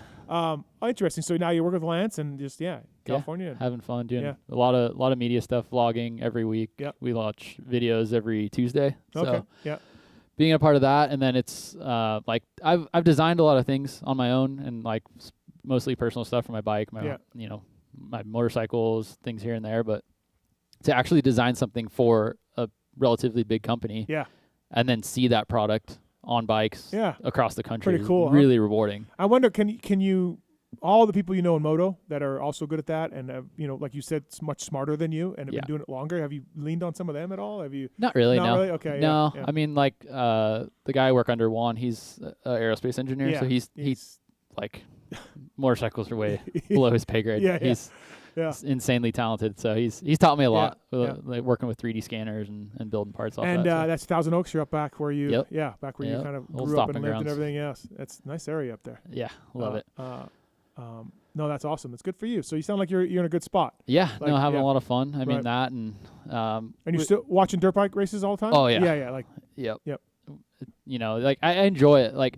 S1: Interesting. So now you work with Lance and just California.
S2: Having fun doing a lot of media stuff, vlogging every week.
S1: Yeah.
S2: We launch videos every Tuesday.
S1: Okay.
S2: So
S1: yeah.
S2: Being a part of that, and then it's like I've designed a lot of things on my own, and like mostly personal stuff for my bike, my motorcycles, things here and there, but to actually design something for a relatively big company, and then see that product on bikes, across the country,
S1: pretty cool,
S2: really rewarding.
S1: I wonder, can you all the people you know in moto that are also good at that, and like you said, much smarter than you, and have been doing it longer. Have you leaned on some of them at all? Have you?
S2: Not really.
S1: Not
S2: no.
S1: really? Okay.
S2: No.
S1: Yeah.
S2: I mean, like the guy I work under, Juan. He's an aerospace engineer, so he's like motorcycles are way below his pay grade. He's insanely talented. So he's taught me a lot, like working with 3D scanners and building parts off that.
S1: And that's Thousand Oaks. You're up back where you, back where you kind of
S2: Old
S1: grew up and lived
S2: grounds.
S1: and everything else. That's a nice area up there.
S2: Yeah, love it.
S1: No, that's awesome. It's good for you. So you sound like you're in a good spot.
S2: Yeah, having a lot of fun. I mean that, and
S1: you're still watching dirt bike races all the time.
S2: Oh yeah,
S1: yeah. Like
S2: yep. Like I enjoy it. Like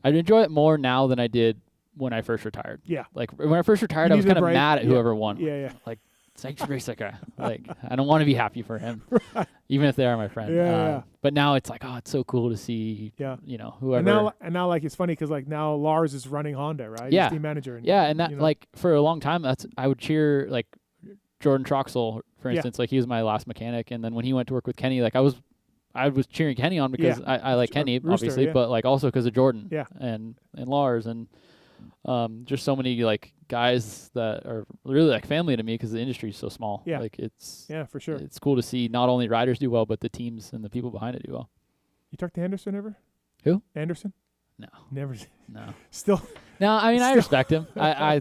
S2: I enjoy it more now than I did when I first retired.
S1: Yeah.
S2: Like when I first retired, I was kind of mad at whoever won.
S1: Yeah.
S2: Like, thanks for race that guy. Like I don't want to be happy for him, even if they are my friend.
S1: Yeah.
S2: But now it's like, it's so cool to see. Whoever.
S1: And now like it's funny because like now Lars is running Honda, right?
S2: Yeah.
S1: He's team manager. And,
S2: and that like for a long time, I would cheer like Jordan Troxel, for instance. Like he was my last mechanic, and then when he went to work with Kenny, like I was cheering Kenny on because I like Kenny obviously, but like also because of Jordan. And Lars and. Just so many like guys that are really like family to me because the industry is so small.
S1: Yeah.
S2: Like it's
S1: for sure.
S2: It's cool to see not only riders do well, but the teams and the people behind it do well.
S1: You talked to Anderson ever?
S2: Who?
S1: Anderson?
S2: No.
S1: Never.
S2: No.
S1: Still.
S2: No, I mean I respect him. I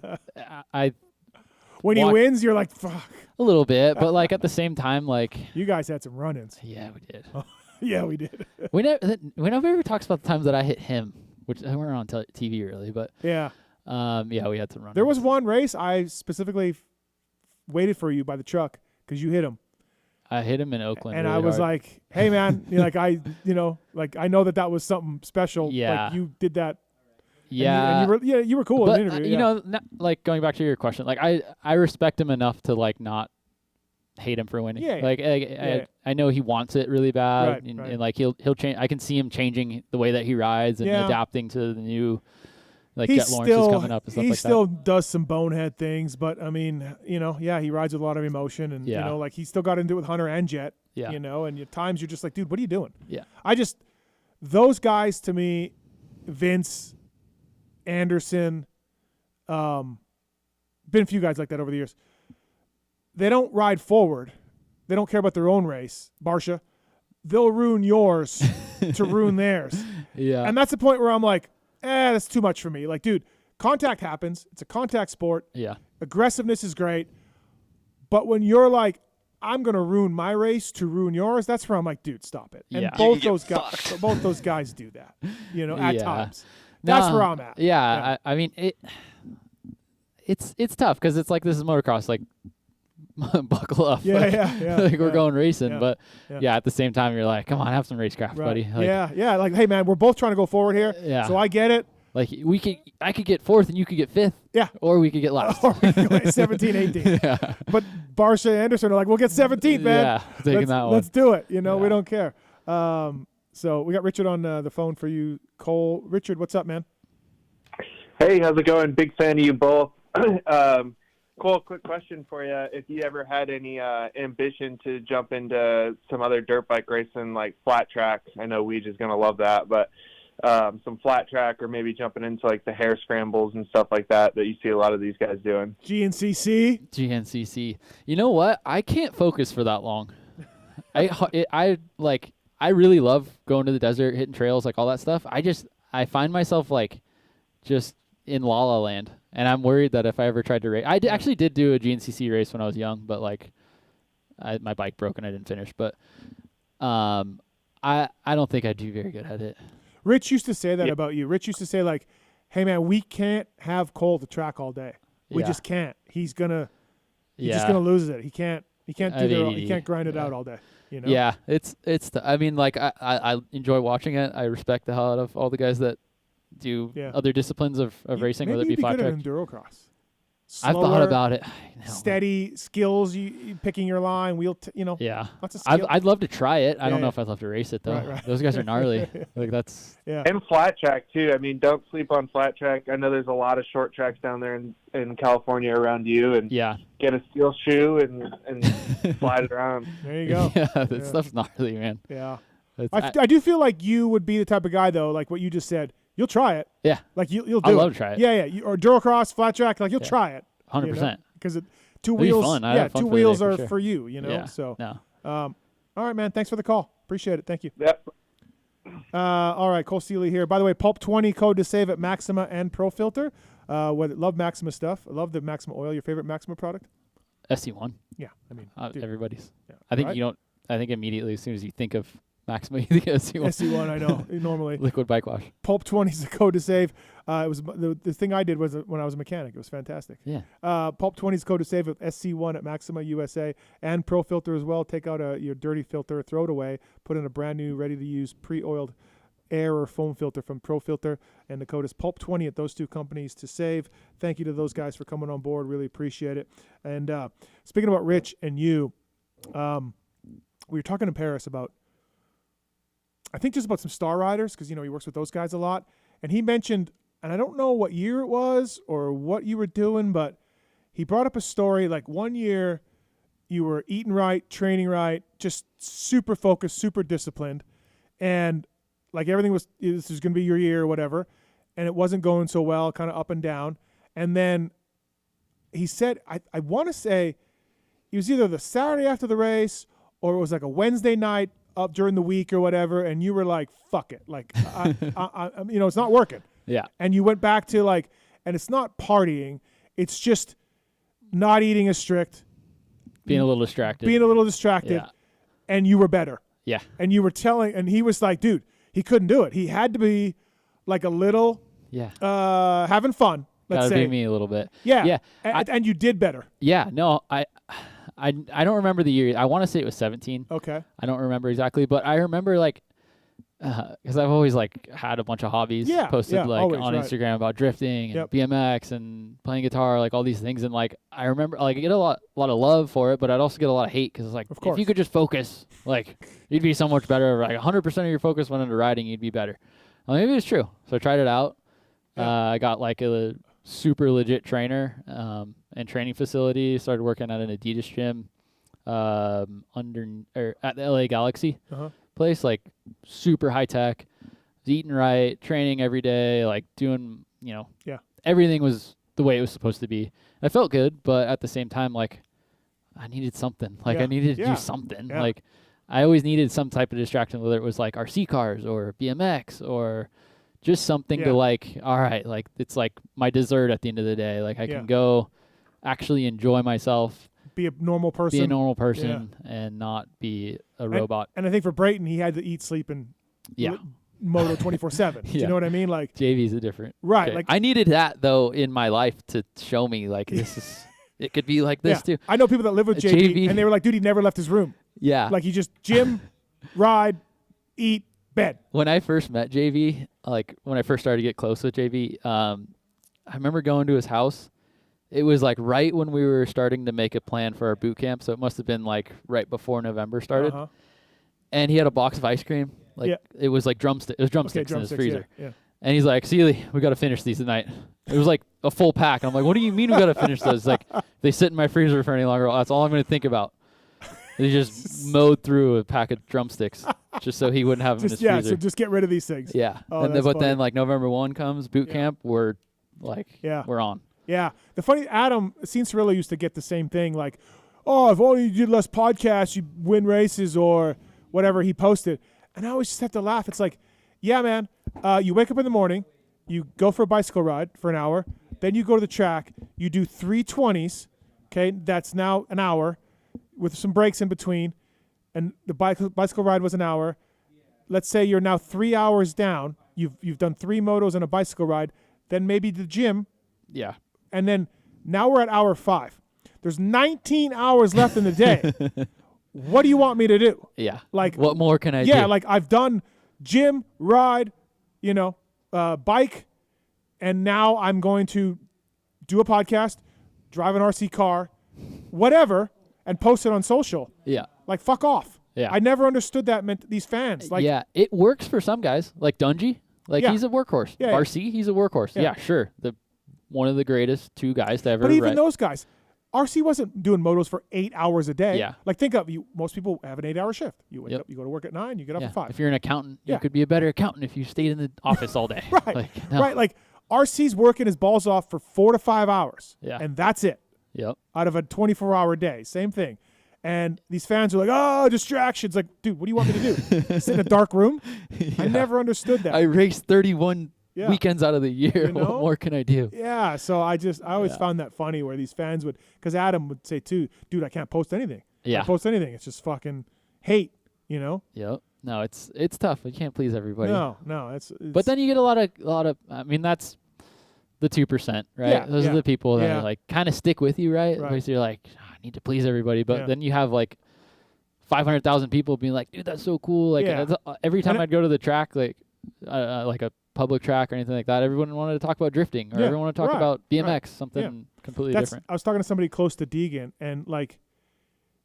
S1: when he wins, you're like, fuck.
S2: A little bit, but like at the same time, like
S1: you guys had some run-ins.
S2: Yeah, we did.
S1: Yeah, we did.
S2: we never ever talks about the times that I hit him, which they weren't on TV really, but
S1: yeah.
S2: We had some runs.
S1: There was one race I specifically waited for you by the truck because you hit him.
S2: I hit him in Oakland,
S1: and
S2: really
S1: I was
S2: hard.
S1: like, "Hey, man, I know that was something special.
S2: Yeah,
S1: like you did that.
S2: Yeah,
S1: and you were cool
S2: but,
S1: in the interview.
S2: Like going back to your question, like I respect him enough to like not hate him for winning.
S1: Yeah,
S2: like I know he wants it really bad,
S1: right.
S2: And like he'll change. I can see him changing the way that he rides and adapting to the new. Like Jet Lawrence is coming up and stuff like that.
S1: He still does some bonehead things, but I mean, he rides with a lot of emotion, and like he still got into it with Hunter and Jet.
S2: Yeah.
S1: And at times you're just like, dude, what are you doing?
S2: Yeah.
S1: Those guys to me, Vince, Anderson, been a few guys like that over the years. They don't ride forward. They don't care about their own race. Barsha, they'll ruin yours to ruin theirs.
S2: Yeah.
S1: And that's the point where I'm like, that's too much for me. Like, dude, contact happens. It's a contact sport.
S2: Yeah.
S1: Aggressiveness is great. But when you're like, I'm going to ruin my race to ruin yours, that's where I'm like, dude, stop it. And
S2: Yeah.
S1: both those guys do that, at times. That's where I'm at.
S2: Yeah. I mean, it's tough because it's like this is motocross, like buckle up.
S1: Yeah.
S2: Like we're going racing, but at the same time, you're like, come on, have some racecraft, buddy. Like,
S1: yeah. Like, hey, man, we're both trying to go forward here.
S2: Yeah.
S1: So I get it.
S2: Like I could get 4th and you could get 5th.
S1: Yeah.
S2: Or we could get last.
S1: Or we could get 17, 18.
S2: Yeah.
S1: But Barsha and Anderson are like, we'll get 17th, man.
S2: Yeah, taking that one.
S1: Let's do it. We don't care. So we got Richard on the phone for you, Cole. Richard, what's up, man?
S8: Hey, how's it going? Big fan of you both. Cole, quick question for you. If you ever had any ambition to jump into some other dirt bike racing, like flat track, I know Weege is going to love that, but some flat track or maybe jumping into like the hare scrambles and stuff like that you see a lot of these guys doing.
S1: GNCC.
S2: You know what? I can't focus for that long. I really love going to the desert, hitting trails, like all that stuff. I find myself like just in La La Land, and I'm worried that if I ever tried to race, actually did do a GNCC race when I was young, but like my bike broke and I didn't finish. But I don't think I'd do very good at it.
S1: Rich used to say that about you. Rich used to say like, "Hey man, we can't have Cole at the track all day. We just can't. He's just gonna lose it. He can't grind it out all day."
S2: Yeah, I mean, like I enjoy watching it. I respect the hell out of all the guys that do other disciplines of racing, whether it be flat track.
S1: Endurocross.
S2: I've thought about it.
S1: Steady skills, you picking your line,
S2: Yeah.
S1: Lots of skill.
S2: I'd love to try it. I don't know if I'd love to race it though.
S1: Right.
S2: Those guys are gnarly. Like that's
S8: And flat track too. I mean, don't sleep on flat track. I know there's a lot of short tracks down there in California around you, and get a steel shoe and slide it around.
S1: There you go.
S2: Yeah, that stuff's gnarly, man.
S1: Yeah. I do feel like you would be the type of guy though, like what you just said. You'll try it.
S2: Yeah.
S1: Like you'll do it.
S2: I love to try it.
S1: Yeah. Or Durocross, flat track, like you'll try it.
S2: 100%.
S1: Because two wheels.
S2: Fun.
S1: Two wheels are
S2: sure.
S1: for you.
S2: Yeah.
S1: So.
S2: No.
S1: All right, man. Thanks for the call. Appreciate it. Thank you.
S8: Yep.
S1: All right, Cole Seeley here. By the way, Pulp20 code to save at Maxima and Pro Filter. Love Maxima stuff. I love the Maxima oil. Your favorite Maxima product?
S2: SC1.
S1: Yeah, I mean,
S2: everybody's.
S1: Yeah.
S2: I think
S1: right?
S2: I think immediately as soon as you think of Maxima, you think of SC1.
S1: SC1, I know. Normally.
S2: Liquid bike wash.
S1: Pulp20 is the code to save. It was the thing I did was when I was a mechanic. It was fantastic.
S2: Yeah.
S1: Pulp20 is code to save with SC1 at Maxima USA and Pro Filter as well. Take out your dirty filter, throw it away, put in a brand new, ready-to-use, pre-oiled air or foam filter from Pro Filter, and the code is PULP20 at those two companies to save. Thank you to those guys for coming on board. Really appreciate it. And speaking about Rich and you, we were talking to Paris about, I think just about some Star Riders, because, he works with those guys a lot. And he mentioned, and I don't know what year it was or what you were doing, but he brought up a story like one year you were eating right, training right, just super focused, super disciplined. And like everything this was going to be your year or whatever. And it wasn't going so well, kind of up and down. And then he said, I want to say it was either the Saturday after the race or it was like a Wednesday night up during the week or whatever, and you were like, fuck it. Like, it's not working.
S2: Yeah.
S1: And you went back to and it's not partying. It's just not eating as strict.
S2: Being a little distracted.
S1: Yeah. And you were better.
S2: Yeah.
S1: And you were and he was like, dude, he couldn't do it. He had to be like a little having fun. Let's say.
S2: Gotta be me a little bit.
S1: Yeah.
S2: Yeah.
S1: And you did better.
S2: Yeah. No, I don't remember the year. I want to say it was 17.
S1: Okay.
S2: I don't remember exactly, but I remember because I've always had a bunch of hobbies posted
S1: always,
S2: on Instagram about drifting and BMX and playing guitar, like all these things. And I remember I get a lot of love for it, but I'd also get a lot of hate because it's if you could just focus, you'd be so much better. 100% of your focus went into riding, you'd be better. Well, maybe it's true. So I tried it out. I got a super legit trainer and training facility. Started working at an Adidas gym at the LA Galaxy place, super high tech. Was eating right, training every day, doing everything was the way it was supposed to be. I felt good, but at the same time, I needed something. I needed to do something.
S1: Yeah.
S2: I always needed some type of distraction, whether it was RC cars or BMX or just something to all right, it's my dessert at the end of the day. I can go actually enjoy myself.
S1: be a normal person.
S2: And not be a robot.
S1: And I think for Brayton, he had to eat, sleep, and moto 24/7. Do you know what I mean? Like
S2: JV's a different.
S1: Right.
S2: Okay.
S1: Like
S2: I needed that though in my life to show me like this is. It could be like this too.
S1: I know people that live with JV, and they were like, dude, he never left his room.
S2: Yeah.
S1: Like he just gym, ride, eat, bed.
S2: When I first met JV, like when I first started to get close with JV, I remember going to his house. It was like right when we were starting to make a plan for our boot camp, so it must have been like right before November started. And he had a box of ice cream. Like it was like drumstick. It was drumsticks in his freezer.
S1: Yeah.
S2: And he's like, Sealy, we got to finish these tonight. It was like a full pack. And I'm like, what do you mean we got to finish those? It's like, they sit in my freezer for any longer. That's all I'm going to think about. And he just mowed through a pack of drumsticks just so he wouldn't have them in his freezer.
S1: Yeah, so just get rid of these things.
S2: Yeah.
S1: Oh,
S2: but then like November 1 comes, boot camp, we're like, we're on.
S1: Yeah. The funny, Adam Cianciarillo used to get the same thing. Like, oh, if only you did less podcasts, you win races or whatever he posted. And I always just have to laugh. It's like, yeah, man, you wake up in the morning, you go for a bicycle ride for an hour, then you go to the track, you do 3 20s, okay, that's now an hour with some breaks in between, and the bicycle ride was an hour. Let's say you're now 3 hours down, you've done 3 motos and a bicycle ride, then maybe the gym.
S2: Yeah.
S1: And then now we're at hour 5. There's 19 hours left in the day. What do you want me to do?
S2: Yeah.
S1: Like,
S2: what more can I do?
S1: Yeah, like I've done gym, ride, bike, and now I'm going to do a podcast, drive an RC car, whatever, and post it on social.
S2: Yeah.
S1: Like, fuck off.
S2: Yeah.
S1: I never understood that meant these fans. Like,
S2: yeah, it works for some guys. Like Dungy, like he's a workhorse.
S1: Yeah,
S2: RC, he's a workhorse. Yeah, sure. One of the greatest 2 guys to ever
S1: But even
S2: ride.
S1: those guys, RC wasn't doing motos for 8 hours a day.
S2: Yeah.
S1: Like, think of most people have an 8-hour shift. You wake up, you go to work at 9, you get up at 5.
S2: If you're an accountant, you could be a better accountant if you stayed in the office all day.
S1: Right. Right. Like, RC's working his balls off for 4 to 5 hours.
S2: Yeah.
S1: And that's it.
S2: Yep.
S1: Out of a 24-hour day. Same thing. And these fans are like, oh, distractions. Like, dude, what do you want me to do? Sit in a dark room? I never understood that.
S2: I raced 31 weekends out of the year.
S1: You know?
S2: What more can I do?
S1: Yeah. So I always found that funny where these fans would, because Adam would say too, dude, I can't post anything.
S2: Yeah.
S1: I can't post anything. It's just fucking hate,
S2: Yep. No, it's tough. You can't please everybody.
S1: No. It's
S2: but then you get a lot of. I mean, that's the 2%, right?
S1: Yeah,
S2: Those are the people that are like kind of stick with you, right?
S1: Right.
S2: Because you're like, I need to please everybody, but then you have like 500,000 people being like, dude, that's so cool. Like every time I'd go to the track, like a public track or anything like that, everyone wanted to talk about drifting, or everyone wanted to talk about BMX, something completely different.
S1: I was talking to somebody close to Deegan, and like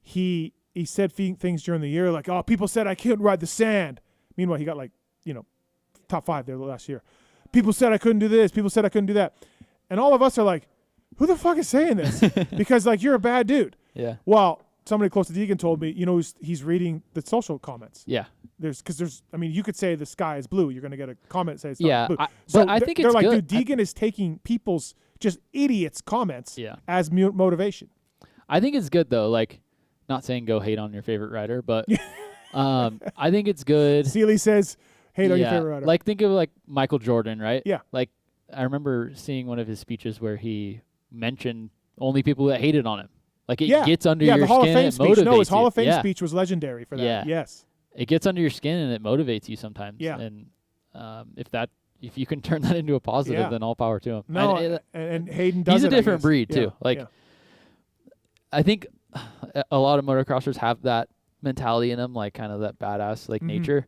S1: he said things during the year like, oh, people said I couldn't ride the sand. Meanwhile, he got like top 5 there last year. People said I couldn't do this. People said I couldn't do that. And all of us are like, who the fuck is saying this? Because like you're a bad dude.
S2: Yeah.
S1: Well, somebody close to Deegan told me, he's reading the social comments.
S2: Yeah.
S1: You could say the sky is blue. You're going to get a comment that says blue.
S2: But I think it's
S1: like,
S2: good.
S1: Dude, Deegan is taking people's just idiots' comments as motivation.
S2: I think it's good though. Like, not saying go hate on your favorite rider, but I think it's good.
S1: Sealy says hate on your favorite rider.
S2: Like, think of like Michael Jordan, right?
S1: Yeah.
S2: Like, I remember seeing one of his speeches where he mentioned only people that hated on him. Like, it gets under your skin.
S1: Yeah, the Hall of Fame speech. No, his Hall of Fame
S2: you.
S1: speech was legendary for that.
S2: Yeah.
S1: Yes.
S2: It gets under your skin and it motivates you sometimes.
S1: Yeah.
S2: And if you can turn that into a positive, then all power to him.
S1: No, and Hayden does
S2: he's
S1: it,
S2: a different breed,
S1: yeah.
S2: too. Like, I think a lot of motocrossers have that mentality in them, like kind of that badass nature.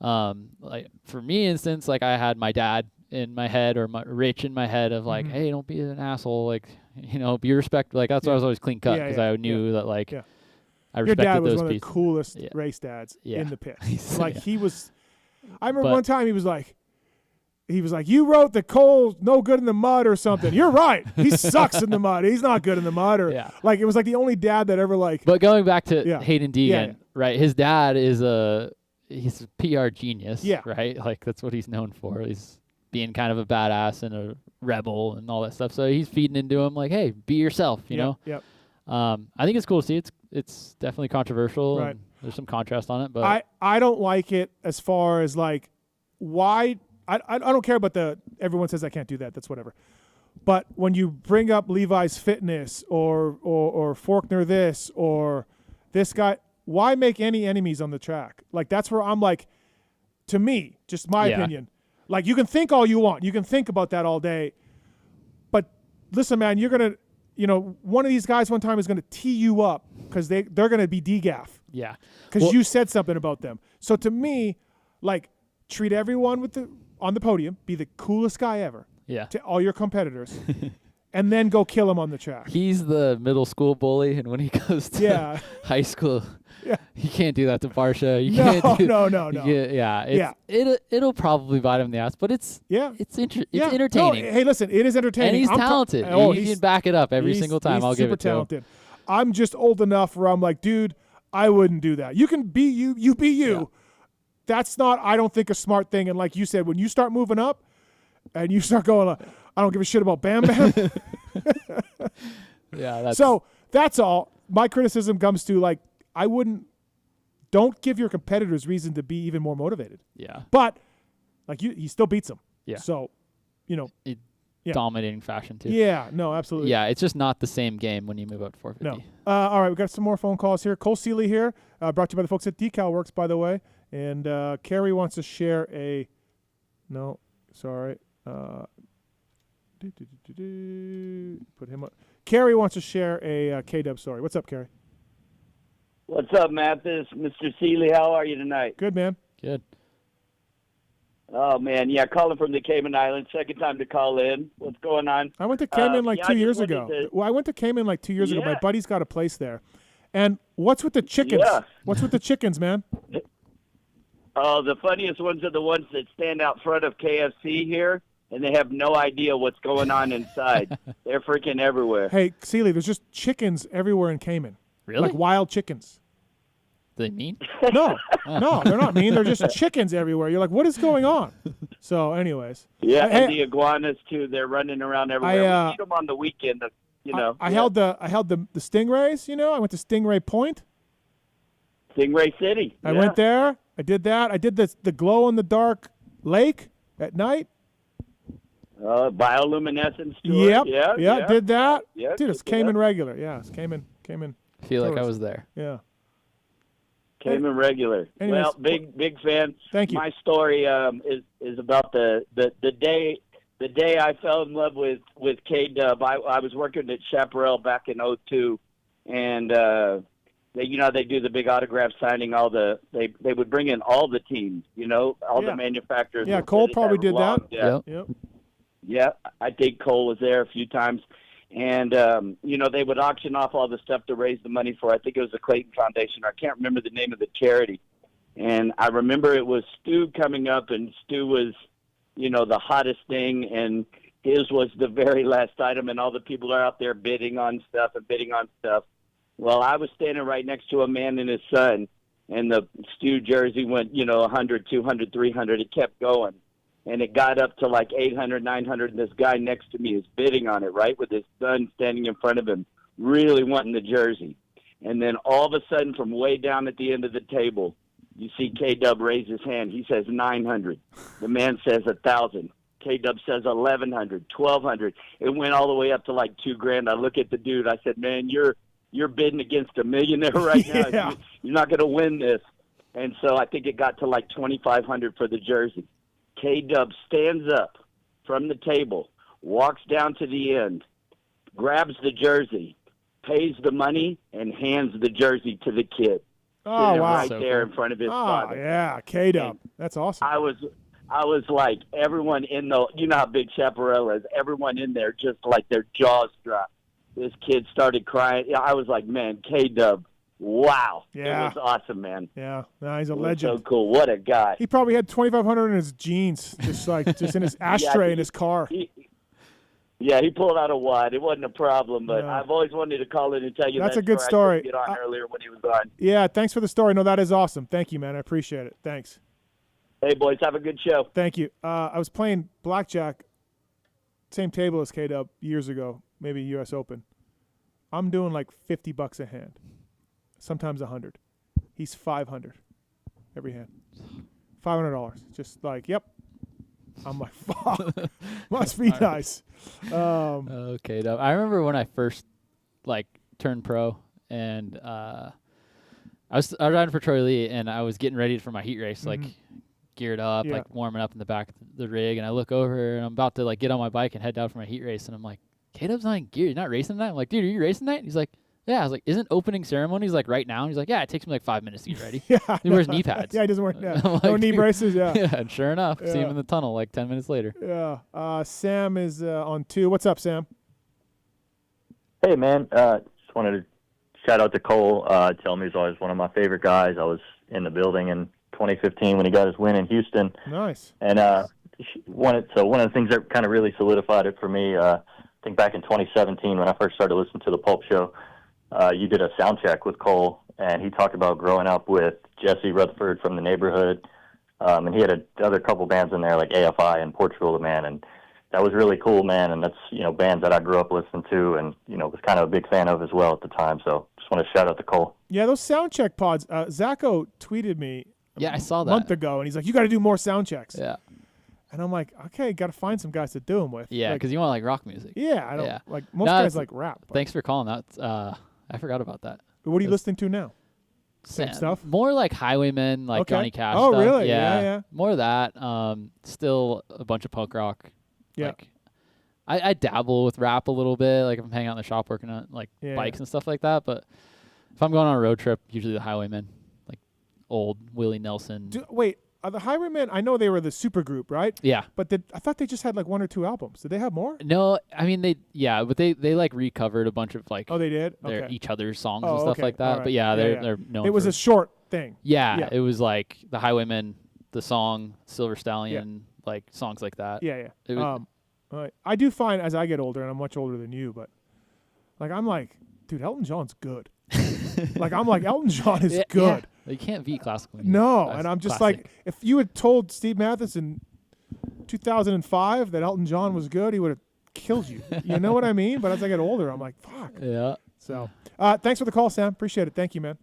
S2: Like for me, instance, like I had my dad in my head or Rich in my head of like, hey, don't be an asshole. Like, be respectful. Like that's why I was always clean cut because I knew that like I respected those people.
S1: Your dad was one of the coolest race dads in the pit. Like he was. I remember one time he was like, you wrote that Cole's no good in the mud or something. You're right. He sucks in the mud. He's not good in the mud. Or like it was like the only dad that ever like.
S2: But going back to Hayden Deegan, right? His dad is he's a PR genius, right? Like that's what he's known for. He's being kind of a badass and a rebel and all that stuff. So he's feeding into him like, hey, be yourself, you know?
S1: Yep.
S2: I think it's cool to see. It's definitely controversial.
S1: Right.
S2: And there's some contrast on it, but
S1: I don't like it as far as like why I don't care about everyone says I can't do that. That's whatever. But when you bring up Levi's Fitness or Faulkner this or this guy, why make any enemies on the track? Like, that's where I'm like, to me, just my opinion. Like, you can think all you want. You can think about that all day. But listen, man, you're going to, one of these guys one time is going to tee you up because they're going to be degaff.
S2: Yeah.
S1: Because you said something about them. So to me, like, treat everyone on the podium, be the coolest guy ever.
S2: Yeah.
S1: To all your competitors. And then go kill him on the track.
S2: He's the middle school bully, and when he goes to high school, he can't do that to Barsha. No. It'll probably bite him in the ass, but it's entertaining.
S1: No, hey, listen, it is entertaining.
S2: And he's talented. He can back it up every single time. I'll give it to him. He's super talented.
S1: I'm just old enough where I'm like, dude, I wouldn't do that. You can be you. You be you. Yeah. That's not, I don't think, a smart thing. And like you said, when you start moving up and you start going, I don't give a shit about Bam Bam. So that's all. My criticism comes to, like, don't give your competitors reason to be even more motivated.
S2: Yeah.
S1: But, like, he still beats them.
S2: Yeah.
S1: So,
S2: dominating fashion, too.
S1: Yeah, no, absolutely.
S2: Yeah, it's just not the same game when you move up to 450.
S1: No. All right, we've got some more phone calls here. Cole Seeley here, brought to you by the folks at Decal Works, by the way. And Carrie wants to share a – no, sorry. Put him up. Carrie wants to share a K-Dub story. What's up, Carrie?
S11: What's up, Matthes? Mr. Seeley, how are you tonight?
S1: Good, man.
S2: Good.
S11: Oh, man, yeah, calling from the Cayman Islands. Second time to call in. What's going on?
S1: I went to Cayman 2 years ago. Well, I went to Cayman 2 years ago. My buddy's got a place there. And what's with the chickens?
S11: Yeah.
S1: What's with the chickens, man?
S11: Oh, the funniest ones are the ones that stand out front of KFC here, and they have no idea what's going on inside. They're freaking everywhere.
S1: Hey, Seeley, there's just chickens everywhere in Cayman.
S2: Really?
S1: Like wild chickens.
S2: They mean?
S1: No, they're not mean. They're just chickens everywhere. You're like, what is going on? So, anyways.
S11: Yeah, and the iguanas, too. They're running around everywhere. We eat them on the weekend,
S1: I held the stingrays, I went to Stingray Point.
S11: Stingray City.
S1: I went there. I did that. I did the glow-in-the-dark lake at night.
S11: Bioluminescence tour.
S1: Yep. Yeah, did that.
S11: Yeah,
S1: dude, it's Cayman regular. Yeah, it's Cayman.
S2: I feel like I was there.
S1: Yeah.
S11: Cayman regular.
S1: Anyways,
S11: well, big fan.
S1: Thank you.
S11: My story is about the day I fell in love with K-Dub. I was working at Chaparral back in 2002, and they do the big autograph signing. They would bring in all the teams, all the manufacturers.
S1: Yeah, Cole probably did that.
S11: Yep. Yeah, I think Cole was there a few times. And, they would auction off all the stuff to raise the money for, I think it was the Clayton Foundation. I can't remember the name of the charity. And I remember it was Stu coming up, and Stu was, the hottest thing, and his was the very last item, and all the people are out there bidding on stuff. Well, I was standing right next to a man and his son, and the Stu jersey went, 100, 200, 300. It kept going. And it got up to like 800, 900, and this guy next to me is bidding on it, right, with his son standing in front of him, really wanting the jersey. And then all of a sudden, from way down at the end of the table, you see K-Dub raise his hand. He says 900. The man says 1,000. K-Dub says 1,100, 1,200. It went all the way up to like $2,000. I look at the dude. I said, man, you're bidding against a millionaire right now.
S1: Yeah.
S11: You're not going to win this. And so I think it got to like 2,500 for the jersey. K-Dub stands up from the table, walks down to the end, grabs the jersey, pays the money, and hands the jersy to the kid.
S1: Oh, wow.
S11: Right there in front of his father.
S1: Oh, yeah, K-Dub. That's awesome.
S11: I was like, everyone in how big Chaparral is, everyone in there just like their jaws dropped. This kid started crying. I was like, man, K-Dub. Wow.
S1: Yeah.
S11: It was awesome, man.
S1: Yeah. No, he's a legend.
S11: So cool. What a guy.
S1: He probably had 2,500 in his jeans, just in his ashtray in his car.
S11: He pulled out a wad. It wasn't a problem, but I've always wanted to call in and tell you
S1: that's
S11: that
S1: a good story.
S11: I couldn't get on earlier when he was on.
S1: Yeah, thanks for the story. No, that is awesome. Thank you, man. I appreciate it. Thanks.
S11: Hey, boys, have a good show.
S1: Thank you. I was playing blackjack, same table as K-Dub years ago, maybe U.S. Open. I'm doing like $50 a hand. Sometimes 100. He's 500 every hand. $500. Just like, yep. I'm like, fuck, must be nice.
S2: Okay, no. I remember when I first turned pro, and I was riding for Troy Lee, and I was getting ready for my heat race, geared up, warming up in the back of the rig, and I look over, and I'm about to get on my bike and head down for my heat race, and I'm like, K-Dub's not in gear. You're not racing tonight? I'm like, dude, are you racing tonight? He's like, yeah. I was like, isn't opening ceremonies right now? And he's like, yeah, it takes me 5 minutes to get ready. He wears knee pads.
S1: Yeah, he doesn't wear no knee braces. Yeah.
S2: Yeah, and sure enough, see him in the tunnel 10 minutes later.
S1: Yeah. Sam is on 2. What's up, Sam?
S13: Hey, man. Just wanted to shout out to Cole. Tell me he's always one of my favorite guys. I was in the building in 2015 when he got his win in Houston.
S1: Nice.
S13: And one of the things that kind of really solidified it for me, I think back in 2017 when I first started listening to the Pulp Show, you did a sound check with Cole, and he talked about growing up with Jesse Rutherford from the neighborhood, and he had another couple bands in there like AFI and Portugal the Man, and that was really cool, man. And that's bands that I grew up listening to, and was kind of a big fan of as well at the time. So just want to shout out to Cole.
S1: Yeah, those sound check pods. Zacho tweeted me.
S2: I saw that
S1: a month ago, and he's like, "You got to do more sound checks."
S2: Yeah.
S1: And I'm like, okay, got to find some guys to do them with.
S2: Yeah, because you want rock music.
S1: Yeah, I don't most guys like rap.
S2: Thanks for calling that. I forgot about that.
S1: What are you listening to now? Same stuff?
S2: More like Highwaymen, Johnny Cash
S1: Oh,
S2: stuff.
S1: really?
S2: Yeah.
S1: Yeah.
S2: More of that. Still a bunch of punk rock.
S1: Yeah.
S2: I dabble with rap a little bit, if I'm hanging out in the shop working on bikes and stuff like that. But if I'm going on a road trip, usually the Highwaymen, old Willie Nelson.
S1: Wait. The Highwaymen, I know they were the super group, right?
S2: Yeah.
S1: But I thought they just had 1 or 2 albums. Did they have more?
S2: No, I mean but they recovered a bunch of
S1: Oh, they did.
S2: Their each other's songs
S1: and
S2: stuff like that.
S1: Right.
S2: But they're known.
S1: It was a short thing.
S2: Yeah, it was the Highwaymen, the song Silver Stallion, songs like that.
S1: Yeah, yeah. I do find as I get older, and I'm much older than you, but I'm dude, Elton John's good. Elton John is good.
S2: Yeah. You can't beat classical music.
S1: No, and I'm just if you had told Steve Matthes in 2005 that Elton John was good, he would have killed you. You know what I mean? But as I get older, I'm like, fuck.
S2: Yeah.
S1: So, thanks for the call, Sam. Appreciate it. Thank you, man.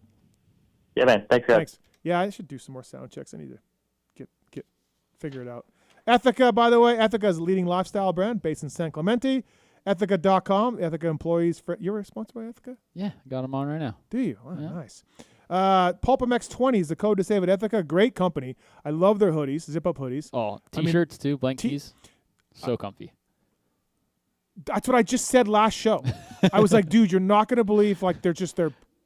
S13: Yeah, man. Thanks, guys.
S1: Thanks. Yeah, I should do some more sound checks. I need to get figure it out. Ethica, by the way, Ethica is a leading lifestyle brand based in San Clemente. Ethica.com. Ethica employees. You're sponsored by Ethica?
S2: Yeah, got them on right now.
S1: Do you? Oh, yeah. Nice. PulpMX 20 is the code to save at Ethica. Great company. I love their hoodies, zip-up hoodies.
S2: Oh, T-shirts too, blank tees. So comfy.
S1: That's what I just said last show. I was like, dude, you're not going to believe they're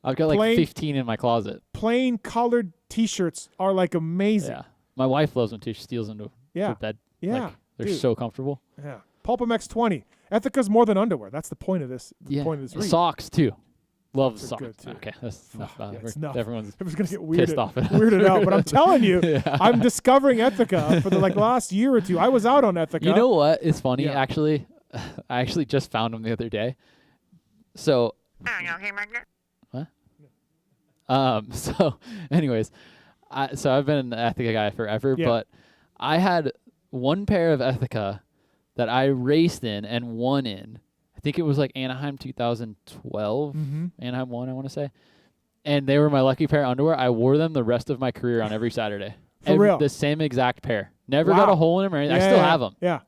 S2: I've got plain, 15 in my closet.
S1: Plain colored T-shirts are amazing.
S2: Yeah. My wife loves them too. She steals them for bed.
S1: Yeah.
S2: They're so comfortable.
S1: Yeah. PulpMX 20. Ethica's more than underwear. That's the point of this. Point of this read.
S2: Socks too. Love socks.
S1: Good too.
S2: Okay, that's enough.
S1: It's enough.
S2: Everyone's
S1: it was gonna get
S2: pissed off.
S1: Weirded out, but I'm telling you, I'm discovering Ethica for the last year or two. I was out on Ethica.
S2: You know what? It's funny actually. I actually just found them the other day. So. What? So, anyways, I've been an Ethica guy forever, but I had one pair of Ethica that I raced in and won in. I think it was Anaheim 2012. Anaheim 1, I want to say. And they were my lucky pair of underwear. I wore them the rest of my career on every Saturday.
S1: For real?
S2: The same exact pair. Never got a hole in them or anything. I still have them.
S1: Yeah.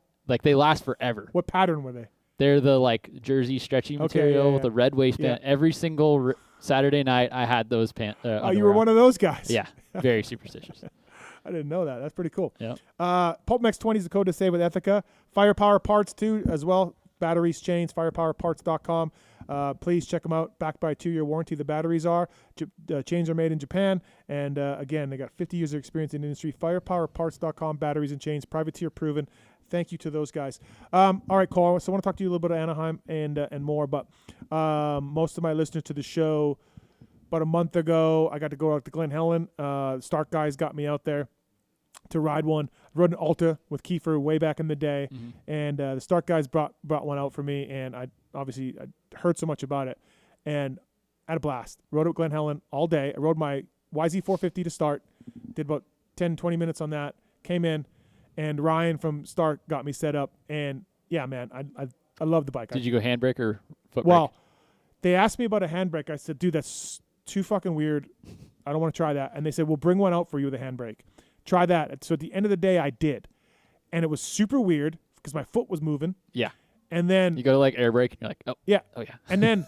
S2: They last forever.
S1: What pattern were they?
S2: They're the jersey stretchy material with the red waistband. Yeah. Every single Saturday night I had those pants.
S1: You were one of those guys.
S2: Yeah. Very superstitious.
S1: I didn't know that. That's pretty cool.
S2: Yeah.
S1: PulpMX 20 is the code to save with Ethica. Firepower parts too as well. Batteries, chains, firepowerparts.com. Please check them out. Backed by a 2-year warranty. The batteries are. Chains are made in Japan. And again, they got 50 years of experience in the industry. Firepowerparts.com. Batteries and chains. Privateer proven. Thank you to those guys. All right, Cole. So I want to talk to you a little bit of Anaheim and more. But most of my listeners to the show, about a month ago, I got to go out to Glen Helen. Stark guys got me out there to ride one. I rode an Alta with Kiefer way back in the day, and the Stark guys brought one out for me, and I heard so much about it, and I had a blast. Rode at Glen Helen all day. I rode my YZ450 to start, did about 10, 20 minutes on that, came in, and Ryan from Stark got me set up, and yeah, man, I love the bike.
S2: Did you go handbrake or foot brake?
S1: Well, they asked me about a handbrake. I said, dude, that's too fucking weird. I don't want to try that. And they said, we'll bring one out for you with a handbrake. Try that. So at the end of the day, I did. and it was super weird because my foot was moving.
S2: Yeah.
S1: And then
S2: you go to like air brake, and you're like, oh
S1: yeah,
S2: oh yeah.
S1: and then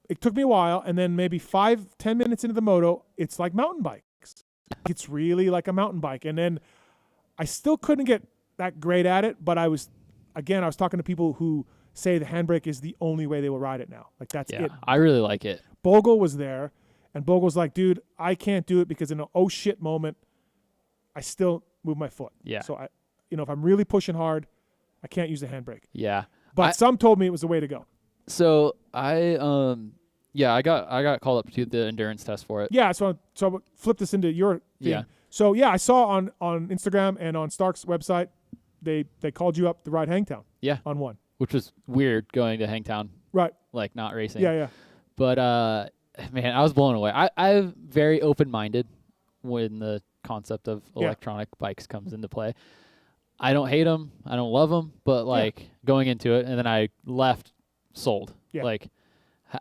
S1: it took me a while, and then maybe 5-10 minutes into the moto, it's like mountain bikes. It's really like a mountain bike, and then I still couldn't get that great at it, but I was talking to people who say the handbrake is the only way they will ride it now. Like that's it.
S2: I really like it.
S1: Bogle was there, and Bogle's like, dude, I can't do it because in an oh shit moment, I still move my foot.
S2: Yeah.
S1: So if I'm really pushing hard, I can't use the handbrake.
S2: Yeah.
S1: But some told me it was the way to go.
S2: So I got called up to the endurance test for it.
S1: Yeah, so flip this into your thing.
S2: Yeah.
S1: So yeah, I saw on Instagram and on Stark's website, they called you up to ride Hangtown.
S2: Yeah.
S1: On one.
S2: Which was weird going to Hangtown.
S1: Right.
S2: Like not racing.
S1: Yeah, yeah.
S2: But man, I was blown away. I'm very open-minded when the concept of electronic bikes comes into play. I don't hate them. I don't love them. But going into it, and then I left sold.
S1: Yeah.
S2: Like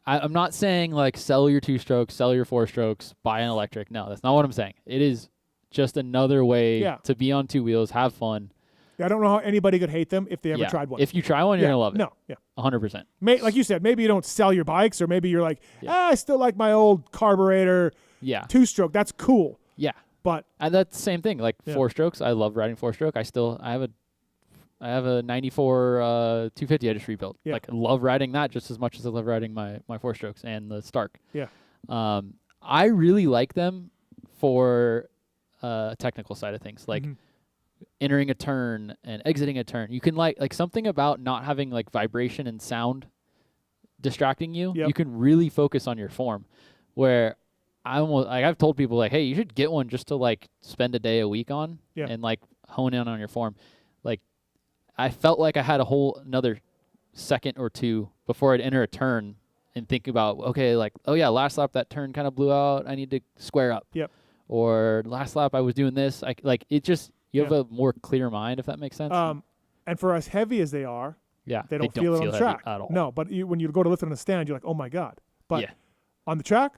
S2: I'm not saying like sell your 2-strokes, sell your 4-strokes, buy an electric. No, that's not what I'm saying. It is just another way to be on 2 wheels, have fun.
S1: I don't know how anybody could hate them if they ever tried one.
S2: If you try one, you're gonna love it.
S1: No, yeah,
S2: 100%.
S1: Like you said, maybe you don't sell your bikes, or maybe you're like, I still like my old carburetor.
S2: Yeah.
S1: 2-stroke, that's cool.
S2: Yeah.
S1: But
S2: that's the same thing. Like 4-strokes, I love riding 4-stroke. I have a 94 250 I just rebuilt.
S1: Yeah.
S2: Like I love riding that just as much as I love riding my 4-strokes and the Stark.
S1: Yeah.
S2: I really like them for technical side of things, like entering a turn and exiting a turn. You can like something about not having like vibration and sound distracting you.
S1: Yep.
S2: You can really focus on your form. Where I've told people like, hey, you should get one just to like spend a day a week on and like hone in on your form. Like I felt like I had a whole another second or two before I'd enter a turn and think about, okay, like, oh yeah, last lap that turn kind of blew out. I need to square up.
S1: Yep.
S2: Or last lap I was doing this. You have a more clear mind, if that makes sense.
S1: And for as heavy as they are, they don't feel it on the track
S2: at all.
S1: No, but when you go to lift it on the stand, you're like, oh my God. But on the track,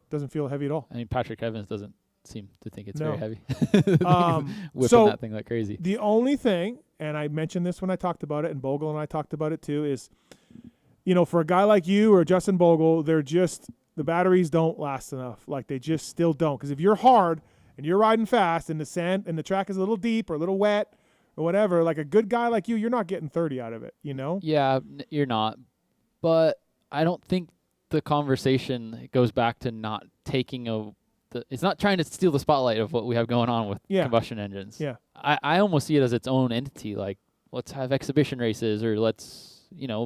S1: doesn't feel heavy at all.
S2: I mean, Patrick Evans doesn't seem to think it's very heavy.
S1: So
S2: that thing like crazy.
S1: The only thing, and I mentioned this when I talked about it, and Bogle and I talked about it too, is, for a guy like you or Justin Bogle, the batteries don't last enough. Like they just still don't. Because if you're hard and you're riding fast and the sand and the track is a little deep or a little wet or whatever, like a good guy like you're not getting 30 out of it,
S2: Yeah, you're not. But I don't think the conversation goes back to not taking it's not trying to steal the spotlight of what we have going on with combustion engines.
S1: Yeah.
S2: I almost see it as its own entity. Like, let's have exhibition races or let's,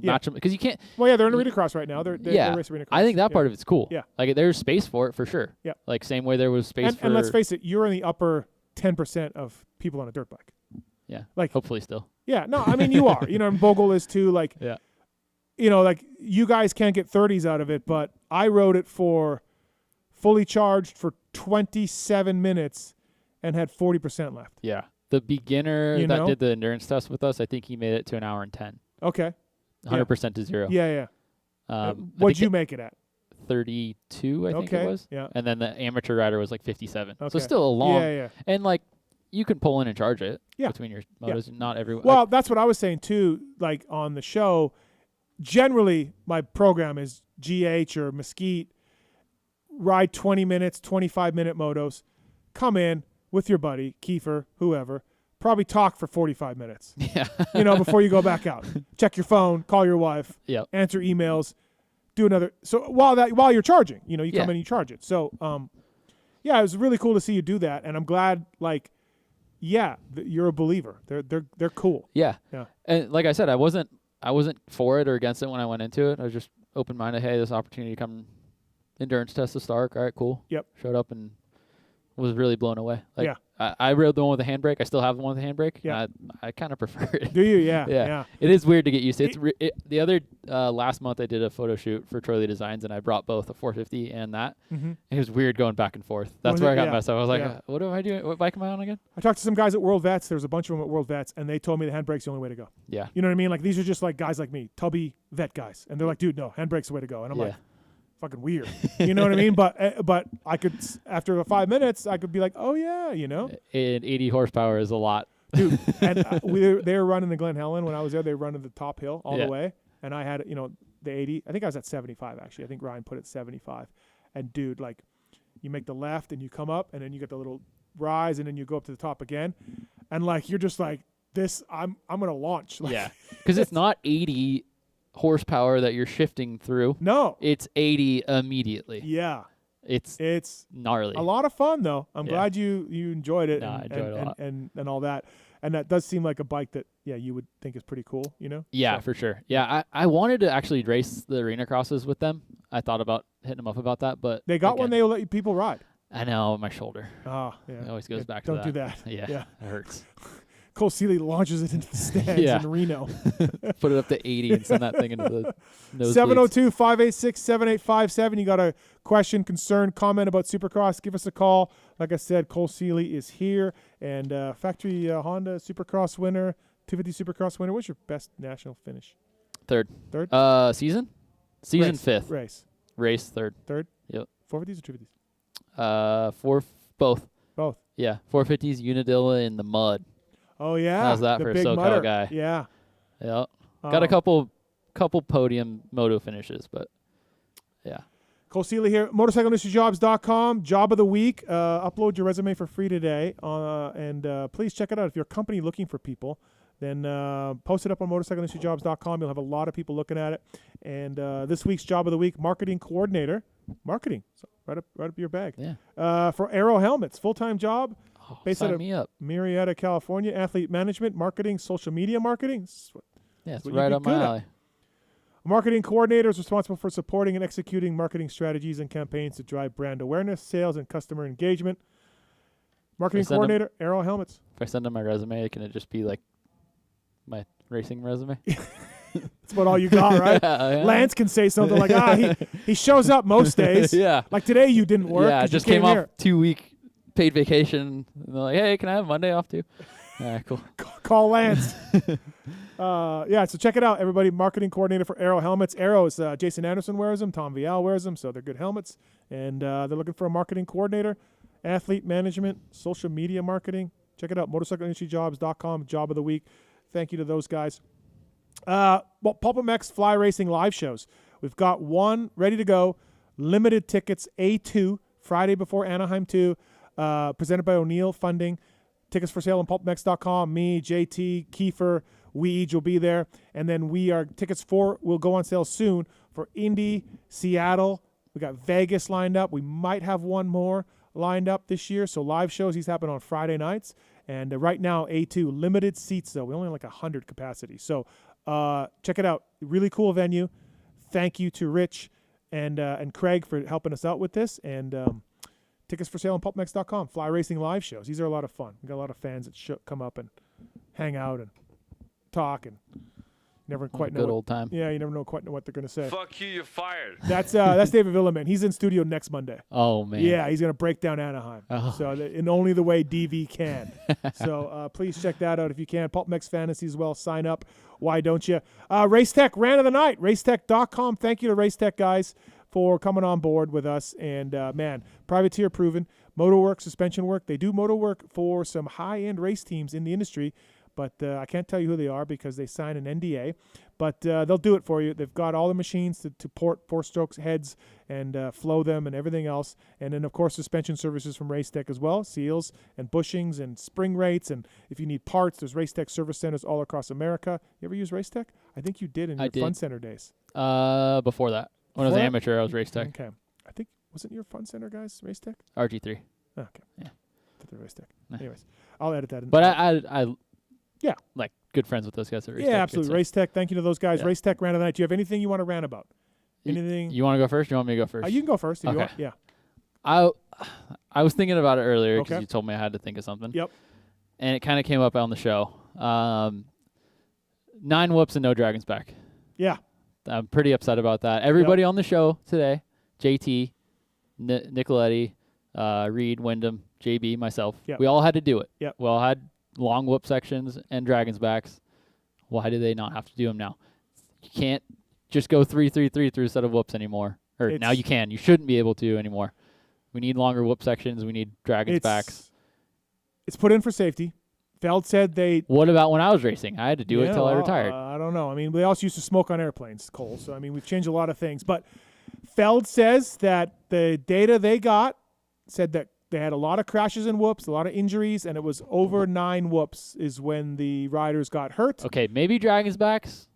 S2: match them. Because you can't.
S1: Well, yeah, they're in arena cross right now. They're racing arena cross.
S2: I think that part of it's cool.
S1: Yeah.
S2: Like, there's space for it for sure.
S1: Yeah.
S2: Like, same way there was space for.
S1: And let's face it, you're in the upper 10% of people on a dirt bike.
S2: Yeah.
S1: Like,
S2: hopefully still.
S1: Yeah. No, I mean, you are. And Bogle is too. Like, like you guys can't get 30s out of it, but I rode it for fully charged for 27 minutes and had 40% left.
S2: Yeah. The beginner that did the endurance test with us, I think he made it to an hour and 10.
S1: Okay.
S2: 100% to 0.
S1: Yeah, yeah. What'd you make it at?
S2: 32, I think it was.
S1: Yeah.
S2: And then the amateur rider was like 57.
S1: Okay.
S2: So still a long.
S1: Yeah, yeah.
S2: And like you can pull in and charge it between your motos. Not everyone.
S1: Well, that's what I was saying too. Like on the show, generally my program is GH or Mesquite. Ride 20 minutes, 25-minute motos. Come in with your buddy, Kiefer, whoever. Probably talk for 45 minutes.
S2: Yeah.
S1: Before you go back out. Check your phone, call your wife, answer emails, do another. So while you're charging, you come in and you charge it. So, it was really cool to see you do that, and I'm glad. Like, you're a believer. They're cool.
S2: Yeah.
S1: Yeah.
S2: And like I said, I wasn't for it or against it when I went into it. I was just open-minded. Hey, this opportunity to come endurance test the Stark. All right, cool.
S1: Yep.
S2: Showed up and was really blown away. Like,
S1: yeah.
S2: I rode the one with the handbrake. I still have the one with the handbrake.
S1: Yeah.
S2: I kind of prefer it.
S1: Do you? Yeah. Yeah.
S2: It is weird to get used to. The other last month I did a photo shoot for Troy Lee Designs and I brought both a 450 and that.
S1: Mm-hmm.
S2: It was weird going back and forth. That's where I got messed up. I was like, what am I doing? What bike am I on again?
S1: I talked to some guys at World Vets. There's a bunch of them at World Vets, and they told me the handbrake's the only way to go.
S2: Yeah.
S1: You know what I mean? Like these are just like guys like me, tubby vet guys, and they're like, dude, no, handbrake's the way to go. And I'm like, fucking weird. You know what I mean? But I could, after 5 minutes, I could be like, oh yeah, you know.
S2: And 80 horsepower is a lot.
S1: Dude, and they were running the Glen Helen when I was there. They were running the top hill all the way, and I had, you know, the 80. I think I was at 75 actually. I think Ryan put it 75. And dude, like, you make the left and you come up, and then you get the little rise, and then you go up to the top again, and like you're just like this. I'm gonna launch. Like,
S2: yeah, because it's not 80 horsepower that you're shifting through.
S1: No,
S2: it's 80 immediately.
S1: Yeah,
S2: it's gnarly.
S1: A lot of fun though. I'm glad you enjoyed it.
S2: No, I enjoyed it a lot.
S1: And all that. And that does seem like a bike that you would think is pretty cool. You know.
S2: Yeah,
S1: so.
S2: for sure. Yeah, I wanted to actually race the arena crosses with them. I thought about hitting them up about that, but
S1: they got one. They will let people ride.
S2: I know, my shoulder.
S1: Oh, yeah.
S2: It always goes back to
S1: that. Don't do that.
S2: Yeah, it hurts.
S1: Cole Seeley launches it into the stands in Reno.
S2: Put it up to 80 and send that thing into the nose.
S1: 702-586-7857. You got a question, concern, comment about Supercross, give us a call. Like I said, Cole Seeley is here. And factory Honda Supercross winner, 250 Supercross winner. What's your best national finish?
S2: Third. Season? Season
S1: race.
S2: fifth.
S1: Race
S2: third.
S1: Third?
S2: Yep.
S1: 450s or 250s?
S2: Both.
S1: Both.
S2: Yeah. 450s Unadilla in the mud.
S1: Oh yeah.
S2: How's that for a SoCal
S1: mudder.
S2: guy?
S1: Yeah.
S2: Yep. Got a couple podium moto finishes, but yeah.
S1: Cole Seeley here, motorcycleindustryjobs.com, job of the week. Upload your resume for free today. And please check it out. If you're a company looking for people, then post it up on motorcycleindustryjobs.com. You'll have a lot of people looking at it. And this week's job of the week, marketing coordinator. Marketing. So right up your bag.
S2: Yeah.
S1: For Aero Helmets, full-time job. Based out of
S2: me up.
S1: Marietta, California. Athlete management, marketing, social media marketing.
S2: It's right up my alley.
S1: A marketing coordinator is responsible for supporting and executing marketing strategies and campaigns to drive brand awareness, sales, and customer engagement. Marketing coordinator, Aero Helmets.
S2: If I send him my resume, can it just be like my racing resume?
S1: That's about all you got, right?
S2: Yeah.
S1: Lance can say something like, he shows up most days.
S2: Yeah.
S1: Like today you didn't work.
S2: Yeah, I just came off 2 week paid vacation. And they're like, hey, can I have Monday off too? All right, cool.
S1: Call Lance. So check it out, everybody. Marketing coordinator for Aero Helmets. Aero is Jason Anderson wears them. Tom Vial wears them, so they're good helmets. And they're looking for a marketing coordinator, athlete management, social media marketing. Check it out, motorcycleindustryjobs.com, job of the week. Thank you to those guys. PulpMX Fly Racing live shows. We've got one ready to go. Limited tickets, A2, Friday before Anaheim 2, presented by O'Neill Funding. Tickets for sale on PulpMX.com. Me, JT, Kiefer, Weege will be there. And then tickets will go on sale soon for Indy, Seattle. We got Vegas lined up. We might have one more lined up this year. So live shows, these happen on Friday nights. And right now, A2, limited seats though. We only have like 100 capacity. So check it out. Really cool venue. Thank you to Rich and Craig for helping us out with this. And tickets for sale on PulpMX.com. Fly Racing live shows. These are a lot of fun. We got a lot of fans that come up and hang out and talk and never quite know.
S2: Good old time.
S1: Yeah, you never quite know what they're going to say.
S17: Fuck you, you're fired.
S1: That's David Villaman. He's in studio next Monday.
S2: Oh man.
S1: Yeah, he's going to break down Anaheim.
S2: Oh.
S1: So in only the way DV can. So please check that out if you can. PulpMX Fantasy as well. Sign up. Why don't you? Racetech Rant of the Night. Racetech.com. Thank you to Racetech guys for coming on board with us. And, privateer proven. Moto work, suspension work. They do moto work for some high-end race teams in the industry, but I can't tell you who they are because they sign an NDA. But they'll do it for you. They've got all the machines to port four-strokes heads and flow them and everything else. And then, of course, suspension services from Racetech as well, seals and bushings and spring rates. And if you need parts, there's Racetech service centers all across America. You ever use Racetech? I think you did in your Fun Center days.
S2: Before that. When I was amateur, I was Racetech.
S1: Okay. I think, wasn't your Fun Center guys Racetech?
S2: RG3.
S1: Oh, okay.
S2: Yeah.
S1: Racetech.
S2: Nah.
S1: Anyways, I'll edit that in.
S2: But I like good friends with those guys at Racetech.
S1: Yeah, absolutely. Racetech, thank you to those guys.
S2: Yeah.
S1: Racetech Rant of the Night. Do you have anything you want to rant about? Anything?
S2: You want to go first? Or you want me to go first?
S1: You can go first if you want. Yeah.
S2: I was thinking about it earlier because
S1: Okay.
S2: you told me I had to think of something.
S1: Yep.
S2: And it kind of came up on the show. 9 whoops and no dragons back.
S1: Yeah.
S2: I'm pretty upset about that. Everybody on the show today, JT, Nicoletti, Reed, Windham, JB, myself, we all had to do it.
S1: Yep.
S2: We all had long whoop sections and dragons backs. Why do they not have to do them now? You can't just go 3-3-3 through a set of whoops anymore Or now you can. You shouldn't be able to anymore. We need longer whoop sections. We need dragons backs.
S1: It's put in for safety. Feld said they...
S2: What about when I was racing? I had to do it till I retired.
S1: I don't know. I mean, they also used to smoke on airplanes, Cole. So, I mean, we've changed a lot of things. But Feld says that the data they got said that they had a lot of crashes and whoops, a lot of injuries, and it was over 9 whoops is when the riders got hurt.
S2: Okay, maybe dragons backs.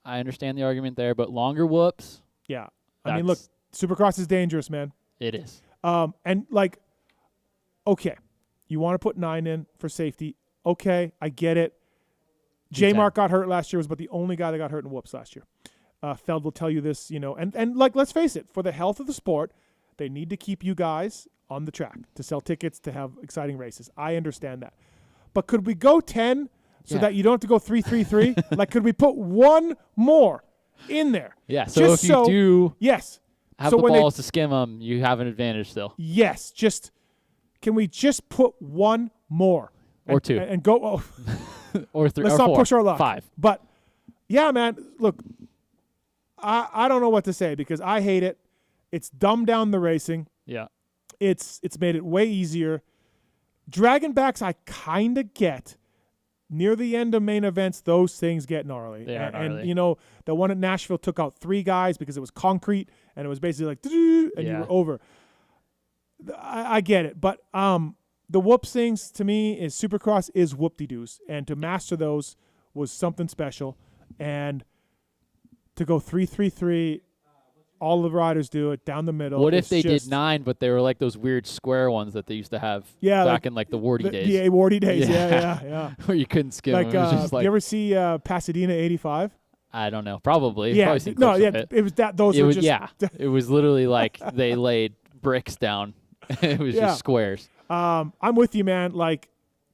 S2: I understand the argument there, but longer whoops.
S1: Yeah. I mean, look, Supercross is dangerous, man.
S2: It is.
S1: And, like, okay, you want to put 9 in for safety. Okay, I get it. J-Mark got hurt last year, was about the only guy that got hurt in whoops last year. Feld will tell you this, and like, let's face it, for the health of the sport, they need to keep you guys on the track to sell tickets, to have exciting races. I understand that. But could we go 10 so that you don't have to go 3-3-3? Like, could we put one more in there?
S2: Yeah, so if you do have the
S1: when
S2: balls to skim them, you have an advantage still.
S1: Yes, can we just put one more?
S2: Or 2.
S1: And go.
S2: Or 3.
S1: Let's
S2: or
S1: not
S2: 4,
S1: push our luck.
S2: 5.
S1: But, yeah, man, look, I don't know what to say because I hate it. It's dumbed down the racing.
S2: Yeah.
S1: It's made it way easier. Dragon backs I kind of get. Near the end of main events, those things get gnarly.
S2: They are gnarly.
S1: And, the one at Nashville took out 3 guys because it was concrete, and it was basically like, and you were over. I get it. But the whoops things, to me, is Supercross is whoop-de-doos. And to master those was something special. And to go 3-3-3, all the riders do it down the middle.
S2: What if they did 9, but they were like those weird square ones that they used to have back in like the Wardy days?
S1: Yeah, Wardy days. Yeah.
S2: Where you couldn't skim
S1: like,
S2: them. It was just like,
S1: you ever see Pasadena 85?
S2: I don't know. Probably.
S1: Yeah.
S2: Probably seen clips of
S1: it was that. Those were just.
S2: Yeah. It was literally like they laid bricks down. It was just squares.
S1: I'm with you, man. Like,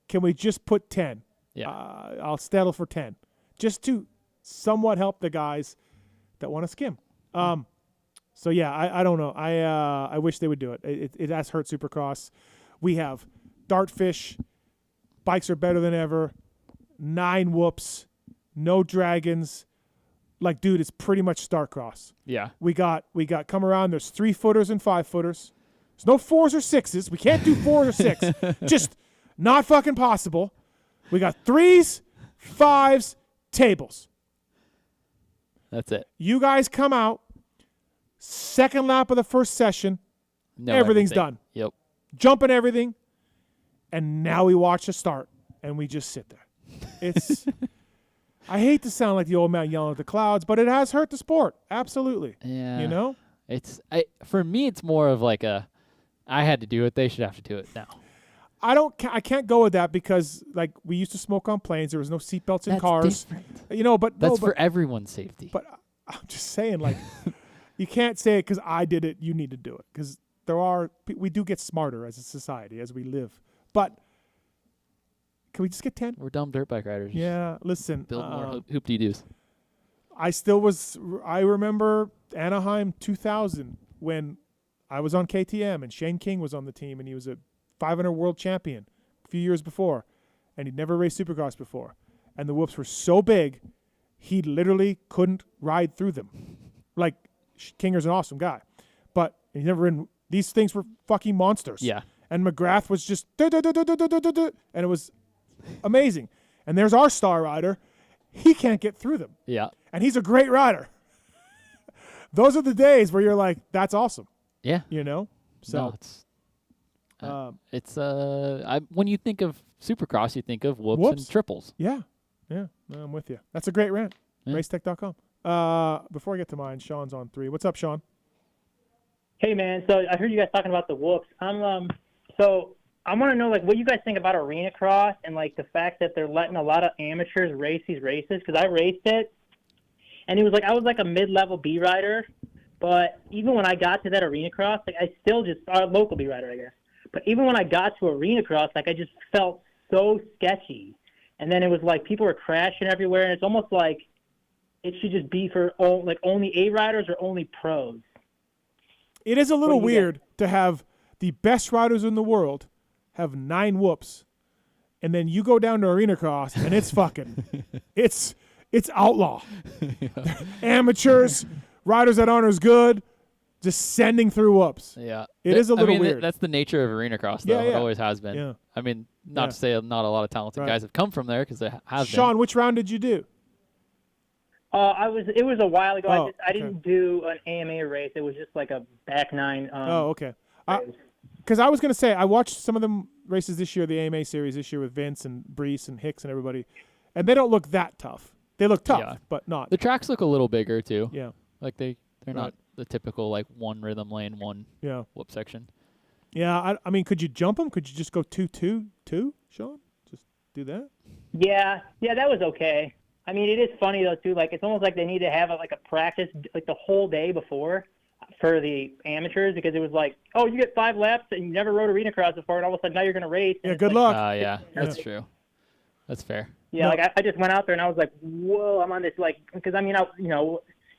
S1: can we just put 10?
S2: Yeah.
S1: I'll settle for 10. Just to somewhat help the guys that want to skim. So, yeah, I don't know. I wish they would do it. It has hurt Supercross. We have Dartfish. Bikes are better than ever. 9 whoops. No dragons. Like, dude, it's pretty much Starcross.
S2: Yeah.
S1: We got come around. There's 3-footers and 5-footers. There's no 4s or 6s. We can't do 4 or 6. Just not fucking possible. We got 3s, 5s, tables.
S2: That's it.
S1: You guys come out. Second lap of the first session. Everything's done.
S2: Yep.
S1: Jumping everything. And now we watch the start. And we just sit there. It's... I hate to sound like the old man yelling at the clouds, but it has hurt the sport. Absolutely.
S2: Yeah. For me, it's more of like I had to do it. They should have to do it now.
S1: I can't go with that because like we used to smoke on planes. There was no seatbelts in cars.
S2: Different. But that's for everyone's safety.
S1: But I'm just saying, like, you can't say it because I did it. You need to do it because we do get smarter as a society as we live. But can we just get 10?
S2: We're dumb dirt bike riders.
S1: Yeah, listen.
S2: Build more hoop-de-doos.
S1: I remember Anaheim 2000 when I was on KTM and Shane King was on the team and he was a 500 world champion a few years before and he'd never raced Supercross before. And the whoops were so big, he literally couldn't ride through them. Like, Kinger's an awesome guy. But he's never ridden. These things were fucking monsters.
S2: Yeah.
S1: And McGrath was just and it was amazing. And there's our star rider. He can't get through them.
S2: Yeah.
S1: And he's a great rider. Those are the days where you're like, that's awesome.
S2: Yeah.
S1: So
S2: when you think of Supercross, you think of whoops and triples.
S1: Yeah. Yeah. No, I'm with you. That's a great rant. Yeah. Racetech.com. Before I get to mine, Sean's on 3. What's up, Sean?
S17: Hey, man. So I heard you guys talking about the whoops. So I want to know, like, what you guys think about arena cross and, like, the fact that they're letting a lot of amateurs race these races. Because I raced it, and it was like I was like a mid-level B rider. But even when I got to that arena cross, like, I still just local B rider, I guess. But even when I got to arena cross, like, I just felt so sketchy. And then it was like people were crashing everywhere, and it's almost like it should just be for only A riders or only pros.
S1: It is a little weird to have the best riders in the world have 9 whoops, and then you go down to arena cross and it's fucking, it's outlaw. Amateurs, riders that aren't as good, just sending through whoops.
S2: Yeah.
S1: It is a little weird.
S2: That's the nature of arena cross, though.
S1: Yeah.
S2: It always has been.
S1: Yeah.
S2: I mean, not to say not a lot of talented guys have come from there, because there has been.
S1: Sean, which round did you do?
S17: It was a while ago.
S1: Oh,
S17: I didn't do an AMA race. It was just like a back nine.
S1: Okay. Because I was going to say, I watched some of them races this year, the AMA series this year with Vince and Brees and Hicks and everybody, and they don't look that tough. They look tough, but not.
S2: The tracks look a little bigger, too.
S1: Yeah.
S2: Like they're not the typical, like, one rhythm lane, one whoop section.
S1: Yeah, I mean, could you jump them? Could you just go 2-2-2, Sean? Just do that?
S17: Yeah, that was okay. I mean, it is funny, though, too. Like, it's almost like they need to have, like, a practice, like, the whole day before for the amateurs, because it was like, oh, you get 5 laps and you never rode arena cross before, and all of a sudden now you're going to race.
S1: Yeah, good luck.
S2: Yeah, that's true. That's fair.
S17: Yeah, like, I just went out there and I was like, whoa, I'm on this, like, because, I mean,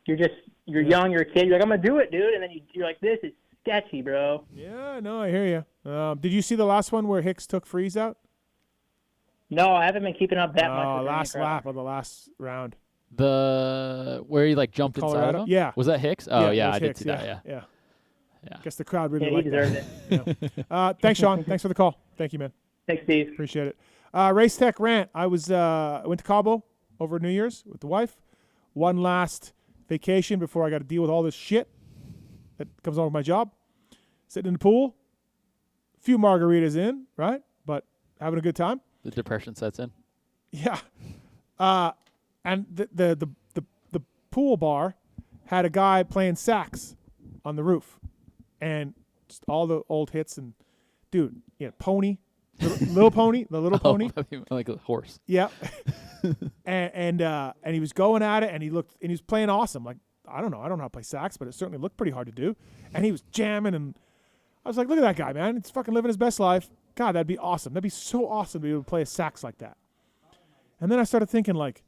S17: you're young, you're a kid, you're like, I'm going to do it, dude, and then you're like, this is sketchy, bro.
S1: Yeah, no, I hear you. Did you see the last one where Hicks took Freeze out?
S17: No, I haven't been keeping up that much.
S1: Last lap of the last round.
S2: Where he like jumped inside
S1: Colorado?
S2: of him?
S1: Yeah.
S2: Was that Hicks? Oh yeah, I
S1: Hicks,
S2: did see that.
S1: Yeah. I guess the crowd really
S17: he
S1: liked
S17: deserved
S1: it. Thanks, Sean. Thanks for the call. Thank you, man.
S17: Thanks, Steve.
S1: Appreciate it. Race Tech rant. I went to Cabo over New Year's with the wife. One last vacation before I got to deal with all this shit that comes along with my job. Sitting in the pool, a few margaritas in, right? But having a good time.
S2: The depression sets in.
S1: Yeah. And the pool bar had a guy playing sax on the roof, and just all the old hits. And dude, Pony, little Pony, the little Pony,
S2: like a horse.
S1: Yeah. and he was going at it, and he was playing awesome. Like, I don't know how to play sax, but it certainly looked pretty hard to do. And he was jamming, and I was like, look at that guy, man. He's fucking living his best life. God, that'd be awesome. That'd be so awesome to be able to play a sax like that. And then I started thinking, like,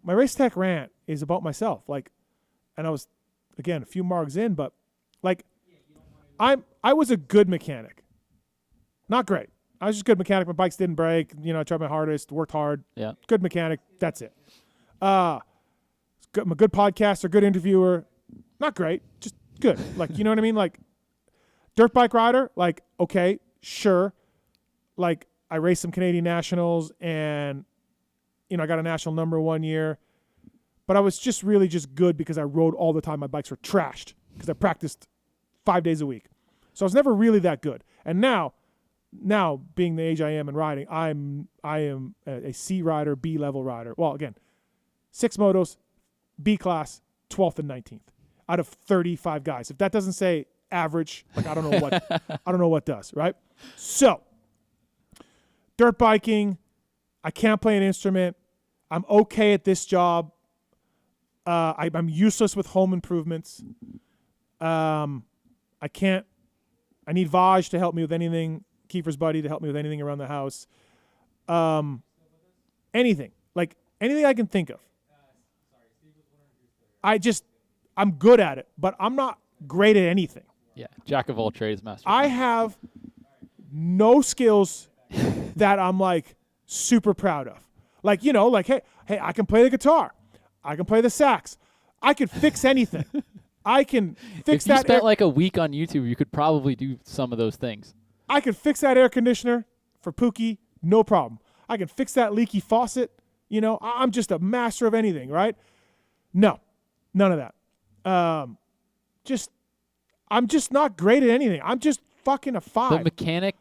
S1: my Race Tech rant is about myself. Like, and I was, again, a few marks in, but, like, I was a good mechanic. Not great. I was just a good mechanic. My bikes didn't break. I tried my hardest, worked hard.
S2: Yeah.
S1: Good mechanic. That's it. I'm a good podcaster, good interviewer. Not great. Just good. Like, you know what I mean? Like, dirt bike rider, like, okay, sure. Like, I raced some Canadian nationals, and, I got a national number one year. But I was just really just good because I rode all the time. My bikes were trashed because I practiced 5 days a week. So I was never really that good. And now being the age I am in riding, I am a C rider, B level rider. Well, again, 6 motos, B class, 12th and 19th out of 35 guys. If that doesn't say average, like, I don't know what does, right? So, dirt biking, I can't play an instrument. I'm okay at this job. I'm useless with home improvements. I need Vaj to help me with anything, Kiefer's buddy to help me with anything around the house. Anything I can think of. I'm good at it, but I'm not great at anything.
S2: Yeah, jack of all trades, master.
S1: I have no skills that I'm like super proud of. Like, hey, I can play the guitar. I can play the sax. I could fix anything. I can fix that.
S2: If you spent like a week on YouTube, you could probably do some of those things.
S1: I could fix that air conditioner for Pookie, no problem. I can fix that leaky faucet. I'm just a master of anything, right? No, none of that. I'm just not great at anything. I'm just fucking a 5.
S2: The mechanic,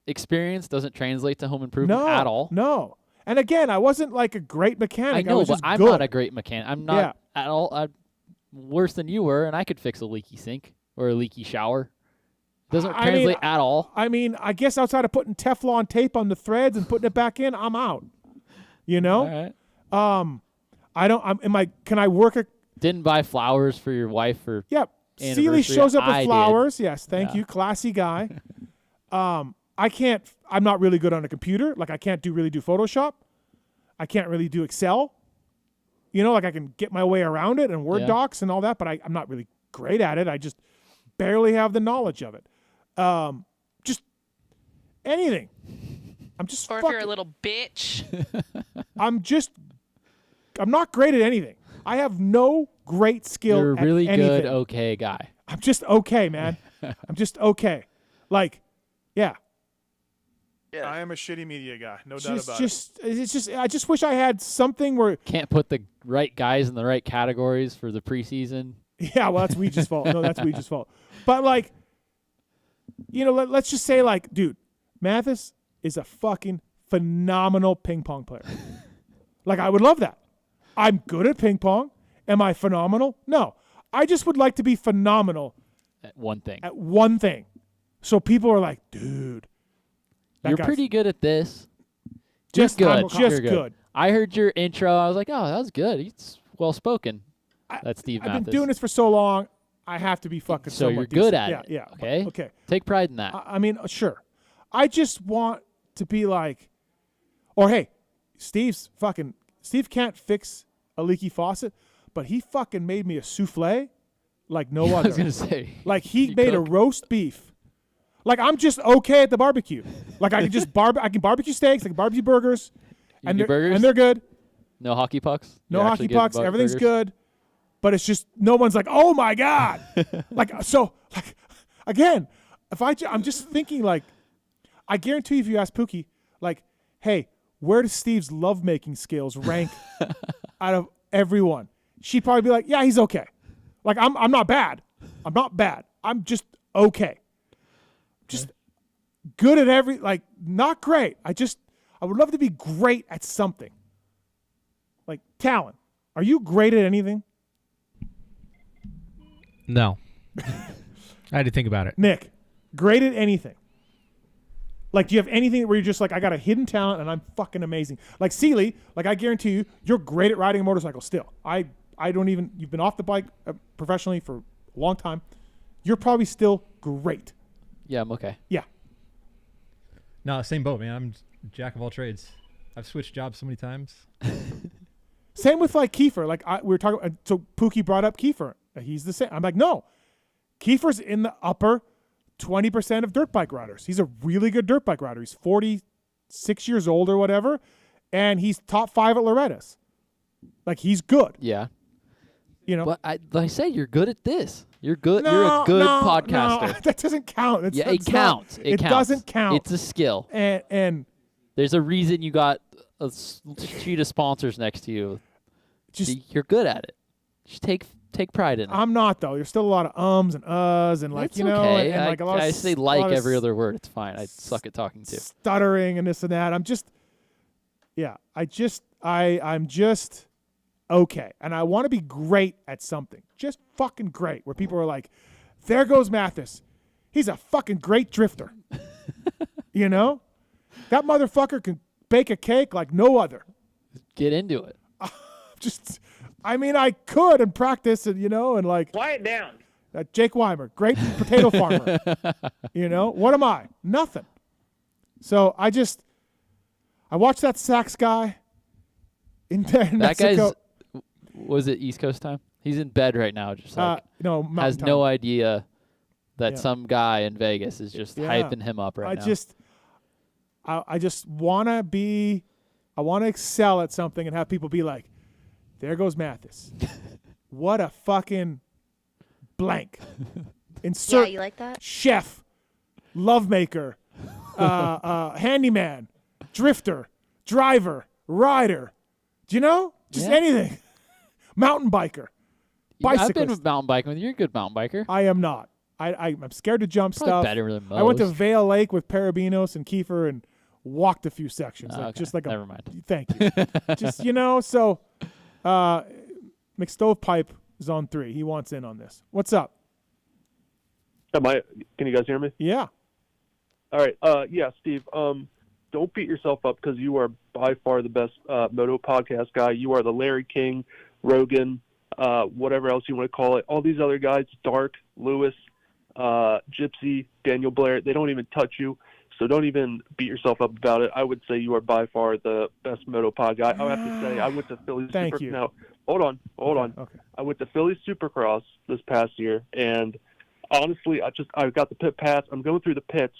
S2: experience doesn't translate to home improvement at all.
S1: No. And again, I wasn't like a great mechanic.
S2: I know,
S1: was
S2: but
S1: just
S2: I'm
S1: good.
S2: not a great mechanic. I'm not at all. I'm worse than you were, and I could fix a leaky sink or a leaky shower. Doesn't translate at all.
S1: I mean, I guess outside of putting Teflon tape on the threads and putting it back in, I'm out.
S2: All right.
S1: Can I work a...
S2: Didn't buy flowers for your wife for
S1: Seeley shows up with flowers.
S2: Did.
S1: Yes, thank you. Classy guy. I'm not really good on a computer. Like, I can't really do Photoshop. I can't really do Excel. I can get my way around it and Word docs and all that, but I'm not really great at it. I just barely have the knowledge of it. Just anything.
S18: Or if you're a little bitch.
S1: I'm not great at anything. I have no great skill.
S2: You're a really
S1: at anything.
S2: good, okay guy.
S1: I'm just okay, man. I'm just okay. Like, yeah.
S18: Yeah. I am a shitty media guy, no doubt about
S1: it. I just wish I had something where
S2: can't put the right guys in the right categories for the preseason.
S1: Yeah, well, that's Weege's fault. No, that's Weege's fault. But like, let's just say like, dude, Matthes is a fucking phenomenal ping pong player. Like, I would love that. I'm good at ping pong. Am I phenomenal? No. I just would like to be phenomenal
S2: at one thing.
S1: So people are like, dude.
S2: You're pretty good at this.
S1: Just
S2: good.
S1: Just good.
S2: I heard your intro. I was like, oh, that was good. He's well spoken. That's Steve Matthes.
S1: I've been doing this for so long. I have to be fucking.
S2: So you're
S1: decent.
S2: good at it.
S1: Yeah.
S2: Okay.
S1: Okay.
S2: Take pride in that.
S1: I mean, sure. I just want to be like, or hey, Steve can't fix a leaky faucet, but he fucking made me a souffle like no other.
S2: I was gonna say.
S1: Like he made a roast beef. Like I'm just okay at the barbecue. Like I can just I can barbecue steaks, I can barbecue burgers, and they're good.
S2: No hockey pucks.
S1: No hockey pucks. Everything's good. But it's just no one's like, oh my god. Again, I'm just thinking like, I guarantee if you ask Pookie, like, hey, where does Steve's lovemaking skills rank out of everyone? She'd probably be like, yeah, he's okay. Like I'm not bad. I'm not bad. I'm just okay. Just good at not great. I would love to be great at something. Like, Talon, are you great at anything?
S19: No. I had to think about it.
S1: Nick, great at anything? Like, do you have anything where you're just like, I got a hidden talent and I'm fucking amazing? Like, Seeley, like, I guarantee you, you're great at riding a motorcycle still. You've been off the bike professionally for a long time. You're probably still great.
S2: Yeah, I'm okay.
S1: Yeah.
S19: No, same boat, man. I'm jack of all trades. I've switched jobs so many times.
S1: Same with like Kiefer. Like we were talking. So Pookie brought up Kiefer. He's the same. I'm like, no. Kiefer's in the upper 20% of dirt bike riders. He's a really good dirt bike rider. He's 46 years old or whatever, and he's top 5 at Loretta's. Like he's good.
S2: Yeah.
S1: But
S2: like I said, you're good at this. You're good. You're a good podcaster.
S1: No, that doesn't count.
S2: It counts. It counts.
S1: Doesn't count.
S2: It's a skill.
S1: And
S2: there's a reason you got a sheet of sponsors next to you. You're good at it. Just take pride in it.
S1: I'm not though. There's still a lot of ums and uhs and like
S2: it's okay.
S1: and like a lot
S2: I
S1: of
S2: say every other word. It's fine. I suck at talking too.
S1: Stuttering and this and that. I'm just okay. And I want to be great at something. Just fucking great. Where people are like, there goes Matthes. He's a fucking great drifter. That motherfucker can bake a cake like no other.
S2: Get into it.
S1: I could and practice and, and like.
S17: Quiet down.
S1: Jake Weimer, great potato farmer. What am I? Nothing. So I watched that sax guy in Mexico.
S2: Was it East Coast time? He's in bed right now, just like has
S1: time.
S2: no idea that some guy in Vegas is just hyping him up right now.
S1: I just want to excel at something and have people be like, there goes Matthes. What a fucking blank. Insert
S20: you like that?
S1: Chef, lovemaker, handyman, drifter, driver, rider. Do you know? Just anything. Mountain biker. Bicyclist.
S2: I've been mountain biking with you. You're a good mountain biker.
S1: I am not. I'm scared to jump
S2: Probably
S1: stuff.
S2: better than most.
S1: I went to Vale Lake with Parabinos and Kiefer and walked a few sections.
S2: Never mind.
S1: Thank you. So McStovepipe Zone 3. He wants in on this. What's up?
S21: Can you guys hear me?
S1: Yeah.
S21: All right. Yeah, Steve. Don't beat yourself up because you are by far the best moto podcast guy. You are the Larry King, Rogan, whatever else you want to call it. All these other guys, Dark, Lewis, Gypsy, Daniel Blair, they don't even touch you. So don't even beat yourself up about it. I would say you are by far the best moto pod guy. I have to say, I went to Philly
S1: Thank you.
S21: Now, hold on.
S1: Okay.
S21: I went to Philly Supercross this past year, and honestly, I got the pit pass. I'm going through the pits,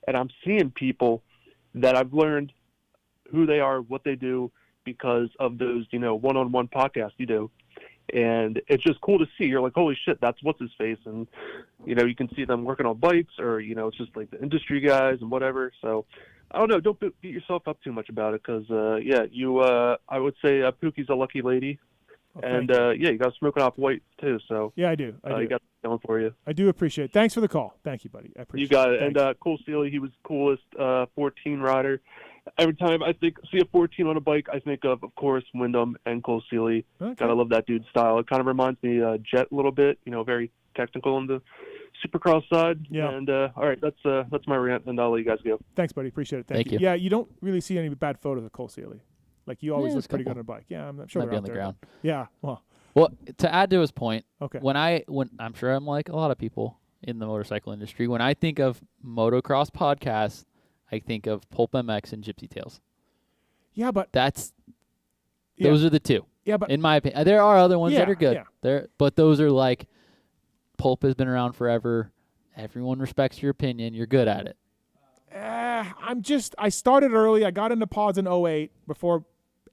S21: and I'm seeing people that I've learned who they are, what they do, because of those, one-on-one podcasts you do. And it's just cool to see. You're like, holy shit, that's what's his face. And, you know, you can see them working on bikes, or, you know, it's just like the industry guys and whatever. So I don't know. Don't beat yourself up too much about it. Cause, I would say Pookie's a lucky lady. And, you got Smoking Off White too. So
S1: yeah, I do.
S21: You got that going for you.
S1: I do appreciate it. Thanks for the call. Thank you, buddy. I appreciate it.
S21: You got it. And Cole Seeley, he was the coolest 14 rider. Every time I see a 14 on a bike, I think of course, Windham and Cole Seeley.
S1: Okay.
S21: Gotta love that dude's style. It kind of reminds me Jet a little bit, you know, very technical on the supercross side.
S1: Yeah.
S21: And all right, that's my rant, and I'll let you guys go.
S1: Thanks, buddy. Appreciate it.
S2: Thank you.
S1: Yeah, you don't really see any bad photos of Cole Seeley. Like, you always
S2: Yeah,
S1: look pretty
S2: couple.
S1: good on a bike. Yeah, I'm sure
S2: Might
S1: they're
S2: be
S1: out
S2: on the
S1: there.
S2: ground.
S1: Yeah, well,
S2: to add to his point,
S1: okay.
S2: when I'm sure I'm like a lot of people in the motorcycle industry, when I think of motocross podcasts, I think of PulpMX and Gypsy Tales.
S1: Yeah, but
S2: those are the two.
S1: Yeah, but
S2: in my opinion, there are other ones that are good.
S1: Yeah.
S2: But those are like, Pulp has been around forever. Everyone respects your opinion. You're good at it.
S1: I started early. I got into pods in 08 before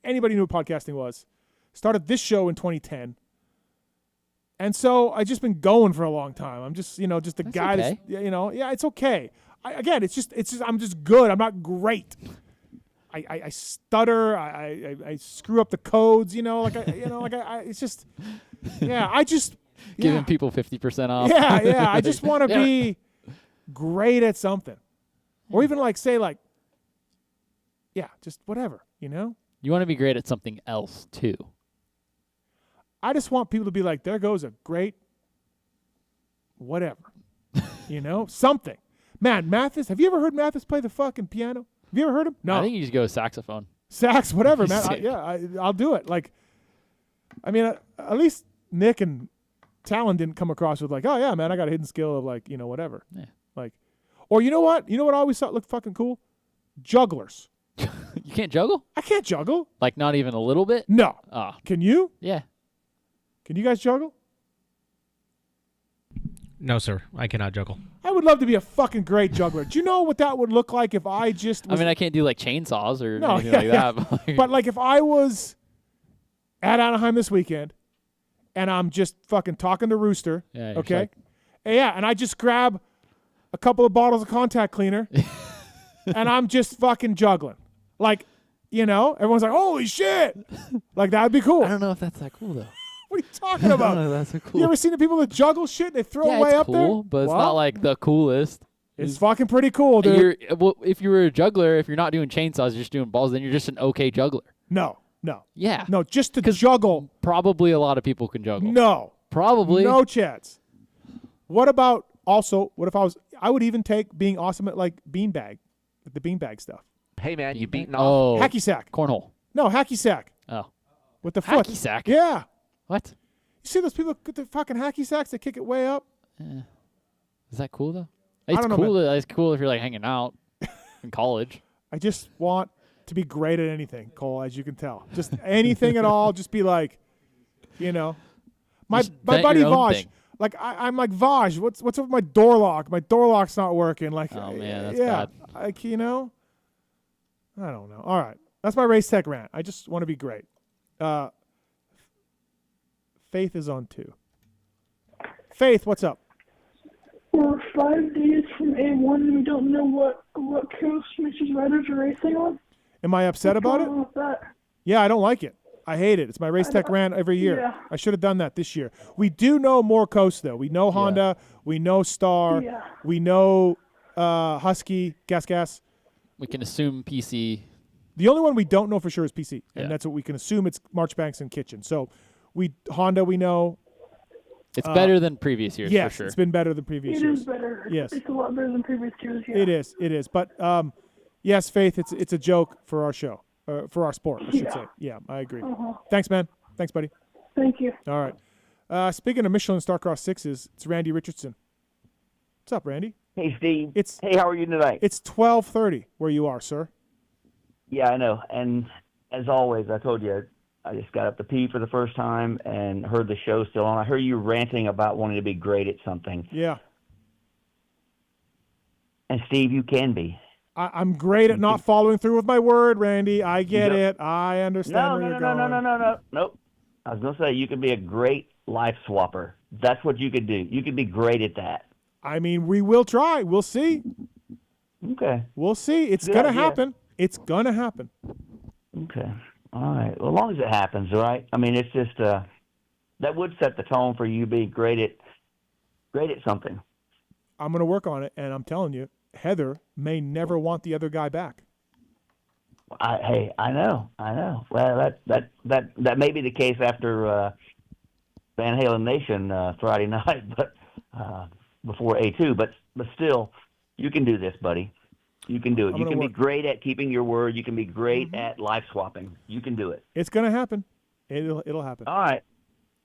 S1: anybody knew what podcasting was. Started this show in 2010. And so I just been going for a long time. I'm just, just a guy
S2: okay.
S1: that's, it's okay. It's just I'm just good. I'm not great. I stutter. I screw up the codes, it's just,
S2: Giving people 50% off.
S1: Yeah. I just want to be great at something. Or even just whatever,
S2: You want to be great at something else too.
S1: I just want people to be like, there goes a great whatever, something. Man, Matthes, have you ever heard Matthes play the fucking piano? Have you ever heard him? No.
S2: I think you just go saxophone.
S1: Sax, whatever, man. I'll do it. At least Nick and Talon didn't come across with like, oh yeah, man, I got a hidden skill of whatever.
S2: Yeah.
S1: Or you know what? You know what I always thought looked fucking cool? Jugglers.
S2: You can't juggle?
S1: I can't juggle.
S2: Like not even a little bit?
S1: No.
S2: Ah.
S1: Can you?
S2: Yeah.
S1: Can you guys juggle?
S14: No, sir. I cannot juggle.
S1: I would love to be a fucking great juggler. Do you know what that would look like if I just was...
S2: I can't do like chainsaws or anything like that.
S1: But if I was at Anaheim this weekend and I'm just fucking talking to Rooster, okay? And I just grab a couple of bottles of contact cleaner and I'm just fucking juggling. Everyone's like, holy shit. That'd be cool.
S2: I don't know if that's that cool though.
S1: What are you talking about?
S2: I don't know, that's so cool.
S1: You ever seen the people that juggle shit? They throw it way
S2: it's
S1: up there?
S2: cool, but it's not like the coolest.
S1: It's fucking pretty cool, dude.
S2: If you were a juggler, if you're not doing chainsaws, you're just doing balls, then you're just an okay juggler.
S1: No.
S2: Yeah.
S1: No, just to juggle.
S2: Probably a lot of people can juggle.
S1: No.
S2: Probably.
S1: No chance. What if I would even take being awesome at beanbag, the beanbag stuff.
S15: Hey, man, you beating off?
S1: Hacky sack.
S2: Cornhole.
S1: No, hacky sack.
S2: Oh.
S1: With the foot.
S2: Hacky sack?
S1: Yeah.
S2: What?
S1: You see those people get the fucking hacky sacks? They kick it way up.
S2: Is that cool though?
S1: I don't know,
S2: It's cool if you're hanging out in college.
S1: I just want to be great at anything, Cole, as you can tell. Just anything at all. Just be my buddy Vaj. I'm like, Vaj, what's up with my door lock? My door lock's not working.
S2: Oh man, that's bad.
S1: I don't know. All right, that's my race tech rant. I just want to be great. Faith is on 2. Faith, what's up?
S20: We're 5 days from A1 and we don't know what coast Mrs. Riders are racing on.
S1: Am I upset about it?
S20: What's wrong with that?
S1: Yeah, I don't like it. I hate it. It's my race tech rant every year.
S20: Yeah.
S1: I should have done that this year. We do know more coasts, though. We know Honda. We know Star.
S20: Yeah.
S1: We know Husky, Gas.
S2: We can assume PC.
S1: The only one we don't know for sure is PC, and that's what we can assume. It's Marchbanks and Kitchen. So Honda, we know.
S2: It's better than previous years,
S1: yes,
S2: for sure.
S1: It's been better than previous years.
S20: It is better.
S1: Yes.
S20: It's a lot better than previous years, yeah.
S1: It is. But, yes, Faith, it's a joke for our show, for our sport, I should say. Yeah, I agree.
S20: Uh-huh.
S1: Thanks, man. Thanks, buddy.
S20: Thank you.
S1: All right. Speaking of Michelin Starcross 6s, it's Randy Richardson. What's up, Randy?
S22: Hey, Steve. Hey, how are you tonight?
S1: It's 12:30 where you are, sir.
S22: Yeah, I know. And as always, I told you, I just got up to pee for the first time and heard the show still on. I heard you ranting about wanting to be great at something.
S1: Yeah.
S22: And, Steve, you can be.
S1: I'm great at not following through with my word, Randy. I get it. I understand where you're going.
S22: No. Nope. I was going to say you could be a great life swapper. That's what you could do. You could be great at that.
S1: I mean, we will try. We'll see.
S22: Okay.
S1: We'll see. It's going to happen. It's going to happen.
S22: Okay. All right. Well, as long as it happens, right? I mean, it's just that would set the tone for you being great at something.
S1: I'm going to work on it, and I'm telling you, Heather may never want the other guy back.
S22: I know. Well, that may be the case after Van Halen Nation Friday night, but before A2. But still, you can do this, buddy. You can do it. You can be great at keeping your word. You can be great at life swapping. You can do it.
S1: It's going to happen. It'll happen.
S22: All right.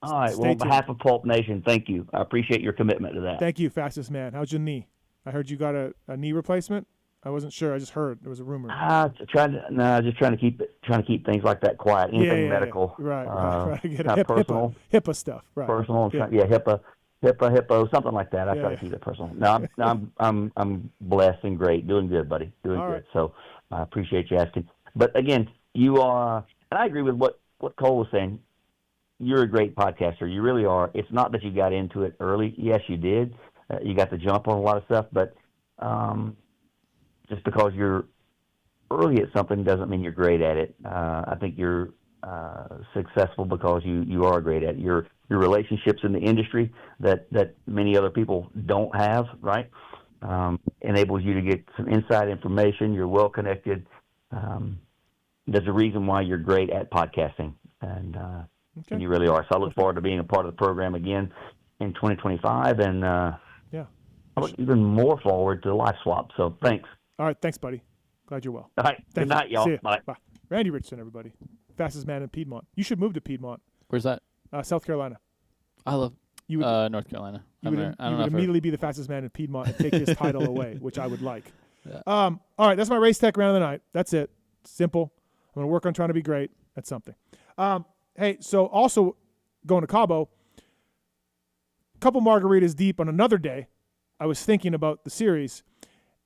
S22: Well, on behalf of Pulp Nation, thank you. I appreciate your commitment to that.
S1: Thank you, fastest man. How's your knee? I heard you got a knee replacement. I wasn't sure. I just heard there was a rumor.
S22: Just trying to keep things like that quiet. Anything medical,
S1: right. Get
S22: personal,
S1: HIPAA stuff, right?
S22: Personal, HIPAA, something like that. I try to keep it personal. No, I'm blessed and great, doing good, buddy, doing good. Right. So I appreciate you asking. But again, you are, and I agree with what Cole was saying. You're a great podcaster. You really are. It's not that you got into it early. Yes, you did. You got the jump on a lot of stuff, but just because you're early at something doesn't mean you're great at it. I think you're successful because you are great at it. Your relationships in the industry that many other people don't have, right? Enables you to get some inside information. You're well connected. There's a reason why you're great at podcasting, and you really are. So I look forward to being a part of the program again in 2025, and I look even more forward to the live swap. So thanks.
S1: All right, thanks, buddy. Glad you're well.
S22: All right, good night, y'all.
S1: Bye. Randy Richardson, everybody. Fastest man in Piedmont. You should move to Piedmont.
S2: Where's that?
S1: South Carolina.
S2: I love North Carolina.
S1: You would immediately be the fastest man in Piedmont and take his title away, which I would like. Yeah. All right, that's my race tech round of the night. That's it. Simple. I'm going to work on trying to be great at something. Hey, so also going to Cabo, a couple margaritas deep on another day, I was thinking about the series,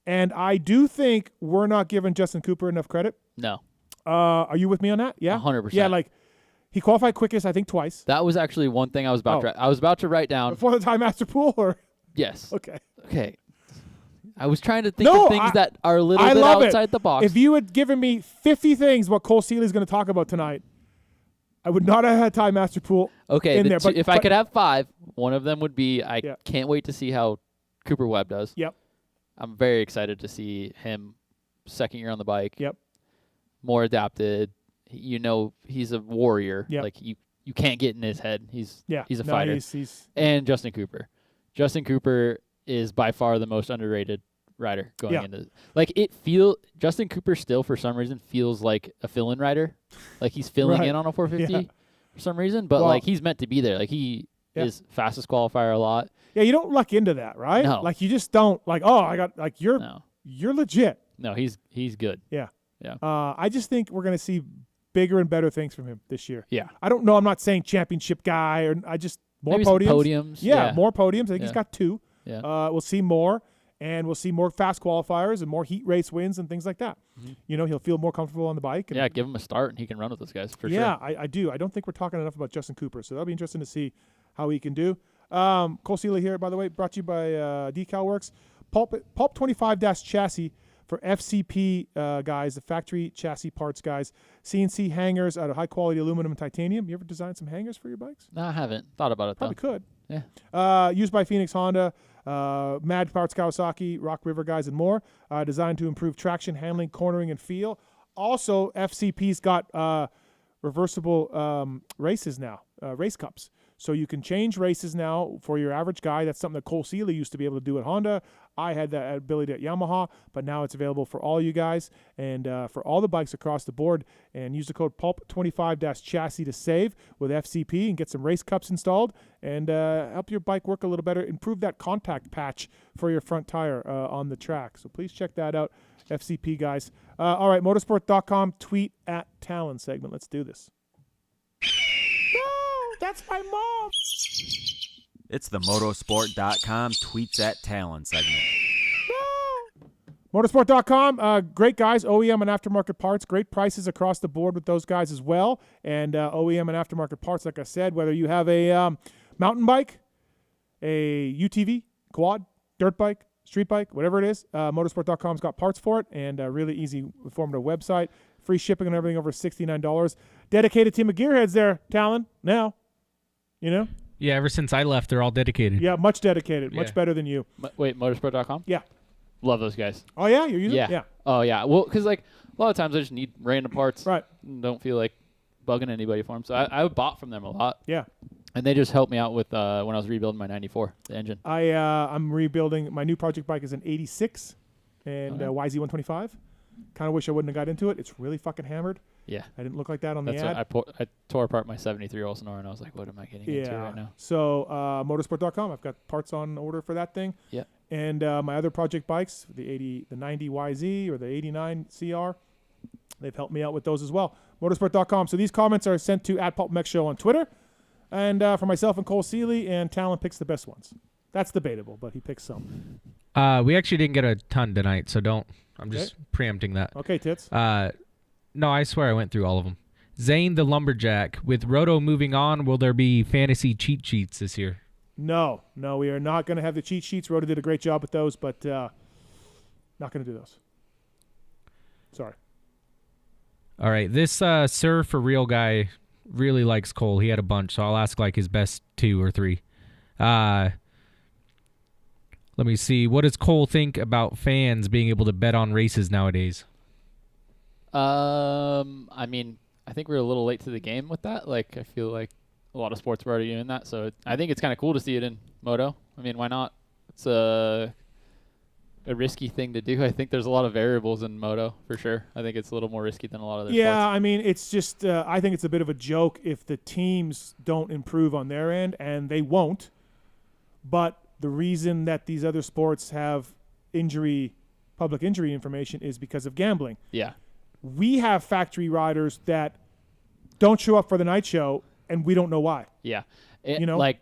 S1: and I do think we're not giving Justin Cooper enough credit.
S2: No.
S1: Are you with me on that? Yeah?
S2: 100%.
S1: Yeah, like he qualified quickest, I think, twice.
S2: That was actually one thing I was about to write down.
S1: Before the Time Master Pool? Or?
S2: Yes.
S1: Okay.
S2: I was trying to think of things that are a little bit outside the box.
S1: If you had given me 50 things what Cole Seeley's going to talk about tonight, I would not have had Time Master Pool in there.
S2: But I could have 5, one of them would be I can't wait to see how Cooper Webb does.
S1: Yep.
S2: I'm very excited to see him second year on the bike.
S1: Yep.
S2: More adapted. He's a warrior.
S1: Yep.
S2: Like you can't get in his head. He's a fighter. And Justin Cooper. Justin Cooper is by far the most underrated rider going into Justin Cooper still for some reason feels like a fill-in rider. Like he's filling in on a 450 for some reason, but he's meant to be there. Like he is fastest qualifier a lot.
S1: Yeah, you don't luck into that, right?
S2: No.
S1: Like you just don't you're legit.
S2: No, he's good.
S1: Yeah.
S2: Yeah.
S1: I just think we're going to see bigger and better things from him this year.
S2: Yeah.
S1: I don't know. I'm not saying championship guy, or I just more
S2: maybe
S1: podiums.
S2: Some podiums.
S1: Yeah, more podiums. I think he's got 2.
S2: Yeah.
S1: We'll see more, and we'll see more fast qualifiers and more heat race wins and things like that. Mm-hmm. He'll feel more comfortable on the bike. And,
S2: give him a start, and he can run with those guys for sure.
S1: Yeah, I do. I don't think we're talking enough about Justin Cooper, so that'll be interesting to see how he can do. Cole Seeley here, by the way, brought to you by Decal Works. Pulp 25-chassis for FCP guys, the factory chassis parts guys. CNC hangers out of high-quality aluminum and titanium. You ever designed some hangers for your bikes?
S2: No, I haven't. Thought about it,
S1: Probably could.
S2: Yeah.
S1: Used by Phoenix Honda, Mad Parts Kawasaki, Rock River guys, and more. Designed to improve traction, handling, cornering, and feel. Also, FCP's got reversible races now, race cups. So you can change races now for your average guy. That's something that Cole Seeley used to be able to do at Honda. I had that ability at Yamaha, but now it's available for all you guys and for all the bikes across the board. And use the code PULP25-chassis to save with FCP and get some race cups installed and help your bike work a little better. Improve that contact patch for your front tire on the track. So please check that out, FCP guys. All right, motorsport.com, tweet at Talon segment. Let's do this. That's my mom.
S4: It's the motorsport.com tweets at Talon segment.
S1: Motorsport.com, great guys, OEM and aftermarket parts, great prices across the board with those guys as well. And OEM and aftermarket parts, like I said, whether you have a mountain bike, a UTV, quad, dirt bike, street bike, whatever it is, motorsport.com's got parts for it, and a really easy, informative website. Free shipping and everything over $69. Dedicated team of gearheads there, Talon, now. You know?
S14: Yeah, ever since I left, they're all dedicated.
S1: Yeah, much dedicated, much better than you.
S2: Wait, motorsport.com?
S1: Yeah.
S2: Love those guys.
S1: Oh, yeah? You're using
S2: Yeah. Oh, yeah. Well, because, like, a lot of times I just need random parts.
S1: Right.
S2: Don't feel like bugging anybody for them. So I bought from them a lot.
S1: Yeah.
S2: And they just helped me out with when I was rebuilding my 94, the engine.
S1: I'm rebuilding. My new project bike is an 86 and YZ125. Kind of wish I wouldn't have got into it. It's really fucking hammered.
S2: Yeah.
S1: I didn't look like that on the ad.
S2: I tore apart my 73 Olsenor, and I was like, what am I getting into right now?
S1: So motorsport.com, I've got parts on order for that thing.
S2: Yeah.
S1: And my other project bikes, the 90 YZ or the 89 CR, they've helped me out with those as well. Motorsport.com. So these comments are sent to @PulpMX Show on Twitter. And for myself and Cole Seeley, and Talon picks the best ones. That's debatable, but he picks some.
S14: We actually didn't get a ton tonight, so don't. I'm just preempting that.
S1: Okay, Tits.
S14: No, I swear I went through all of them. Zane the Lumberjack. With Roto moving on, will there be fantasy cheat sheets this year?
S1: No, we are not going to have the cheat sheets. Roto did a great job with those, but not going to do those. Sorry.
S14: All right, this Sir For Real guy really likes Cole. He had a bunch, so I'll ask like his best 2 or 3. Let me see. What does Cole think about fans being able to bet on races nowadays?
S2: I mean, I think we're a little late to the game with that. Like, I feel like a lot of sports were already doing that, so I think it's kind of cool to see it in Moto. I mean, why not? It's a risky thing to do. I think there's a lot of variables in Moto, for sure. I think it's a little more risky than a lot of other sports.
S1: I mean, it's just I think it's a bit of a joke if the teams don't improve on their end, and they won't. But the reason that these other sports have public injury information is because of gambling.
S2: Yeah.
S1: We have factory riders that don't show up for the night show, and we don't know why.
S2: Yeah.
S1: Like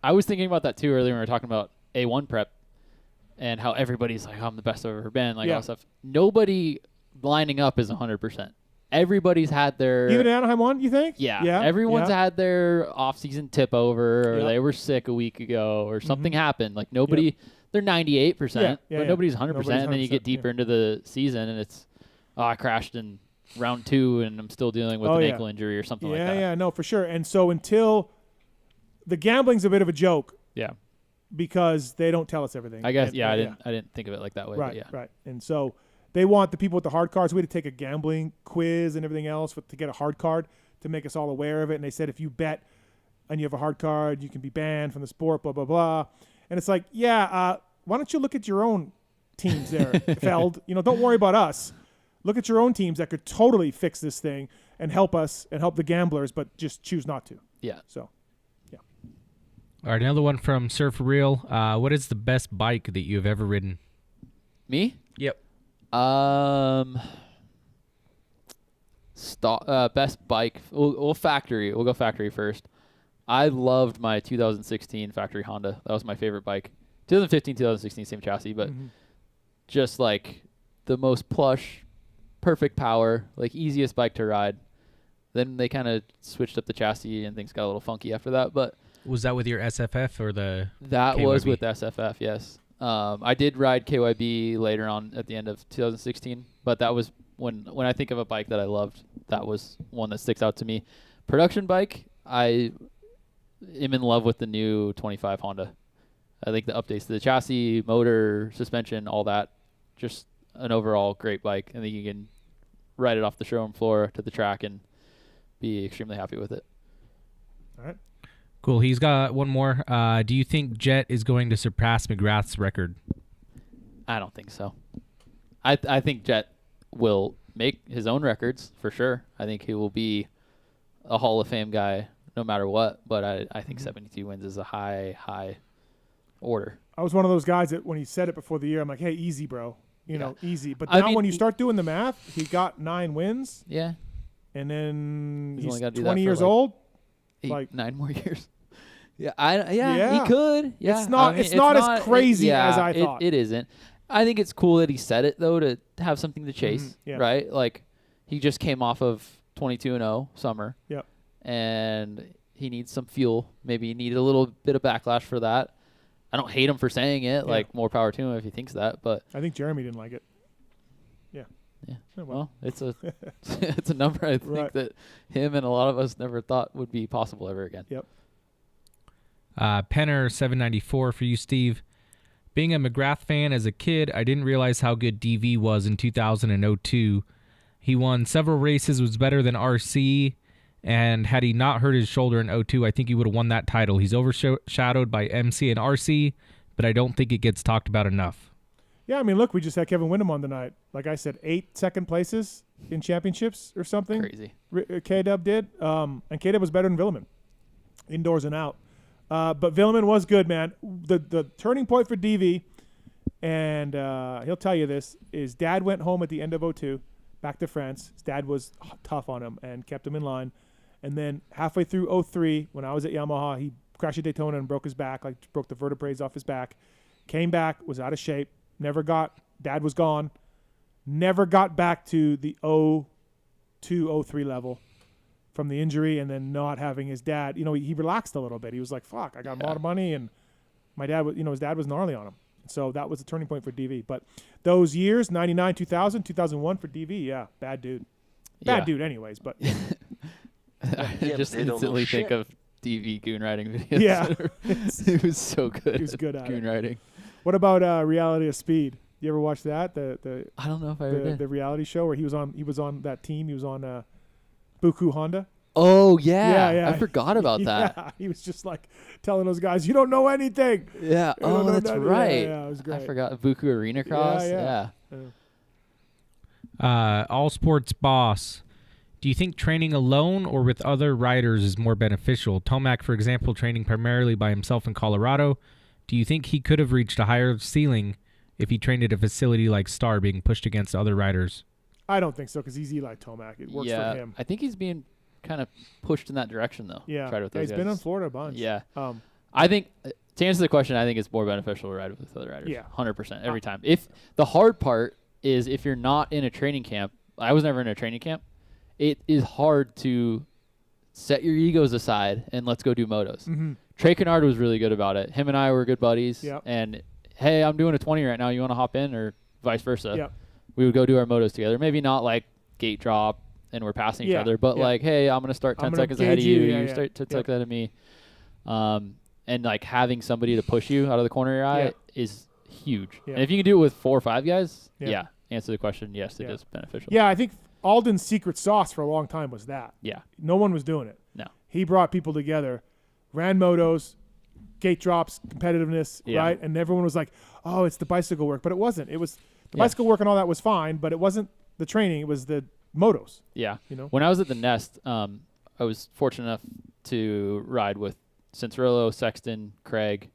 S2: I was thinking about that too earlier when we were talking about A1 prep and how everybody's like, I'm the best I've ever been, all that stuff. Nobody lining up is 100%. Everybody's had their...
S1: Even Anaheim 1, you think?
S2: Yeah. Everyone's had their off-season tip over, or they were sick a week ago, or something happened. Like, nobody... They're 98%, but nobody's 100%. And then you get deeper into the season, and it's, I crashed in round 2, and I'm still dealing with an ankle injury or something like that.
S1: Yeah, no, for sure. And so until... The gambling's a bit of a joke.
S2: Yeah.
S1: Because they don't tell us everything.
S2: I guess, I didn't think of it like that way.
S1: Right. And so... They want the people with the hard cards. We had to take a gambling quiz and everything else to get a hard card to make us all aware of it. And they said if you bet and you have a hard card, you can be banned from the sport, blah, blah, blah. And it's like, why don't you look at your own teams there, Feld? Don't worry about us. Look at your own teams that could totally fix this thing and help us and help the gamblers, but just choose not to.
S2: Yeah.
S1: So, yeah.
S14: All right, another one from Sir For Real. What is the best bike that you have ever ridden?
S2: Me?
S14: Yep.
S2: Best bike. We'll factory. We'll go factory first. I loved my 2016 factory Honda. That was my favorite bike. 2015, 2016, same chassis, but just like the most plush, perfect power, like easiest bike to ride. Then they kind of switched up the chassis and things got a little funky after that. But
S14: was that with your SFF or the?
S2: That
S14: KYB?
S2: Was with SFF, yes. I did ride KYB later on at the end of 2016, but that was when I think of a bike that I loved, that was one that sticks out to me. Production bike, I am in love with the new 25 Honda. I think the updates to the chassis, motor, suspension, all that, just an overall great bike. I think you can ride it off the showroom floor to the track and be extremely happy with it.
S1: All right.
S14: Cool. He's got one more. Do you think Jet is going to surpass McGrath's record?
S2: I don't think so. I think Jet will make his own records for sure. I think he will be a Hall of Fame guy no matter what. But I think 72 wins is a high order.
S1: I was one of those guys that when he said it before the year, I'm like, hey, easy, bro. Easy. But now when you start doing the math, he got 9 wins.
S2: Yeah.
S1: And then he's
S2: 20
S1: years old.
S2: 9 more years. Yeah, he could. Yeah,
S1: it's not as crazy as I thought.
S2: It isn't. I think it's cool that he said it though to have something to chase, right? Like he just came off of 22-0 summer.
S1: Yep.
S2: And he needs some fuel. Maybe he needed a little bit of backlash for that. I don't hate him for saying it. Like more power to him if he thinks that. But
S1: I think Jeremy didn't like it. Yeah.
S2: Yeah.
S1: Oh,
S2: well, it's a it's a number I think that him and a lot of us never thought would be possible ever again.
S1: Yep.
S14: Penner 794 for you, Steve. Being a McGrath fan as a kid, I didn't realize how good DV was in 2002. He won several races, was better than RC, and had he not hurt his shoulder in 02, I think he would have won that title. He's overshadowed by MC and RC, but I don't think it gets talked about enough.
S1: Yeah, I mean, look, we just had Kevin Windham on tonight. Like I said, 8 second places in championships or something.
S2: Crazy.
S1: K-Dub did. And K-Dub was better than Villeman, indoors and out. But Villeman was good, man. The turning point for DV, and he'll tell you this, is Dad went home at the end of 02, back to France. His dad was tough on him and kept him in line. And then halfway through 03, when I was at Yamaha, he crashed at Daytona and broke his back, like broke the vertebrae off his back. Came back, was out of shape. Dad was gone. Never got back to the 02, 03 level from the injury, and then not having his dad. You know, he relaxed a little bit. He was like, fuck, I got a lot of money, and my dad was, his dad was gnarly on him. So that was the turning point for DV. But those years, 99, 2000, 2001 for DV, yeah, bad dude. Bad dude anyways, but.
S2: I just instantly think of DV goon riding videos.
S1: Yeah.
S2: He was so good.
S1: He was good at
S2: goon
S1: it.
S2: riding.
S1: What about Reality of Speed? You ever watch that?
S2: I don't know if I ever did.
S1: The reality show where he was on that team. He was on Buku Honda.
S2: Oh yeah. I forgot about that.
S1: Yeah, he was just like telling those guys, "You don't know anything."
S2: Yeah. Oh, that's right.
S1: Yeah, it was great.
S2: I forgot Buku Arena Cross.
S1: Yeah.
S14: All Sports Boss. Do you think training alone or with other riders is more beneficial? Tomac, for example, training primarily by himself in Colorado. Do you think he could have reached a higher ceiling if he trained at a facility like Star, being pushed against other riders?
S1: I don't think so, because he's Eli Tomac. It works for him.
S2: I think he's being kind of pushed in that direction, though.
S1: Yeah,
S2: with
S1: he's
S2: guys.
S1: been in Florida a bunch.
S2: Yeah. I think, to answer the question, I think it's more beneficial to ride with other riders.
S1: Yeah.
S2: 100% every time. If the hard part is if you're not in a training camp, I was never in a training camp, it is hard to set your egos aside and let's go do motos.
S1: Mm-hmm.
S2: Trey Kennard was really good about it. Him and I were good buddies.
S1: Yep.
S2: And, hey, I'm doing a 20 right now. You want to hop in, or vice versa?
S1: Yep.
S2: We would go do our motos together. Maybe not like gate drop and we're passing each other, but like, hey, I'm going to start 10 seconds ahead of you. You start 10 seconds ahead of me. And like having somebody to push you out of the corner of your eye is huge.
S1: Yeah.
S2: And if you can do it with 4 or 5 guys, answer the question, yes, it is beneficial.
S1: Yeah, I think Alden's secret sauce for a long time was that.
S2: Yeah.
S1: No one was doing it.
S2: No.
S1: He brought people together, ran motos, gate drops, competitiveness, right? And everyone was like, oh, it's the bicycle work. But it wasn't. It was the bicycle work and all that was fine, but it wasn't the training. It was the motos.
S2: Yeah.
S1: You know?
S2: When I was at the Nest, I was fortunate enough to ride with Cincerillo, Sexton, Craig,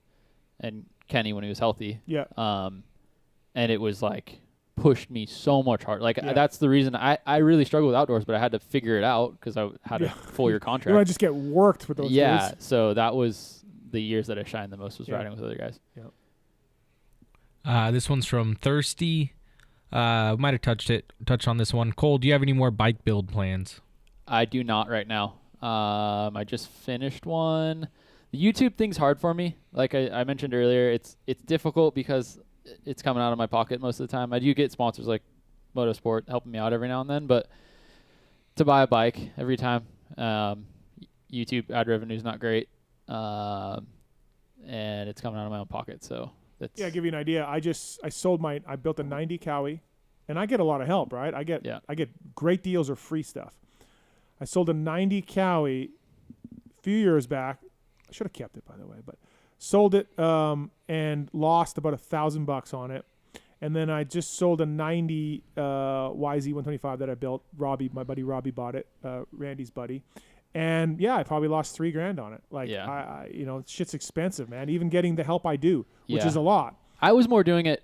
S2: and Kenny when he was healthy.
S1: Yeah.
S2: And it was like pushed me so much hard. Like that's the reason I really struggled with outdoors, but I had to figure it out because I had a full year contract.
S1: You want to just get worked with those
S2: Yeah.
S1: dudes.
S2: So that was the years that I shined the most was riding with other guys.
S1: Yeah.
S14: This one's from Thirsty. Might have touched on this one. Cole, do you have any more bike build plans?
S2: I do not right now. I just finished one. The YouTube thing's hard for me. Like I mentioned earlier, it's difficult because it's coming out of my pocket most of the time. I do get sponsors like Motorsport helping me out every now and then, but to buy a bike every time, YouTube ad revenue is not great, and it's coming out of my own pocket. So that's
S1: I'll give you an idea. I built a 90 Cowie, and I get a lot of help, right? I get great deals or free stuff. I sold a 90 Cowie a few years back. I should have kept it, by the way, but sold it and lost about $1,000 on it. And then I just sold a 90 YZ125 that I built. My buddy Robbie bought it, Randy's buddy. And I probably lost $3,000 on it. Like, I shit's expensive, man. Even getting the help I do, which is a lot.
S2: I was more doing it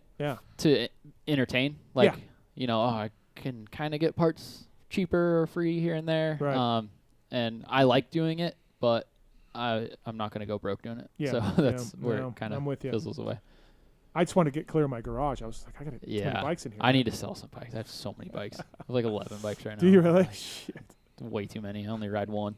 S2: to entertain. Like, I can kind of get parts cheaper or free here and there.
S1: Right.
S2: And I like doing it, but I'm not going to go broke doing it.
S1: Yeah.
S2: So that's where it kind
S1: I'm
S2: of
S1: with you.
S2: fizzles away.
S1: I just want to get clear of my garage. I was like, I got 20 bikes in here.
S2: I need to sell some bikes. I have so many bikes. I have like 11 bikes right now.
S1: Do you really? Shit.
S2: Way too many. I only ride one.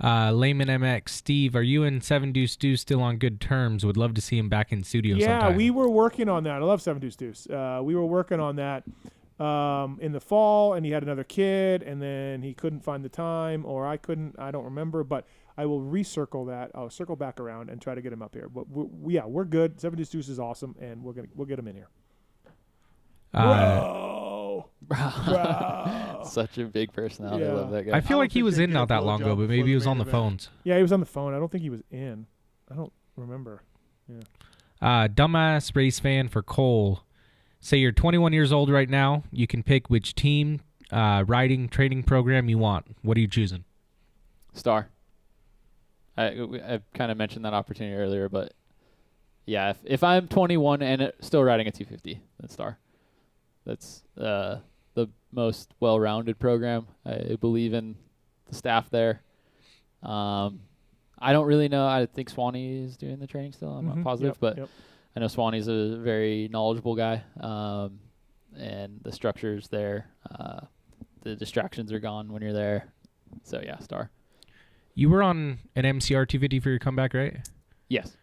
S14: Layman MX, Steve, are you and 7 Deuce Deuce still on good terms? Would love to see him back in studio sometime.
S1: Yeah, we were working on that. I love 7 Deuce Deuce. We were working on that in the fall, and he had another kid, and then he couldn't find the time, or I couldn't. I don't remember, but I will recircle that. I'll circle back around and try to get him up here. But we're good. 7 Deuce Deuce is awesome, and we'll get him in here. Bro.
S2: Such a big personality. I love that guy.
S14: I feel like he was in not that long ago, but maybe he was on the phones.
S1: Yeah, he was on the phone. I don't think he was in. I don't remember. Yeah.
S14: Dumbass race fan for Cole. Say you're 21 years old right now. You can pick which team, riding, training program you want. What are you choosing?
S2: Star. I kind of mentioned that opportunity earlier, but yeah, if I'm 21 and still riding a 250, then Star. That's the most well-rounded program. I believe in the staff there. I don't really know. I think Swanee is doing the training still. I'm not positive, but I know Swanee's a very knowledgeable guy, and the structure's there. The distractions are gone when you're there. So, yeah, Star.
S14: You were on an MCR 250 for your comeback, right?
S2: Yes.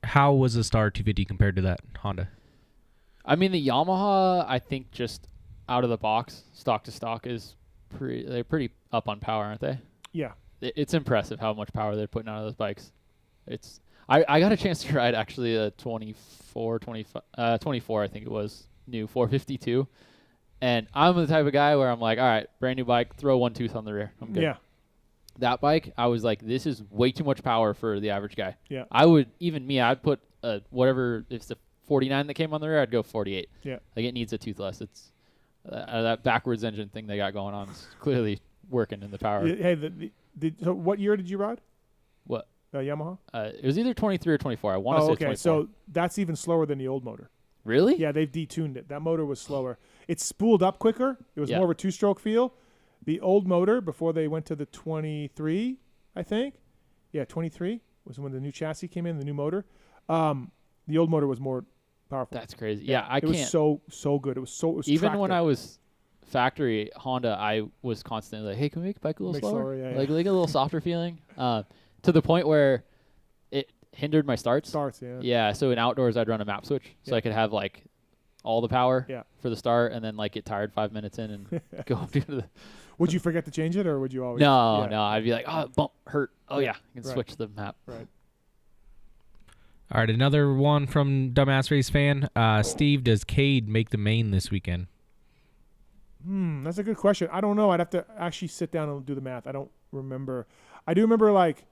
S14: How was the Star 250 compared to that Honda?
S2: I mean, the Yamaha, I think just out of the box, stock to stock, they're pretty up on power, aren't they?
S1: Yeah.
S2: It's impressive how much power they're putting out of those bikes. I got a chance to ride actually a 24, I think it was, new 452. And I'm the type of guy where I'm like, all right, brand new bike, throw one tooth on the rear. I'm good.
S1: Yeah.
S2: That bike, I was like, this is way too much power for the average guy.
S1: Yeah.
S2: I'd put whatever, if it's the 49 that came on the rear, I'd go 48.
S1: Yeah.
S2: Like, it needs a tooth less. It's that backwards engine thing they got going on is clearly working in the power.
S1: Hey, so what year did you ride?
S2: What?
S1: Yamaha?
S2: It was either 23 or 24. I want to say 24.
S1: So that's even slower than the old motor.
S2: Really?
S1: Yeah, they've detuned it. That motor was slower. It spooled up quicker. It was more of a two-stroke feel. The old motor, before they went to the 23, I think. Yeah, 23 was when the new chassis came in, the new motor. The old motor was more powerful.
S2: That's crazy. Yeah, it
S1: was so good. It was
S2: even
S1: tractor.
S2: When I was factory Honda, I was constantly like, hey, can we make the bike a little slower? Like a little softer feeling. To the point where it hindered my starts. Yeah, so in outdoors, I'd run a map switch. So I could have like all the power for the start and then like get tired 5 minutes in and go up to the...
S1: Would you forget to change it, or would you always?
S2: No. I'd be like, oh, bump, hurt. Oh, yeah, I can switch the map.
S1: Right.
S14: All right, another one from Dumbass Race fan. Steve, does Cade make the main this weekend?
S1: That's a good question. I don't know. I'd have to actually sit down and do the math. I don't remember. I do remember, like,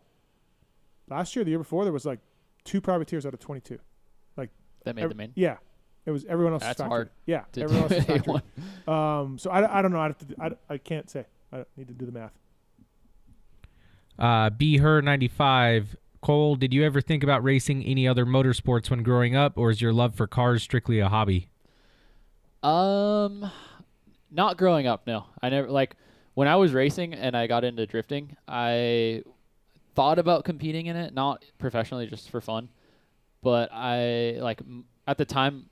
S1: last year, the year before, there was, like, 2 privateers out of 22. Like
S2: that made the main?
S1: Yeah. It was everyone else's
S2: That's
S1: factory.
S2: hard.
S1: Yeah, everyone else's factory. So I don't know. I can't say. I need to do the math.
S14: Be Her 95. Cole, did you ever think about racing any other motorsports when growing up, or is your love for cars strictly a hobby?
S2: Not growing up, no. I never, like, when I was racing and I got into drifting, I thought about competing in it, not professionally, just for fun. But at the time,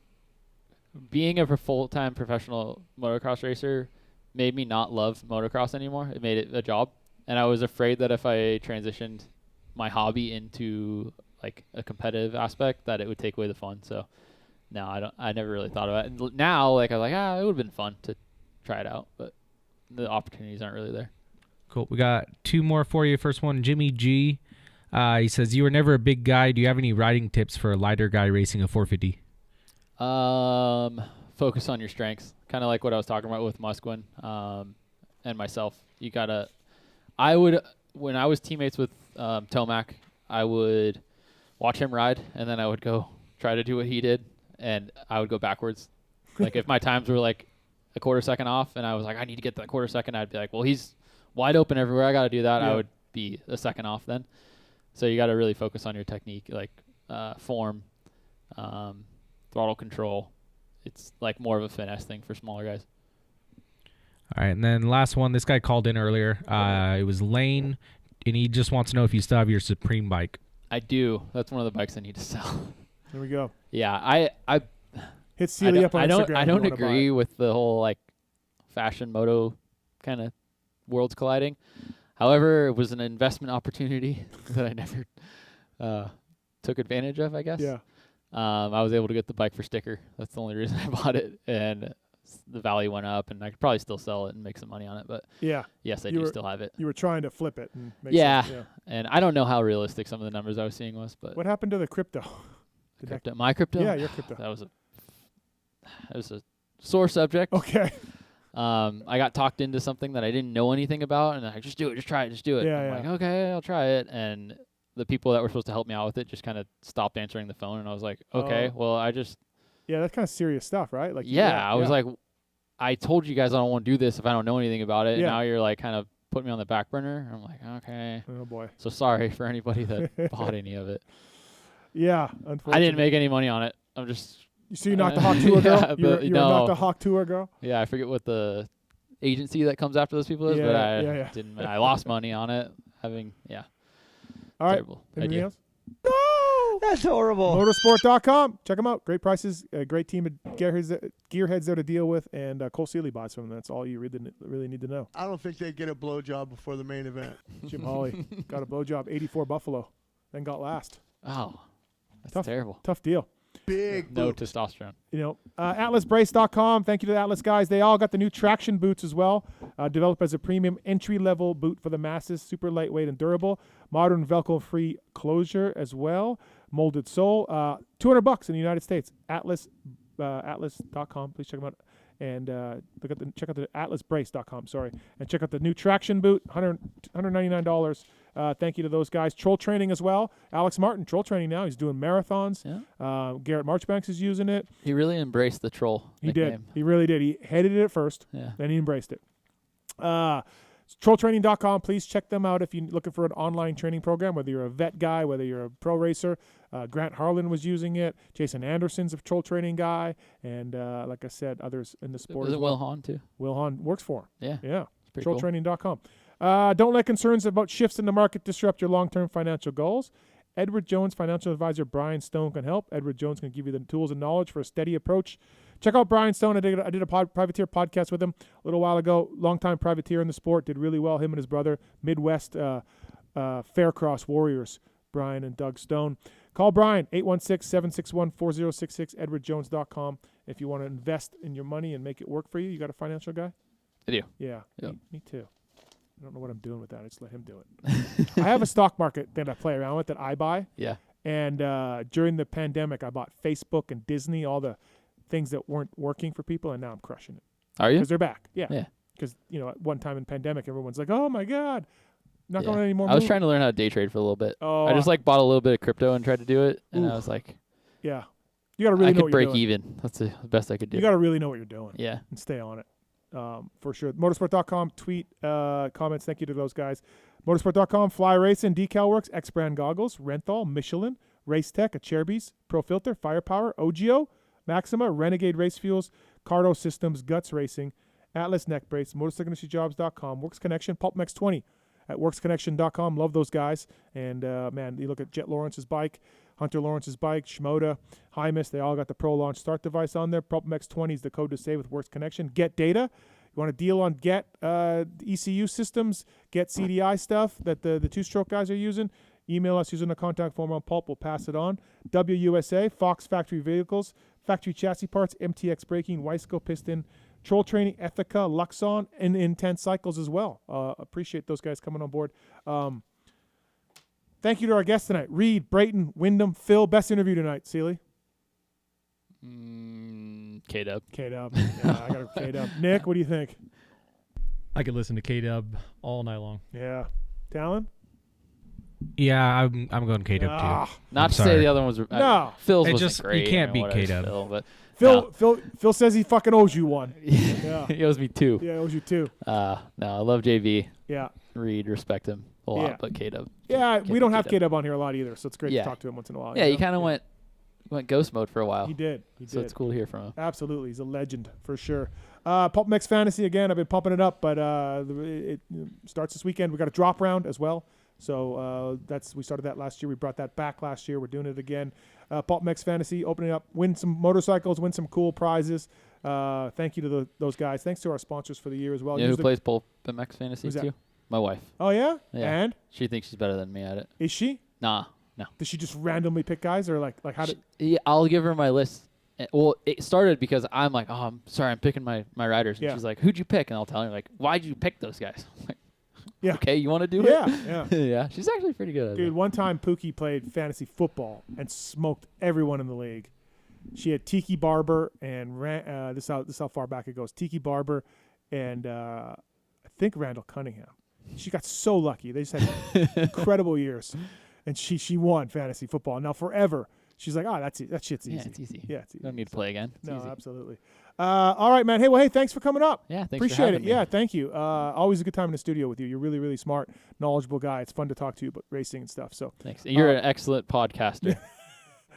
S2: being a full-time professional motocross racer made me not love motocross anymore. It made it a job. And I was afraid that if I transitioned my hobby into like a competitive aspect, that it would take away the fun. So no, I never really thought about it. And now, like, I was like, it would have been fun to try it out, but the opportunities aren't really there.
S14: Cool. We got 2 more for you. First one, Jimmy G. He says, you were never a big guy. Do you have any riding tips for a lighter guy racing a 450?
S2: Focus on your strengths. Kind of like what I was talking about with Musquin and myself. When I was teammates with Tomac, I would watch him ride, and then I would go try to do what he did, and I would go backwards. Like, if my times were like a quarter second off, and I was like, I need to get that quarter second, I'd be like, well, he's wide open everywhere. I got to do that. Yeah. I would be a second off then. So you got to really focus on your technique, like form, throttle control. It's like more of a finesse thing for smaller guys.
S14: All right, and then last one. This guy called in earlier. It was Lane, and he just wants to know if you still have your Supreme bike.
S2: I do. That's one of the bikes I need to sell.
S1: There we go.
S2: Yeah, I
S1: hit Sealy up on Instagram.
S2: I don't agree with the whole like fashion moto kind of worlds colliding. However, it was an investment opportunity that I never took advantage of, I guess.
S1: Yeah.
S2: I was able to get the bike for sticker. That's the only reason I bought it, and the value went up, and I could probably still sell it and make some money on it. But
S1: yeah,
S2: yes, I do still have it.
S1: You were trying to flip it and make
S2: some, and I don't know how realistic some of the numbers I was seeing was. But
S1: what happened to the crypto?
S2: My crypto?
S1: Yeah, your crypto.
S2: That was a sore subject.
S1: Okay.
S2: I got talked into something that I didn't know anything about, and I just do it, just try it, just do it.
S1: Yeah,
S2: I'm like, okay, I'll try it. And the people that were supposed to help me out with it just kind of stopped answering the phone, and I was like, okay, well, I just.
S1: Yeah, that's kind of serious stuff, right? Like.
S2: Yeah, I was like, I told you guys I don't want to do this if I don't know anything about it. Yeah. And now you're like kind of putting me on the back burner. I'm like, okay.
S1: Oh boy.
S2: So sorry for anybody that bought any of it.
S1: Yeah, unfortunately.
S2: I didn't make any money on it. I'm just.
S1: So you're not the Hawk Tour girl? You're not the Hawk Tour girl?
S2: Yeah, I forget what the agency that comes after those people is, but I didn't. I lost money on it.
S1: All right.
S2: Terrible
S1: Anything
S2: idea.
S1: else? No,
S4: that's horrible.
S1: Motorsport.com. Check them out. Great prices. A great team of gearheads there to deal with, and Cole Sealy buys from them. That's all you really need to know.
S4: I don't think they get a blowjob before the main event.
S1: Jim Hawley got a blowjob, 84 Buffalo, then got last.
S2: Oh, that's terrible.
S1: Tough deal.
S4: Big
S2: no testosterone.
S1: You know, AtlasBrace.com. Thank you to the Atlas guys. They all got the new traction boots as well. Developed as a premium entry-level boot for the masses. Super lightweight and durable. Modern Velcro-free closure as well. Molded sole. $200 in the United States. Atlas.com. Please check them out. And check out the AtlasBrace.com. Sorry, and check out the new traction boot. $199. Thank you to those guys. Troll Training as well. Alex Martin, Troll Training now. He's doing marathons.
S2: Yeah.
S1: Garrett Marchbanks is using it.
S2: He really embraced the troll nickname.
S1: Did. He really did. He hated it at first.
S2: Yeah.
S1: Then he embraced it. TrollTraining.com. Please check them out if you're looking for an online training program, whether you're a vet guy, whether you're a pro racer. Grant Harlan was using it. Jason Anderson's a Troll Training guy. And like I said, others in the sport.
S2: Is it Will Hahn too?
S1: Will Hahn works for him.
S2: Yeah.
S1: TrollTraining.com. Don't let concerns about shifts in the market disrupt your long-term financial goals. Edward Jones financial advisor Brian Stone can help. Edward Jones can give you the tools and knowledge for a steady approach. Check out Brian Stone. I did a privateer podcast with him a little while ago. Longtime privateer in the sport. Did really well. Him and his brother, Midwest Faircross Warriors, Brian and Doug Stone. Call Brian, 816-761-4066, edwardjones.com. If you want to invest in your money and make it work for you. You got a financial guy?
S2: I do.
S1: Yeah,
S2: yep.
S1: Me too. I don't know what I'm doing with that. I just let him do it. I have a stock market that I play around with that I buy.
S2: Yeah.
S1: And during the pandemic, I bought Facebook and Disney, all the things that weren't working for people, and now I'm crushing it.
S2: Are you?
S1: Because they're back. Yeah.
S2: Yeah.
S1: Because, at one time in pandemic, everyone's like, oh, my God. Not going anymore.
S2: I was trying to learn how to day trade for a little bit. I just bought a little bit of crypto and tried to do it, and I was like,
S1: yeah. You got to really know what you're doing.
S2: I could break even. That's the best I could do.
S1: You got to really know what you're doing.
S2: Yeah.
S1: And stay on it. For sure. Motorsport.com, tweet, comments. Thank you to those guys. Motorsport.com, Fly Racing, Decal Works, X Brand Goggles, Renthal, Michelin, Race Tech, Acherbys, Pro Filter, Firepower, OGIO, Maxima, Renegade Race Fuels, Cardo Systems, Guts Racing, Atlas Neck Brace, MotorcycleIndustryJobs.com, Works Connection, PulpMX 20 at WorksConnection.com. Love those guys. And, man, you look at Jet Lawrence's bike, Hunter Lawrence's bike, Shimoda, Hymus, they all got the Pro Launch start device on there. PulpMX 20 is the code to save with Works Connection. Get Data. You want a deal on Get ECU systems, Get CDI stuff that the two-stroke guys are using? Email us using the contact form on Pulp. We'll pass it on. WUSA, Fox Factory Vehicles, Factory Chassis Parts, MTX Braking, Weisco Piston, Troll Training, Ethica, Luxon, and Intense Cycles as well. Appreciate those guys coming on board. Thank you to our guests tonight. Reed, Brayton, Windham, Phil. Best interview tonight, Sealy.
S2: K-Dub.
S1: K-Dub. Yeah, I got a K-Dub. Nick, what do you think?
S19: I could listen to K-Dub all night long.
S1: Yeah. Talon?
S14: Yeah, I'm going K-Dub too.
S2: Not to say the other ones were...
S1: No.
S2: Phil's wasn't great.
S14: You can't beat K-Dub.
S1: Phil says he fucking owes you one. Yeah.
S2: He owes me two.
S1: Yeah, he owes you two.
S2: No, I love JV.
S1: Yeah.
S2: Reed, respect him a lot, but K-Dub.
S1: Yeah, we don't have K-Dub on here a lot either, so it's great to talk to him once in a while.
S2: Yeah, he kind of went ghost mode for a while.
S1: He did.
S2: So it's cool to hear from him.
S1: Absolutely. He's a legend for sure. PulpMX Fantasy, again, I've been pumping it up, but it starts this weekend. We got a drop round as well So we started that last year. We brought that back last year. We're doing it again. PulpMX Fantasy opening up, win some motorcycles, win some cool prizes. Thank you to those guys. Thanks to our sponsors for the year as well.
S2: You know who plays PulpMX Fantasy too? My wife.
S1: Oh, yeah?
S2: And? She thinks she's better than me at it.
S1: Is she?
S2: Nah, no.
S1: Does she just randomly pick guys, or like how did?
S2: Yeah, I'll give her my list. Well, it started because I'm like, oh, I'm sorry, I'm picking my riders. And she's like, who'd you pick? And I'll tell her, like, why'd you pick those guys? I'm like,
S1: yeah.
S2: Okay, you want to do it?
S1: Yeah.
S2: Yeah. She's actually pretty good at it.
S1: Dude, one time Pookie played fantasy football and smoked everyone in the league. She had Tiki Barber and this is how far back it goes. Tiki Barber and I think Randall Cunningham. She got so lucky. They just had incredible years, and she won fantasy football. Now forever, she's like, that shit's easy.
S2: Yeah, it's easy.
S1: Yeah, it's easy.
S2: Don't need to play again. It's
S1: no,
S2: easy.
S1: Absolutely. All right, man. Hey, thanks for coming up.
S2: Yeah, thanks
S1: Appreciate
S2: for having
S1: it.
S2: me.
S1: Yeah, thank you. Always a good time in the studio with you. You're really, really smart, knowledgeable guy. It's fun to talk to you about racing and stuff. So
S2: thanks. You're an excellent podcaster.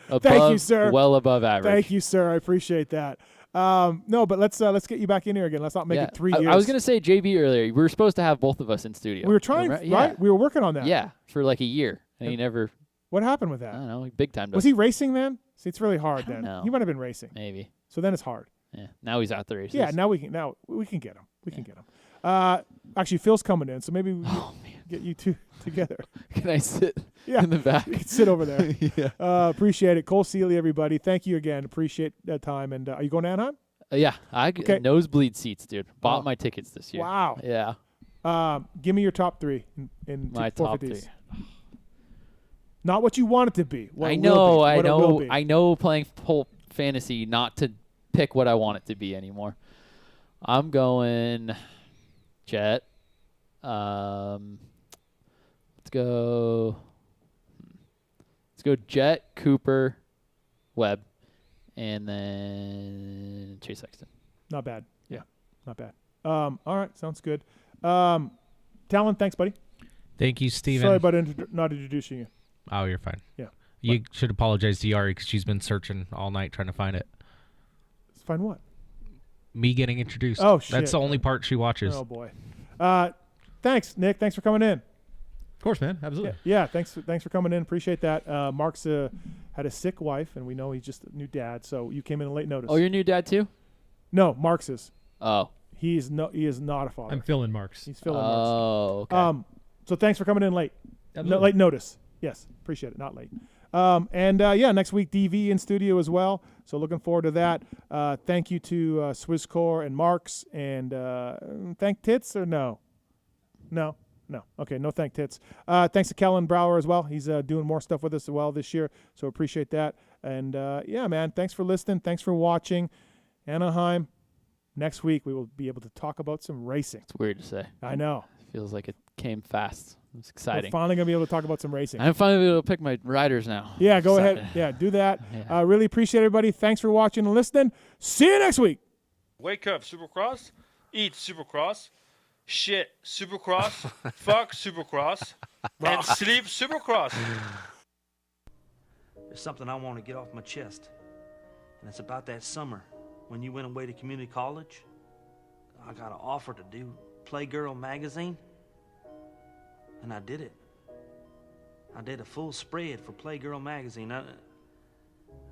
S1: Thank you, sir.
S2: Well above average.
S1: Thank you, sir. I appreciate that. No, but let's get you back in here again. Let's not make it 3 years.
S2: I was gonna say JB earlier. We were supposed to have both of us in studio.
S1: We were trying, right?
S2: Yeah.
S1: We were working on that.
S2: Yeah, for like a year, and he never.
S1: What happened with that?
S2: I don't know. Big time.
S1: Was he racing then? See, it's really hard then.
S2: know.
S1: He might have been racing.
S2: Maybe.
S1: So then it's hard.
S2: Yeah. Now he's out the races.
S1: Yeah. Now we can get him. We can get him. Actually, Phil's coming in, so maybe we can get you two together.
S2: Can I sit in the back?
S1: You can sit over there.
S2: Yeah.
S1: Appreciate it. Cole Seeley, everybody. Thank you again. Appreciate that time. And are you going to Anaheim?
S2: Yeah. Nosebleed seats, dude. Bought my tickets this year.
S1: Wow.
S2: Yeah.
S1: Give me your top three in
S2: my top 3.
S1: Not what you want it to be.
S2: I know playing Pulp Fantasy not to pick what I want it to be anymore. I'm going Jet. Let's go Jet, Cooper, Webb, and then Chase Sexton.
S1: Not bad. Yeah, not bad. All right, sounds good. Talon, thanks, buddy.
S14: Thank you, Steven.
S1: Sorry about not introducing you.
S14: Oh, you're fine.
S1: Yeah.
S14: You should apologize to Yari because she's been searching all night trying to find it.
S1: Find what?
S14: Me getting introduced.
S1: Oh, shit.
S14: That's the only part she watches.
S1: Oh, boy. Thanks, Nick. Thanks for coming in.
S19: Of course, man. Absolutely.
S1: Yeah, thanks for coming in. Appreciate that. Mark's had a sick wife, and we know he's just a new dad, so you came in a late notice.
S2: Oh, you're a new dad too?
S1: No, Mark's is.
S2: Oh.
S1: He is not a father.
S19: I'm filling Mark's.
S1: He's filling Mark's.
S2: Oh, okay.
S1: So thanks for coming in late.
S19: Absolutely.
S1: Late notice. Yes, appreciate it. Not late. Next week DV in studio as well. So looking forward to that. Thank you to Swisscore and Marks, and thank Tits or no? No. Okay, no thank Tits. Thanks to Kellen Brower as well. He's doing more stuff with us as well this year, so appreciate that. And man, thanks for listening. Thanks for watching. Anaheim. Next week we will be able to talk about some racing.
S2: It's weird to say.
S1: I know.
S2: It feels like it came fast. It's exciting.
S1: We're finally going to be able to talk about some racing.
S2: I'm finally able to pick my riders now.
S1: Yeah, go ahead. Yeah, do that.
S2: Yeah.
S1: Really appreciate everybody. Thanks for watching and listening. See you next week.
S5: Wake up, Supercross. Eat Supercross. Shit, Supercross. Fuck Supercross. And sleep Supercross.
S12: There's something I want to get off my chest. And it's about that summer when you went away to community college. I got an offer to do Playgirl magazine. And I did it. I did a full spread for Playgirl magazine.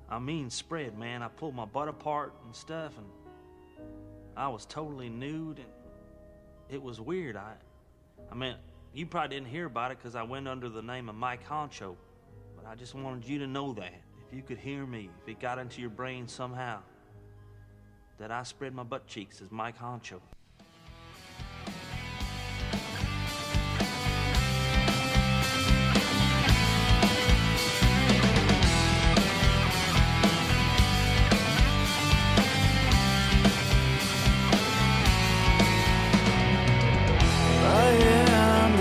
S12: I mean spread, man. I pulled my butt apart and stuff, and I was totally nude, and it was weird. I mean, you probably didn't hear about it because I went under the name of Mike Honcho, but I just wanted you to know that. If you could hear me, if it got into your brain somehow, that I spread my butt cheeks as Mike Honcho.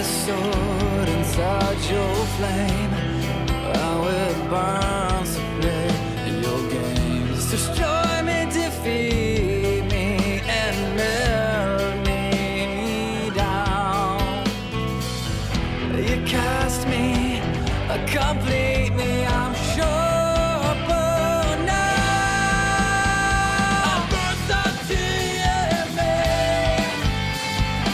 S16: Sword inside your flame, I will burn.